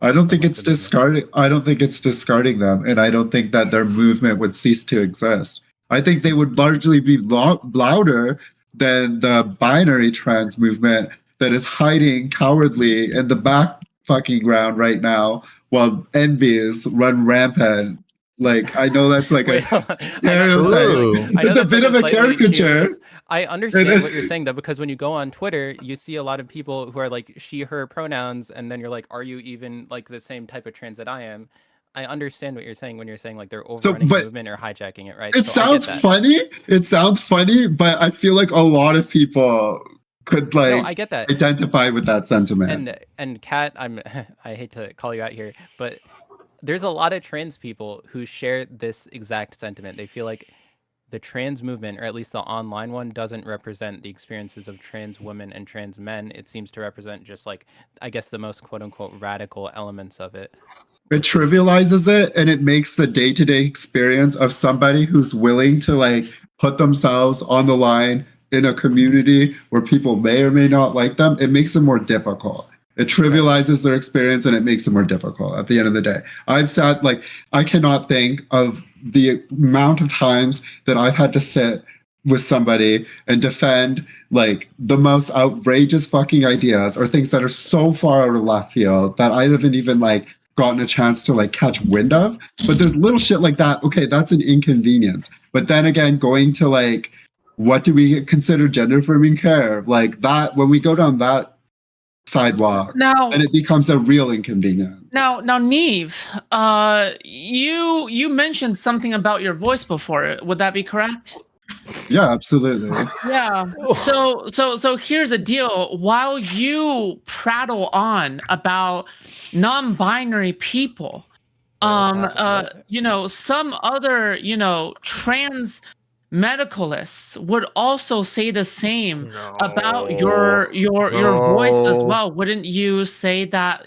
[SPEAKER 2] I don't think it's discarding. I don't think it's discarding them, and I don't think that their movement would cease to exist. I think they would largely be louder than the binary trans movement that is hiding cowardly in the back fucking ground right now, while envies run rampant. Like, I know that's like a stereotype. It's a bit of a caricature.
[SPEAKER 20] I understand what you're saying though, because when you go on Twitter, you see a lot of people who are like she, her pronouns, and then you're like, are you even like the same type of trans that I am? I understand what you're saying when you're saying like they're overrunning the movement or hijacking it, right?
[SPEAKER 2] It sounds funny. It sounds funny, but I feel like a lot of people could like
[SPEAKER 20] I get that.
[SPEAKER 2] Identify with that sentiment.
[SPEAKER 20] And Kat, I hate to call you out here, but there's a lot of trans people who share this exact sentiment. They feel like the trans movement, or at least the online one, doesn't represent the experiences of trans women and trans men. It seems to represent just like, I guess, the most quote unquote radical elements of it.
[SPEAKER 2] It trivializes it, and it makes the day-to-day experience of somebody who's willing to like put themselves on the line in a community where people may or may not like them. It makes it more difficult. It trivializes their experience and it makes it more difficult at the end of the day. I've sat I cannot think of the amount of times that I've had to sit with somebody and defend like the most outrageous fucking ideas or things that are so far out of left field that I haven't even like gotten a chance to like catch wind of. But there's little shit like that. Okay, that's an inconvenience. But then again, going to like, what do we consider gender affirming care? Like that, when we go down that sidewalk, and it becomes a real inconvenience.
[SPEAKER 14] Now, Neve, you mentioned something about your voice before. Would that be correct?
[SPEAKER 2] Yeah, absolutely.
[SPEAKER 14] Yeah. So here's the deal. While you prattle on about non-binary people, some other, trans medicalists would also say the same about your voice as well. Wouldn't you say that?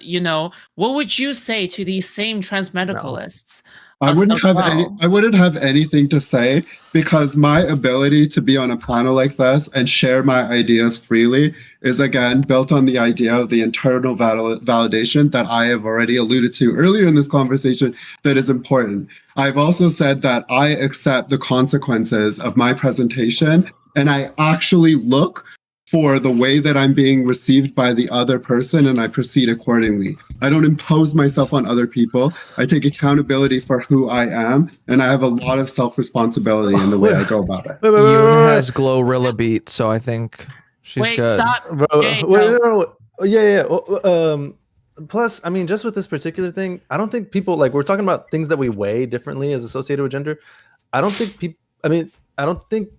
[SPEAKER 14] What would you say to these same trans medicalists
[SPEAKER 2] I wouldn't have anything to say because my ability to be on a panel like this and share my ideas freely is again built on the idea of the internal validation that I have already alluded to earlier in this conversation that is important. I've also said that I accept the consequences of my presentation and I actually look for the way that I'm being received by the other person and I proceed accordingly. I don't impose myself on other people. I take accountability for who I am and I have a lot of self-responsibility in the way I go about it.
[SPEAKER 6] Yoon has Glorilla beat, so I think she's good.
[SPEAKER 15] Plus, I mean, just with this particular thing, I don't think people like we're talking about things that we weigh differently as associated with gender. I don't think I don't think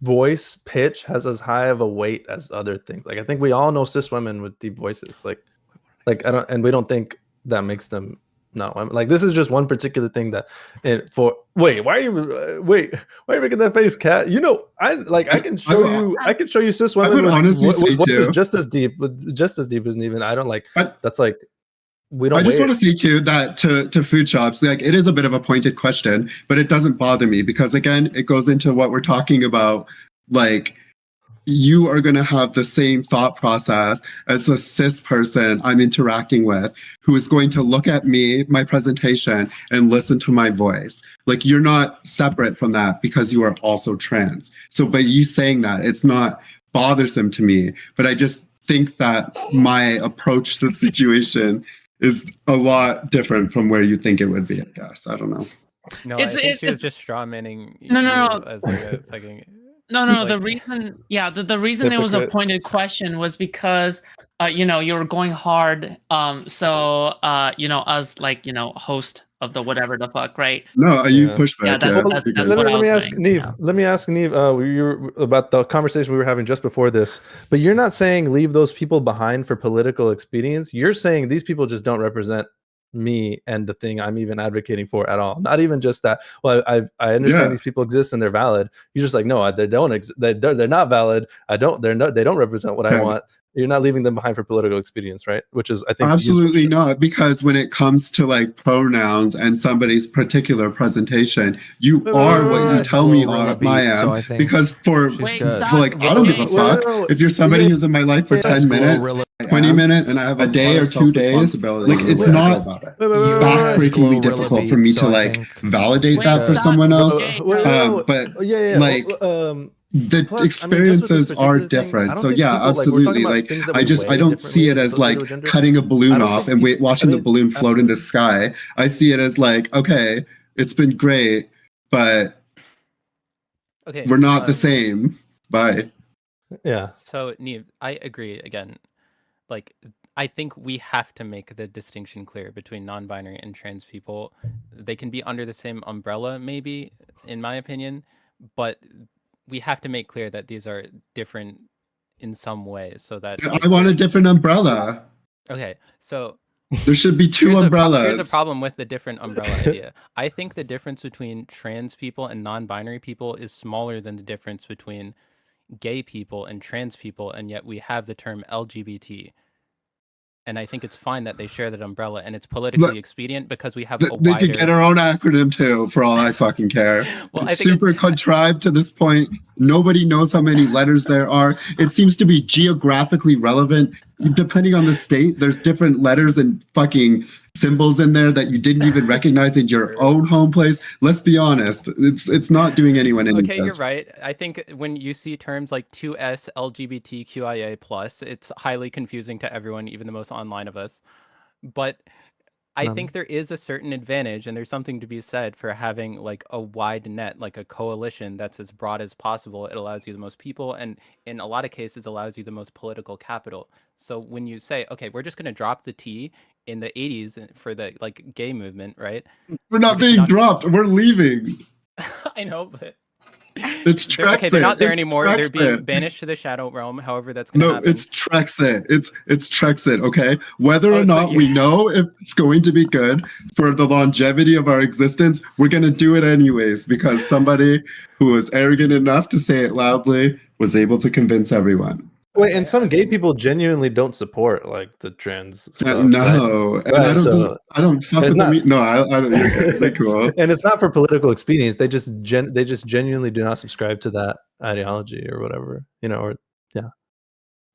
[SPEAKER 15] voice pitch has as high of a weight as other things. Like I think we all know cis women with deep voices. Like I don't, and we don't think that makes them no. Like this is just one particular thing that. Why are you making that face, Kat? You know, I can show you cis women with voices just as deep as Neven. I don't like that's like.
[SPEAKER 2] I just want to say too that to food shops, like it is a bit of a pointed question, but it doesn't bother me because again, it goes into what we're talking about. Like you are going to have the same thought process as a cis person I'm interacting with who is going to look at me, my presentation, and listen to my voice. Like you're not separate from that because you are also trans. So by you saying that, it's not bothersome to me, but I just think that my approach to the situation is a lot different from where you think it would be, I guess. I don't know.
[SPEAKER 20] No, I think she was just straw manning.
[SPEAKER 14] No.
[SPEAKER 20] As like a fucking.
[SPEAKER 14] No. The reason, the reason it was a pointed question was because, you were going hard. So, as like, host of the whatever the fuck, right?
[SPEAKER 2] No, you push back.
[SPEAKER 14] Yeah, that's what
[SPEAKER 15] let me ask Neve. Let me ask Neve. We were about the conversation we were having just before this, but you're not saying leave those people behind for political expedience. You're saying these people just don't represent me and the thing I'm even advocating for at all. Not even just that. Well, I understand these people exist and they're valid. You're just like, no, they don't. They're not valid. They don't represent what I want. You're not leaving them behind for political expedience, right? Which is, I think,
[SPEAKER 2] absolutely not. Because when it comes to like pronouns and somebody's particular presentation, you are what you tell me I am. So because for like, I don't give a fuck if you're somebody who's in my life for 10 minutes, 20 minutes, and I have a day or 2 days. Like it's not backbreakingly difficult for me to like validate that for someone else. But like. The experiences are different. So yeah, absolutely. Like I don't see it as like cutting a balloon off and watching the balloon float into the sky. I see it as like, okay, it's been great, but we're not the same. Bye.
[SPEAKER 15] Yeah.
[SPEAKER 20] So Neve, I agree again. Like I think we have to make the distinction clear between non-binary and trans people. They can be under the same umbrella, maybe, in my opinion, but we have to make clear that these are different in some ways so that
[SPEAKER 2] I want a different umbrella.
[SPEAKER 20] Okay, so
[SPEAKER 2] there should be two umbrellas.
[SPEAKER 20] Here's a problem with the different umbrella idea. I think the difference between trans people and non-binary people is smaller than the difference between gay people and trans people, and yet we have the term LGBT. And I think it's fine that they share that umbrella, and it's politically expedient because we have a wider...
[SPEAKER 2] They could get our own acronym too, for all I fucking care. It's super contrived to this point. Nobody knows how many letters there are. It seems to be geographically relevant. Depending on the state, there's different letters and fucking symbols in there that you didn't even recognize in your own home place. Let's be honest. It's not doing anyone any good.
[SPEAKER 20] Okay, you're right. I think when you see terms like 2S LGBTQIA+, it's highly confusing to everyone, even the most online of us. But I think there is a certain advantage, and there's something to be said for having like a wide net, like a coalition that's as broad as possible. It allows you the most people, and in a lot of cases allows you the most political capital. So when you say, okay, we're just going to drop the T in the 80s for the like gay movement, right?
[SPEAKER 2] We're not being dropped. We're leaving.
[SPEAKER 20] I know, but
[SPEAKER 2] it's Trexit.
[SPEAKER 20] Okay, they're not there anymore. They're being banished to the shadow realm. However, that's going to happen.
[SPEAKER 2] No, it's Trexit. It's Trexit. Okay, whether or not we know if it's going to be good for the longevity of our existence, we're going to do it anyways because somebody who was arrogant enough to say it loudly was able to convince everyone.
[SPEAKER 15] Wait, and some gay people genuinely don't support like the trans stuff.
[SPEAKER 2] No,
[SPEAKER 15] right?
[SPEAKER 2] and
[SPEAKER 15] Right,
[SPEAKER 2] I don't.
[SPEAKER 15] so
[SPEAKER 2] I don't fuck
[SPEAKER 15] it's
[SPEAKER 2] with
[SPEAKER 15] not.
[SPEAKER 2] them. No, I don't. You're good. They're cool.
[SPEAKER 15] And it's not for political expedience. They just genuinely do not subscribe to that ideology or whatever, or yeah.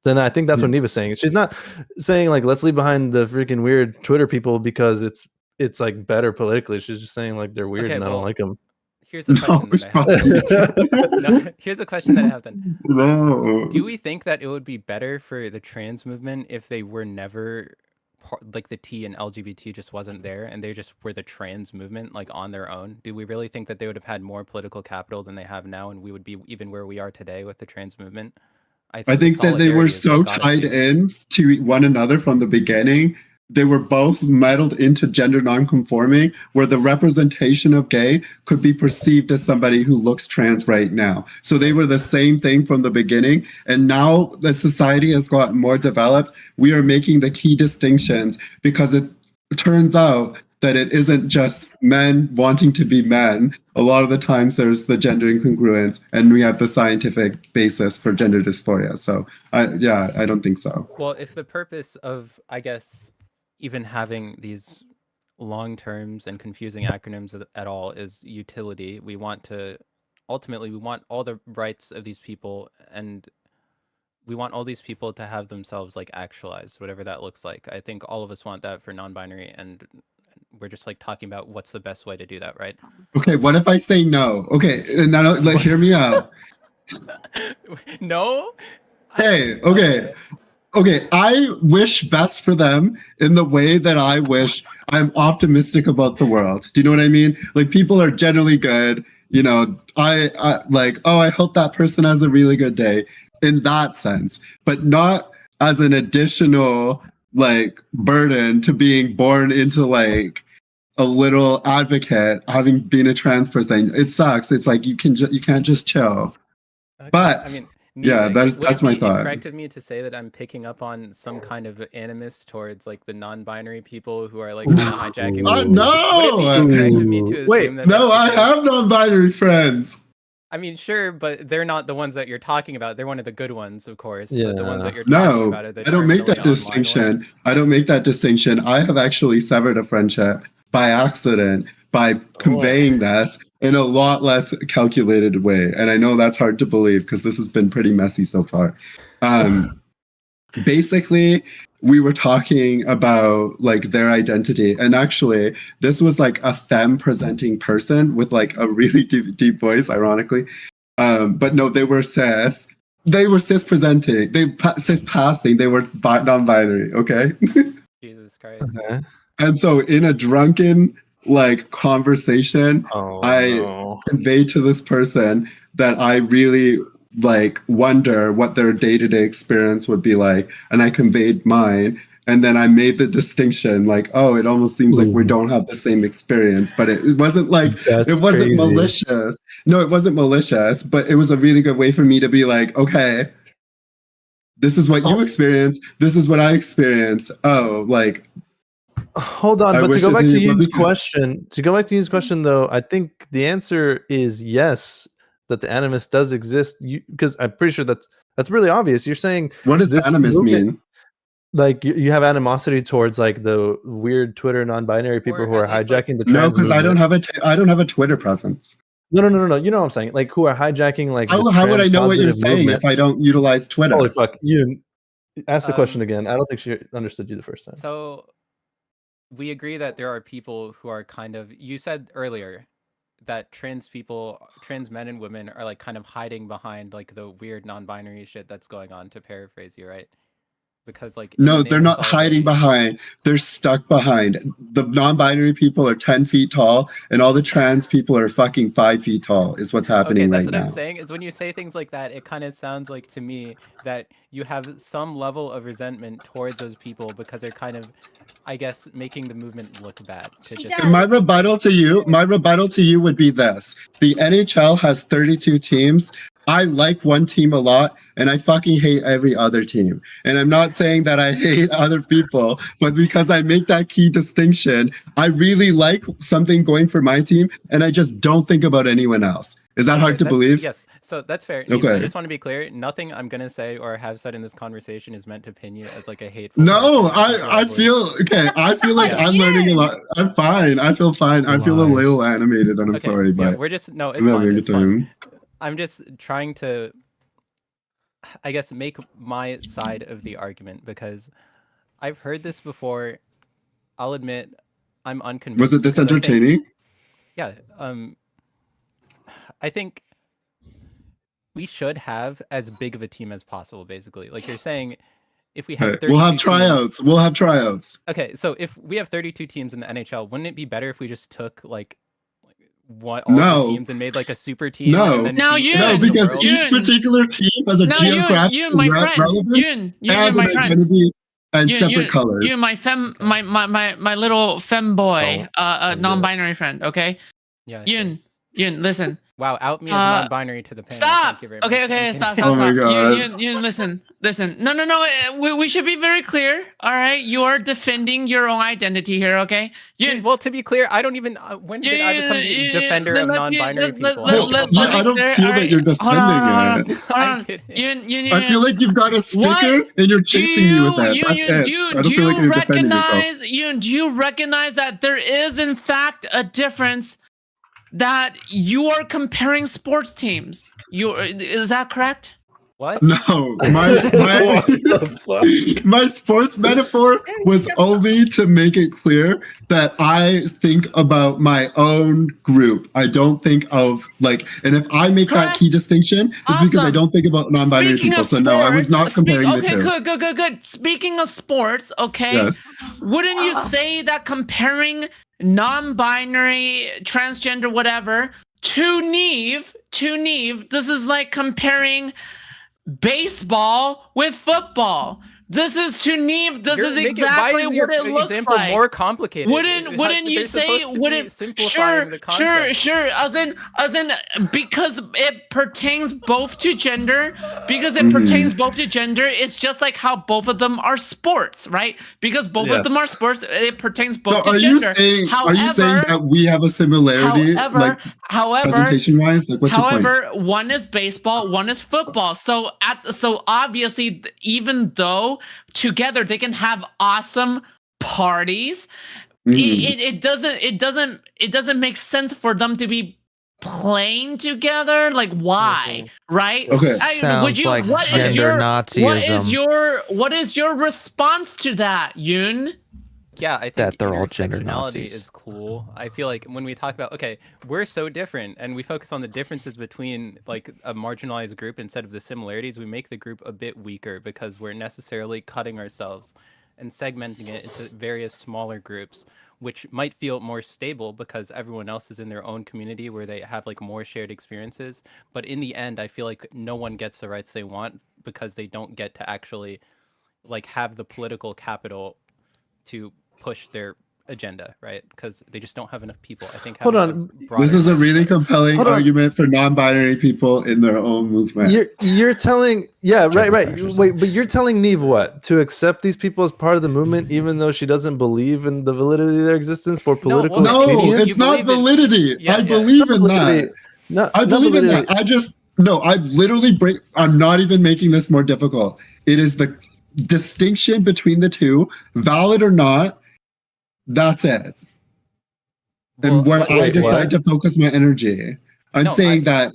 [SPEAKER 15] Then I think that's what Neva's saying. She's not saying like let's leave behind the freaking weird Twitter people because it's like better politically. She's just saying like they're weird and I don't like them.
[SPEAKER 20] Here's the question that I have. No, here's the question that I have then.
[SPEAKER 2] No.
[SPEAKER 20] Do we think that it would be better for the trans movement if they were never like the T and LGBT just wasn't there and they just were the trans movement like on their own? Do we really think that they would have had more political capital than they have now and we would be even where we are today with the trans movement?
[SPEAKER 2] I think that they were so tied in to one another from the beginning. They were both meddled into gender nonconforming, where the representation of gay could be perceived as somebody who looks trans right now. So they were the same thing from the beginning. And now the society has gotten more developed. We are making the key distinctions because it turns out that it isn't just men wanting to be men. A lot of the times there's the gender incongruence and we have the scientific basis for gender dysphoria. So I don't think so.
[SPEAKER 20] Well, if the purpose of, I guess, even having these long terms and confusing acronyms at all is utility, we want all the rights of these people and we want all these people to have themselves like actualized, whatever that looks like. I think all of us want that for non-binary and we're just like talking about what's the best way to do that, right?
[SPEAKER 2] Okay, what if I say no? Okay, now like hear me out.
[SPEAKER 20] No?
[SPEAKER 2] Hey, okay. I wish best for them in the way that I wish I'm optimistic about the world. Do you know what I mean? Like people are generally good. I like, oh, I hope that person has a really good day in that sense, but not as an additional like burden to being born into like a little advocate having been a trans person. It sucks. It's like you can't just chill. Okay. But I mean, yeah, that's my thought.
[SPEAKER 20] Correct of me to say that I'm picking up on some kind of animus towards like the non-binary people who are like kind of hijacking.
[SPEAKER 2] No,
[SPEAKER 20] would it be correct of me to assume that?
[SPEAKER 2] No, I have non-binary friends.
[SPEAKER 20] I mean, sure, but they're not the ones that you're talking about. They're one of the good ones, of course.
[SPEAKER 2] Yeah.
[SPEAKER 20] But the ones that you're talking about are the
[SPEAKER 2] I don't make that distinction. I don't make that distinction. I have actually severed a friendship by accident by conveying this in a lot less calculated way. And I know that's hard to believe because this has been pretty messy so far. Basically, we were talking about like their identity. And actually, this was like a femme presenting person with like a really deep voice, ironically. But no, they were cis. They were cis presenting. Cis passing. They were non-binary. Okay.
[SPEAKER 20] Jesus Christ.
[SPEAKER 2] Okay. And so in a drunken like conversation, I conveyed to this person that I really like wonder what their day-to-day experience would be like, and I conveyed mine, and then I made the distinction like, oh, it almost seems like we don't have the same experience, but it wasn't like it wasn't malicious. No, it wasn't malicious, but it was a really good way for me to be like, okay, this is what you experience, this is what I experience. Oh, like
[SPEAKER 15] hold on, but to go back to Yu's question, though, I think the answer is yes, that the animus does exist. Because I'm pretty sure that's really obvious. You're saying,
[SPEAKER 2] what does animus mean?
[SPEAKER 15] Like you have animosity towards like the weird Twitter non-binary people who are hijacking the trans
[SPEAKER 2] because I don't have a Twitter presence.
[SPEAKER 15] No. You know what I'm saying? Like who are hijacking like
[SPEAKER 2] how would I know what you're saying if I don't utilize Twitter?
[SPEAKER 15] Holy fuck! You ask the question again. I don't think she understood you the first time.
[SPEAKER 20] So we agree that there are people who are kind of, you said earlier that trans men and women are like kind of hiding behind like the weird non-binary shit that's going on, to paraphrase you, right? Because like
[SPEAKER 2] no, they're not hiding behind, they're stuck behind. The non-binary people are 10 feet tall and all the trans people are fucking 5 feet tall is what's happening right now.
[SPEAKER 20] That's what I'm saying, is when you say things like that, it kind of sounds like to me that you have some level of resentment towards those people because they're kind of, I guess, making the movement look bad.
[SPEAKER 2] My rebuttal to you would be this. The NHL has 32 teams. I like one team a lot and I fucking hate every other team. And I'm not saying that I hate other people, but because I make that key distinction, I really like something going for my team and I just don't think about anyone else. Is that hard to believe?
[SPEAKER 20] Yes. So that's fair.
[SPEAKER 2] Okay.
[SPEAKER 20] I just want to be clear. Nothing I'm gonna say or have said in this conversation is meant to pin you as like a hateful.
[SPEAKER 2] No,
[SPEAKER 20] person.
[SPEAKER 2] I feel okay. I feel like I'm learning a lot. I'm fine. I feel fine. I feel a little animated, and I'm sorry, but
[SPEAKER 20] we're just no.
[SPEAKER 2] I'm
[SPEAKER 20] It's
[SPEAKER 2] having
[SPEAKER 20] fine.
[SPEAKER 2] a
[SPEAKER 20] It's
[SPEAKER 2] good
[SPEAKER 20] fine.
[SPEAKER 2] time.
[SPEAKER 20] I'm just trying to, I guess, make my side of the argument because I've heard this before. I'll admit, I'm unconvinced.
[SPEAKER 2] Was it this
[SPEAKER 20] because I think-
[SPEAKER 2] entertaining?
[SPEAKER 20] yeah. I think we should have as big of a team as possible. Basically, like you're saying, if we had 32
[SPEAKER 2] We'll have
[SPEAKER 20] teams-
[SPEAKER 2] tryouts. We'll have tryouts.
[SPEAKER 20] Okay, so if we have 32 teams in the NHL, wouldn't it be better if we just took like all the teams and made like a super team?
[SPEAKER 2] No,
[SPEAKER 20] and then
[SPEAKER 14] Now
[SPEAKER 20] beat
[SPEAKER 14] you-
[SPEAKER 20] the rest of the
[SPEAKER 2] because
[SPEAKER 20] world?
[SPEAKER 2] each particular team has a
[SPEAKER 14] Now,
[SPEAKER 2] geographic
[SPEAKER 14] you, my friend,
[SPEAKER 2] relevance
[SPEAKER 14] you,
[SPEAKER 2] and
[SPEAKER 14] my
[SPEAKER 2] an
[SPEAKER 14] friend.
[SPEAKER 2] identity and
[SPEAKER 14] You,
[SPEAKER 2] separate colors.
[SPEAKER 14] You, my my little femboy, non-binary friend. Okay.
[SPEAKER 20] Yeah.
[SPEAKER 14] Yun, listen.
[SPEAKER 20] Wow, out me as non-binary to the panel.
[SPEAKER 14] Stop.
[SPEAKER 20] Thank you very much.
[SPEAKER 14] Okay, stop.
[SPEAKER 2] Oh my God.
[SPEAKER 14] Yun, listen. No. We should be very clear. All right, you are defending your own identity here. Okay.
[SPEAKER 20] Yun, well, to be clear, I don't even. When did I become the defender of non-binary people?
[SPEAKER 2] I don't feel that you're defending it. I feel like you've got a sticker and you're chasing me with that. That's it. I don't feel like you're defending yourself.
[SPEAKER 14] Do you recognize that there is in fact a difference? That you are comparing sports teams. Is that correct?
[SPEAKER 20] What?
[SPEAKER 2] No, my sports metaphor was only to make it clear that I think about my own group. I don't think of like, and if I make that key distinction, it's because I don't think about non-binary people. So no, I was not comparing the two.
[SPEAKER 14] Okay, good. Speaking of sports, okay,
[SPEAKER 2] Yes.
[SPEAKER 14] Wouldn't you say that comparing non-binary, transgender, whatever, to Neve, this is like comparing baseball with football. This is to Neve. This is exactly what it looks like.
[SPEAKER 20] More complicated.
[SPEAKER 14] Wouldn't you say? Sure. As in, because it pertains both to gender. Because it pertains both to gender. It's just like how both of them are sports, right? Because both of them are sports. It pertains both to gender.
[SPEAKER 2] Are you saying that we have a similarity, presentation-wise? Like, what's your point?
[SPEAKER 14] One is baseball, one is football. So obviously, even though together they can have awesome parties, it doesn't make sense for them to be playing together. Like, why? Right?
[SPEAKER 2] Okay.
[SPEAKER 6] Sounds like gender Nazism.
[SPEAKER 14] What is your response to that, Yoon?
[SPEAKER 20] Yeah, I think
[SPEAKER 6] that they're all gender
[SPEAKER 20] intersectionality
[SPEAKER 6] Nazis.
[SPEAKER 20] is cool. I feel like when we talk about, okay, we're so different and we focus on the differences between like a marginalized group instead of the similarities, we make the group a bit weaker because we're necessarily cutting ourselves and segmenting it into various smaller groups, which might feel more stable because everyone else is in their own community where they have like more shared experiences. But in the end, I feel like no one gets the rights they want because they don't get to actually like have the political capital to push their agenda, right? Because they just don't have enough people. I think.
[SPEAKER 2] Hold on. This is a really compelling argument for non-binary people in their own movement.
[SPEAKER 15] You're telling, right. Wait, but you're telling Neve what? To accept these people as part of the movement, even though she doesn't believe in the validity of their existence for political
[SPEAKER 2] No, it's not validity. I believe in that. I believe in that. I literally I'm not even making this more difficult. It is the distinction between the two, valid or not. That's it. And where I decide to focus my energy. I'm saying that.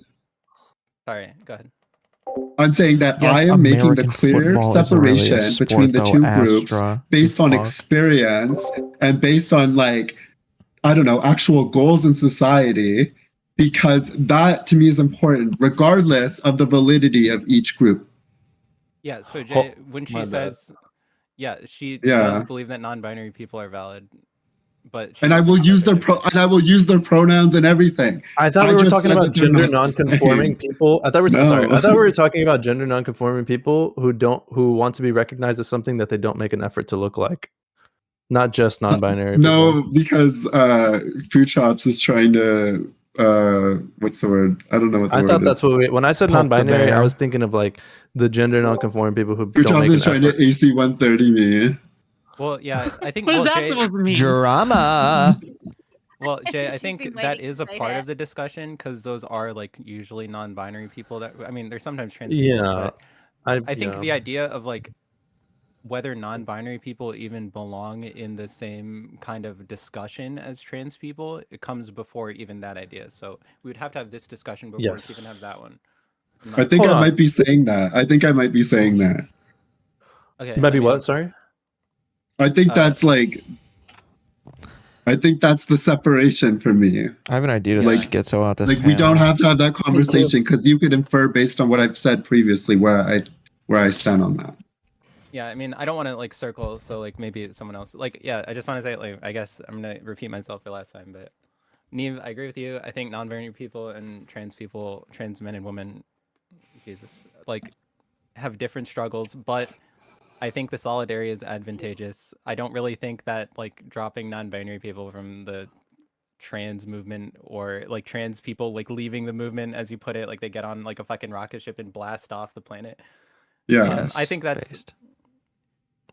[SPEAKER 20] Sorry, go ahead.
[SPEAKER 2] I'm saying that
[SPEAKER 6] Yes,
[SPEAKER 2] I am making the
[SPEAKER 6] American
[SPEAKER 2] clear
[SPEAKER 6] football isn't really a
[SPEAKER 2] separation
[SPEAKER 6] sport,
[SPEAKER 2] between the
[SPEAKER 6] though,
[SPEAKER 2] two
[SPEAKER 6] Astra.
[SPEAKER 2] groups based on
[SPEAKER 6] Fuck.
[SPEAKER 2] experience and based on like, I don't know, actual goals in society, because that to me is important, regardless of the validity of each group.
[SPEAKER 20] Yeah, so Jay, when she says, she does believe that non-binary people are valid, but
[SPEAKER 2] I will use their pronouns and everything.
[SPEAKER 15] I thought we were talking about gender non-conforming people. I thought we were talking about gender non-conforming people who want to be recognized as something that they don't make an effort to look like, not just non-binary.
[SPEAKER 2] No, because Food Chops is trying to. What's the word? I don't know what the word is.
[SPEAKER 15] I thought that's what when I said non-binary, I was thinking of like the gender non-conforming people who don't make an
[SPEAKER 2] trying to AC 130 me.
[SPEAKER 20] Well, yeah, I think.
[SPEAKER 14] What is that supposed to mean?
[SPEAKER 6] Drama.
[SPEAKER 20] Well, Jay, I
[SPEAKER 10] She's been
[SPEAKER 20] think that
[SPEAKER 10] waiting
[SPEAKER 20] is
[SPEAKER 10] to
[SPEAKER 20] a
[SPEAKER 10] say
[SPEAKER 20] part
[SPEAKER 10] that.
[SPEAKER 20] of the discussion because those are like usually non-binary people that I mean, there's sometimes trans
[SPEAKER 15] Yeah,
[SPEAKER 20] people, but I think
[SPEAKER 15] yeah.
[SPEAKER 20] the idea of like whether non-binary people even belong in the same kind of discussion as trans people, it comes before even that idea. So we would have to have this discussion before we even have that one.
[SPEAKER 2] I think I might be saying that. I think I might be saying that.
[SPEAKER 20] Okay.
[SPEAKER 15] You might be what? Sorry.
[SPEAKER 2] I think that's like. I think that's the separation for me.
[SPEAKER 6] I have an idea to
[SPEAKER 2] Like,
[SPEAKER 6] schizo out this
[SPEAKER 2] like we don't
[SPEAKER 6] panel.
[SPEAKER 2] have to have that conversation because you could infer based on what I've said previously where I stand on that.
[SPEAKER 20] Yeah, I mean, I don't want to like circle, so like maybe someone else. Like, yeah, I just want to say, like, I guess I'm gonna repeat myself for last time, but Neve, I agree with you. I think non-binary people and trans people, trans men and women, Jesus, like, have different struggles, but I think the solidarity is advantageous. I don't really think that like dropping non-binary people from the trans movement or like trans people like leaving the movement, as you put it, like they get on like a fucking rocket ship and blast off the planet.
[SPEAKER 2] Yeah,
[SPEAKER 20] I think that's
[SPEAKER 6] based.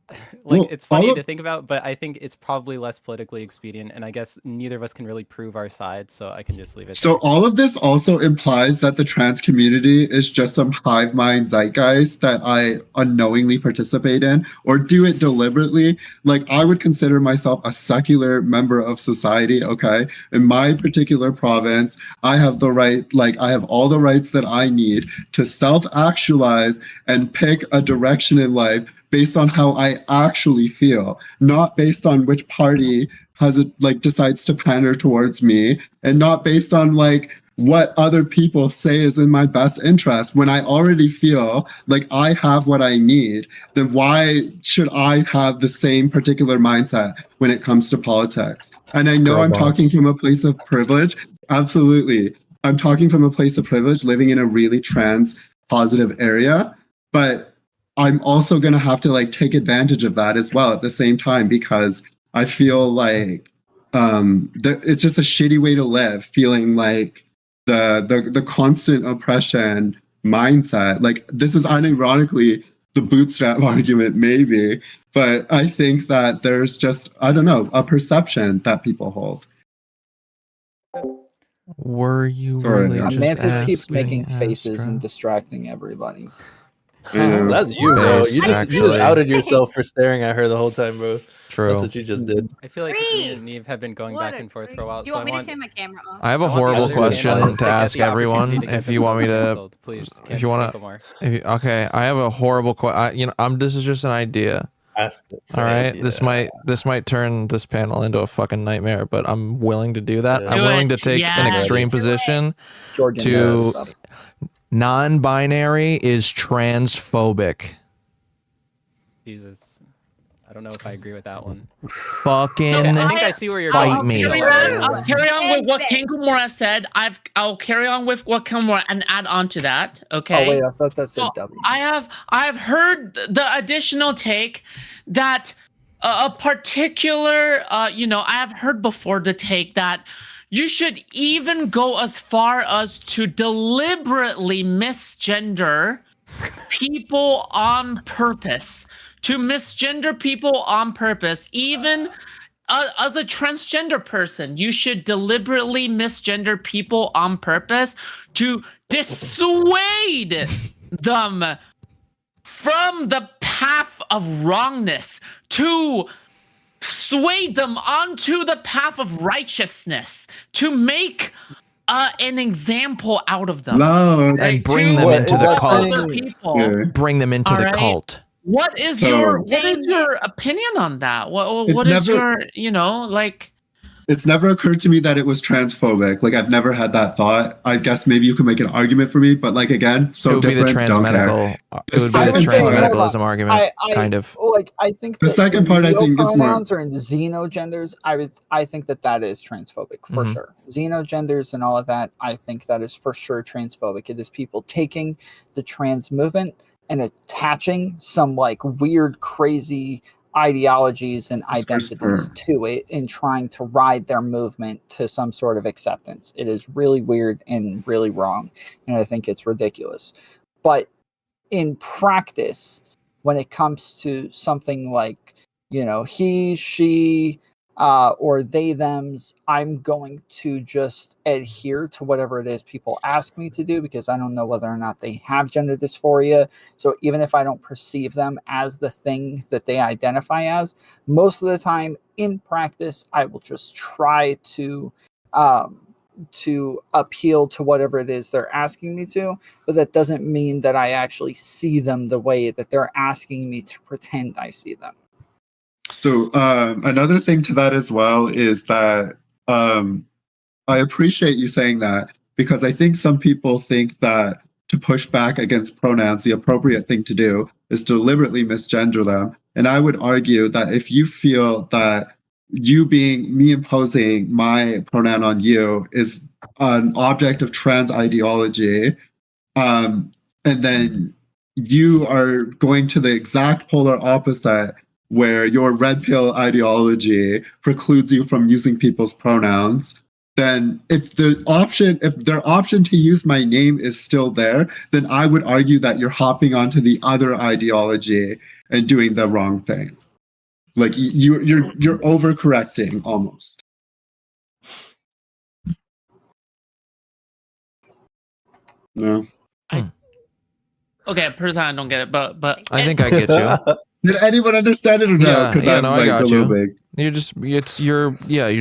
[SPEAKER 20] like
[SPEAKER 2] Well,
[SPEAKER 20] it's funny
[SPEAKER 2] all
[SPEAKER 20] to
[SPEAKER 2] of-
[SPEAKER 20] think about, but I think it's probably less politically expedient, and I guess neither of us can really prove our side, so I can just leave it
[SPEAKER 2] So
[SPEAKER 20] there.
[SPEAKER 2] all of this also implies that the trans community is just some hive mind zeitgeist that I unknowingly participate in or do it deliberately. Like I would consider myself a secular member of society, okay? In my particular province, I have the right, like I have all the rights that I need to self-actualize and pick a direction in life based on how I actually feel, not based on which party has it like decides to pander towards me, and not based on like what other people say is in my best interest. When I already feel like I have what I need, then why should I have the same particular mindset when it comes to politics? And I know
[SPEAKER 15] Girl
[SPEAKER 2] I'm
[SPEAKER 15] boss.
[SPEAKER 2] talking from a place of privilege. Absolutely. I'm talking from a place of privilege, living in a really trans positive area, but I'm also going to have to like take advantage of that as well at the same time, because I feel like it's just a shitty way to live, feeling like the constant oppression mindset. Like this is unironically the bootstrap argument, maybe, but I think that there's just, I don't know, a perception that people hold.
[SPEAKER 6] Were you
[SPEAKER 2] Sorry,
[SPEAKER 6] really
[SPEAKER 2] I'm
[SPEAKER 6] just
[SPEAKER 16] Mantis keeps
[SPEAKER 6] asking
[SPEAKER 16] making faces
[SPEAKER 6] Astra?
[SPEAKER 16] and distracting everybody.
[SPEAKER 15] That's you, bro.
[SPEAKER 6] Based,
[SPEAKER 15] You just
[SPEAKER 6] actually.
[SPEAKER 15] outed yourself for staring at her the whole time, bro.
[SPEAKER 6] True.
[SPEAKER 15] That's what you just did.
[SPEAKER 20] I feel like me and Neve have been going back and forth for a while.
[SPEAKER 10] Do you
[SPEAKER 20] so
[SPEAKER 10] want me
[SPEAKER 20] I
[SPEAKER 10] to turn my camera off?
[SPEAKER 6] I have a
[SPEAKER 20] I want the
[SPEAKER 6] horrible
[SPEAKER 20] other
[SPEAKER 6] question
[SPEAKER 20] panelists
[SPEAKER 6] to
[SPEAKER 20] get
[SPEAKER 6] ask
[SPEAKER 20] the opportunity
[SPEAKER 6] everyone.
[SPEAKER 20] to get
[SPEAKER 6] If you want me
[SPEAKER 20] themselves
[SPEAKER 6] to,
[SPEAKER 20] canceled. Please,
[SPEAKER 6] if you want
[SPEAKER 20] circle more.
[SPEAKER 6] to, okay, I have a horrible question. You know, this is just an idea.
[SPEAKER 15] Ask it.
[SPEAKER 6] All right, this might turn this panel into a fucking nightmare, but I'm willing to do that.
[SPEAKER 15] Yeah.
[SPEAKER 6] I'm
[SPEAKER 14] Do
[SPEAKER 6] willing
[SPEAKER 14] it,
[SPEAKER 6] to take an
[SPEAKER 14] yes.
[SPEAKER 6] extreme position.
[SPEAKER 16] Jordan,
[SPEAKER 6] To
[SPEAKER 16] yes.
[SPEAKER 6] non-binary is transphobic.
[SPEAKER 20] Jesus, I don't know if I agree with that one.
[SPEAKER 6] Fucking
[SPEAKER 20] Okay, I think I see where you're
[SPEAKER 6] fight
[SPEAKER 20] going.
[SPEAKER 6] me.
[SPEAKER 14] I'll carry on with what King Kumura said. I'll carry on with what Kumura and add on to that. Okay.
[SPEAKER 16] Oh wait, I thought that said
[SPEAKER 14] So
[SPEAKER 16] W.
[SPEAKER 14] I have heard the additional take that a particular I have heard before the take that you should even go as far as to deliberately misgender people on purpose. To misgender people on purpose, even as a transgender person, you should deliberately misgender people on purpose to dissuade them from the path of wrongness, to sway them onto the path of righteousness, to make an example out of them.
[SPEAKER 2] Loud.
[SPEAKER 6] And bring them into the cult.
[SPEAKER 14] People.
[SPEAKER 6] Bring them into
[SPEAKER 14] All
[SPEAKER 6] the
[SPEAKER 14] right.
[SPEAKER 6] cult.
[SPEAKER 14] What is
[SPEAKER 2] So-
[SPEAKER 14] your opinion on that?
[SPEAKER 2] It's
[SPEAKER 14] What is
[SPEAKER 2] never-
[SPEAKER 14] your like?
[SPEAKER 2] It's never occurred to me that it was transphobic. Like I've never had that thought. I guess maybe you can make an argument for me, but like again, so
[SPEAKER 6] It would be the
[SPEAKER 2] different. Don't care.
[SPEAKER 6] transmedical. It would be
[SPEAKER 16] I
[SPEAKER 6] the
[SPEAKER 16] would say, hold
[SPEAKER 6] transmedicalism
[SPEAKER 16] on.
[SPEAKER 6] argument, kind of.
[SPEAKER 16] Like I think
[SPEAKER 2] The
[SPEAKER 16] that
[SPEAKER 2] second
[SPEAKER 16] in
[SPEAKER 2] part, I think, is more-
[SPEAKER 16] neopronouns or in xenogenders, I think that is transphobic for
[SPEAKER 6] Mhm.
[SPEAKER 16] sure. Xenogenders and all of that, I think that is for sure transphobic. It is people taking the trans movement and attaching some like weird, crazy ideologies and identities to it and trying to ride their movement to some sort of acceptance. It is really weird and really wrong, and I think it's ridiculous. But in practice, when it comes to something like, he, she, or they thems, I'm going to just adhere to whatever it is people ask me to do, because I don't know whether or not they have gender dysphoria. So even if I don't perceive them as the thing that they identify as, most of the time in practice, I will just try to appeal to whatever it is they're asking me to, but that doesn't mean that I actually see them the way that they're asking me to pretend I see them.
[SPEAKER 2] So another thing to that as well is that I appreciate you saying that, because I think some people think that to push back against pronouns, the appropriate thing to do is deliberately misgender them. And I would argue that if you feel that me imposing my pronoun on you is an object of trans ideology, and then you are going to the exact polar opposite, where your red pill ideology precludes you from using people's pronouns, then if their option to use my name is still there, then I would argue that you're hopping onto the other ideology and doing the wrong thing. Like you're overcorrecting almost. No.
[SPEAKER 14] Okay, personally, I don't get it, but
[SPEAKER 6] I think I get you.
[SPEAKER 2] Did anyone understand it or no? Because I'm
[SPEAKER 6] I got
[SPEAKER 2] a little big.
[SPEAKER 6] You're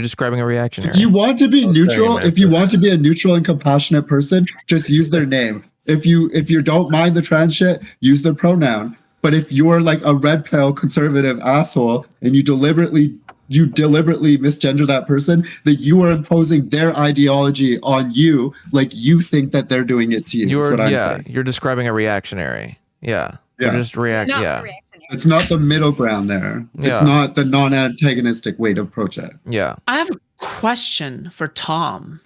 [SPEAKER 6] describing a reaction.
[SPEAKER 2] If you want to be neutral, if you want to be a neutral and compassionate person, just use their name. If you don't mind the trans shit, use their pronoun. But if you're like a red pill conservative asshole and you deliberately misgender that person, that you are imposing their ideology on you, like you think that they're doing it to you.
[SPEAKER 6] You're describing a reactionary. Yeah.
[SPEAKER 2] Yeah.
[SPEAKER 6] You're just
[SPEAKER 2] It's not the middle ground there.
[SPEAKER 6] Yeah.
[SPEAKER 2] It's not the non-antagonistic way to approach it.
[SPEAKER 6] Yeah.
[SPEAKER 14] I have a question for Tom.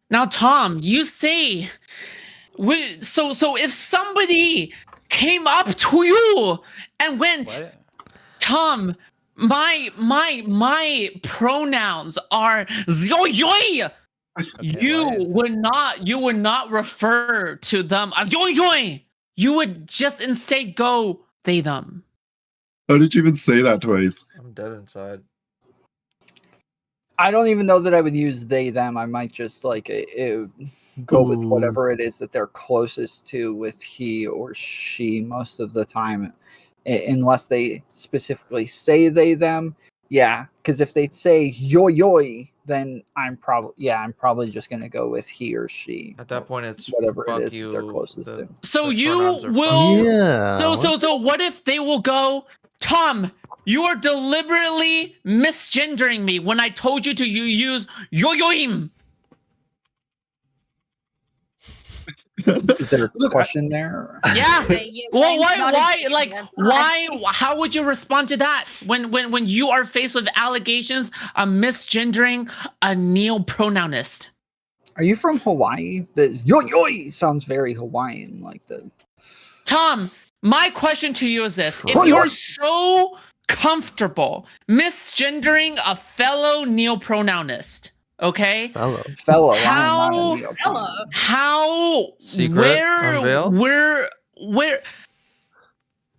[SPEAKER 14] Now, Tom, you say, so if somebody came up to you and went, Tom, my pronouns are yoy. You would not refer to them as yoy. You would just instead go they them.
[SPEAKER 2] How did you even say that twice?
[SPEAKER 6] I'm dead inside.
[SPEAKER 16] I don't even know that I would use they them. I might just go with whatever it is that they're closest to with he or she most of the time, unless they specifically say they them. Yeah, because if they say yoy, then I'm probably just gonna go with he or she.
[SPEAKER 6] At that point, it's
[SPEAKER 16] whatever it is that they're closest to.
[SPEAKER 14] So you will.
[SPEAKER 15] Yeah.
[SPEAKER 14] So what if they will go, Tom? You are deliberately misgendering me when I told you to use yoyoim.
[SPEAKER 16] Is there a question there?
[SPEAKER 14] Yeah. Well, why? How would you respond to that when you are faced with allegations of misgendering a neo-pronounist?
[SPEAKER 16] Are you from Hawaii? The yoy sounds very Hawaiian, like the.
[SPEAKER 14] Tom, my question to you is this: if you're so comfortable misgendering a fellow neo-pronounist, okay?
[SPEAKER 16] Fellow.
[SPEAKER 14] How?
[SPEAKER 6] Secret unveil?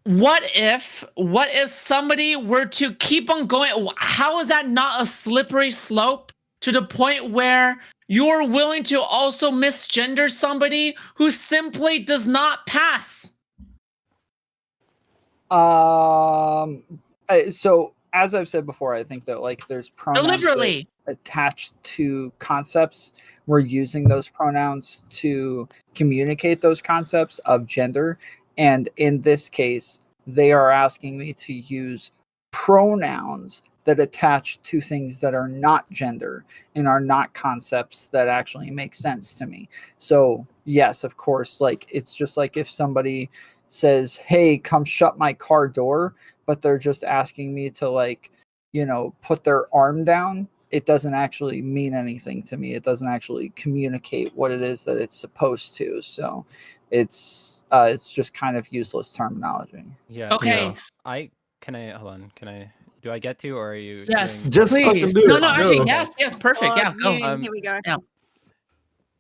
[SPEAKER 14] What if somebody were to keep on going? How is that not a slippery slope to the point where you're willing to also misgender somebody who simply does not pass?
[SPEAKER 16] So as I've said before, I think that there's pronouns
[SPEAKER 14] deliberately
[SPEAKER 16] attached to concepts. We're using those pronouns to communicate those concepts of gender. And in this case, they are asking me to use pronouns that attach to things that are not gender and are not concepts that actually make sense to me. So yes, of course, it's just like if somebody says, hey, come shut my car door, but they're just asking me to put their arm down. It doesn't actually mean anything to me. It doesn't actually communicate what it is that it's supposed to. So it's just kind of useless terminology.
[SPEAKER 20] Yeah.
[SPEAKER 14] Okay.
[SPEAKER 20] Hold on. Do I get to, or are you?
[SPEAKER 14] Yes.
[SPEAKER 20] Doing...
[SPEAKER 14] Please. No, actually, yes. Perfect. Yeah. Go.
[SPEAKER 10] Here we go.
[SPEAKER 14] Yeah.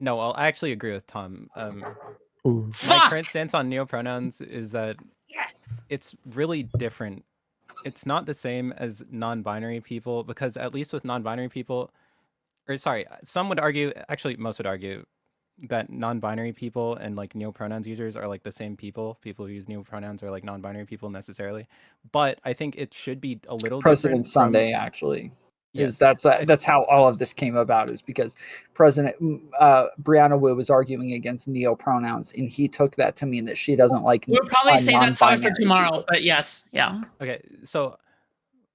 [SPEAKER 20] No, I actually agree with Tom.
[SPEAKER 14] Fuck!
[SPEAKER 20] My current stance on neopronouns is that it's really different it's not the same as non-binary people, because at least with non-binary people, or sorry, some would argue, actually most would argue, that non-binary people and like neopronouns users are like the same people. People who use neopronouns are like non-binary people necessarily. But I think it should be a little
[SPEAKER 16] President
[SPEAKER 20] different
[SPEAKER 16] Sunday
[SPEAKER 20] from...
[SPEAKER 16] actually.
[SPEAKER 20] Yes,
[SPEAKER 16] That's how all of this came about, is because President Brianna Wu was arguing against neopronouns, and he took that to mean that she doesn't like
[SPEAKER 14] We'll probably save that topic for
[SPEAKER 16] non-binary
[SPEAKER 14] tomorrow,
[SPEAKER 16] people.
[SPEAKER 14] but yes, yeah.
[SPEAKER 20] Okay, so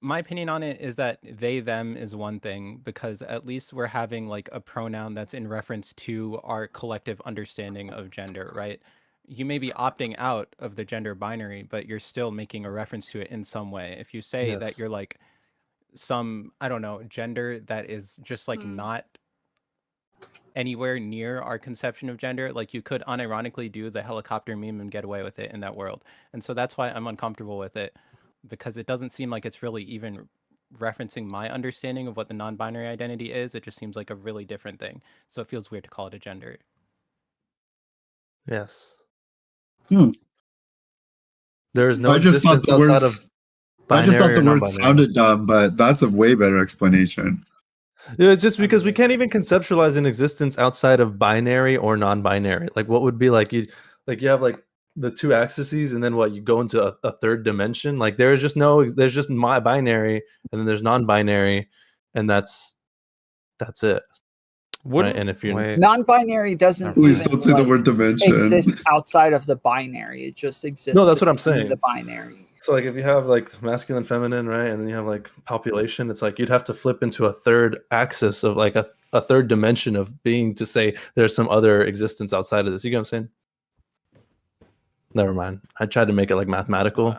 [SPEAKER 20] my opinion on it is that they, them is one thing, because at least we're having like a pronoun that's in reference to our collective understanding of gender, right? You may be opting out of the gender binary, but you're still making a reference to it in some way. If you say that you're like some, I don't know, gender that is just like not anywhere near our conception of gender, like you could unironically do the helicopter meme and get away with it in that world. And so that's why I'm uncomfortable with it, because it doesn't seem like it's really even referencing my understanding of what the non-binary identity is. It just seems like a really different thing. So it feels weird to call it a gender.
[SPEAKER 15] Yes.
[SPEAKER 2] Hmm.
[SPEAKER 15] There's no
[SPEAKER 2] I just thought
[SPEAKER 15] existence
[SPEAKER 2] the
[SPEAKER 15] outside
[SPEAKER 2] words,
[SPEAKER 15] of
[SPEAKER 2] I just thought
[SPEAKER 15] binary
[SPEAKER 2] the
[SPEAKER 15] or
[SPEAKER 2] word
[SPEAKER 15] non-binary.
[SPEAKER 2] sounded dumb, but that's a way better explanation.
[SPEAKER 15] Yeah, it's just because we can't even conceptualize an existence outside of binary or non-binary. Like, what would be like you have like the two axes, and then what, you go into a third dimension. Like, there's just my binary, and then there's non-binary, and that's it. Right? And if you're
[SPEAKER 16] non-binary doesn't
[SPEAKER 2] Please
[SPEAKER 16] even
[SPEAKER 2] don't say the word dimension.
[SPEAKER 16] exist outside of the binary. It just exists.
[SPEAKER 15] No, that's what I'm
[SPEAKER 16] within
[SPEAKER 15] saying.
[SPEAKER 16] The binary.
[SPEAKER 15] So like if you have like masculine, feminine, right, and then you have like population, it's like you'd have to flip into a third axis of like a third dimension of being to say there's some other existence outside of this. You get what I'm saying? Never mind. I tried to make it like mathematical.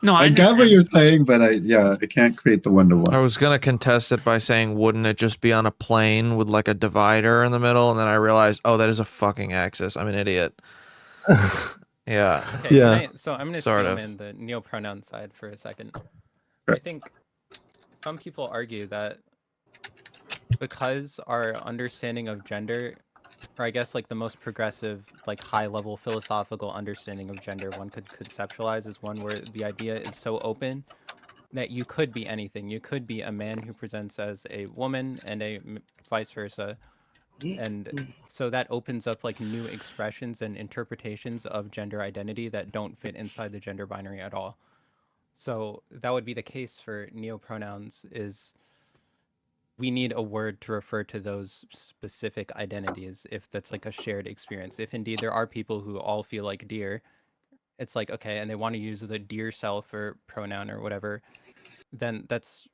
[SPEAKER 14] No, I
[SPEAKER 2] get what you're saying, but I can't create the one-to-one.
[SPEAKER 6] I was gonna contest it by saying, wouldn't it just be on a plane with like a divider in the middle? And then I realized, oh, that is a fucking axis. I'm an idiot. Yeah.
[SPEAKER 20] Okay, so I'm going to
[SPEAKER 6] sort
[SPEAKER 20] stay
[SPEAKER 6] of.
[SPEAKER 20] in the neopronoun side for a second. I think some people argue that because our understanding of gender, or I guess like the most progressive, like high-level philosophical understanding of gender one could conceptualize is one where the idea is so open that you could be anything. You could be a man who presents as a woman and vice versa. And so that opens up like new expressions and interpretations of gender identity that don't fit inside the gender binary at all. So that would be the case for neopronouns, is we need a word to refer to those specific identities if that's like a shared experience. If indeed there are people who all feel like deer, it's like, okay, and they want to use the deer self or pronoun or whatever, then that's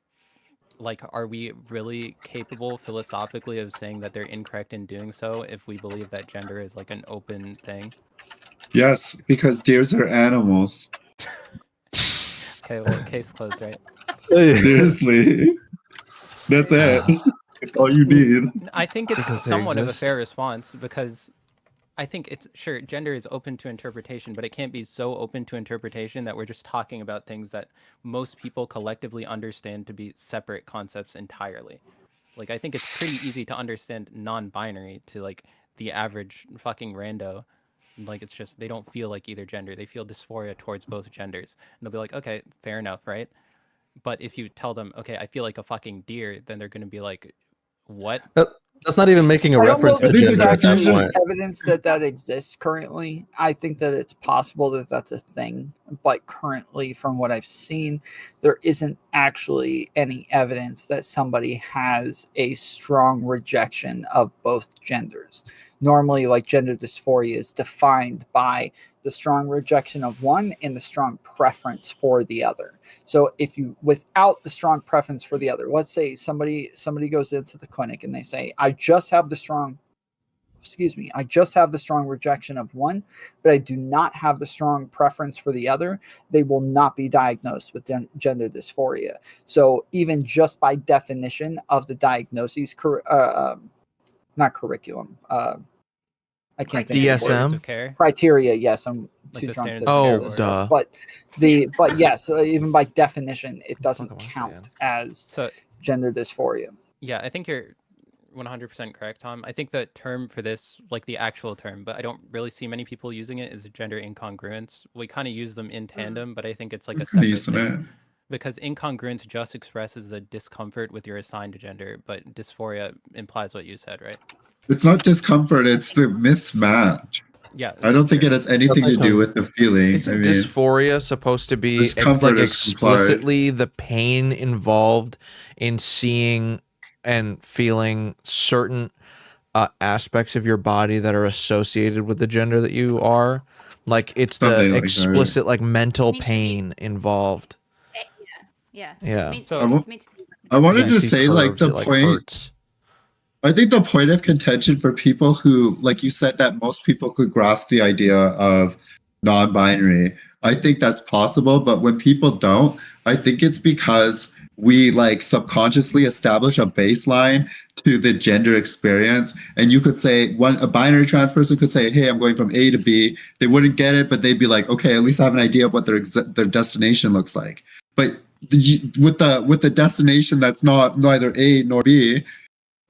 [SPEAKER 20] like, are we really capable philosophically of saying that they're incorrect in doing so if we believe that gender is like an open thing?
[SPEAKER 2] Yes, because deers are animals.
[SPEAKER 20] Okay, well, case closed, right?
[SPEAKER 2] Seriously. That's it. It's all you need.
[SPEAKER 20] I think it's
[SPEAKER 6] Because they
[SPEAKER 20] somewhat of a
[SPEAKER 6] exist.
[SPEAKER 20] fair response, because I think it's sure gender is open to interpretation, but it can't be so open to interpretation that we're just talking about things that most people collectively understand to be separate concepts entirely. Like, I think it's pretty easy to understand non-binary to like the average fucking rando. Like, it's just they don't feel like either gender. They feel dysphoria towards both genders. And they'll be like, okay, fair enough, right? But if you tell them, okay, I feel like a fucking deer, then they're going to be like, what?
[SPEAKER 15] That's not even making a
[SPEAKER 16] I don't know
[SPEAKER 15] reference to
[SPEAKER 16] that there's
[SPEAKER 15] gender at that
[SPEAKER 16] actually
[SPEAKER 15] point.
[SPEAKER 16] evidence that exists currently. I think that it's possible that that's a thing, but currently, from what I've seen, there isn't actually any evidence that somebody has a strong rejection of both genders. Normally, like, gender dysphoria is defined by the strong rejection of one and the strong preference for the other. So if you, without the strong preference for the other, let's say somebody goes into the clinic and they say, I just have the strong rejection of one, but I do not have the strong preference for the other, they will not be diagnosed with gender dysphoria. So even just by definition of the diagnoses, not curriculum, I can't think of the word.
[SPEAKER 6] DSM?
[SPEAKER 16] Criteria, yes, I'm
[SPEAKER 20] Like
[SPEAKER 16] too
[SPEAKER 20] the
[SPEAKER 16] drunk to
[SPEAKER 20] standards of
[SPEAKER 16] know
[SPEAKER 20] care
[SPEAKER 16] this
[SPEAKER 6] duh.
[SPEAKER 16] stuff. But yes, even by definition, it doesn't count as
[SPEAKER 20] So
[SPEAKER 16] gender dysphoria.
[SPEAKER 20] yeah, I think you're 100% correct, Tom. I think the term for this, like the actual term, but I don't really see many people using it, is gender incongruence. We kind of use them in tandem, but I think it's like a separate thing. Because incongruence just expresses the discomfort with your assigned gender, but dysphoria implies what you said, right?
[SPEAKER 2] It's not discomfort, it's the mismatch.
[SPEAKER 20] Yeah.
[SPEAKER 2] I don't think it has anything to do with the feeling.
[SPEAKER 6] Isn't dysphoria supposed to be
[SPEAKER 2] discomfort
[SPEAKER 6] like
[SPEAKER 2] is
[SPEAKER 6] explicitly the pain involved in seeing and feeling certain aspects of your body that are associated with the gender that you are? Like it's
[SPEAKER 2] Something
[SPEAKER 6] the
[SPEAKER 2] like
[SPEAKER 6] explicit
[SPEAKER 2] that.
[SPEAKER 6] like mental pain involved.
[SPEAKER 10] Yeah.
[SPEAKER 6] Yeah.
[SPEAKER 10] It's meant to be.
[SPEAKER 2] I wanted
[SPEAKER 6] You
[SPEAKER 2] to
[SPEAKER 6] see
[SPEAKER 2] say like
[SPEAKER 6] curves,
[SPEAKER 2] the
[SPEAKER 6] it, like,
[SPEAKER 2] point.
[SPEAKER 6] hurts.
[SPEAKER 2] I think the point of contention for people who, like you said, that most people could grasp the idea of non-binary. I think that's possible, but when people don't, I think it's because we like subconsciously establish a baseline to the gender experience. And you could say a binary trans person could say, "Hey, I'm going from A to B." They wouldn't get it, but they'd be like, "Okay, at least I have an idea of what their destination looks like." But with the destination that's not neither A nor B,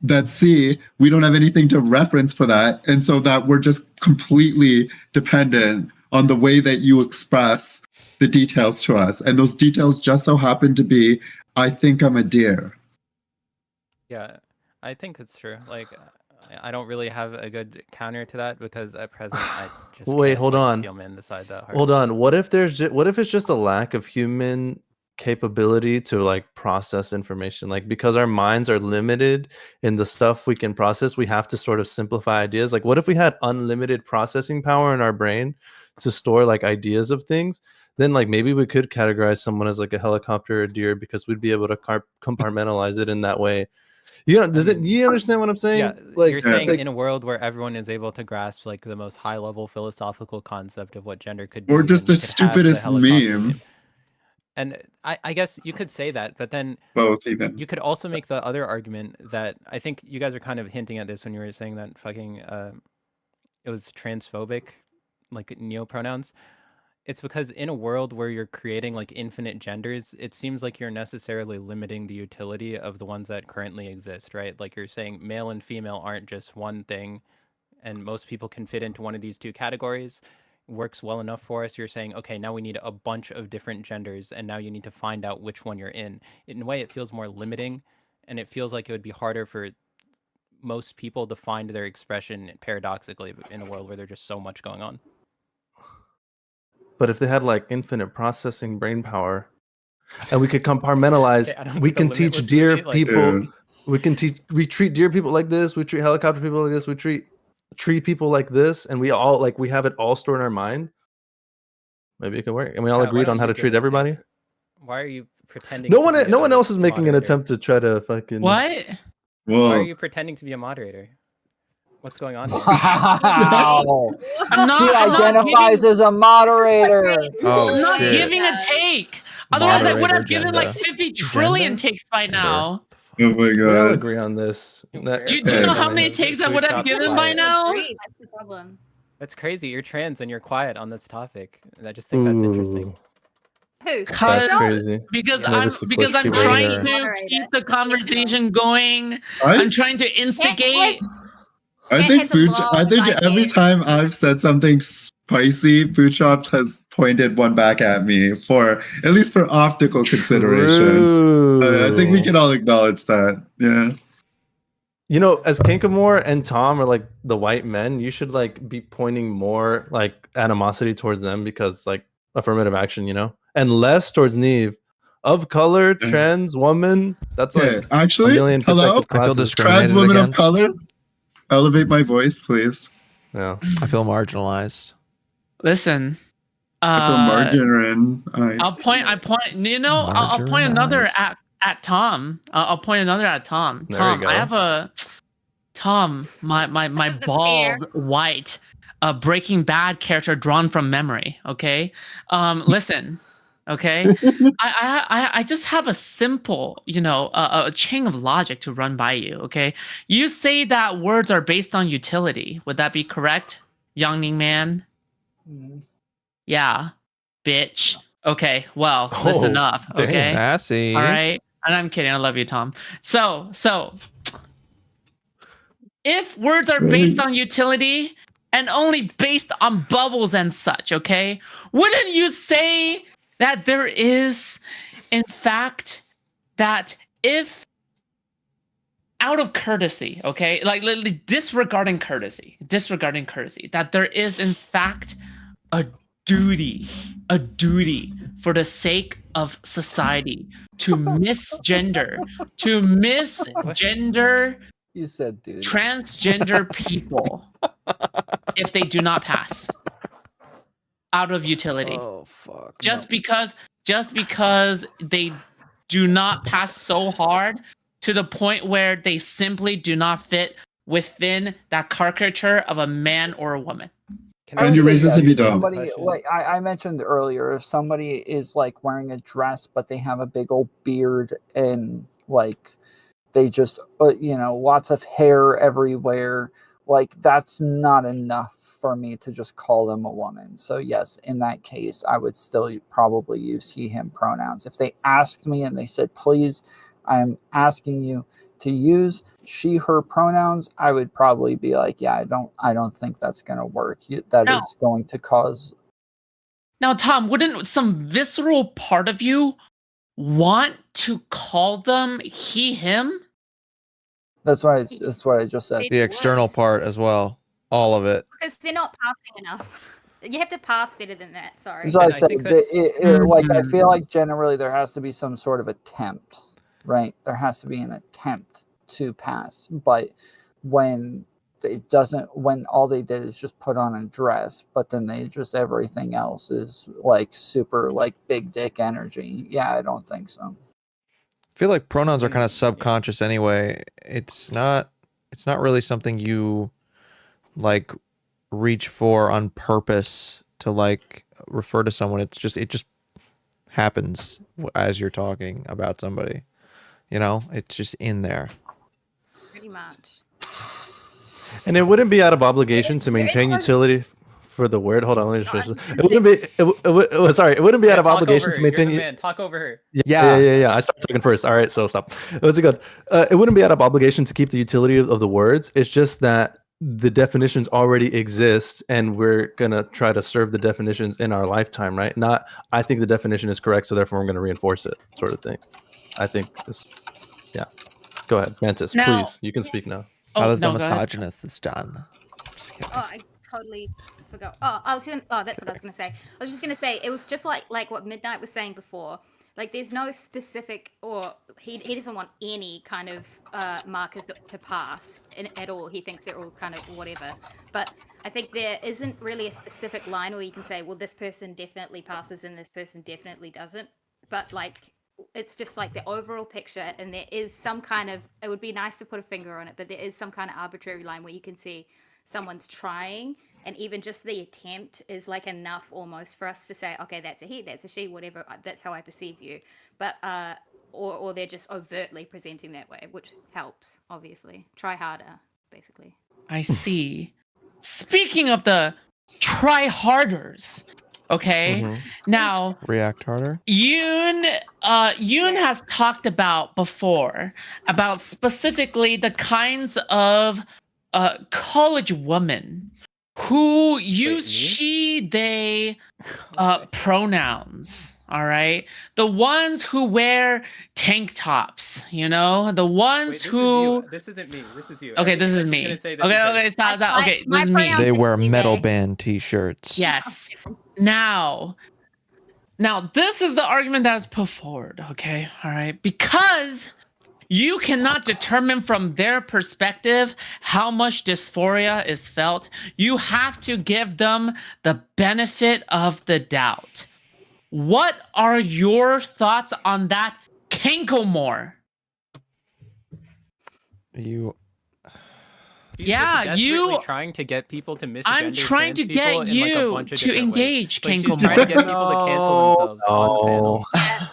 [SPEAKER 2] that's C, we don't have anything to reference for that. And so that we're just completely dependent on the way that you express the details to us. And those details just so happen to be, I think I'm a deer.
[SPEAKER 20] Yeah, I think it's true. Like, I don't really have a good counter to that because at present I just
[SPEAKER 15] Wait,
[SPEAKER 20] can't
[SPEAKER 15] hold
[SPEAKER 20] let
[SPEAKER 15] on.
[SPEAKER 20] steel man decide that hard.
[SPEAKER 15] Hold on. What if it's just a lack of human capability to like process information? Like because our minds are limited in the stuff we can process, we have to sort of simplify ideas. Like what if we had unlimited processing power in our brain to store like ideas of things? Then like maybe we could categorize someone as like a helicopter or a deer because we'd be able to compartmentalize it in that way. You know, do you understand what I'm saying?
[SPEAKER 20] Yeah,
[SPEAKER 15] like
[SPEAKER 20] you're saying in a world where everyone is able to grasp like the most high level philosophical concept of what gender could be,
[SPEAKER 2] or just
[SPEAKER 20] then
[SPEAKER 2] the
[SPEAKER 20] you could have
[SPEAKER 2] stupidest
[SPEAKER 20] helicopter
[SPEAKER 2] meme.
[SPEAKER 20] meme. And I guess you could say that, but then
[SPEAKER 2] Both even.
[SPEAKER 20] you could also make the other argument that I think you guys are kind of hinting at this when you were saying that fucking it was transphobic, like neopronouns. It's because in a world where you're creating like infinite genders, it seems like you're necessarily limiting the utility of the ones that currently exist, right? Like you're saying male and female aren't just one thing, and most people can fit into one of these two categories. Works well enough for us. You're saying, okay, now we need a bunch of different genders, and now you need to find out which one you're in. In a way, it feels more limiting, and it feels like it would be harder for most people to find their expression paradoxically in a world where there's just so much going on.
[SPEAKER 15] But if they had like infinite processing brain power, and we could compartmentalize, we can teach deer people. We treat deer people like this. We treat helicopter people like this. We treat tree people like this, and we have it all stored in our mind. Maybe it could work, and we all agreed on how to treat everybody.
[SPEAKER 20] Why are you pretending?
[SPEAKER 15] No one else is making an attempt to try to fucking.
[SPEAKER 14] What?
[SPEAKER 20] Why are you pretending to be a moderator? What's going on here?
[SPEAKER 16] Wow.
[SPEAKER 14] I'm not,
[SPEAKER 16] He
[SPEAKER 14] I'm not
[SPEAKER 16] identifies
[SPEAKER 14] giving,
[SPEAKER 16] as a moderator.
[SPEAKER 6] Oh,
[SPEAKER 14] I'm not
[SPEAKER 6] shit.
[SPEAKER 14] giving a take. Otherwise, I would
[SPEAKER 6] Moderator
[SPEAKER 14] have given like
[SPEAKER 6] agenda.
[SPEAKER 14] 50 trillion takes by now.
[SPEAKER 2] Oh my
[SPEAKER 15] We all
[SPEAKER 2] god.
[SPEAKER 15] agree on this.
[SPEAKER 14] Do you know how many takes I would have given by now?
[SPEAKER 10] That's the problem.
[SPEAKER 20] That's crazy. You're trans and you're quiet on this topic. And I just think that's interesting.
[SPEAKER 10] Who?
[SPEAKER 15] That's crazy.
[SPEAKER 14] Because
[SPEAKER 15] Yeah,
[SPEAKER 14] I'm
[SPEAKER 15] this eclipse
[SPEAKER 14] trying
[SPEAKER 15] people here.
[SPEAKER 14] to keep the conversation going. I'm trying to instigate.
[SPEAKER 2] I think every time I've said something spicy, Food Shops has pointed one back at me for at least for optical considerations. I think we can all acknowledge that. Yeah.
[SPEAKER 15] You know, as Kinkamore and Tom are like the white men, you should like be pointing more like animosity towards them because like affirmative action, you know, and less towards Neve. Of color, trans woman. That's like
[SPEAKER 2] actually,
[SPEAKER 15] a million
[SPEAKER 2] hello,
[SPEAKER 15] protected classes.
[SPEAKER 2] trans woman of color. Elevate my voice, please.
[SPEAKER 15] Yeah,
[SPEAKER 6] I feel marginalized.
[SPEAKER 14] Listen,
[SPEAKER 2] I feel marginalized.
[SPEAKER 14] I'll point. I'll point another at Tom. I'll point another at Tom.
[SPEAKER 15] There
[SPEAKER 14] Tom,
[SPEAKER 15] you go.
[SPEAKER 14] I have a Tom. My bald white Breaking Bad character drawn from memory. Okay, listen. Okay, I just have a simple, a chain of logic to run by you. Okay, you say that words are based on utility. Would that be correct, Yangning man? Yeah, bitch. Okay, well, listen up. Okay,
[SPEAKER 6] Sassy.
[SPEAKER 14] all right, and I'm kidding. I love you, Tom. So if words are based on utility and only based on bubbles and such, okay, wouldn't you say that there is, in fact, that if out of courtesy, okay, like disregarding courtesy, that there is, in fact, a duty for the sake of society to misgender,
[SPEAKER 16] You said dude.
[SPEAKER 14] transgender people if they do not pass out of utility.
[SPEAKER 6] Oh fuck.
[SPEAKER 14] Just because they do not pass so hard to the point where they simply do not fit within that caricature of a man or a woman.
[SPEAKER 2] And you're racist if you don't.
[SPEAKER 16] Somebody, like I mentioned earlier, if somebody is like wearing a dress, but they have a big old beard and like they just, lots of hair everywhere, like that's not enough for me to just call them a woman. So yes, in that case, I would still probably use he, him pronouns. If they asked me and they said, please, I'm asking you to use she, her pronouns, I would probably be like, yeah, I don't think that's going to work. That is going to cause.
[SPEAKER 14] Now, Tom, wouldn't some visceral part of you want to call them he, him?
[SPEAKER 16] That's what I just said.
[SPEAKER 6] The external part as well. All of it.
[SPEAKER 10] Because they're not passing enough. You have to pass better than that. Sorry.
[SPEAKER 16] So I said, like I feel like generally there has to be some sort of attempt, right? There has to be an attempt to pass, but when all they did is just put on a dress, but then they just everything else is like super like big dick energy. Yeah, I don't think so.
[SPEAKER 6] I feel like pronouns are kind of subconscious anyway. It's not really something you like reach for on purpose to like refer to someone. It just happens as you're talking about somebody. It's just in there.
[SPEAKER 10] Pretty much.
[SPEAKER 15] And it wouldn't be out of obligation to maintain utility for the word. Hold on, let me just finish this. It wouldn't be. It wouldn't be out of obligation to maintain.
[SPEAKER 20] Talk over her.
[SPEAKER 15] Yeah. I started talking first. All right, so stop. What's it good? It wouldn't be out of obligation to keep the utility of the words. It's just that the definitions already exist, and we're gonna try to serve the definitions in our lifetime, right? Not, I think the definition is correct, so therefore I'm gonna reinforce it, sort of thing. I think this. Yeah. Go ahead, Mantis.
[SPEAKER 14] Now,
[SPEAKER 15] please, you can speak now.
[SPEAKER 6] The misogynist is done.
[SPEAKER 10] I totally forgot. That's what I was gonna say. I was just gonna say it was just like what Midnight was saying before. Like there's no specific, or he doesn't want any kind of markers to pass at all. He thinks they're all kind of whatever. But I think there isn't really a specific line where you can say, well, this person definitely passes and this person definitely doesn't. But like it's just like the overall picture, and there is some kind of, it would be nice to put a finger on it, but there is some kind of arbitrary line where you can see someone's trying, and even just the attempt is like enough almost for us to say, okay, that's a he, that's a she, whatever, that's how I perceive you. But or they're just overtly presenting that way, which helps, obviously. Try harder, basically.
[SPEAKER 14] I see. Speaking of the try harders, okay, now
[SPEAKER 6] react harder.
[SPEAKER 14] Yoon has talked about before about specifically the kinds of college women who use she, they pronouns. All right, the ones who wear tank tops, the ones who.
[SPEAKER 20] This isn't me. This is you.
[SPEAKER 14] Okay, this is me. Okay, stop. Okay, this is me.
[SPEAKER 6] They wear metal band T-shirts.
[SPEAKER 14] Yes. Now, this is the argument that is put forward. Okay, all right, because you cannot determine from their perspective how much dysphoria is felt. You have to give them the benefit of the doubt. What are your thoughts on that, Kankomore?
[SPEAKER 20] You're trying to get people to misgender.
[SPEAKER 14] I'm trying to get you to engage,
[SPEAKER 20] Kankomore. She's trying to get people to cancel themselves on the panel.
[SPEAKER 10] Yeah,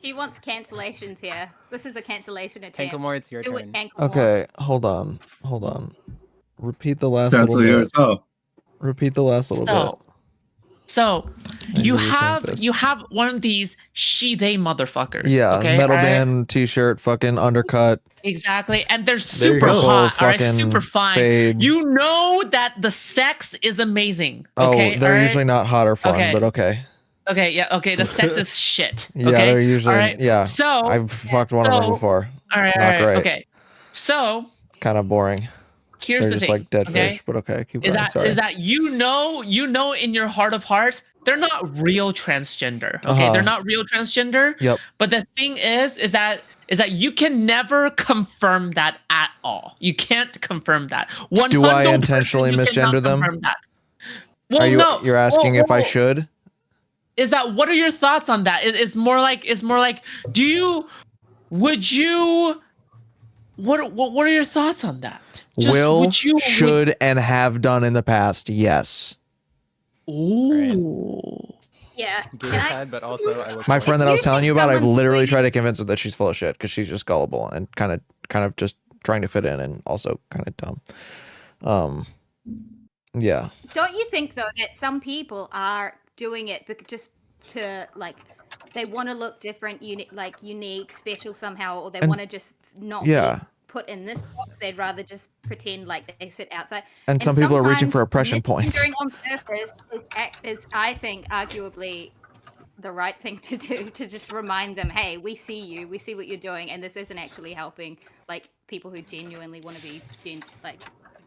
[SPEAKER 10] she wants cancellations here. This is a cancellation attempt.
[SPEAKER 20] Kankomore, it's your turn.
[SPEAKER 6] Okay, hold on. Repeat the last little bit. Repeat the last little bit.
[SPEAKER 14] So you have one of these they motherfuckers.
[SPEAKER 6] Yeah,
[SPEAKER 14] okay,
[SPEAKER 6] metal
[SPEAKER 14] all right?
[SPEAKER 6] band, t-shirt, fucking undercut.
[SPEAKER 14] Exactly, and they're
[SPEAKER 6] There you
[SPEAKER 14] super
[SPEAKER 6] go.
[SPEAKER 14] hot,
[SPEAKER 6] Full
[SPEAKER 14] all right,
[SPEAKER 6] fucking
[SPEAKER 14] super fine.
[SPEAKER 6] fade.
[SPEAKER 14] You know that the sex is amazing.
[SPEAKER 6] Oh,
[SPEAKER 14] Okay,
[SPEAKER 6] they're
[SPEAKER 14] all right?
[SPEAKER 6] usually not hot or fun,
[SPEAKER 14] Okay.
[SPEAKER 6] but okay.
[SPEAKER 14] Okay, yeah, okay. The sex is shit.
[SPEAKER 6] Yeah,
[SPEAKER 14] okay?
[SPEAKER 6] they're usually
[SPEAKER 14] all right?
[SPEAKER 6] yeah.
[SPEAKER 14] So
[SPEAKER 6] I've fucked one of them before.
[SPEAKER 14] All right,
[SPEAKER 6] Not great.
[SPEAKER 14] Okay. So
[SPEAKER 6] Kind of boring.
[SPEAKER 14] here's
[SPEAKER 6] They're
[SPEAKER 14] the
[SPEAKER 6] just
[SPEAKER 14] thing.
[SPEAKER 6] like dead
[SPEAKER 14] okay?
[SPEAKER 6] fish, but okay, keep
[SPEAKER 14] Is
[SPEAKER 6] going.
[SPEAKER 14] that
[SPEAKER 6] Sorry.
[SPEAKER 14] is that you know in your heart of hearts they're not real transgender. Okay, they're not real transgender.
[SPEAKER 6] Yep.
[SPEAKER 14] But the thing is that you can never confirm that at all. You can't confirm that.
[SPEAKER 6] Do I
[SPEAKER 14] 100%
[SPEAKER 6] intentionally
[SPEAKER 14] you cannot
[SPEAKER 6] misgender them?
[SPEAKER 14] confirm that.
[SPEAKER 6] Are
[SPEAKER 14] Well,
[SPEAKER 6] you
[SPEAKER 14] no.
[SPEAKER 6] you're asking if I should?
[SPEAKER 14] Is that what are your thoughts on that? It's more like what are your thoughts on that?
[SPEAKER 6] Should, and have done in the past. Yes.
[SPEAKER 14] Ooh.
[SPEAKER 10] Yeah.
[SPEAKER 20] But also I look
[SPEAKER 6] My
[SPEAKER 20] forward
[SPEAKER 6] friend that
[SPEAKER 20] to-
[SPEAKER 6] I was telling you about, I've
[SPEAKER 10] someone's
[SPEAKER 6] literally
[SPEAKER 10] really-
[SPEAKER 6] tried to convince her that she's full of shit because she's just gullible and kind of just trying to fit in and also kind of dumb. Yeah.
[SPEAKER 10] Don't you think though that some people are doing it just to like they want to look different, unique, special somehow, or they
[SPEAKER 6] And-
[SPEAKER 10] want to just not
[SPEAKER 6] yeah.
[SPEAKER 10] be put in this box? They'd rather just pretend like they sit outside.
[SPEAKER 6] And some people are reaching for
[SPEAKER 10] sometimes
[SPEAKER 6] oppression points.
[SPEAKER 10] misgendering on purpose is, I think, arguably the right thing to do, to just remind them, hey, we see you, we see what you're doing, and this isn't actually helping like people who genuinely want to be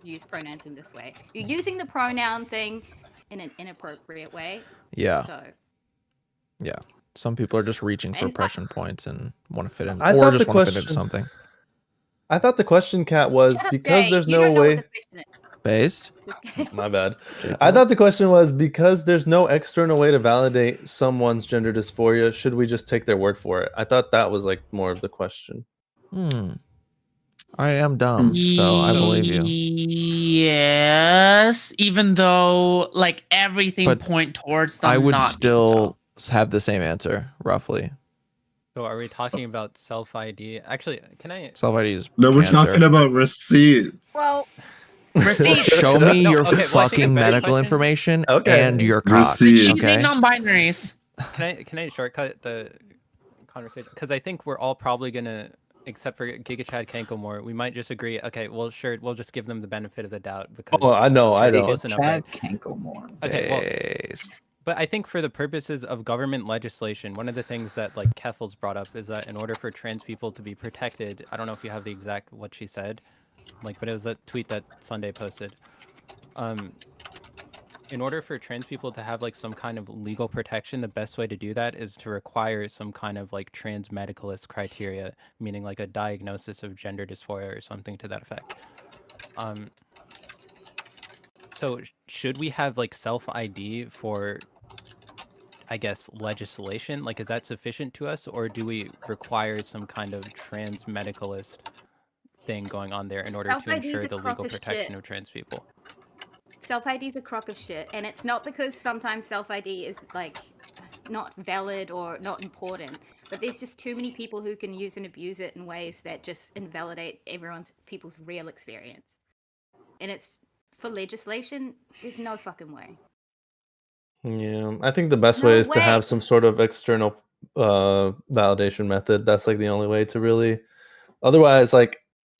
[SPEAKER 10] use pronouns in this way. You're using the pronoun thing in an inappropriate way.
[SPEAKER 6] Yeah.
[SPEAKER 10] So
[SPEAKER 6] Yeah. Some people are just reaching for oppression points and want to fit in,
[SPEAKER 15] I
[SPEAKER 6] or
[SPEAKER 15] thought
[SPEAKER 6] just
[SPEAKER 15] the
[SPEAKER 6] want to fit into
[SPEAKER 15] question-
[SPEAKER 6] something.
[SPEAKER 15] I thought the question, Kat, was
[SPEAKER 10] shut up,
[SPEAKER 15] because
[SPEAKER 10] Jay.
[SPEAKER 15] there's
[SPEAKER 10] You
[SPEAKER 15] no
[SPEAKER 10] don't know what
[SPEAKER 15] way.
[SPEAKER 10] the question is.
[SPEAKER 6] Based.
[SPEAKER 15] My bad. I thought the question was because there's no external way to validate someone's gender dysphoria, should we just take their word for it? I thought that was like more of the question.
[SPEAKER 6] I am dumb, so I believe you.
[SPEAKER 14] Yes, even though like everything
[SPEAKER 6] But
[SPEAKER 14] point towards them
[SPEAKER 6] I would
[SPEAKER 14] not
[SPEAKER 6] still have the same answer, roughly.
[SPEAKER 20] So are we talking about self-ID? Actually, can I?
[SPEAKER 6] Self-ID is
[SPEAKER 2] No, we're
[SPEAKER 6] cancer.
[SPEAKER 2] talking about receipts.
[SPEAKER 10] Well,
[SPEAKER 6] Show me
[SPEAKER 20] No,
[SPEAKER 6] your
[SPEAKER 20] okay, well, I think a
[SPEAKER 6] fucking
[SPEAKER 20] better
[SPEAKER 6] medical
[SPEAKER 20] question-
[SPEAKER 6] information
[SPEAKER 15] Okay.
[SPEAKER 6] and your cock.
[SPEAKER 2] Receipt.
[SPEAKER 6] Okay.
[SPEAKER 14] non-binaries.
[SPEAKER 20] Can I shortcut the conversation? Because I think we're all probably gonna, except for Giga Chad Kankomore, we might just agree. Okay, well, sure, we'll just give them the benefit of the doubt because.
[SPEAKER 15] Oh, I know, I know.
[SPEAKER 20] Close enough, right?
[SPEAKER 16] Kankomore.
[SPEAKER 20] Okay, well, but I think for the purposes of government legislation, one of the things that like Keffel's brought up is that in order for trans people to be protected, I don't know if you have the exact what she said, like, but it was a tweet that Sunday posted. In order for trans people to have like some kind of legal protection, the best way to do that is to require some kind of like trans medicalist criteria, meaning like a diagnosis of gender dysphoria or something to that effect. So should we have like self-ID for, I guess, legislation? Like, is that sufficient to us, or do we require some kind of trans medicalist thing going on there in order to
[SPEAKER 10] Self-ID is
[SPEAKER 20] ensure
[SPEAKER 10] a
[SPEAKER 20] the
[SPEAKER 10] crock
[SPEAKER 20] legal
[SPEAKER 10] of
[SPEAKER 20] protection
[SPEAKER 10] shit.
[SPEAKER 20] of trans people?
[SPEAKER 10] Self-ID is a crock of shit, and it's not because sometimes self-ID is like not valid or not important, but there's just too many people who can use and abuse it in ways that just invalidate people's real experience. And it's for legislation, there's no fucking way.
[SPEAKER 15] Yeah, I think the best
[SPEAKER 10] No
[SPEAKER 15] way is to
[SPEAKER 10] way.
[SPEAKER 15] have some sort of external validation method. That's like the only way to really. Otherwise,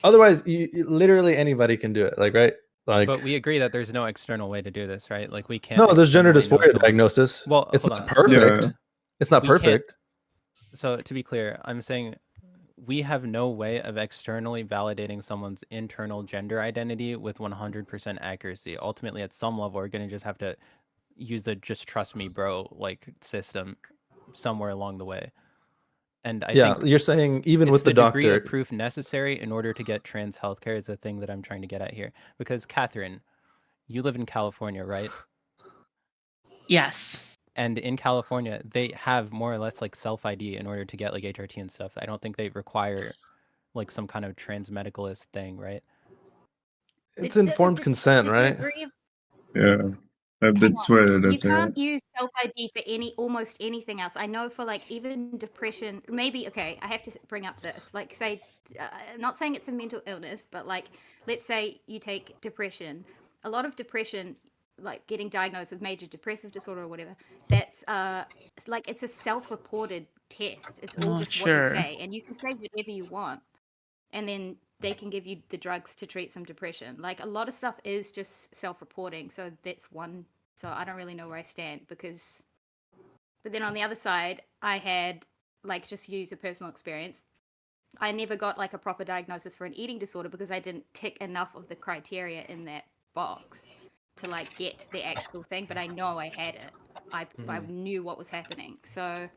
[SPEAKER 15] literally anybody can do it. Like, right? Like,
[SPEAKER 20] But we agree that there's no external way to do this, right? Like we can't.
[SPEAKER 15] no, there's gender
[SPEAKER 20] externally know
[SPEAKER 15] dysphoria
[SPEAKER 20] someone-
[SPEAKER 15] diagnosis.
[SPEAKER 20] Well,
[SPEAKER 15] it's
[SPEAKER 20] hold
[SPEAKER 15] not
[SPEAKER 20] on.
[SPEAKER 15] perfect.
[SPEAKER 2] Yeah.
[SPEAKER 15] It's not
[SPEAKER 20] We can't-
[SPEAKER 15] perfect.
[SPEAKER 20] So to be clear, I'm saying we have no way of externally validating someone's internal gender identity with 100% accuracy. Ultimately, at some level, we're going to just have to use the "just trust me, bro" like system somewhere along the way. And I
[SPEAKER 15] Yeah,
[SPEAKER 20] think
[SPEAKER 15] you're saying even with the
[SPEAKER 20] degree
[SPEAKER 15] doctor.
[SPEAKER 20] of proof necessary in order to get trans healthcare is the thing that I'm trying to get at here. Because Catherine, you live in California, right?
[SPEAKER 14] Yes.
[SPEAKER 20] And in California, they have more or less like self-ID in order to get like HRT and stuff. I don't think they require like some kind of trans medicalist thing, right?
[SPEAKER 15] It's informed consent, right?
[SPEAKER 10] degree of-
[SPEAKER 2] Yeah. I've been sweated
[SPEAKER 10] You
[SPEAKER 2] at
[SPEAKER 10] can't
[SPEAKER 2] that.
[SPEAKER 10] use self-ID for almost anything else. I know for like even depression, maybe, okay, I have to bring up this. Like say, not saying it's a mental illness, but like, let's say you take depression. A lot of depression, like getting diagnosed with major depressive disorder or whatever, that's it's like it's a self-reported test. It's all just what you say, and you can say whatever you want, and then they can give you the drugs to treat some depression. Like a lot of stuff is just self-reporting, so that's one. So I don't really know where I stand because, but then on the other side, I had like just use a personal experience. I never got like a proper diagnosis for an eating disorder because I didn't tick enough of the criteria in that box to like get the actual thing, but I know I had it. I knew what was happening. So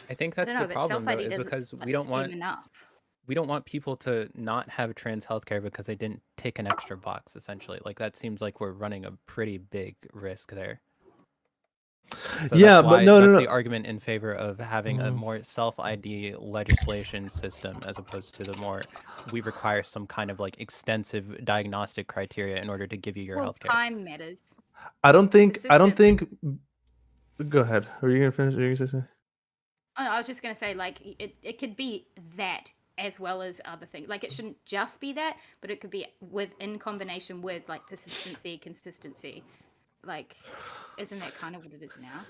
[SPEAKER 20] I think
[SPEAKER 10] I
[SPEAKER 20] that's
[SPEAKER 10] don't know,
[SPEAKER 20] the
[SPEAKER 10] but
[SPEAKER 20] problem though,
[SPEAKER 10] self-ID
[SPEAKER 20] is
[SPEAKER 10] doesn't
[SPEAKER 20] because we don't
[SPEAKER 10] seem
[SPEAKER 20] want
[SPEAKER 10] enough.
[SPEAKER 20] we don't want people to not have trans healthcare because they didn't tick an extra box. Essentially, like that seems like we're running a pretty big risk there. So
[SPEAKER 15] Yeah,
[SPEAKER 20] that's why,
[SPEAKER 15] but no,
[SPEAKER 20] that's
[SPEAKER 15] no,
[SPEAKER 20] the
[SPEAKER 15] no.
[SPEAKER 20] argument in favor of having a more self-ID legislation system as opposed to the more we require some kind of like extensive diagnostic criteria in order to give you your
[SPEAKER 10] Well,
[SPEAKER 20] healthcare.
[SPEAKER 10] time matters.
[SPEAKER 15] I don't think.
[SPEAKER 10] system-
[SPEAKER 15] Go ahead. Are you gonna finish? Are you gonna say something?
[SPEAKER 10] Oh, no, I was just gonna say like it could be that as well as other things. Like it shouldn't just be that, but it could be in combination with like persistency, consistency. Like, isn't that kind of what it is now?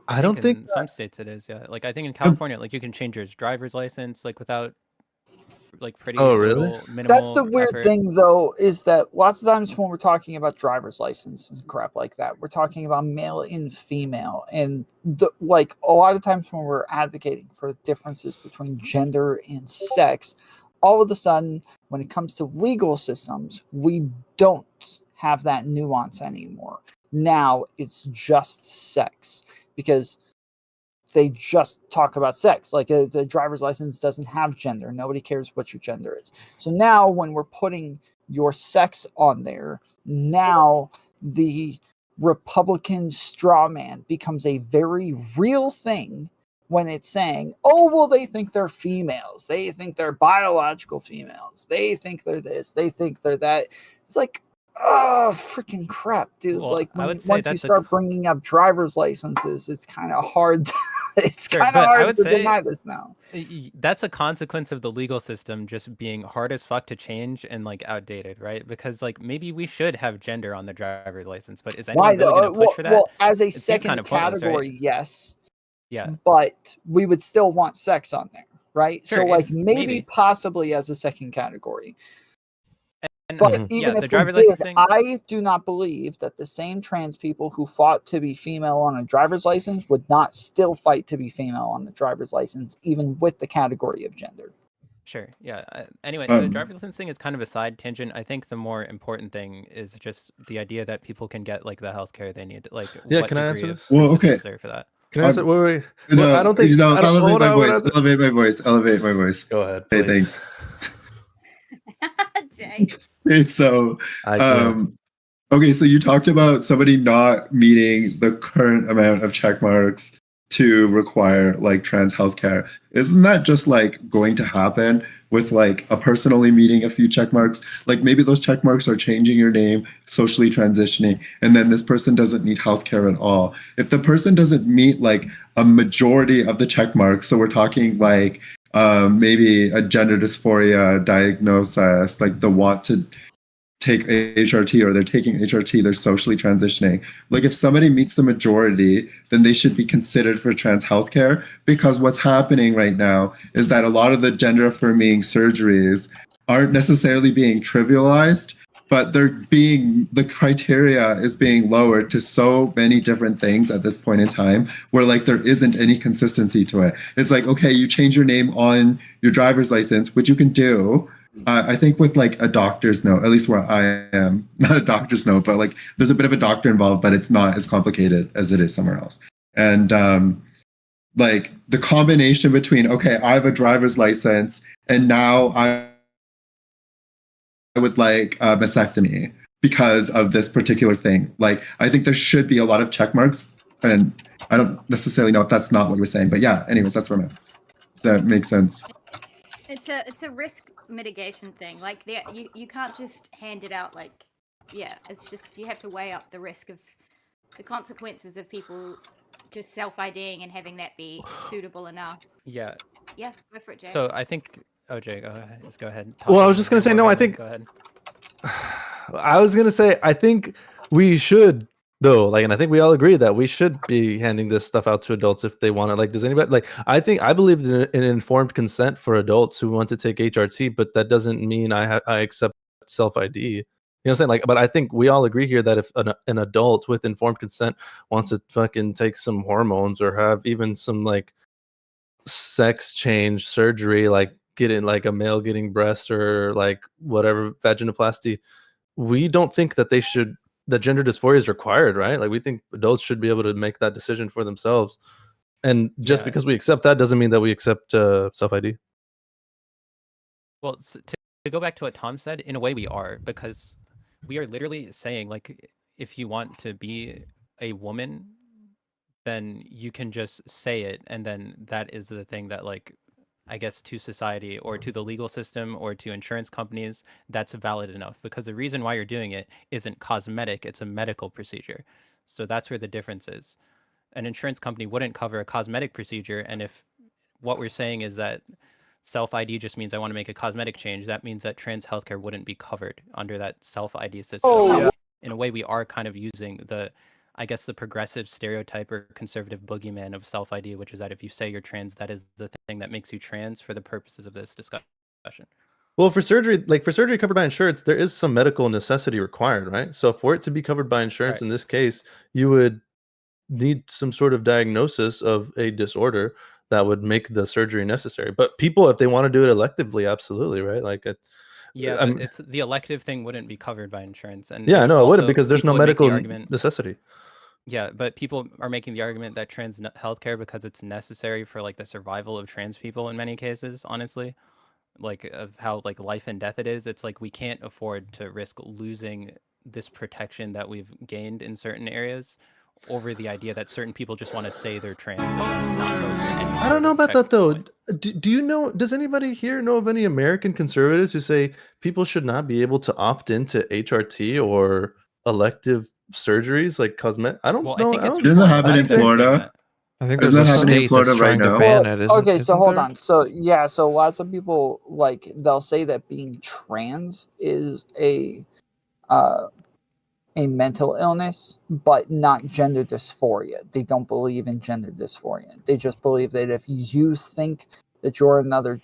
[SPEAKER 15] I don't think
[SPEAKER 20] in some states it is. Yeah, like I think in California, like you can change your driver's license like without like pretty little minimal.
[SPEAKER 16] That's the weird
[SPEAKER 20] effort.
[SPEAKER 16] thing, though, is that lots of times when we're talking about driver's license and crap like that, we're talking about male and female, and like a lot of times when we're advocating for differences between gender and sex, all of a sudden, when it comes to legal systems, we don't have that nuance anymore. Now it's just sex because they just talk about sex. Like the driver's license doesn't have gender. Nobody cares what your gender is. So now when we're putting your sex on there, now the Republican straw man becomes a very real thing when it's saying, oh, well, they think they're females. They think they're biological females. They think they're this. They think they're that. It's like, oh, freaking crap, dude.
[SPEAKER 20] Well,
[SPEAKER 16] like
[SPEAKER 20] I would say
[SPEAKER 16] once you
[SPEAKER 20] that's
[SPEAKER 16] start bringing up driver's licenses, it's kind of hard it's
[SPEAKER 20] Sure,
[SPEAKER 16] kind of
[SPEAKER 20] but I
[SPEAKER 16] hard
[SPEAKER 20] would
[SPEAKER 16] to
[SPEAKER 20] say
[SPEAKER 16] deny this now.
[SPEAKER 20] That's a consequence of the legal system just being hard as fuck to change and like outdated, right? Because like maybe we should have gender on the driver's license, but is anyone really going to push for that?
[SPEAKER 16] Well, as a
[SPEAKER 20] It seems
[SPEAKER 16] second
[SPEAKER 20] kind of pointless,
[SPEAKER 16] category,
[SPEAKER 20] right?
[SPEAKER 16] yes.
[SPEAKER 20] Yeah.
[SPEAKER 16] But we would still want sex on there, right?
[SPEAKER 20] Sure,
[SPEAKER 16] so like
[SPEAKER 20] if-
[SPEAKER 16] maybe
[SPEAKER 20] maybe.
[SPEAKER 16] possibly as a second category.
[SPEAKER 20] And,
[SPEAKER 16] But
[SPEAKER 20] yeah,
[SPEAKER 16] even
[SPEAKER 20] the
[SPEAKER 16] if we
[SPEAKER 20] driver's
[SPEAKER 16] did,
[SPEAKER 20] license thing.
[SPEAKER 16] I do not believe that the same trans people who fought to be female on a driver's license would not still fight to be female on the driver's license, even with the category of gender.
[SPEAKER 20] Sure. Yeah. Anyway, the driver's license thing is kind of a side tangent. I think the more important thing is just the idea that people can get like the healthcare they need. Like,
[SPEAKER 15] Yeah,
[SPEAKER 20] what
[SPEAKER 15] can I
[SPEAKER 20] degree
[SPEAKER 15] answer
[SPEAKER 20] of
[SPEAKER 15] this?
[SPEAKER 2] Well,
[SPEAKER 20] proof is
[SPEAKER 2] okay.
[SPEAKER 20] necessary for that?
[SPEAKER 15] Can I answer? Wait.
[SPEAKER 2] No,
[SPEAKER 15] Well, I don't think.
[SPEAKER 2] you know,
[SPEAKER 15] I don't,
[SPEAKER 2] elevate
[SPEAKER 15] hold
[SPEAKER 2] my
[SPEAKER 15] on, I wanna
[SPEAKER 2] voice.
[SPEAKER 15] answer-
[SPEAKER 2] Elevate my voice. Elevate my voice.
[SPEAKER 15] Go ahead,
[SPEAKER 2] Hey,
[SPEAKER 15] please.
[SPEAKER 2] thanks.
[SPEAKER 10] Jay.
[SPEAKER 2] Okay, so,
[SPEAKER 15] I guess.
[SPEAKER 2] okay, so you talked about somebody not meeting the current amount of check marks to require like trans healthcare. Isn't that just like going to happen with like a person only meeting a few check marks? Like maybe those check marks are changing your name, socially transitioning, and then this person doesn't need healthcare at all. If the person doesn't meet like a majority of the check marks, so we're talking like maybe a gender dysphoria diagnosis, like the want to take HRT or they're taking HRT, they're socially transitioning. Like if somebody meets the majority, then they should be considered for trans healthcare, because what's happening right now is that a lot of the gender affirming surgeries aren't necessarily being trivialized, but the criteria is being lowered to so many different things at this point in time where like there isn't any consistency to it. It's like, okay, you change your name on your driver's license, which you can do. I think with like a doctor's note, at least where I am, not a doctor's note, but like there's a bit of a doctor involved, but it's not as complicated as it is somewhere else. And like the combination between, okay, I have a driver's license and now I would like a mastectomy because of this particular thing. Like I think there should be a lot of check marks, and I don't necessarily know if that's not what you were saying, but yeah, anyways, that's where I'm at. That makes sense.
[SPEAKER 10] It's a risk mitigation thing. Like you can't just hand it out like, yeah, it's just you have to weigh up the risk of the consequences of people just self-IDing and having that be suitable enough.
[SPEAKER 20] Yeah.
[SPEAKER 10] Yeah, go for it, Jay.
[SPEAKER 20] So I think OJ, go ahead. Just go ahead.
[SPEAKER 15] Well, I was just gonna say no. I think.
[SPEAKER 20] Go ahead.
[SPEAKER 15] I was gonna say, I think we should though, like, and I think we all agree that we should be handing this stuff out to adults if they want to. Like, does anybody like? I believe in informed consent for adults who want to take HRT, but that doesn't mean I accept self ID. You know what I'm saying? Like, but I think we all agree here that if an adult with informed consent wants to fucking take some hormones or have even some like sex change surgery, like getting like a male getting breast or like whatever vaginoplasty, we don't think that that gender dysphoria is required, right? Like we think adults should be able to make that decision for themselves. And just because we accept that doesn't mean that we accept self ID.
[SPEAKER 20] Well, to go back to what Tom said, in a way we are, because we are literally saying, like, if you want to be a woman, then you can just say it, and then that is the thing that, like, I guess to society or to the legal system or to insurance companies, that's valid enough, because the reason why you're doing it isn't cosmetic, it's a medical procedure. So that's where the difference is. An insurance company wouldn't cover a cosmetic procedure, and if what we're saying is that self-ID just means I want to make a cosmetic change, that means that trans healthcare wouldn't be covered under that self-ID system. So in a way, we are kind of using I guess the progressive stereotype or conservative boogeyman of self-ID, which is that if you say you're trans, that is the thing that makes you trans for the purposes of this discussion.
[SPEAKER 15] Well, for surgery covered by insurance, there is some medical necessity required, right? So for it to be covered by insurance in this case, you would need some sort of diagnosis of a disorder that would make the surgery necessary. But people, if they want to do it electively, absolutely, right? Like,
[SPEAKER 20] yeah, but it's the elective thing wouldn't be covered by insurance, and
[SPEAKER 15] yeah, no, it wouldn't,
[SPEAKER 20] also
[SPEAKER 15] because there's no
[SPEAKER 20] people would make the
[SPEAKER 15] medical
[SPEAKER 20] argument.
[SPEAKER 15] necessity.
[SPEAKER 20] Yeah, but people are making the argument that trans healthcare, because it's necessary for like the survival of trans people in many cases, honestly, like of how like life and death it is. It's like we can't afford to risk losing this protection that we've gained in certain areas over the idea that certain people just want to say they're trans and then not go through any
[SPEAKER 15] I don't know about that though.
[SPEAKER 20] technical
[SPEAKER 15] Do you know, does anybody here know of any American conservatives who say people should not be able to opt into HRT or elective surgeries like cosmetic? I don't know.
[SPEAKER 2] Doesn't that happen in Florida?
[SPEAKER 6] I think
[SPEAKER 2] Isn't
[SPEAKER 6] there's a
[SPEAKER 2] that happening in
[SPEAKER 6] state
[SPEAKER 2] Florida
[SPEAKER 6] that's
[SPEAKER 2] right
[SPEAKER 6] trying to
[SPEAKER 2] now?
[SPEAKER 6] ban it.
[SPEAKER 16] Okay, so
[SPEAKER 6] isn't
[SPEAKER 16] hold
[SPEAKER 6] there?
[SPEAKER 16] on. So yeah, so lots of people like they'll say that being trans is a mental illness, but not gender dysphoria. They don't believe in gender dysphoria. They just believe that if you think that you're another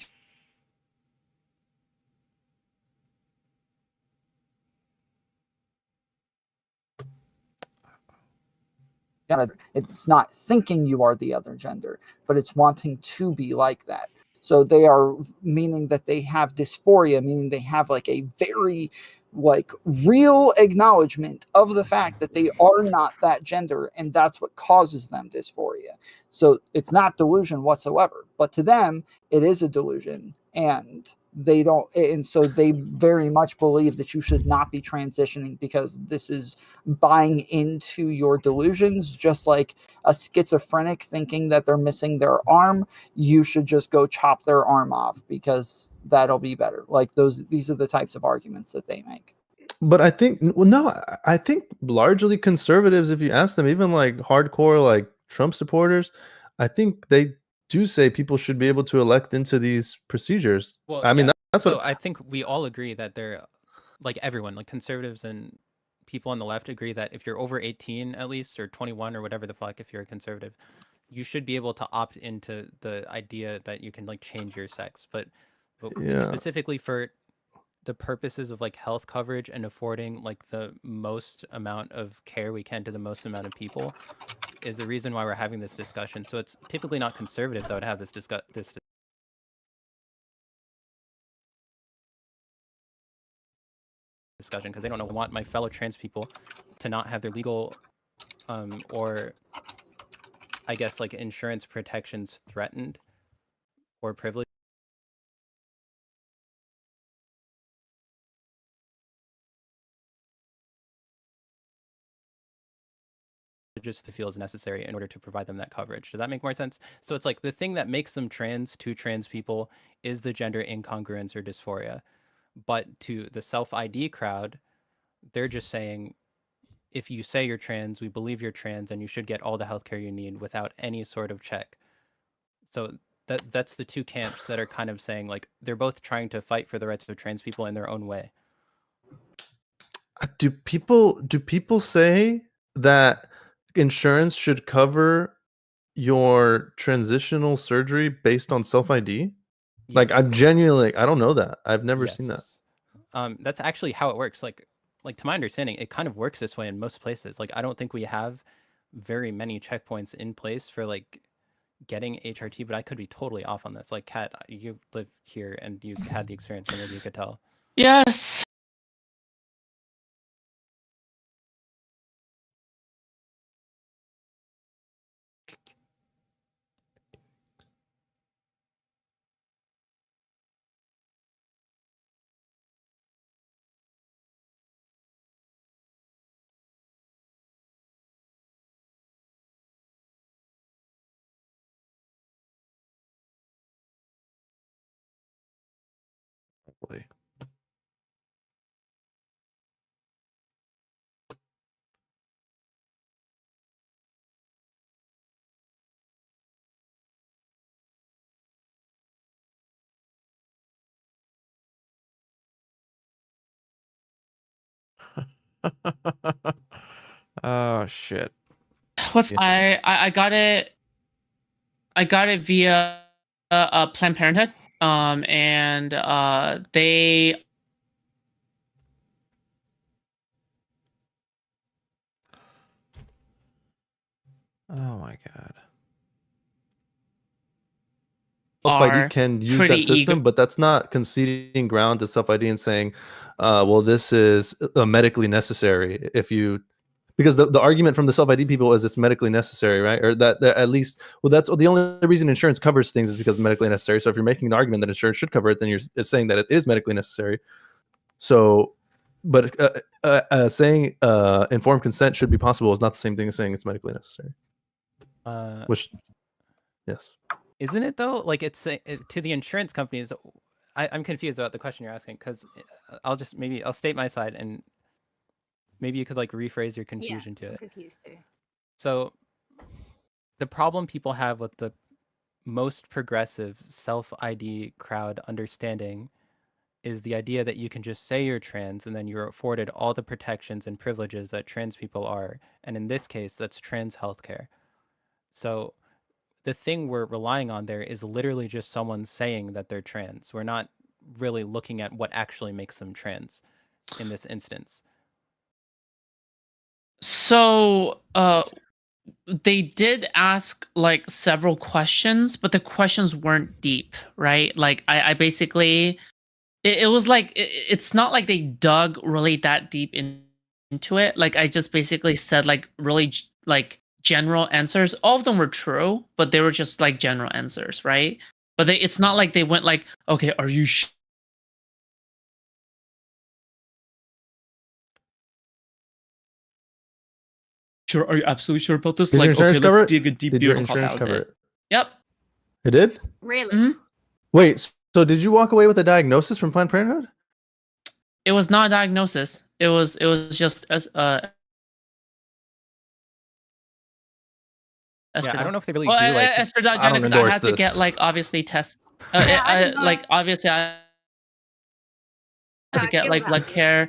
[SPEAKER 16] it's not thinking you are the other gender, but it's wanting to be like that. So they are meaning that they have dysphoria, meaning they have like a very like real acknowledgement of the fact that they are not that gender, and that's what causes them dysphoria. So it's not delusion whatsoever, but to them it is a delusion, and they don't, and so they very much believe that you should not be transitioning because this is buying into your delusions, just like a schizophrenic thinking that they're missing their arm. You should just go chop their arm off because that'll be better. Like these are the types of arguments that they make.
[SPEAKER 15] But I think, well, no, I think largely conservatives, if you ask them, even like hardcore like Trump supporters, I think they do say people should be able to elect into these procedures.
[SPEAKER 20] Well,
[SPEAKER 15] I mean,
[SPEAKER 20] yeah.
[SPEAKER 15] that's
[SPEAKER 20] So
[SPEAKER 15] what
[SPEAKER 20] I think we all agree that they're like everyone, like conservatives and people on the left agree that if you're over 18 at least, or 21 or whatever the fuck, if you're a conservative, you should be able to opt into the idea that you can like change your sex. But
[SPEAKER 15] Yeah.
[SPEAKER 20] specifically for the purposes of like health coverage and affording like the most amount of care we can to the most amount of people is the reason why we're having this discussion. So it's typically not conservatives that would have this discussion, because they don't want my fellow trans people to not have their legal or I guess like insurance protections threatened or privileged. Just to feel is necessary in order to provide them that coverage. Does that make more sense? So it's like the thing that makes them trans to trans people is the gender incongruence or dysphoria. But to the self-ID crowd, they're just saying, if you say you're trans, we believe you're trans, and you should get all the healthcare you need without any sort of check. So that's the two camps that are kind of saying like they're both trying to fight for the rights of trans people in their own way.
[SPEAKER 15] Do people say that insurance should cover your transitional surgery based on self ID? Like, I'm genuinely, I don't know that. I've never seen that.
[SPEAKER 20] That's actually how it works. Like to my understanding, it kind of works this way in most places. Like I don't think we have very many checkpoints in place for like getting HRT, but I could be totally off on this. Like Kat, you live here and you had the experience, so maybe you could tell.
[SPEAKER 14] Yes.
[SPEAKER 15] Probably.
[SPEAKER 6] Oh shit.
[SPEAKER 14] What's I got it. I got it via Planned Parenthood. And they.
[SPEAKER 6] Oh my god.
[SPEAKER 15] Self ID can use that system, but that's not conceding ground to self ID and saying, well, this is medically necessary if you, because the argument from the self ID people is it's medically necessary, right? Or that at least, well, that's the only reason insurance covers things is because it's medically necessary. So if you're making an argument that insurance should cover it, then it's saying that it is medically necessary. So, but saying informed consent should be possible is not the same thing as saying it's medically necessary. Which, yes.
[SPEAKER 20] Isn't it though? Like it's to the insurance companies. I'm confused about the question you're asking because I'll state my side and maybe you could like rephrase your confusion to it.
[SPEAKER 10] I'm confused too.
[SPEAKER 20] So the problem people have with the most progressive self-ID crowd understanding is the idea that you can just say you're trans and then you're afforded all the protections and privileges that trans people are. And in this case, that's trans healthcare. So the thing we're relying on there is literally just someone saying that they're trans. We're not really looking at what actually makes them trans in this instance.
[SPEAKER 14] So, they did ask like several questions, but the questions weren't deep, right? Like I basically, it was like it's not like they dug really that deep into it. Like I just basically said like really like general answers. All of them were true, but they were just like general answers, right? But it's not like they went like, okay, are you sure? Are you absolutely sure about this?
[SPEAKER 15] Did your
[SPEAKER 14] Like,
[SPEAKER 15] insurance
[SPEAKER 14] okay,
[SPEAKER 15] cover
[SPEAKER 14] let's
[SPEAKER 15] it?
[SPEAKER 14] dig a deep
[SPEAKER 15] Did your
[SPEAKER 14] call. That
[SPEAKER 15] insurance
[SPEAKER 14] was
[SPEAKER 15] cover
[SPEAKER 14] it.
[SPEAKER 15] it?
[SPEAKER 14] Yep.
[SPEAKER 15] It did?
[SPEAKER 10] Really?
[SPEAKER 15] Wait, so did you walk away with a diagnosis from Planned Parenthood?
[SPEAKER 14] It was not a diagnosis. It was just
[SPEAKER 20] Yeah, I don't know if they really do like.
[SPEAKER 14] estrogenics. I had to get like obviously tests. Like obviously I had to get like blood care.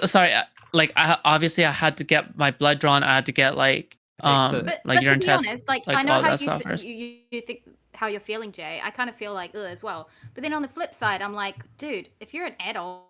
[SPEAKER 14] Sorry, like obviously I had to get my blood drawn. I had to get like
[SPEAKER 10] But
[SPEAKER 14] like
[SPEAKER 10] to
[SPEAKER 14] urine
[SPEAKER 10] be
[SPEAKER 14] tests.
[SPEAKER 10] honest, like
[SPEAKER 14] Like
[SPEAKER 10] I know
[SPEAKER 14] all
[SPEAKER 10] how
[SPEAKER 14] that stuff first.
[SPEAKER 10] you think how you're feeling, Jay. I kind of feel like as well. But then on the flip side, I'm like, dude, if you're an adult.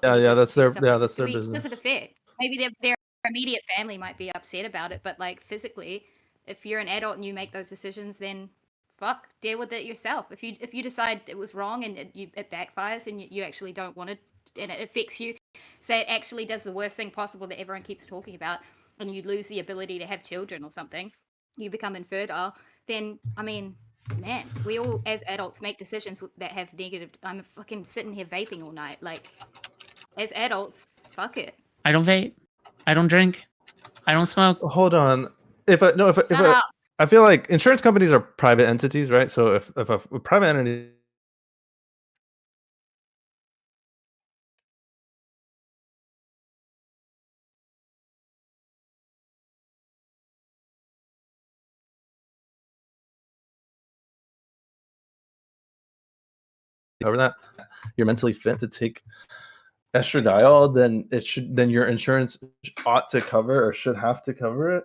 [SPEAKER 15] Yeah, that's their
[SPEAKER 10] Does
[SPEAKER 15] business.
[SPEAKER 10] it affect? Maybe their immediate family might be upset about it, but like physically, if you're an adult and you make those decisions, then fuck, deal with it yourself. If you decide it was wrong and it backfires and you actually don't want it and it affects you, say it actually does the worst thing possible that everyone keeps talking about, and you lose the ability to have children or something, you become infertile, then I mean, man, we all as adults make decisions that have negative. I'm fucking sitting here vaping all night, like. As adults, fuck it.
[SPEAKER 14] I don't vape. I don't drink. I don't smoke.
[SPEAKER 15] Hold on. I feel like insurance companies are private entities, right? So if a private entity cover that, you're mentally fit to take estradiol, then your insurance ought to cover or should have to cover it.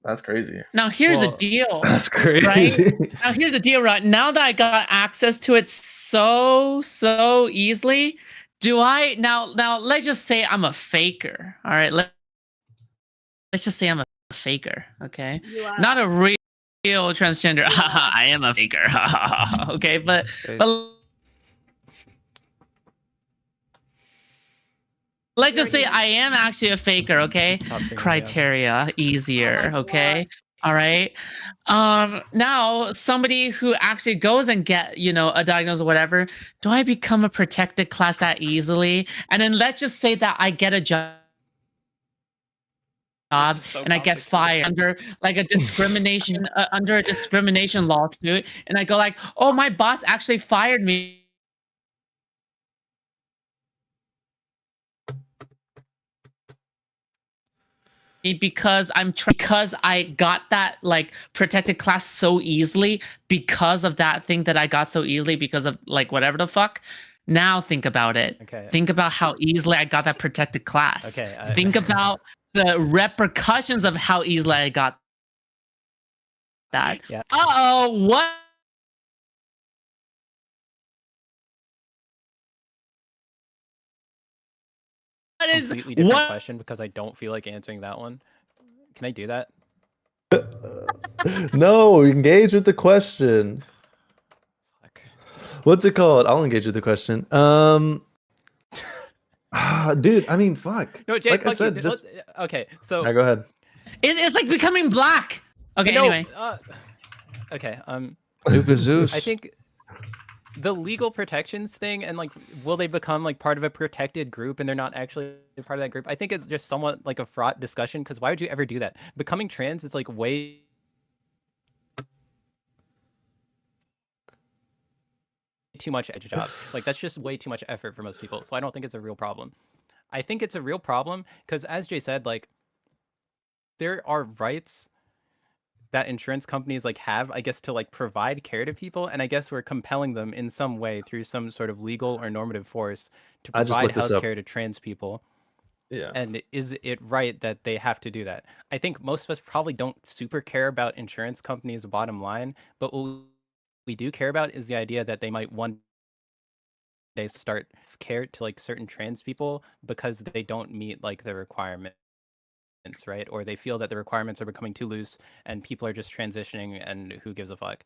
[SPEAKER 15] That's crazy.
[SPEAKER 14] Now here's a deal.
[SPEAKER 15] That's crazy.
[SPEAKER 14] Right? Now here's the deal, right? Now that I got access to it so easily, do I now let's just say I'm a faker. All right. Let's just say I'm a faker, okay? Not a real transgender. I am a faker. Okay, but let's just say I am actually a faker, okay? Criteria easier, okay? All right. Now somebody who actually goes and get, a diagnosis or whatever, do I become a protected class that easily? And then let's just say that I get a job and I get fired under like a discrimination under a discrimination lawsuit, and I go like, oh, my boss actually fired me because because I got that like protected class so easily because of that thing that I got so easily because of like whatever the fuck. Now think about it.
[SPEAKER 20] Okay.
[SPEAKER 14] Think about how easily I got that protected class.
[SPEAKER 20] Okay.
[SPEAKER 14] Think about the repercussions of how easily I got that.
[SPEAKER 20] Yeah.
[SPEAKER 14] Uh-oh, what is
[SPEAKER 20] Completely different question because I don't feel like answering that one. Can I do that?
[SPEAKER 15] No, engage with the question.
[SPEAKER 20] Fuck.
[SPEAKER 15] What's it called? I'll engage with the question. Dude, I mean, fuck.
[SPEAKER 20] No, Jay,
[SPEAKER 15] like I said, just
[SPEAKER 20] okay. So
[SPEAKER 15] go ahead.
[SPEAKER 14] it's like becoming black. Okay,
[SPEAKER 20] no,
[SPEAKER 14] anyway.
[SPEAKER 20] Okay.
[SPEAKER 6] Zeus.
[SPEAKER 20] I think the legal protections thing and like, will they become like part of a protected group and they're not actually part of that group? I think it's just somewhat like a fraught discussion because why would you ever do that? Becoming trans is like way too much edge job. Like that's just way too much effort for most people. So I don't think it's a real problem. I think it's a real problem because as Jay said, like there are rights that insurance companies like have, I guess, to like provide care to people, and I guess we're compelling them in some way through some sort of legal or normative force to provide health care to trans people.
[SPEAKER 15] Yeah.
[SPEAKER 20] And is it right that they have to do that? I think most of us probably don't super care about insurance companies' bottom line, but what we do care about is the idea that they might one day start care to like certain trans people because they don't meet like the requirements, right? Or they feel that the requirements are becoming too loose and people are just transitioning and who gives a fuck.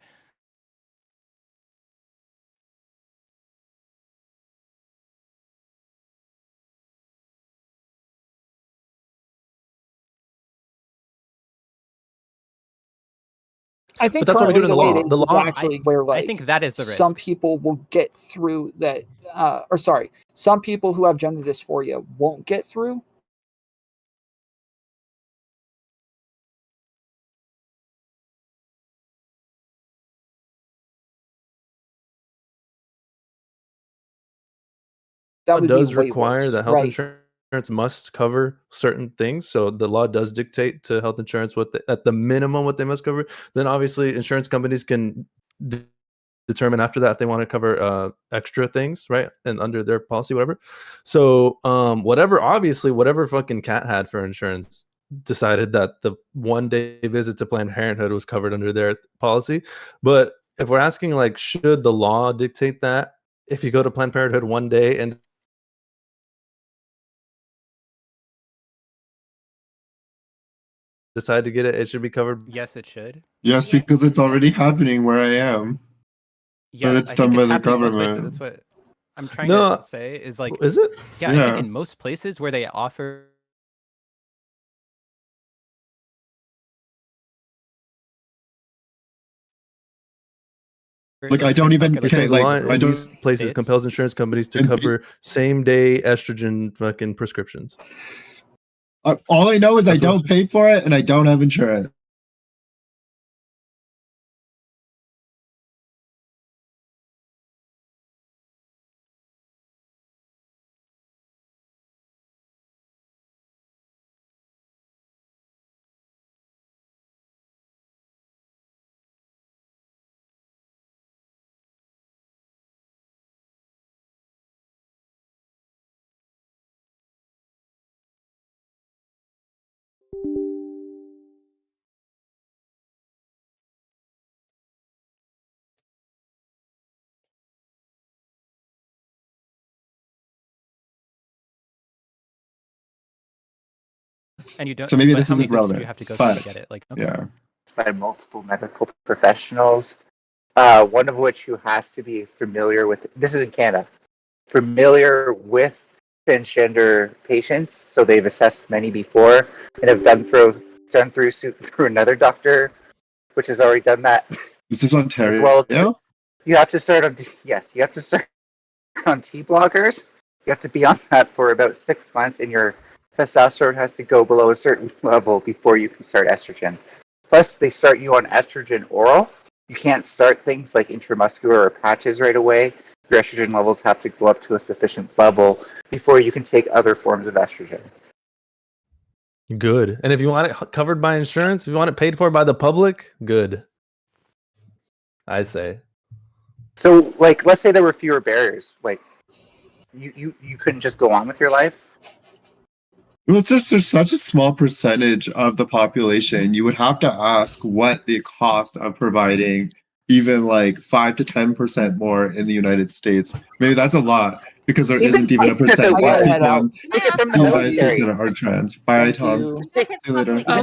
[SPEAKER 16] I think
[SPEAKER 15] that's what we do in the law.
[SPEAKER 16] It is,
[SPEAKER 15] The law
[SPEAKER 16] actually where like
[SPEAKER 20] I think that is the risk.
[SPEAKER 16] Some people will get through that, some people who have gender dysphoria won't get through.
[SPEAKER 15] That does require that health insurance must cover certain things. So the law does dictate to health insurance at the minimum what they must cover. Then obviously insurance companies can determine after that if they want to cover extra things, right? And under their policy, whatever. So whatever fucking cat had for insurance decided that the 1-day visit to Planned Parenthood was covered under their policy. But if we're asking like, should the law dictate that if you go to Planned Parenthood 1 day and decide to get it, it should be covered?
[SPEAKER 20] Yes, it should.
[SPEAKER 2] Yes, because it's already happening where I am.
[SPEAKER 20] Yeah,
[SPEAKER 2] But it's done by the government.
[SPEAKER 20] That's what I'm trying to say is like,
[SPEAKER 15] is it?
[SPEAKER 20] Yeah, I think in most places where they offer
[SPEAKER 2] like I don't even
[SPEAKER 15] these places compels insurance companies to cover same day estrogen fucking prescriptions.
[SPEAKER 2] All I know is I don't pay for it and I don't have insurance. And you don't.
[SPEAKER 3] So maybe
[SPEAKER 2] but
[SPEAKER 3] this
[SPEAKER 2] how many
[SPEAKER 3] isn't
[SPEAKER 2] hoops did
[SPEAKER 3] relevant.
[SPEAKER 2] you have to go through to
[SPEAKER 3] But
[SPEAKER 2] get it? Like,
[SPEAKER 3] yeah.
[SPEAKER 21] By multiple medical professionals, one of which who has to be familiar with, this is in Canada, familiar with transgender patients, so they've assessed many before and have done through another doctor, which has already done that.
[SPEAKER 3] This is Ontario.
[SPEAKER 21] As well, you have to start on you have to start on T blockers. You have to be on that for about 6 months, and your testosterone has to go below a certain level before you can start estrogen. Plus, they start you on estrogen oral. You can't start things like intramuscular or patches right away. Your estrogen levels have to go up to a sufficient level before you can take other forms of estrogen.
[SPEAKER 15] Good. And if you want it covered by insurance, if you want it paid for by the public, good. I say.
[SPEAKER 21] So, like, let's say there were fewer barriers. Like, you couldn't just go on with your life.
[SPEAKER 3] Well, it's just there's such a small percentage of the population. You would have to ask what the cost of providing even like 5 to 10% more in the United States. Maybe that's a lot because there isn't even a percent of people in the United States that are trans. Bye, Tom. See you later.
[SPEAKER 14] Okay. All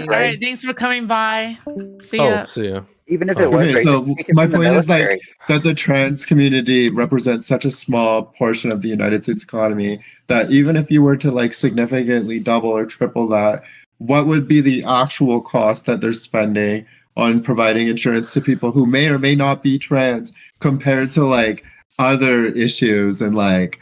[SPEAKER 14] right. Thanks for coming by. See ya.
[SPEAKER 15] See ya.
[SPEAKER 21] Even if it was,
[SPEAKER 3] Okay,
[SPEAKER 21] right,
[SPEAKER 3] so
[SPEAKER 21] just take it
[SPEAKER 3] my
[SPEAKER 21] from the
[SPEAKER 3] point is like
[SPEAKER 21] military.
[SPEAKER 3] that the trans community represents such a small portion of the United States economy that even if you were to like significantly double or triple that, what would be the actual cost that they're spending on providing insurance to people who may or may not be trans compared to like other issues and like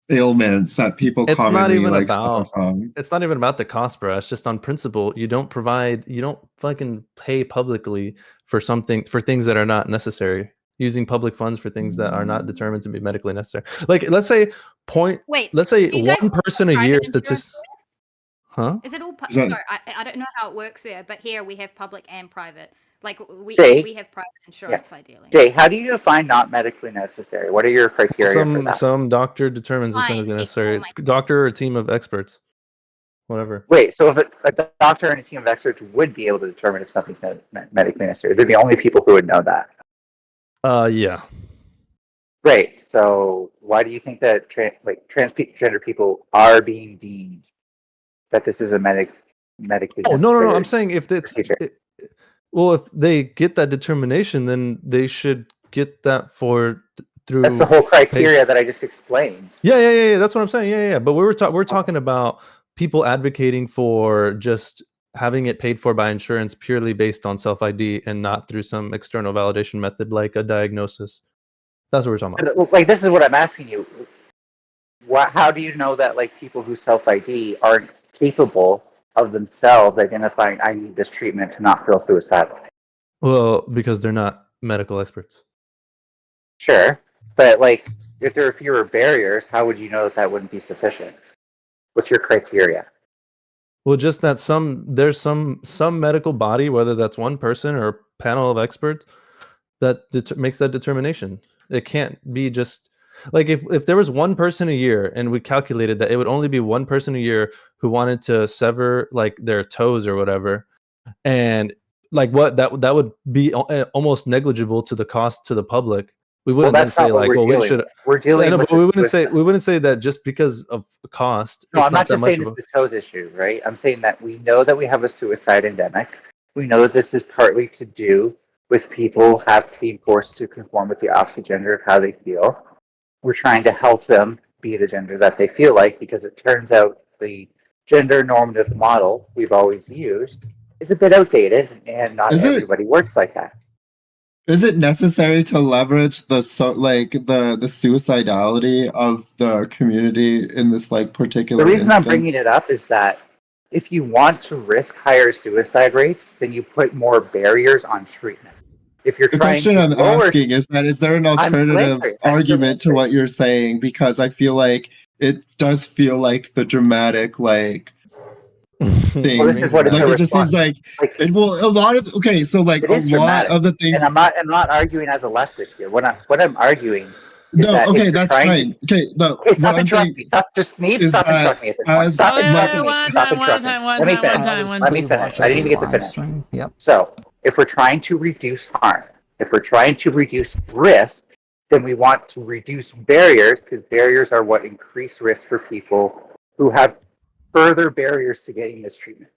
[SPEAKER 3] ailments that people
[SPEAKER 15] It's
[SPEAKER 3] commonly
[SPEAKER 15] not even
[SPEAKER 3] like
[SPEAKER 15] about
[SPEAKER 3] suffer from?
[SPEAKER 15] it's not even about the cost, bro. It's just on principle. You don't fucking pay publicly for things that are not necessary. Using public funds for things that are not determined to be medically necessary. Like let's say let's say
[SPEAKER 10] do you guys
[SPEAKER 15] one person a
[SPEAKER 10] private
[SPEAKER 15] year
[SPEAKER 10] insurance?
[SPEAKER 15] statistic. Huh?
[SPEAKER 10] Is it all?
[SPEAKER 3] Is that-
[SPEAKER 10] Sorry, I don't know how it works there, but here we have public and private. Like we
[SPEAKER 21] Jay?
[SPEAKER 10] have private insurance ideally.
[SPEAKER 21] Jay, how do you define not medically necessary? What are your criteria for that?
[SPEAKER 15] Some doctor determines it's
[SPEAKER 10] Fine,
[SPEAKER 15] medically
[SPEAKER 10] equal
[SPEAKER 15] necessary. Doctor or a team of experts. Whatever.
[SPEAKER 21] Wait, so if a doctor and a team of experts would be able to determine if something's medically necessary, they're the only people who would know that.
[SPEAKER 15] Yeah.
[SPEAKER 21] Right. So why do you think that transgender people are being deemed that this is a medically
[SPEAKER 15] Oh no.
[SPEAKER 21] necessary
[SPEAKER 15] I'm saying if it's
[SPEAKER 21] procedure?
[SPEAKER 15] well, if they get that determination, then they should get that through.
[SPEAKER 21] That's the whole criteria that I just explained.
[SPEAKER 15] Yeah. That's what I'm saying. Yeah. But we're talking about people advocating for just having it paid for by insurance purely based on self-ID and not through some external validation method like a diagnosis. That's what we're talking about.
[SPEAKER 21] Like, this is what I'm asking you. How do you know that like people who self-ID aren't capable of themselves identifying, I need this treatment to not feel suicidal?
[SPEAKER 15] Well, because they're not medical experts.
[SPEAKER 21] Sure, but like if there are fewer barriers, how would you know that wouldn't be sufficient? What's your criteria?
[SPEAKER 15] Well, just that there's some medical body, whether that's one person or a panel of experts, that makes that determination. It can't be just like if there was one person a year and we calculated that it would only be one person a year who wanted to sever like their toes or whatever, and like what that would be almost negligible to the cost to the public. We wouldn't then say like, well, we should.
[SPEAKER 21] We're dealing with.
[SPEAKER 15] We wouldn't say that just because of cost.
[SPEAKER 21] No, I'm not just saying it's the toes issue, right? I'm saying that we know that we have a suicide endemic. We know that this is partly to do with people being forced to conform with the opposite gender of how they feel. We're trying to help them be the gender that they feel like, because it turns out the gender normative model we've always used is a bit outdated, and not everybody works like that.
[SPEAKER 3] Is it necessary to leverage the suicidality of the community in this like particular?
[SPEAKER 21] The reason
[SPEAKER 3] instance?
[SPEAKER 21] I'm bringing it up is that if you want to risk higher suicide rates, then you put more barriers on treatment. If you're
[SPEAKER 3] the
[SPEAKER 21] trying
[SPEAKER 3] question
[SPEAKER 21] to
[SPEAKER 3] I'm
[SPEAKER 21] lower,
[SPEAKER 3] asking is there an alternative argument to what you're saying? Because I feel like it does feel like the dramatic like thing.
[SPEAKER 21] Well, this is what it's
[SPEAKER 3] like
[SPEAKER 21] a
[SPEAKER 3] it just seems like a lot of so like
[SPEAKER 21] it
[SPEAKER 3] a
[SPEAKER 21] is
[SPEAKER 3] lot
[SPEAKER 21] dramatic.
[SPEAKER 3] of the things.
[SPEAKER 21] And I'm not arguing as a leftist here. What I'm arguing
[SPEAKER 2] No, okay, that's fine. Okay, but
[SPEAKER 21] Okay, stop
[SPEAKER 2] what I'm saying
[SPEAKER 21] interrupting me. Stop, just Nate, stop interrupting me at this point. Stop interrupting me. Stop interrupting me. Let me finish. Let me finish. I didn't even get to finish.
[SPEAKER 16] Yep.
[SPEAKER 21] So, if we're trying to reduce harm, if we're trying to reduce risk, then we want to reduce barriers, because barriers are what increase risk for people who have further barriers to getting this treatment.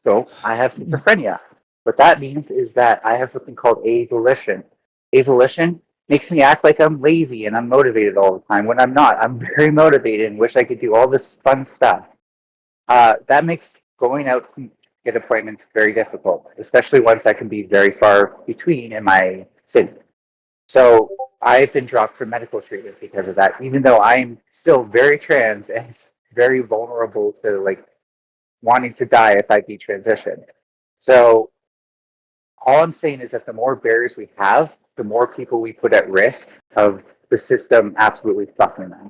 [SPEAKER 21] So, I have schizophrenia. What that means is that I have something called avolition. Avolition makes me act like I'm lazy and unmotivated all the time when I'm not. I'm very motivated and wish I could do all this fun stuff. That makes going out to get appointments very difficult, especially ones that can be very far between in my city. So I've been dropped from medical treatment because of that, even though I'm still very trans and very vulnerable to like wanting to die if I detransition. So all I'm saying is that the more barriers we have, the more people we put at risk of the system absolutely fucking them.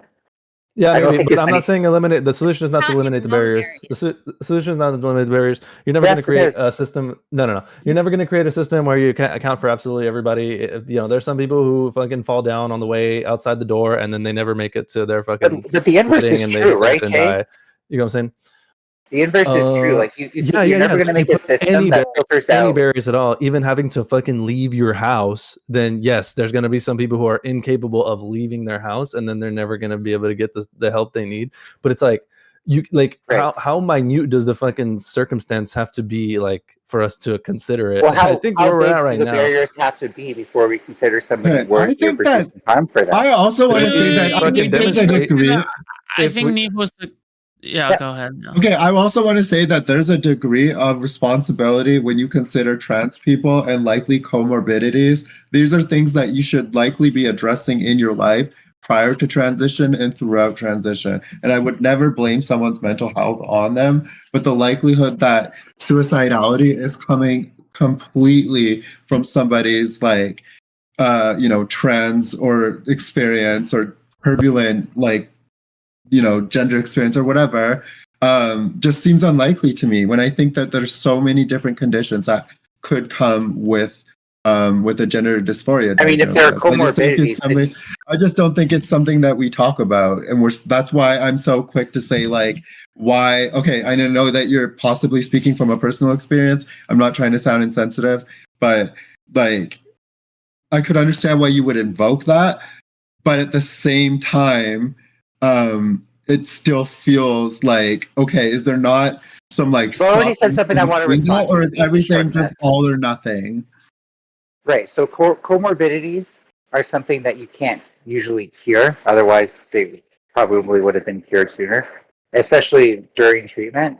[SPEAKER 15] Yeah, maybe, but I'm not saying eliminate. The solution is not to eliminate the barriers. The solution is not to eliminate the barriers. You're never going to create a system. No. You're never going to create a system where you can account for absolutely everybody. There's some people who fucking fall down on the way outside the door, and then they never make it to their fucking.
[SPEAKER 21] But the inverse is true, right, Kay?
[SPEAKER 15] You know what I'm saying?
[SPEAKER 21] The inverse is true. Like you're never going to make a system that filters out
[SPEAKER 15] any barriers at all. Even having to fucking leave your house, then yes, there's going to be some people who are incapable of leaving their house, and then they're never going to be able to get the help they need. But it's like how minute does the fucking circumstance have to be like for us to consider it?
[SPEAKER 21] Well,
[SPEAKER 15] I think
[SPEAKER 21] how
[SPEAKER 15] where we're
[SPEAKER 21] big
[SPEAKER 15] at right
[SPEAKER 21] do the
[SPEAKER 15] now.
[SPEAKER 21] barriers have to be before we consider somebody worthy of reducing harm for that?
[SPEAKER 2] I also want to say that I think there's a degree.
[SPEAKER 14] I think Neve was the. Yeah, go ahead. Yeah.
[SPEAKER 2] Okay, I also want to say that there's a degree of responsibility when you consider trans people and likely comorbidities. These are things that you should likely be addressing in your life prior to transition and throughout transition. And I would never blame someone's mental health on them, but the likelihood that suicidality is coming completely from somebody's trans or experience or turbulent gender experience or whatever, just seems unlikely to me when I think that there's so many different conditions that could come with a gender dysphoria.
[SPEAKER 21] I mean, if there are comorbidities,
[SPEAKER 2] I just don't think it's something that we talk about, and that's why I'm so quick to say why. Okay, I know that you're possibly speaking from a personal experience. I'm not trying to sound insensitive, but I could understand why you would invoke that, but at the same time, it still feels like, okay, is there not some
[SPEAKER 21] I already said something I want to respond to,
[SPEAKER 2] or is everything just all or nothing?
[SPEAKER 21] Right. So comorbidities are something that you can't usually cure. Otherwise, they probably would have been cured sooner, especially during treatment.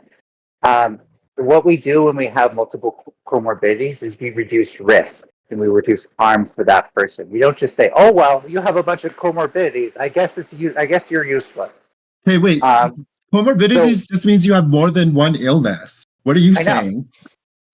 [SPEAKER 21] What we do when we have multiple comorbidities is we reduce risk and we reduce harm for that person. We don't just say, "Oh well, you have a bunch of comorbidities. I guess you're useless."
[SPEAKER 2] Hey, wait. Comorbidities just means you have more than one illness. What are you saying?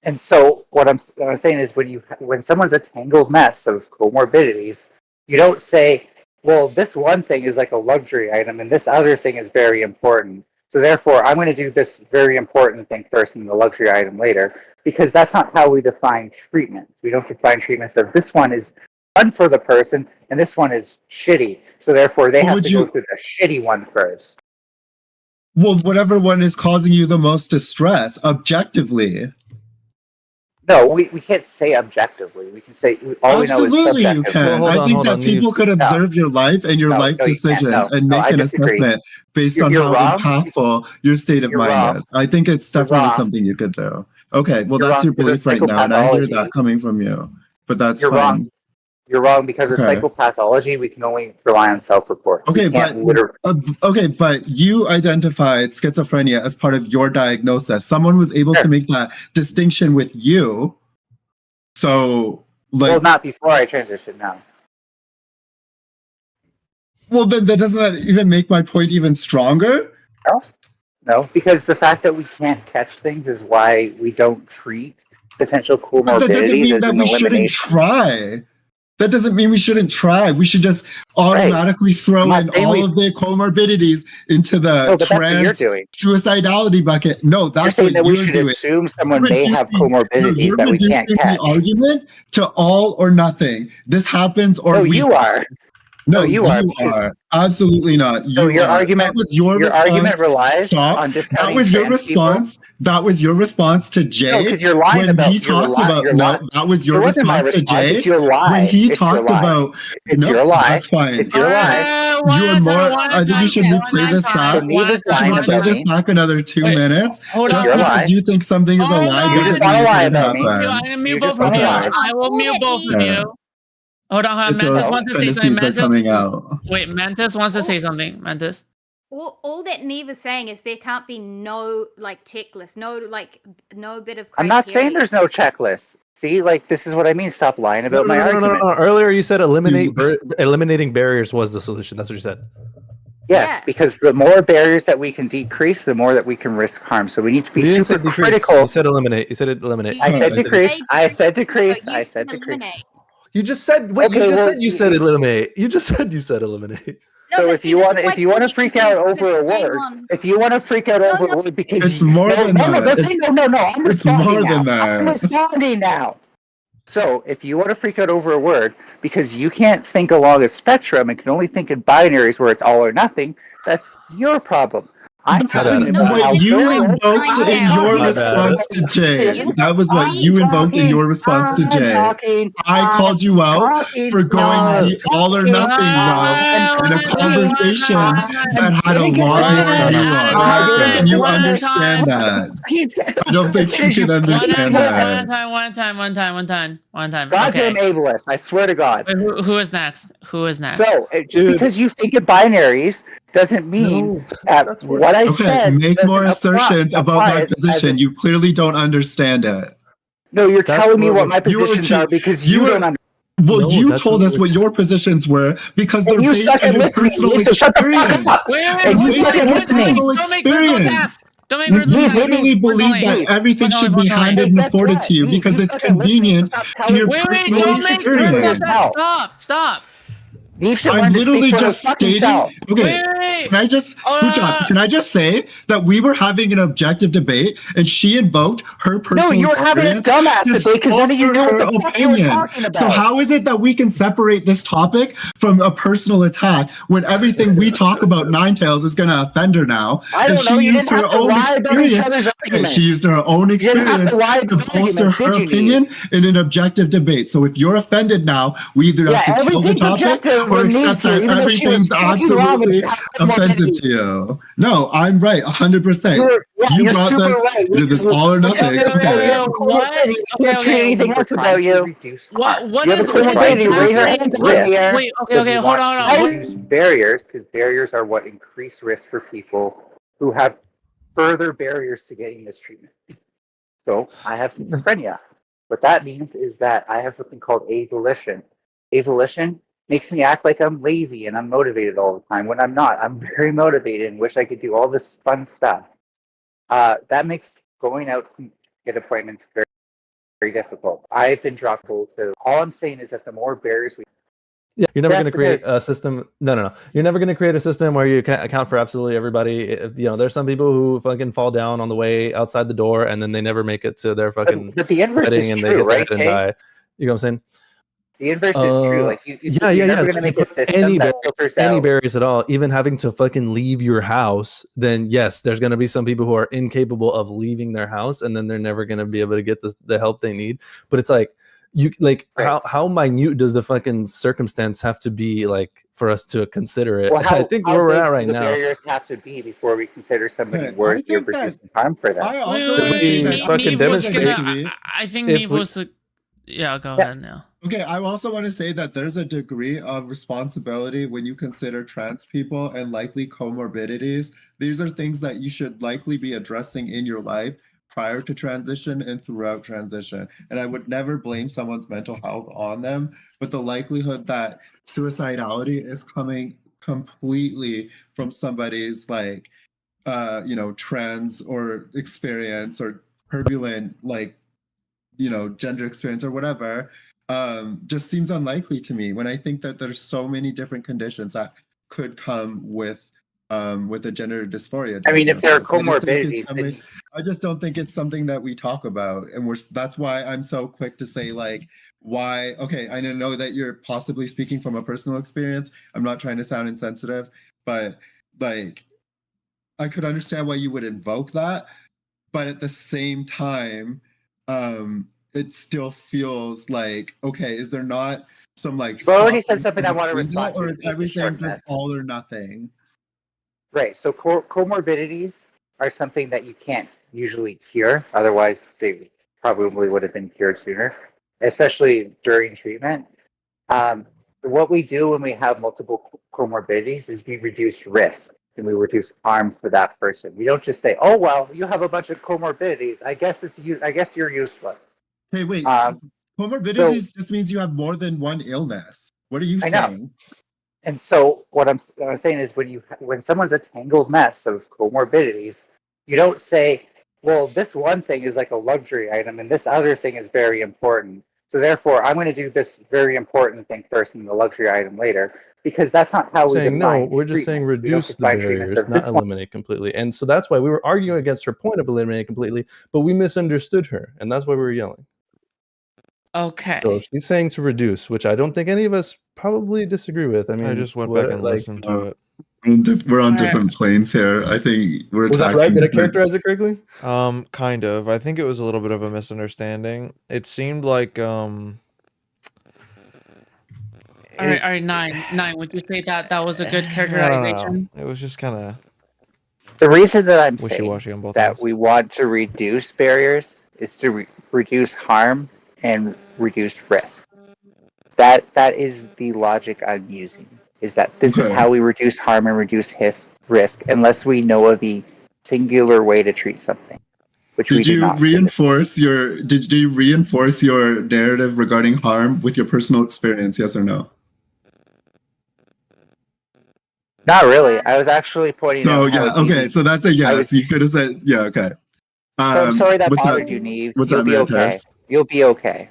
[SPEAKER 21] And so what I'm saying is when someone's a tangled mess of comorbidities, you don't say, "Well, this one thing is like a luxury item, and this other thing is very important. So therefore, I'm going to do this very important thing first and the luxury item later," because that's not how we define treatment. We don't define treatments of this one is fun for the person and this one is shitty. So therefore, they have to go through the shitty one first.
[SPEAKER 2] Well, whatever one is causing you the most distress, objectively.
[SPEAKER 21] No, we can't say objectively. We can say all we know is subjectively.
[SPEAKER 2] You can. I think that people could observe your life and your life decisions and make an assessment based on how impactful your state of mind is. I think it's definitely something you could do. Okay, well, that's your belief right now, and I hear that coming from you. But that's fine.
[SPEAKER 21] Wrong. You're wrong because of psychopathology, we can only rely on self-report.
[SPEAKER 2] Okay, but you identified schizophrenia as part of your diagnosis. Someone was able to make that distinction with you. So,
[SPEAKER 21] well, not before I transitioned now.
[SPEAKER 2] Well, then doesn't that even make my point even stronger?
[SPEAKER 21] No, because the fact that we can't catch things is why we don't treat potential comorbidities.
[SPEAKER 2] But that doesn't mean that we shouldn't try. That doesn't mean we shouldn't try. We should just automatically throw in all of the comorbidities into the trans suicidality bucket. No, that's what you're doing.
[SPEAKER 21] We should assume someone may have comorbidities that we can't catch.
[SPEAKER 2] The argument to all or nothing. This happens or
[SPEAKER 21] you are.
[SPEAKER 2] No,
[SPEAKER 21] you
[SPEAKER 2] are absolutely not.
[SPEAKER 21] So your argument,
[SPEAKER 2] that was your response.
[SPEAKER 21] argument relies
[SPEAKER 2] Stop.
[SPEAKER 21] on
[SPEAKER 2] That
[SPEAKER 21] discounting
[SPEAKER 2] was your
[SPEAKER 21] trans
[SPEAKER 2] response.
[SPEAKER 21] people.
[SPEAKER 2] That was your response to Jay.
[SPEAKER 21] No, because you're lying
[SPEAKER 2] when
[SPEAKER 21] about
[SPEAKER 2] he talked about. No, that was your
[SPEAKER 21] It wasn't my
[SPEAKER 2] response to
[SPEAKER 21] response.
[SPEAKER 2] Jay.
[SPEAKER 21] It's your lie.
[SPEAKER 2] When he
[SPEAKER 21] It's your
[SPEAKER 2] talked
[SPEAKER 21] lie.
[SPEAKER 2] about.
[SPEAKER 21] It's
[SPEAKER 2] No,
[SPEAKER 21] your lie.
[SPEAKER 2] that's fine.
[SPEAKER 21] It's your lie.
[SPEAKER 2] You are more. I think you should replay this back.
[SPEAKER 21] Neva's
[SPEAKER 2] You should
[SPEAKER 21] lying
[SPEAKER 2] replay
[SPEAKER 21] about
[SPEAKER 2] this
[SPEAKER 21] me.
[SPEAKER 2] back another 2 minutes.
[SPEAKER 14] Hold
[SPEAKER 2] Just
[SPEAKER 14] on.
[SPEAKER 2] because you think something is a lie
[SPEAKER 21] You just
[SPEAKER 2] doesn't
[SPEAKER 21] want to
[SPEAKER 2] mean
[SPEAKER 21] lie
[SPEAKER 2] it
[SPEAKER 21] about me.
[SPEAKER 2] happened.
[SPEAKER 14] I'm gonna mute
[SPEAKER 21] You
[SPEAKER 14] both
[SPEAKER 21] just
[SPEAKER 14] of
[SPEAKER 21] wanna
[SPEAKER 14] you.
[SPEAKER 21] lie.
[SPEAKER 14] I will mute both of you. Hold on,
[SPEAKER 2] It's
[SPEAKER 14] Mantis
[SPEAKER 2] all
[SPEAKER 14] wants to say something.
[SPEAKER 2] fantasies are coming out.
[SPEAKER 14] Wait, Mantis wants to say something. Mantis.
[SPEAKER 10] All that Neva's saying is there can't be no like checklist, no bit of criteria.
[SPEAKER 21] I'm not saying there's no checklist. See, like this is what I mean. Stop lying about my argument.
[SPEAKER 15] No. Earlier you said eliminating barriers was the solution. That's what you said.
[SPEAKER 21] Yes, because the more barriers that we can decrease, the more that we can risk harm. So we need to be
[SPEAKER 15] You didn't
[SPEAKER 21] super
[SPEAKER 15] say decrease.
[SPEAKER 21] critical.
[SPEAKER 15] You said eliminate. You said eliminate.
[SPEAKER 21] I said decrease. I said decrease. I said decrease.
[SPEAKER 15] You just said wait.
[SPEAKER 21] Okay,
[SPEAKER 15] you just
[SPEAKER 21] well,
[SPEAKER 15] said you said eliminate. You just said you said eliminate.
[SPEAKER 21] So if you want to freak out over a word, if you want to freak out over a word because
[SPEAKER 2] It's more than that.
[SPEAKER 21] don't say no. I'm
[SPEAKER 2] It's
[SPEAKER 21] responding
[SPEAKER 2] more
[SPEAKER 21] now.
[SPEAKER 2] than that.
[SPEAKER 21] I'm responding now. So if you want to freak out over a word because you can't think along a spectrum and can only think in binaries where it's all or nothing, that's your problem. I'm talking about how
[SPEAKER 2] what you
[SPEAKER 21] barriers-
[SPEAKER 2] invoked in your
[SPEAKER 21] My bad.
[SPEAKER 2] response to Jay. That was what you invoked in your response to Jay. I called you out for going the all or nothing route in a conversation that had a lot more nuance. Can you understand that? I don't think you can understand that.
[SPEAKER 14] One time.
[SPEAKER 21] Goddamn ableist! I swear to God.
[SPEAKER 14] Wait, who is next? Who is next?
[SPEAKER 21] So just because you think in binaries doesn't mean that what I said.
[SPEAKER 2] Make more
[SPEAKER 21] doesn't
[SPEAKER 2] assertions about my
[SPEAKER 21] apply as
[SPEAKER 2] position. You clearly don't understand it.
[SPEAKER 21] No, you're telling me what my
[SPEAKER 2] You were
[SPEAKER 21] positions
[SPEAKER 2] too-
[SPEAKER 21] are because
[SPEAKER 2] you
[SPEAKER 21] you
[SPEAKER 2] were-
[SPEAKER 21] don't understand.
[SPEAKER 2] Well,
[SPEAKER 21] No,
[SPEAKER 2] you
[SPEAKER 21] that's
[SPEAKER 2] told
[SPEAKER 21] what
[SPEAKER 2] us what your positions were because they're
[SPEAKER 21] And you
[SPEAKER 2] based
[SPEAKER 21] suck
[SPEAKER 2] on
[SPEAKER 21] at
[SPEAKER 2] your
[SPEAKER 21] listening.
[SPEAKER 2] personal
[SPEAKER 21] So shut the fuck
[SPEAKER 2] experience.
[SPEAKER 21] up. And you suck at listening.
[SPEAKER 14] Don't make personal attacks. Don't make personal
[SPEAKER 2] You
[SPEAKER 14] attacks.
[SPEAKER 2] literally believe that everything should be handed and afforded to you because it's convenient to your personal
[SPEAKER 14] Don't make personal
[SPEAKER 2] experience.
[SPEAKER 14] attacks. Stop.
[SPEAKER 2] I'm literally just stating. Okay, can I just, Fuchs, can I just say that we were having an objective debate and she invoked her personal
[SPEAKER 21] you were having a
[SPEAKER 2] experience
[SPEAKER 21] dumbass
[SPEAKER 2] to
[SPEAKER 21] debate 'cause none of you
[SPEAKER 2] bolster
[SPEAKER 21] knew what
[SPEAKER 2] her
[SPEAKER 21] the fuck you were
[SPEAKER 2] opinion.
[SPEAKER 21] talking about.
[SPEAKER 2] So how is it that we can separate this topic from a personal attack when everything we talk about Ninetales is going to offend her now?
[SPEAKER 21] I
[SPEAKER 2] And
[SPEAKER 21] don't
[SPEAKER 2] she
[SPEAKER 21] know. You
[SPEAKER 2] used
[SPEAKER 21] didn't
[SPEAKER 2] her
[SPEAKER 21] have to
[SPEAKER 2] own
[SPEAKER 21] lie about each
[SPEAKER 2] experience.
[SPEAKER 21] other's arguments.
[SPEAKER 2] She used her own
[SPEAKER 21] You didn't have
[SPEAKER 2] experience
[SPEAKER 21] to lie
[SPEAKER 2] to
[SPEAKER 21] about
[SPEAKER 2] bolster
[SPEAKER 21] arguments,
[SPEAKER 2] her
[SPEAKER 21] did you,
[SPEAKER 2] opinion in an objective debate. So if you're offended now, we either have to kill the
[SPEAKER 21] everything's
[SPEAKER 2] topic
[SPEAKER 21] objective
[SPEAKER 2] or
[SPEAKER 21] when
[SPEAKER 2] accept
[SPEAKER 21] Neve's here,
[SPEAKER 2] that
[SPEAKER 21] even though she was
[SPEAKER 2] everything's
[SPEAKER 21] fucking wrong and
[SPEAKER 2] absolutely
[SPEAKER 21] she had more
[SPEAKER 2] offensive
[SPEAKER 21] than
[SPEAKER 2] to you. No, I'm right, 100%.
[SPEAKER 21] You're
[SPEAKER 2] brought
[SPEAKER 21] super
[SPEAKER 2] this,
[SPEAKER 21] right.
[SPEAKER 2] you did this all or nothing.
[SPEAKER 21] You have a cool opinion. You can't treat anything else about you.
[SPEAKER 14] What
[SPEAKER 21] You have a cool opinion. Raise your hands in the air.
[SPEAKER 14] Wait, okay, hold on.
[SPEAKER 21] Reduce barriers because barriers are what increase risk for people who have further barriers to getting this treatment. So I have schizophrenia. What that means is that I have something called avolition. Avolition makes me act like I'm lazy and unmotivated all the time when I'm not. I'm very motivated and wish I could do all this fun stuff. That makes going out to get appointments very, very difficult. I've been dropped to. All I'm saying is that the more barriers we
[SPEAKER 15] Yeah, you're never
[SPEAKER 21] Yes,
[SPEAKER 15] going to
[SPEAKER 21] it
[SPEAKER 15] create
[SPEAKER 21] is.
[SPEAKER 15] a system. No. You're never going to create a system where you can account for absolutely everybody. There's some people who fucking fall down on the way outside the door and then they never make it to their fucking
[SPEAKER 21] But the inverse
[SPEAKER 15] wedding
[SPEAKER 21] is
[SPEAKER 15] and
[SPEAKER 21] true,
[SPEAKER 15] they hit their
[SPEAKER 21] right,
[SPEAKER 15] head and
[SPEAKER 21] Kay?
[SPEAKER 15] die. You know what I'm saying?
[SPEAKER 21] The inverse is true. Like
[SPEAKER 15] You're
[SPEAKER 21] never going to make a system that filters
[SPEAKER 15] any
[SPEAKER 21] out.
[SPEAKER 15] barriers at all, even having to fucking leave your house, then yes, there's going to be some people who are incapable of leaving their house and then they're never going to be able to get the help they need. But it's like, how minute does the fucking circumstance have to be like for us to consider it?
[SPEAKER 21] Well,
[SPEAKER 15] I think
[SPEAKER 21] how
[SPEAKER 15] where we're
[SPEAKER 21] big
[SPEAKER 15] at
[SPEAKER 21] do
[SPEAKER 15] right
[SPEAKER 21] the
[SPEAKER 15] now.
[SPEAKER 21] barriers have to be before we consider somebody
[SPEAKER 2] Okay,
[SPEAKER 21] worthy of reducing harm for them.
[SPEAKER 2] I also
[SPEAKER 14] Wait,
[SPEAKER 2] want to say that
[SPEAKER 14] Neve
[SPEAKER 15] fucking
[SPEAKER 14] was
[SPEAKER 15] demonstrate.
[SPEAKER 14] gonna. I think
[SPEAKER 2] If
[SPEAKER 14] Neve
[SPEAKER 2] we-
[SPEAKER 14] was. Yeah, go ahead now.
[SPEAKER 2] Okay, I also want to say that there's a degree of responsibility when you consider trans people and likely comorbidities. These are things that you should likely be addressing in your life prior to transition and throughout transition. And I would never blame someone's mental health on them, but the likelihood that suicidality is coming completely from somebody's trans or experience or turbulent gender experience or whatever just seems unlikely to me when I think that there's so many different conditions that could come with with a gender dysphoria
[SPEAKER 21] I mean, if there are
[SPEAKER 2] diagnosis.
[SPEAKER 21] comorbidities,
[SPEAKER 2] I just don't think it's something that we talk about, and that's why I'm so quick to say like, why? Okay, I know that you're possibly speaking from a personal experience. I'm not trying to sound insensitive, but like, I could understand why you would invoke that, but at the same time, it still feels like, okay, is there not some like?
[SPEAKER 21] You've already said something I want to respond to.
[SPEAKER 2] Or is everything just all or nothing?
[SPEAKER 21] Right. So comorbidities are something that you can't usually cure. Otherwise, they probably would have been cured sooner, especially during treatment. What we do when we have multiple comorbidities is we reduce risk and we reduce harm for that person. We don't just say, "Oh well, you have a bunch of comorbidities. I guess it's you. I guess you're useless."
[SPEAKER 2] Hey, wait. Comorbidities just means you have more than one illness. What are you saying?
[SPEAKER 21] And so what I'm saying is when someone's a tangled mess of comorbidities, you don't say, well, this one thing is like a luxury item and this other thing is very important. So therefore, I'm going to do this very important thing first and the luxury item later, because that's not how we
[SPEAKER 15] saying
[SPEAKER 21] define
[SPEAKER 15] we're just saying reduce the barriers, not eliminate completely. And so that's why we were arguing against her point of eliminating completely, but we misunderstood her, and that's why we were yelling.
[SPEAKER 14] Okay.
[SPEAKER 15] So she's saying to reduce, which I don't think any of us probably disagree with. I mean,
[SPEAKER 6] I just went back and listened to it.
[SPEAKER 2] We're on different planes here. I think we're.
[SPEAKER 15] Was that right? Did I characterize it correctly?
[SPEAKER 6] Kind of. I think it was a little bit of a misunderstanding. It seemed like
[SPEAKER 14] All right, nine. Would you say that was a good characterization?
[SPEAKER 6] It was just kind of
[SPEAKER 21] the reason that I'm
[SPEAKER 6] wishy-washy
[SPEAKER 21] saying
[SPEAKER 6] on both
[SPEAKER 21] that
[SPEAKER 6] ends.
[SPEAKER 21] we want to reduce barriers is to reduce harm and reduce risk. That is the logic I'm using. Is that this is how we reduce harm and reduce risk, unless we know of the singular way to treat something. Which
[SPEAKER 2] Did you reinforce your narrative regarding harm with your personal experience? Yes or no?
[SPEAKER 21] Not really. I was actually pointing out.
[SPEAKER 2] Yeah. Okay. So that's a yes. You could have said yeah. Okay.
[SPEAKER 21] So I'm sorry that bothered you, Neve. You'll be okay. You'll be okay.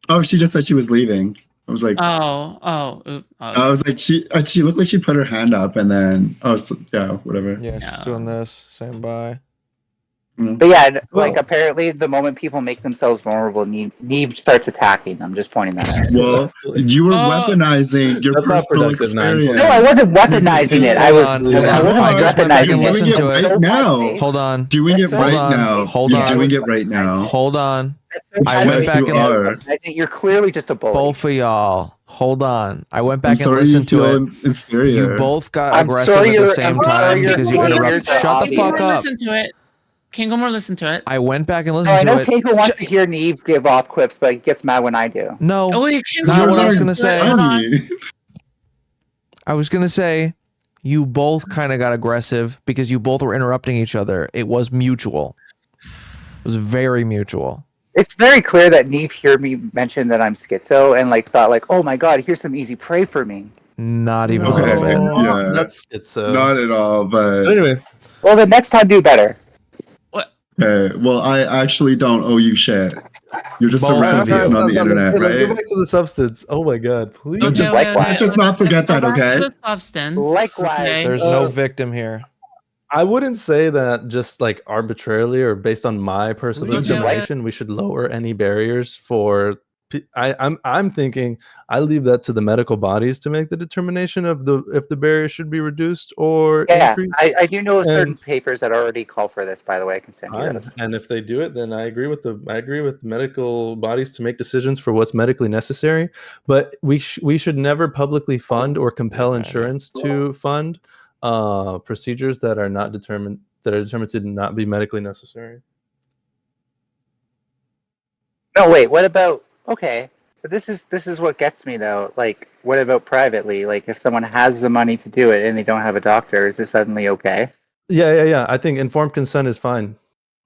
[SPEAKER 2] Oh, she just said she was leaving. I was like,
[SPEAKER 14] oh.
[SPEAKER 2] I was like, she looked like she put her hand up, and then yeah, whatever.
[SPEAKER 6] Yeah, she's doing this. Saying bye.
[SPEAKER 21] But yeah, like apparently the moment people make themselves vulnerable, Neve starts attacking them. Just pointing that out.
[SPEAKER 2] Well, you were weaponizing your personal experience.
[SPEAKER 21] No, I wasn't weaponizing it. I wasn't weaponizing
[SPEAKER 2] it. Doing it right now.
[SPEAKER 6] Hold on.
[SPEAKER 2] Doing it right now.
[SPEAKER 6] Hold on.
[SPEAKER 2] Doing it right now.
[SPEAKER 6] Hold on. I went back and
[SPEAKER 21] I think you're clearly just a bully.
[SPEAKER 6] Both of y'all. Hold on. I went back and listened to it.
[SPEAKER 2] Inferior.
[SPEAKER 6] You both got aggressive at the same time because you interrupted. Shut the fuck up.
[SPEAKER 14] Listen to it. Kango more listen to it.
[SPEAKER 6] I went back and listened
[SPEAKER 21] I know
[SPEAKER 6] to it.
[SPEAKER 21] Kango wants to hear Neve give off quips, but he gets mad when I do.
[SPEAKER 6] No.
[SPEAKER 14] Oh, wait,
[SPEAKER 6] Not what I was gonna say. I was gonna say you both kind of got aggressive because you both were interrupting each other. It was mutual. It was very mutual.
[SPEAKER 21] It's very clear that Neve heard me mention that I'm schizo and like thought like, oh my god, here's some easy prey for me.
[SPEAKER 6] Not even a little bit.
[SPEAKER 2] Yeah,
[SPEAKER 15] that's schizo.
[SPEAKER 2] Not at all. But
[SPEAKER 15] anyway.
[SPEAKER 21] Well, the next time do better.
[SPEAKER 2] Okay, well, I actually don't owe you shit. You're just a random person on the internet,
[SPEAKER 15] Let's go
[SPEAKER 2] right?
[SPEAKER 15] back to the substance. Oh my god, please.
[SPEAKER 2] Let's just not forget that, okay?
[SPEAKER 14] The substance.
[SPEAKER 21] Likewise.
[SPEAKER 14] Okay.
[SPEAKER 6] There's no victim here.
[SPEAKER 15] I wouldn't say that just like arbitrarily or based on my personal determination, we should lower any barriers for. I'm thinking I leave that to the medical bodies to make the determination of if the barrier should be reduced or increased.
[SPEAKER 21] I do know certain papers that already call for this. By the way, I can send you that.
[SPEAKER 15] And if they do it, then I agree with medical bodies to make decisions for what's medically necessary. But we should never publicly fund or compel insurance to fund procedures that are determined to not be medically necessary.
[SPEAKER 21] No, wait. What about? Okay, but this is what gets me though. Like, what about privately? Like, if someone has the money to do it and they don't have a doctor, is this suddenly okay?
[SPEAKER 15] Yeah. I think informed consent is fine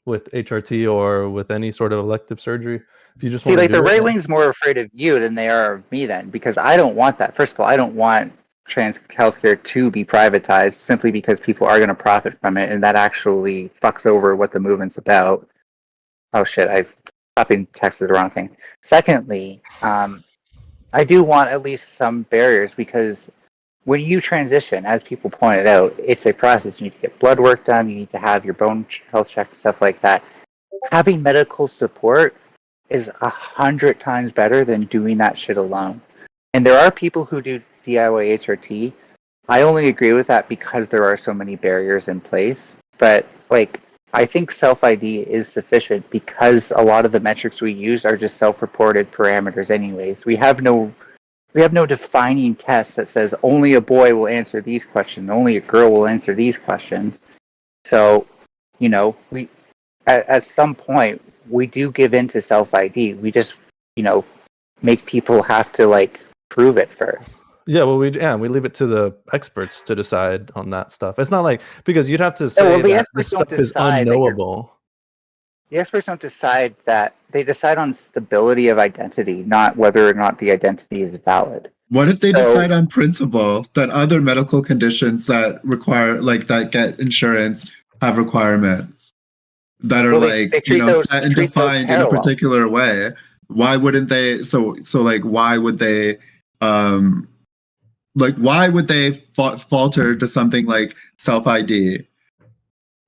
[SPEAKER 15] with HRT or with any sort of elective surgery. If you just
[SPEAKER 21] see, like the right wing's more afraid of you than they are of me, then, because I don't want that. First of all, I don't want trans healthcare to be privatized simply because people are going to profit from it, and that actually fucks over what the movement's about. Oh shit! I've texted the wrong thing. Secondly, I do want at least some barriers because when you transition, as people pointed out, it's a process. You need to get blood work done. You need to have your bone health checked, stuff like that. Having medical support is 100 times better than doing that shit alone. And there are people who do DIY HRT. I only agree with that because there are so many barriers in place. But like, I think self-ID is sufficient because a lot of the metrics we use are just self-reported parameters anyways. We have no defining test that says only a boy will answer these questions, only a girl will answer these questions. So, you know, we at some point we do give in to self-ID. We just, you know, make people have to like prove it first.
[SPEAKER 15] Yeah, well, we leave it to the experts to decide on that stuff. It's not like, because you'd have to say that this stuff is unknowable.
[SPEAKER 21] The experts don't decide that. They decide on stability of identity, not whether or not the identity is valid.
[SPEAKER 2] What if they decide on principle that other medical conditions that require, like, that get insurance have requirements that are set and defined in a particular way? Why wouldn't they? So like, why would they? Why would they falter to something like self-ID?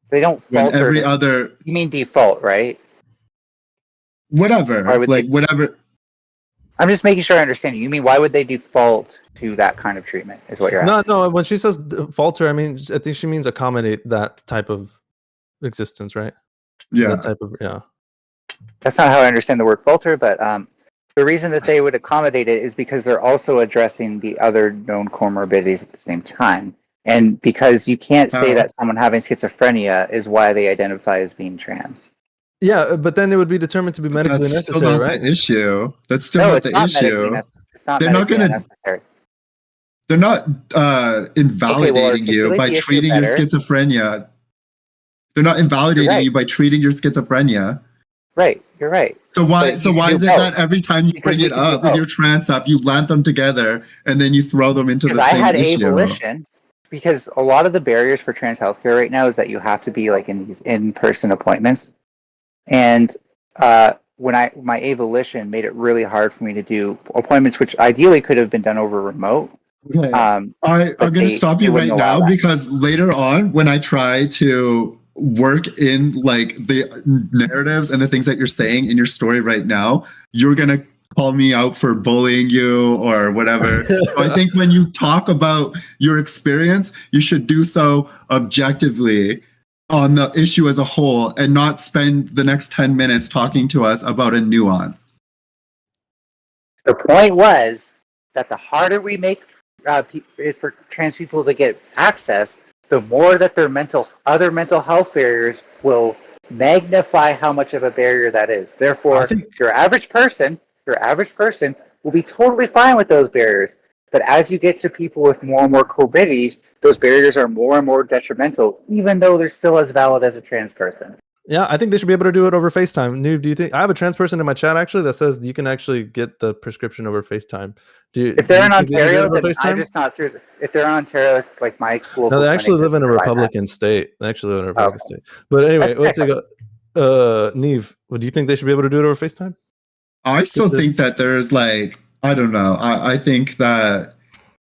[SPEAKER 21] They don't falter.
[SPEAKER 2] Every other.
[SPEAKER 21] You mean default, right?
[SPEAKER 2] Whatever. Whatever.
[SPEAKER 21] I'm just making sure I understand you. You mean why would they default to that kind of treatment? Is what you're asking?
[SPEAKER 15] No. When she says falter, I think she means accommodate that type of existence, right?
[SPEAKER 2] Yeah.
[SPEAKER 15] That type of
[SPEAKER 21] That's not how I understand the word falter, but the reason that they would accommodate it is because they're also addressing the other known comorbidities at the same time. And because you can't say that someone having schizophrenia is why they identify as being trans.
[SPEAKER 15] Yeah, but then it would be determined to be medically necessary,
[SPEAKER 2] still not
[SPEAKER 15] right?
[SPEAKER 2] The issue. That's still not the issue. They're not going to. They're not invalidating you by treating your schizophrenia. They're not invalidating you by treating your schizophrenia.
[SPEAKER 21] Right, you're right.
[SPEAKER 2] So why is it that every time you bring it up with your trans stuff, you land them together and then you throw them into the same issue?
[SPEAKER 21] I had avolition because a lot of the barriers for trans healthcare right now is that you have to be like in these in-person appointments. And when my avolition made it really hard for me to do appointments, which ideally could have been done over remote.
[SPEAKER 2] Okay. I'm going to stop you right now because later on, when I try to work in like the narratives and the things that you're saying in your story right now, you're going to call me out for bullying you or whatever. So I think when you talk about your experience, you should do so objectively on the issue as a whole and not spend the next 10 minutes talking to us about a nuance.
[SPEAKER 21] The point was that the harder we make for trans people to get access, the more that their other mental health barriers will magnify how much of a barrier that is. Therefore, your average person will be totally fine with those barriers. But as you get to people with more and more comorbidities, those barriers are more and more detrimental, even though they're still as valid as a trans person.
[SPEAKER 15] Yeah, I think they should be able to do it over FaceTime. Noob, do you think? I have a trans person in my chat actually that says you can actually get the prescription over FaceTime.
[SPEAKER 21] If they're in Ontario, then I'm just not through. If they're in Ontario, like my local.
[SPEAKER 15] No, they actually live in a Republican state. They actually live in a Republican state. But anyway, let's go. Neve, do you think they should be able to do it over FaceTime?
[SPEAKER 2] I still think that there's like, I don't know. I think that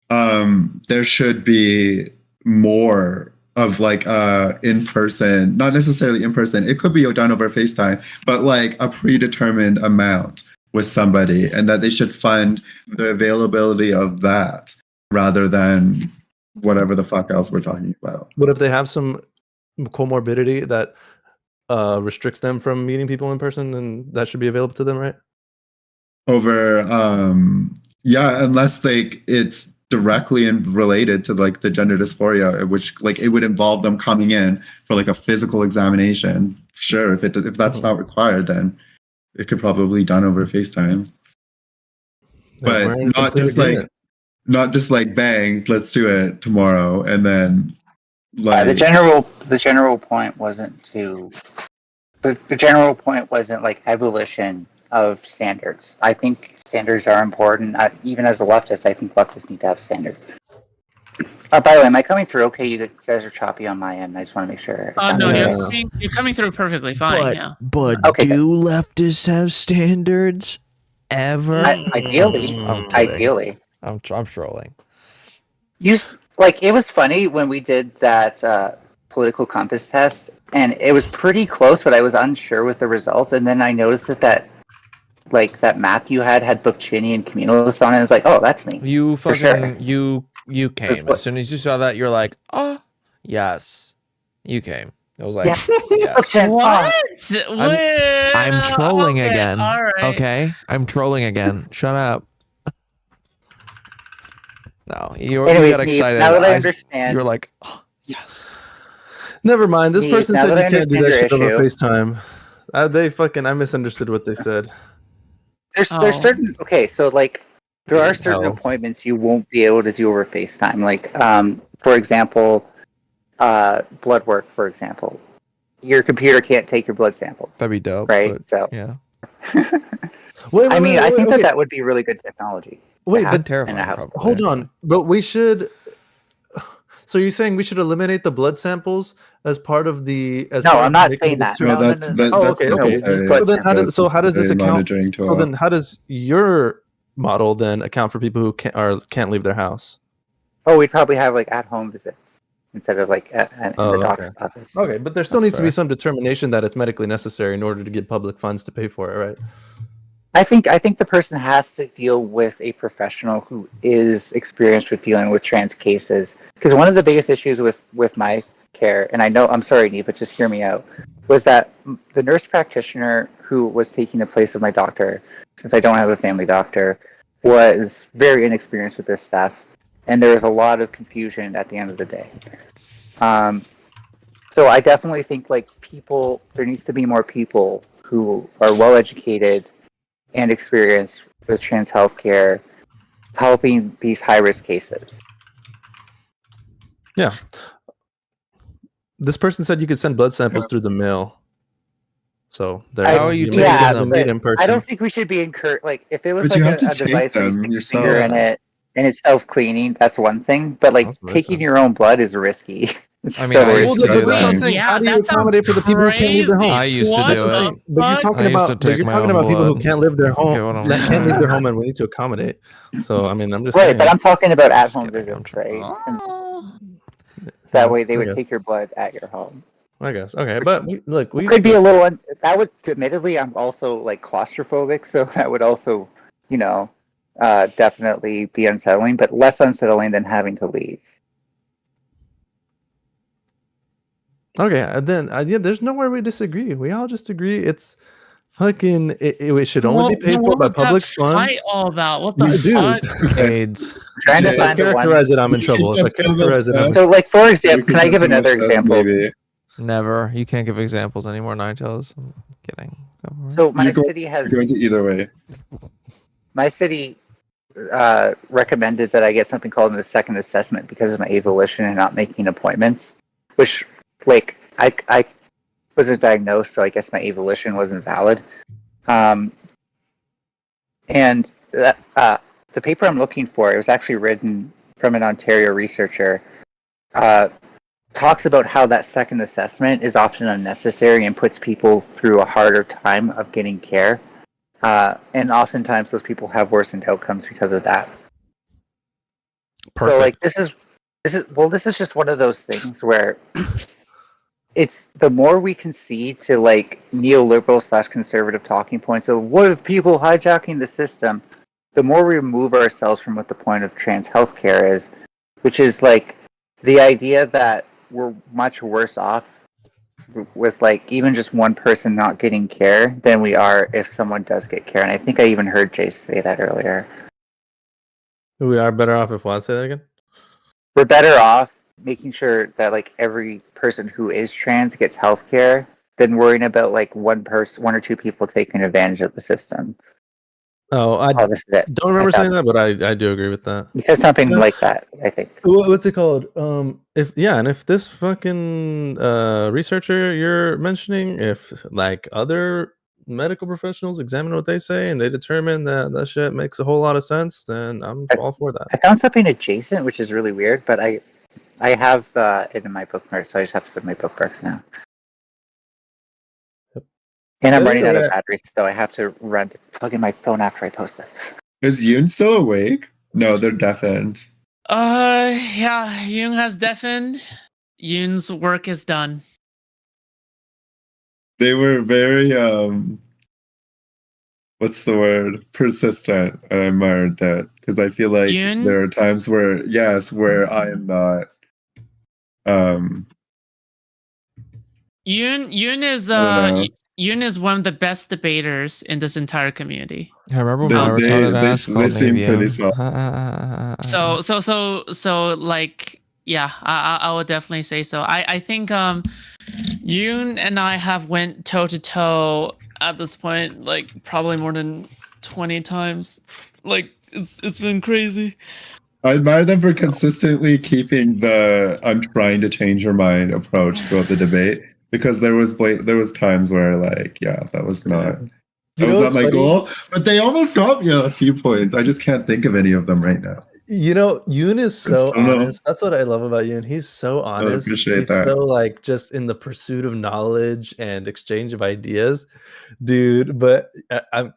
[SPEAKER 2] there should be more of like in person, not necessarily in person. It could be done over FaceTime, but like a predetermined amount with somebody, and that they should fund the availability of that rather than whatever the fuck else we're talking about.
[SPEAKER 15] What if they have some comorbidity that restricts them from meeting people in person? Then that should be available to them, right?
[SPEAKER 2] Over, unless like it's directly and related to like the gender dysphoria, which like it would involve them coming in for like a physical examination. Sure, if that's not required, then it could probably be done over FaceTime. But not just like bang, let's do it tomorrow, and then like
[SPEAKER 21] the general point wasn't to the general point wasn't like abolition of standards. I think standards are important. Even as a leftist, I think leftists need to have standards. By the way, am I coming through okay? You guys are choppy on my end. I just want to make sure.
[SPEAKER 14] No, you're coming through perfectly fine.
[SPEAKER 1] But do leftists have standards ever?
[SPEAKER 21] Ideally.
[SPEAKER 6] I'm trolling.
[SPEAKER 21] Like, it was funny when we did that political compass test, and it was pretty close, but I was unsure with the results. And then I noticed that that map you had Bookchini and Communalist on it. I was like, oh, that's me.
[SPEAKER 6] You
[SPEAKER 21] for
[SPEAKER 6] fucking
[SPEAKER 21] sure.
[SPEAKER 6] you came as soon as you saw that. You're like, oh yes, you came. It was like, yes.
[SPEAKER 14] What?
[SPEAKER 6] I'm trolling
[SPEAKER 14] Okay,
[SPEAKER 6] again.
[SPEAKER 14] all right.
[SPEAKER 6] Okay, I'm trolling again. Shut up. No, you
[SPEAKER 21] Anyways,
[SPEAKER 6] got excited.
[SPEAKER 21] now that I understand,
[SPEAKER 6] you were like, oh, yes.
[SPEAKER 15] Never mind. This person
[SPEAKER 21] now
[SPEAKER 15] said
[SPEAKER 21] that I
[SPEAKER 15] you can't do that
[SPEAKER 21] understand
[SPEAKER 15] shit over
[SPEAKER 21] your issue-
[SPEAKER 15] FaceTime. I misunderstood what they said.
[SPEAKER 21] There's certain so like there are certain
[SPEAKER 15] Hell.
[SPEAKER 21] appointments you won't be able to do over FaceTime. Like for example, blood work. For example, your computer can't take your blood sample.
[SPEAKER 6] That'd be dope.
[SPEAKER 21] Right.
[SPEAKER 6] But,
[SPEAKER 21] So
[SPEAKER 6] yeah.
[SPEAKER 21] I mean, I think
[SPEAKER 15] okay.
[SPEAKER 21] that would be really good technology.
[SPEAKER 15] Wait,
[SPEAKER 21] but
[SPEAKER 6] terrifying.
[SPEAKER 15] Hold on, but we should. So you're saying we should eliminate the blood samples as part of the?
[SPEAKER 21] No, I'm not saying that.
[SPEAKER 2] No, that's
[SPEAKER 15] okay.
[SPEAKER 2] necessary.
[SPEAKER 15] So how does this account?
[SPEAKER 2] monitoring tool.
[SPEAKER 15] So then, how does your model then account for people who can't leave their house?
[SPEAKER 21] Oh, we'd probably have like at-home visits instead of like in the doctor's office.
[SPEAKER 15] Okay, but there still needs to be some determination that it's medically necessary in order to get public funds to pay for it, right?
[SPEAKER 21] I think the person has to deal with a professional who is experienced with dealing with trans cases. Because one of the biggest issues with my care, and I know, I'm sorry, Nee, but just hear me out, was that the nurse practitioner who was taking the place of my doctor, since I don't have a family doctor, was very inexperienced with this stuff, and there was a lot of confusion at the end of the day. So I definitely think like there needs to be more people who are well educated and experienced with trans healthcare helping these high-risk cases.
[SPEAKER 15] Yeah. This person said you could send blood samples through the mail. So
[SPEAKER 6] how are you taking them?
[SPEAKER 15] In person.
[SPEAKER 21] I don't think we should be encouraged. Like, if it was
[SPEAKER 2] But you
[SPEAKER 21] like
[SPEAKER 2] have
[SPEAKER 21] a
[SPEAKER 2] to
[SPEAKER 21] device
[SPEAKER 2] take
[SPEAKER 21] where you
[SPEAKER 2] them
[SPEAKER 21] stick your
[SPEAKER 2] yourself.
[SPEAKER 21] finger in it and it's self-cleaning, that's one thing. But like taking your own blood is risky.
[SPEAKER 6] I mean, I used to do that.
[SPEAKER 15] How do you accommodate for the people who can't leave their home?
[SPEAKER 6] I used to do it.
[SPEAKER 15] But you're talking about people who can't live their home, can't leave their home, and we need to accommodate. So I mean, I'm just
[SPEAKER 21] right.
[SPEAKER 15] saying.
[SPEAKER 21] But I'm talking about at-home visits, right? And that way, they would take your blood at your home.
[SPEAKER 15] I guess okay, but we
[SPEAKER 21] could be a little. That would, admittedly, I'm also like claustrophobic, so that would also, definitely be unsettling, but less unsettling than having to leave.
[SPEAKER 15] Okay, and then there's nowhere we disagree. We all just agree it's fucking. It should only be paid for by public funds.
[SPEAKER 14] All about what the fuck?
[SPEAKER 6] AIDS.
[SPEAKER 21] Trying to find
[SPEAKER 15] characterize it. I'm in trouble. If I characterize it,
[SPEAKER 21] so like for example, can I give another example?
[SPEAKER 6] Never. You can't give examples anymore, Nigelos. I'm kidding.
[SPEAKER 21] So my city has
[SPEAKER 2] going to either way.
[SPEAKER 21] My city recommended that I get something called a second assessment because of my avolition and not making appointments, which like I wasn't diagnosed, so I guess my avolition wasn't valid. And the paper I'm looking for, it was actually written from an Ontario researcher, talks about how that second assessment is often unnecessary and puts people through a harder time of getting care. And oftentimes those people have worsened outcomes because of that.
[SPEAKER 15] Perfect.
[SPEAKER 21] So like this is just one of those things where it's the more we concede to like neoliberal / conservative talking points of what if people hijacking the system, the more we remove ourselves from what the point of trans healthcare is, which is like the idea that we're much worse off with like even just one person not getting care than we are if someone does get care. And I think I even heard Jace say that earlier.
[SPEAKER 15] We are better off if what? Say that again?
[SPEAKER 21] We're better off making sure that like every person who is trans gets health care than worrying about like one or two people taking advantage of the system. This is it.
[SPEAKER 15] Don't remember saying that, but I do agree with that.
[SPEAKER 21] He said something like that, I think.
[SPEAKER 15] What's it called? If this fucking researcher you're mentioning, if like other medical professionals examine what they say and they determine that shit makes a whole lot of sense, then I'm all for that.
[SPEAKER 21] I found something adjacent, which is really weird, but I have it in my bookmarks, so I just have to put my bookmarks now. And I'm running out of batteries, so I have to run to plug in my phone after I post this.
[SPEAKER 2] Is Yoon still awake? No, they're deafened.
[SPEAKER 14] Yeah, Jung has deafened. Yoon's work is done.
[SPEAKER 2] They were very what's the word? Persistent, and I admired that because I feel like
[SPEAKER 14] Yoon?
[SPEAKER 2] there are times where where I am not.
[SPEAKER 14] Yoon is one of the best debaters in this entire community.
[SPEAKER 6] I remember when I retarded ass
[SPEAKER 2] they
[SPEAKER 6] called
[SPEAKER 2] seem
[SPEAKER 6] me
[SPEAKER 2] pretty
[SPEAKER 6] Yoon.
[SPEAKER 14] So like, yeah, I would definitely say so. I think Yoon and I have went toe to toe at this point, like probably more than 20 times. Like it's been crazy.
[SPEAKER 2] I admire them for consistently keeping the "I'm trying to change your mind" approach throughout the debate, because there was times where like, yeah, that was not my goal, but they almost got me a few points. I just can't think of any of them right now.
[SPEAKER 15] You know, Yoon is so honest. That's what I love about Yoon. He's so honest.
[SPEAKER 2] appreciate that.
[SPEAKER 15] So like just in the pursuit of knowledge and exchange of ideas, dude. But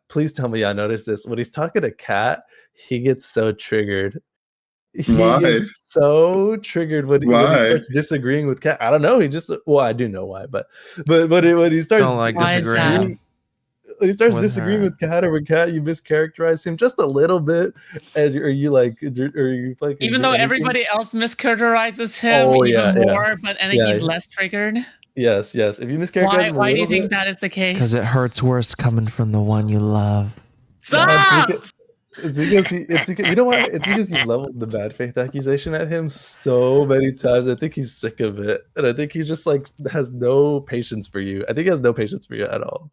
[SPEAKER 15] please tell me I noticed this. When he's talking to Kat, he gets so triggered.
[SPEAKER 2] Why?
[SPEAKER 15] Gets so triggered when he starts disagreeing with Kat. I don't know. He just I do know why, but when he starts
[SPEAKER 6] Don't like disagreeing.
[SPEAKER 15] When he starts
[SPEAKER 6] with
[SPEAKER 15] disagreeing
[SPEAKER 6] her.
[SPEAKER 15] with Kat, or when Kat, you mischaracterize him just a little bit, and are you fucking
[SPEAKER 14] Even though everybody else mischaracterizes him more, but and then he's less triggered.
[SPEAKER 15] Yes. If you mischaracterize him
[SPEAKER 14] Why do you think that is the case?
[SPEAKER 1] Because it hurts worse coming from the one you love.
[SPEAKER 14] Stop!
[SPEAKER 15] It's because you know what? It's because you leveled the bad faith accusation at him so many times. I think he's sick of it, and I think he's just like has no patience for you. I think he has no patience for you at all.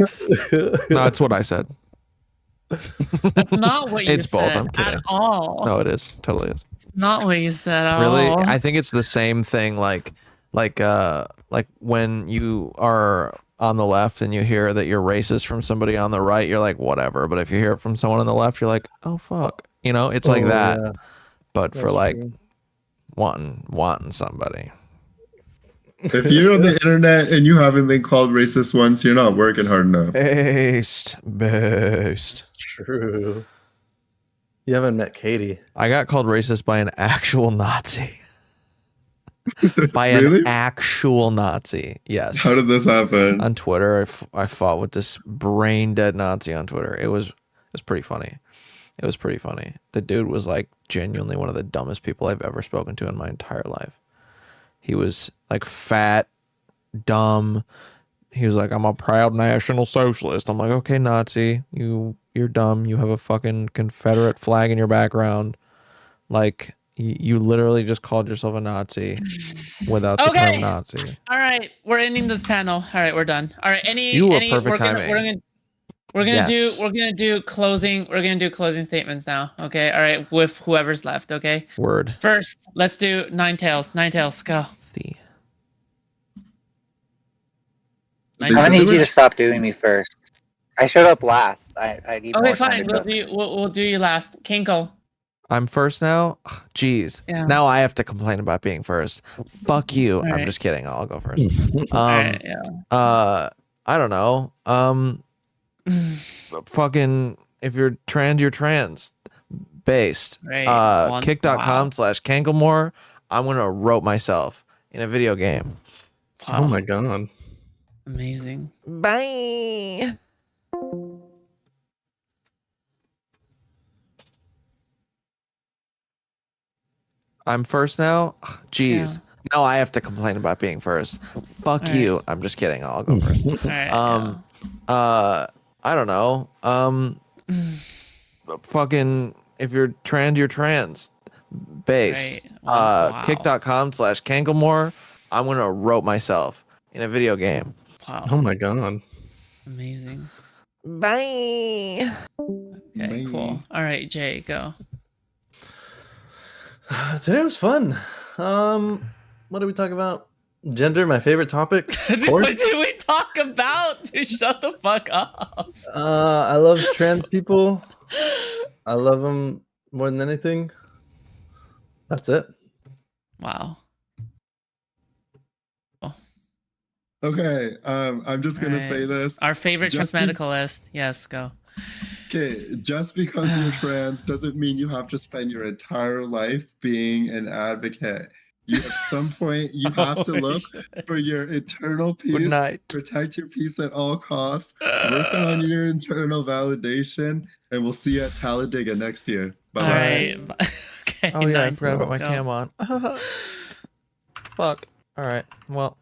[SPEAKER 6] No, that's what I said.
[SPEAKER 14] That's not what you
[SPEAKER 6] It's both.
[SPEAKER 14] said
[SPEAKER 6] I'm kidding.
[SPEAKER 14] at all.
[SPEAKER 6] No, it is. Totally is.
[SPEAKER 14] It's not what you said at
[SPEAKER 6] Really,
[SPEAKER 14] all.
[SPEAKER 6] I think it's the same thing. Like when you are on the left and you hear that you're racist from somebody on the right, you're like, whatever. But if you hear it from someone on the left, you're like, oh fuck. You know, it's like that.
[SPEAKER 15] Yeah.
[SPEAKER 6] But
[SPEAKER 15] That's
[SPEAKER 6] for like
[SPEAKER 15] true.
[SPEAKER 6] wanting somebody.
[SPEAKER 2] If you're on the internet and you haven't been called racist once, you're not working hard enough.
[SPEAKER 6] Based.
[SPEAKER 15] True. You haven't met Katie.
[SPEAKER 6] I got called racist by an actual Nazi. By
[SPEAKER 2] Really?
[SPEAKER 6] an actual Nazi. Yes.
[SPEAKER 2] How did this happen?
[SPEAKER 6] On Twitter, I fought with this brain dead Nazi on Twitter. It was pretty funny. It was pretty funny. The dude was like genuinely one of the dumbest people I've ever spoken to in my entire life. He was like fat, dumb. He was like, I'm a proud National Socialist. I'm like, okay, Nazi, you're dumb. You have a fucking Confederate flag in your background. Like, you literally just called yourself a Nazi without the term Nazi.
[SPEAKER 14] All right, we're ending this panel. All right, we're done. All right,
[SPEAKER 6] perfect timing.
[SPEAKER 14] We're gonna
[SPEAKER 6] Yes.
[SPEAKER 14] do closing statements now. Okay, all right, with whoever's left. Okay.
[SPEAKER 6] Word.
[SPEAKER 14] First, let's do Nine Tails. Nine Tails, go.
[SPEAKER 21] I need you to stop doing me first. I showed up last. I need
[SPEAKER 14] Okay,
[SPEAKER 21] more time
[SPEAKER 14] fine.
[SPEAKER 21] to
[SPEAKER 14] We'll do you last. Kinkle.
[SPEAKER 6] I'm first now? Jeez.
[SPEAKER 14] Yeah.
[SPEAKER 6] Now I have to complain about being first. Fuck you.
[SPEAKER 14] All
[SPEAKER 6] I'm
[SPEAKER 14] right.
[SPEAKER 6] just kidding. I'll go first.
[SPEAKER 14] Alright,
[SPEAKER 6] I don't know. Fucking if you're trans based.
[SPEAKER 14] Right.
[SPEAKER 6] Kick.com/Kanklemore. I'm gonna rope myself in a video game.
[SPEAKER 15] Oh my god.
[SPEAKER 14] Amazing.
[SPEAKER 6] Bye. I'm first now? Jeez. Now I have to complain about being first. Fuck
[SPEAKER 14] All
[SPEAKER 6] you. I'm just kidding. I'll go first.
[SPEAKER 14] Alright,
[SPEAKER 6] I don't know. Fucking if you're trans based. Kick.com/Kanklemore. I'm gonna rope myself in a video game.
[SPEAKER 14] Wow.
[SPEAKER 15] Oh my god.
[SPEAKER 14] Amazing.
[SPEAKER 6] Bye.
[SPEAKER 14] Okay, cool. All right, Jay, go.
[SPEAKER 15] Today was fun. What did we talk about? Gender, my favorite topic.
[SPEAKER 14] What did we talk about? Dude, shut the fuck up.
[SPEAKER 15] I love trans people. I love them more than anything. That's it.
[SPEAKER 14] Wow.
[SPEAKER 2] Okay, I'm just gonna say this.
[SPEAKER 14] Our favorite
[SPEAKER 2] Just
[SPEAKER 14] transmedicalist. Yes, go.
[SPEAKER 2] Okay, just because you're trans doesn't mean you have to spend your entire life being an advocate. You at some point you have to look for your internal peace.
[SPEAKER 6] Good night.
[SPEAKER 2] Protect your peace at all costs. Work on your internal validation, and we'll see you at Talladega next year. Bye bye.
[SPEAKER 14] All right. Okay.
[SPEAKER 6] Oh yeah, I
[SPEAKER 14] nice.
[SPEAKER 6] forgot about my
[SPEAKER 14] Let's go.
[SPEAKER 6] cam on. Fuck. All right. Well.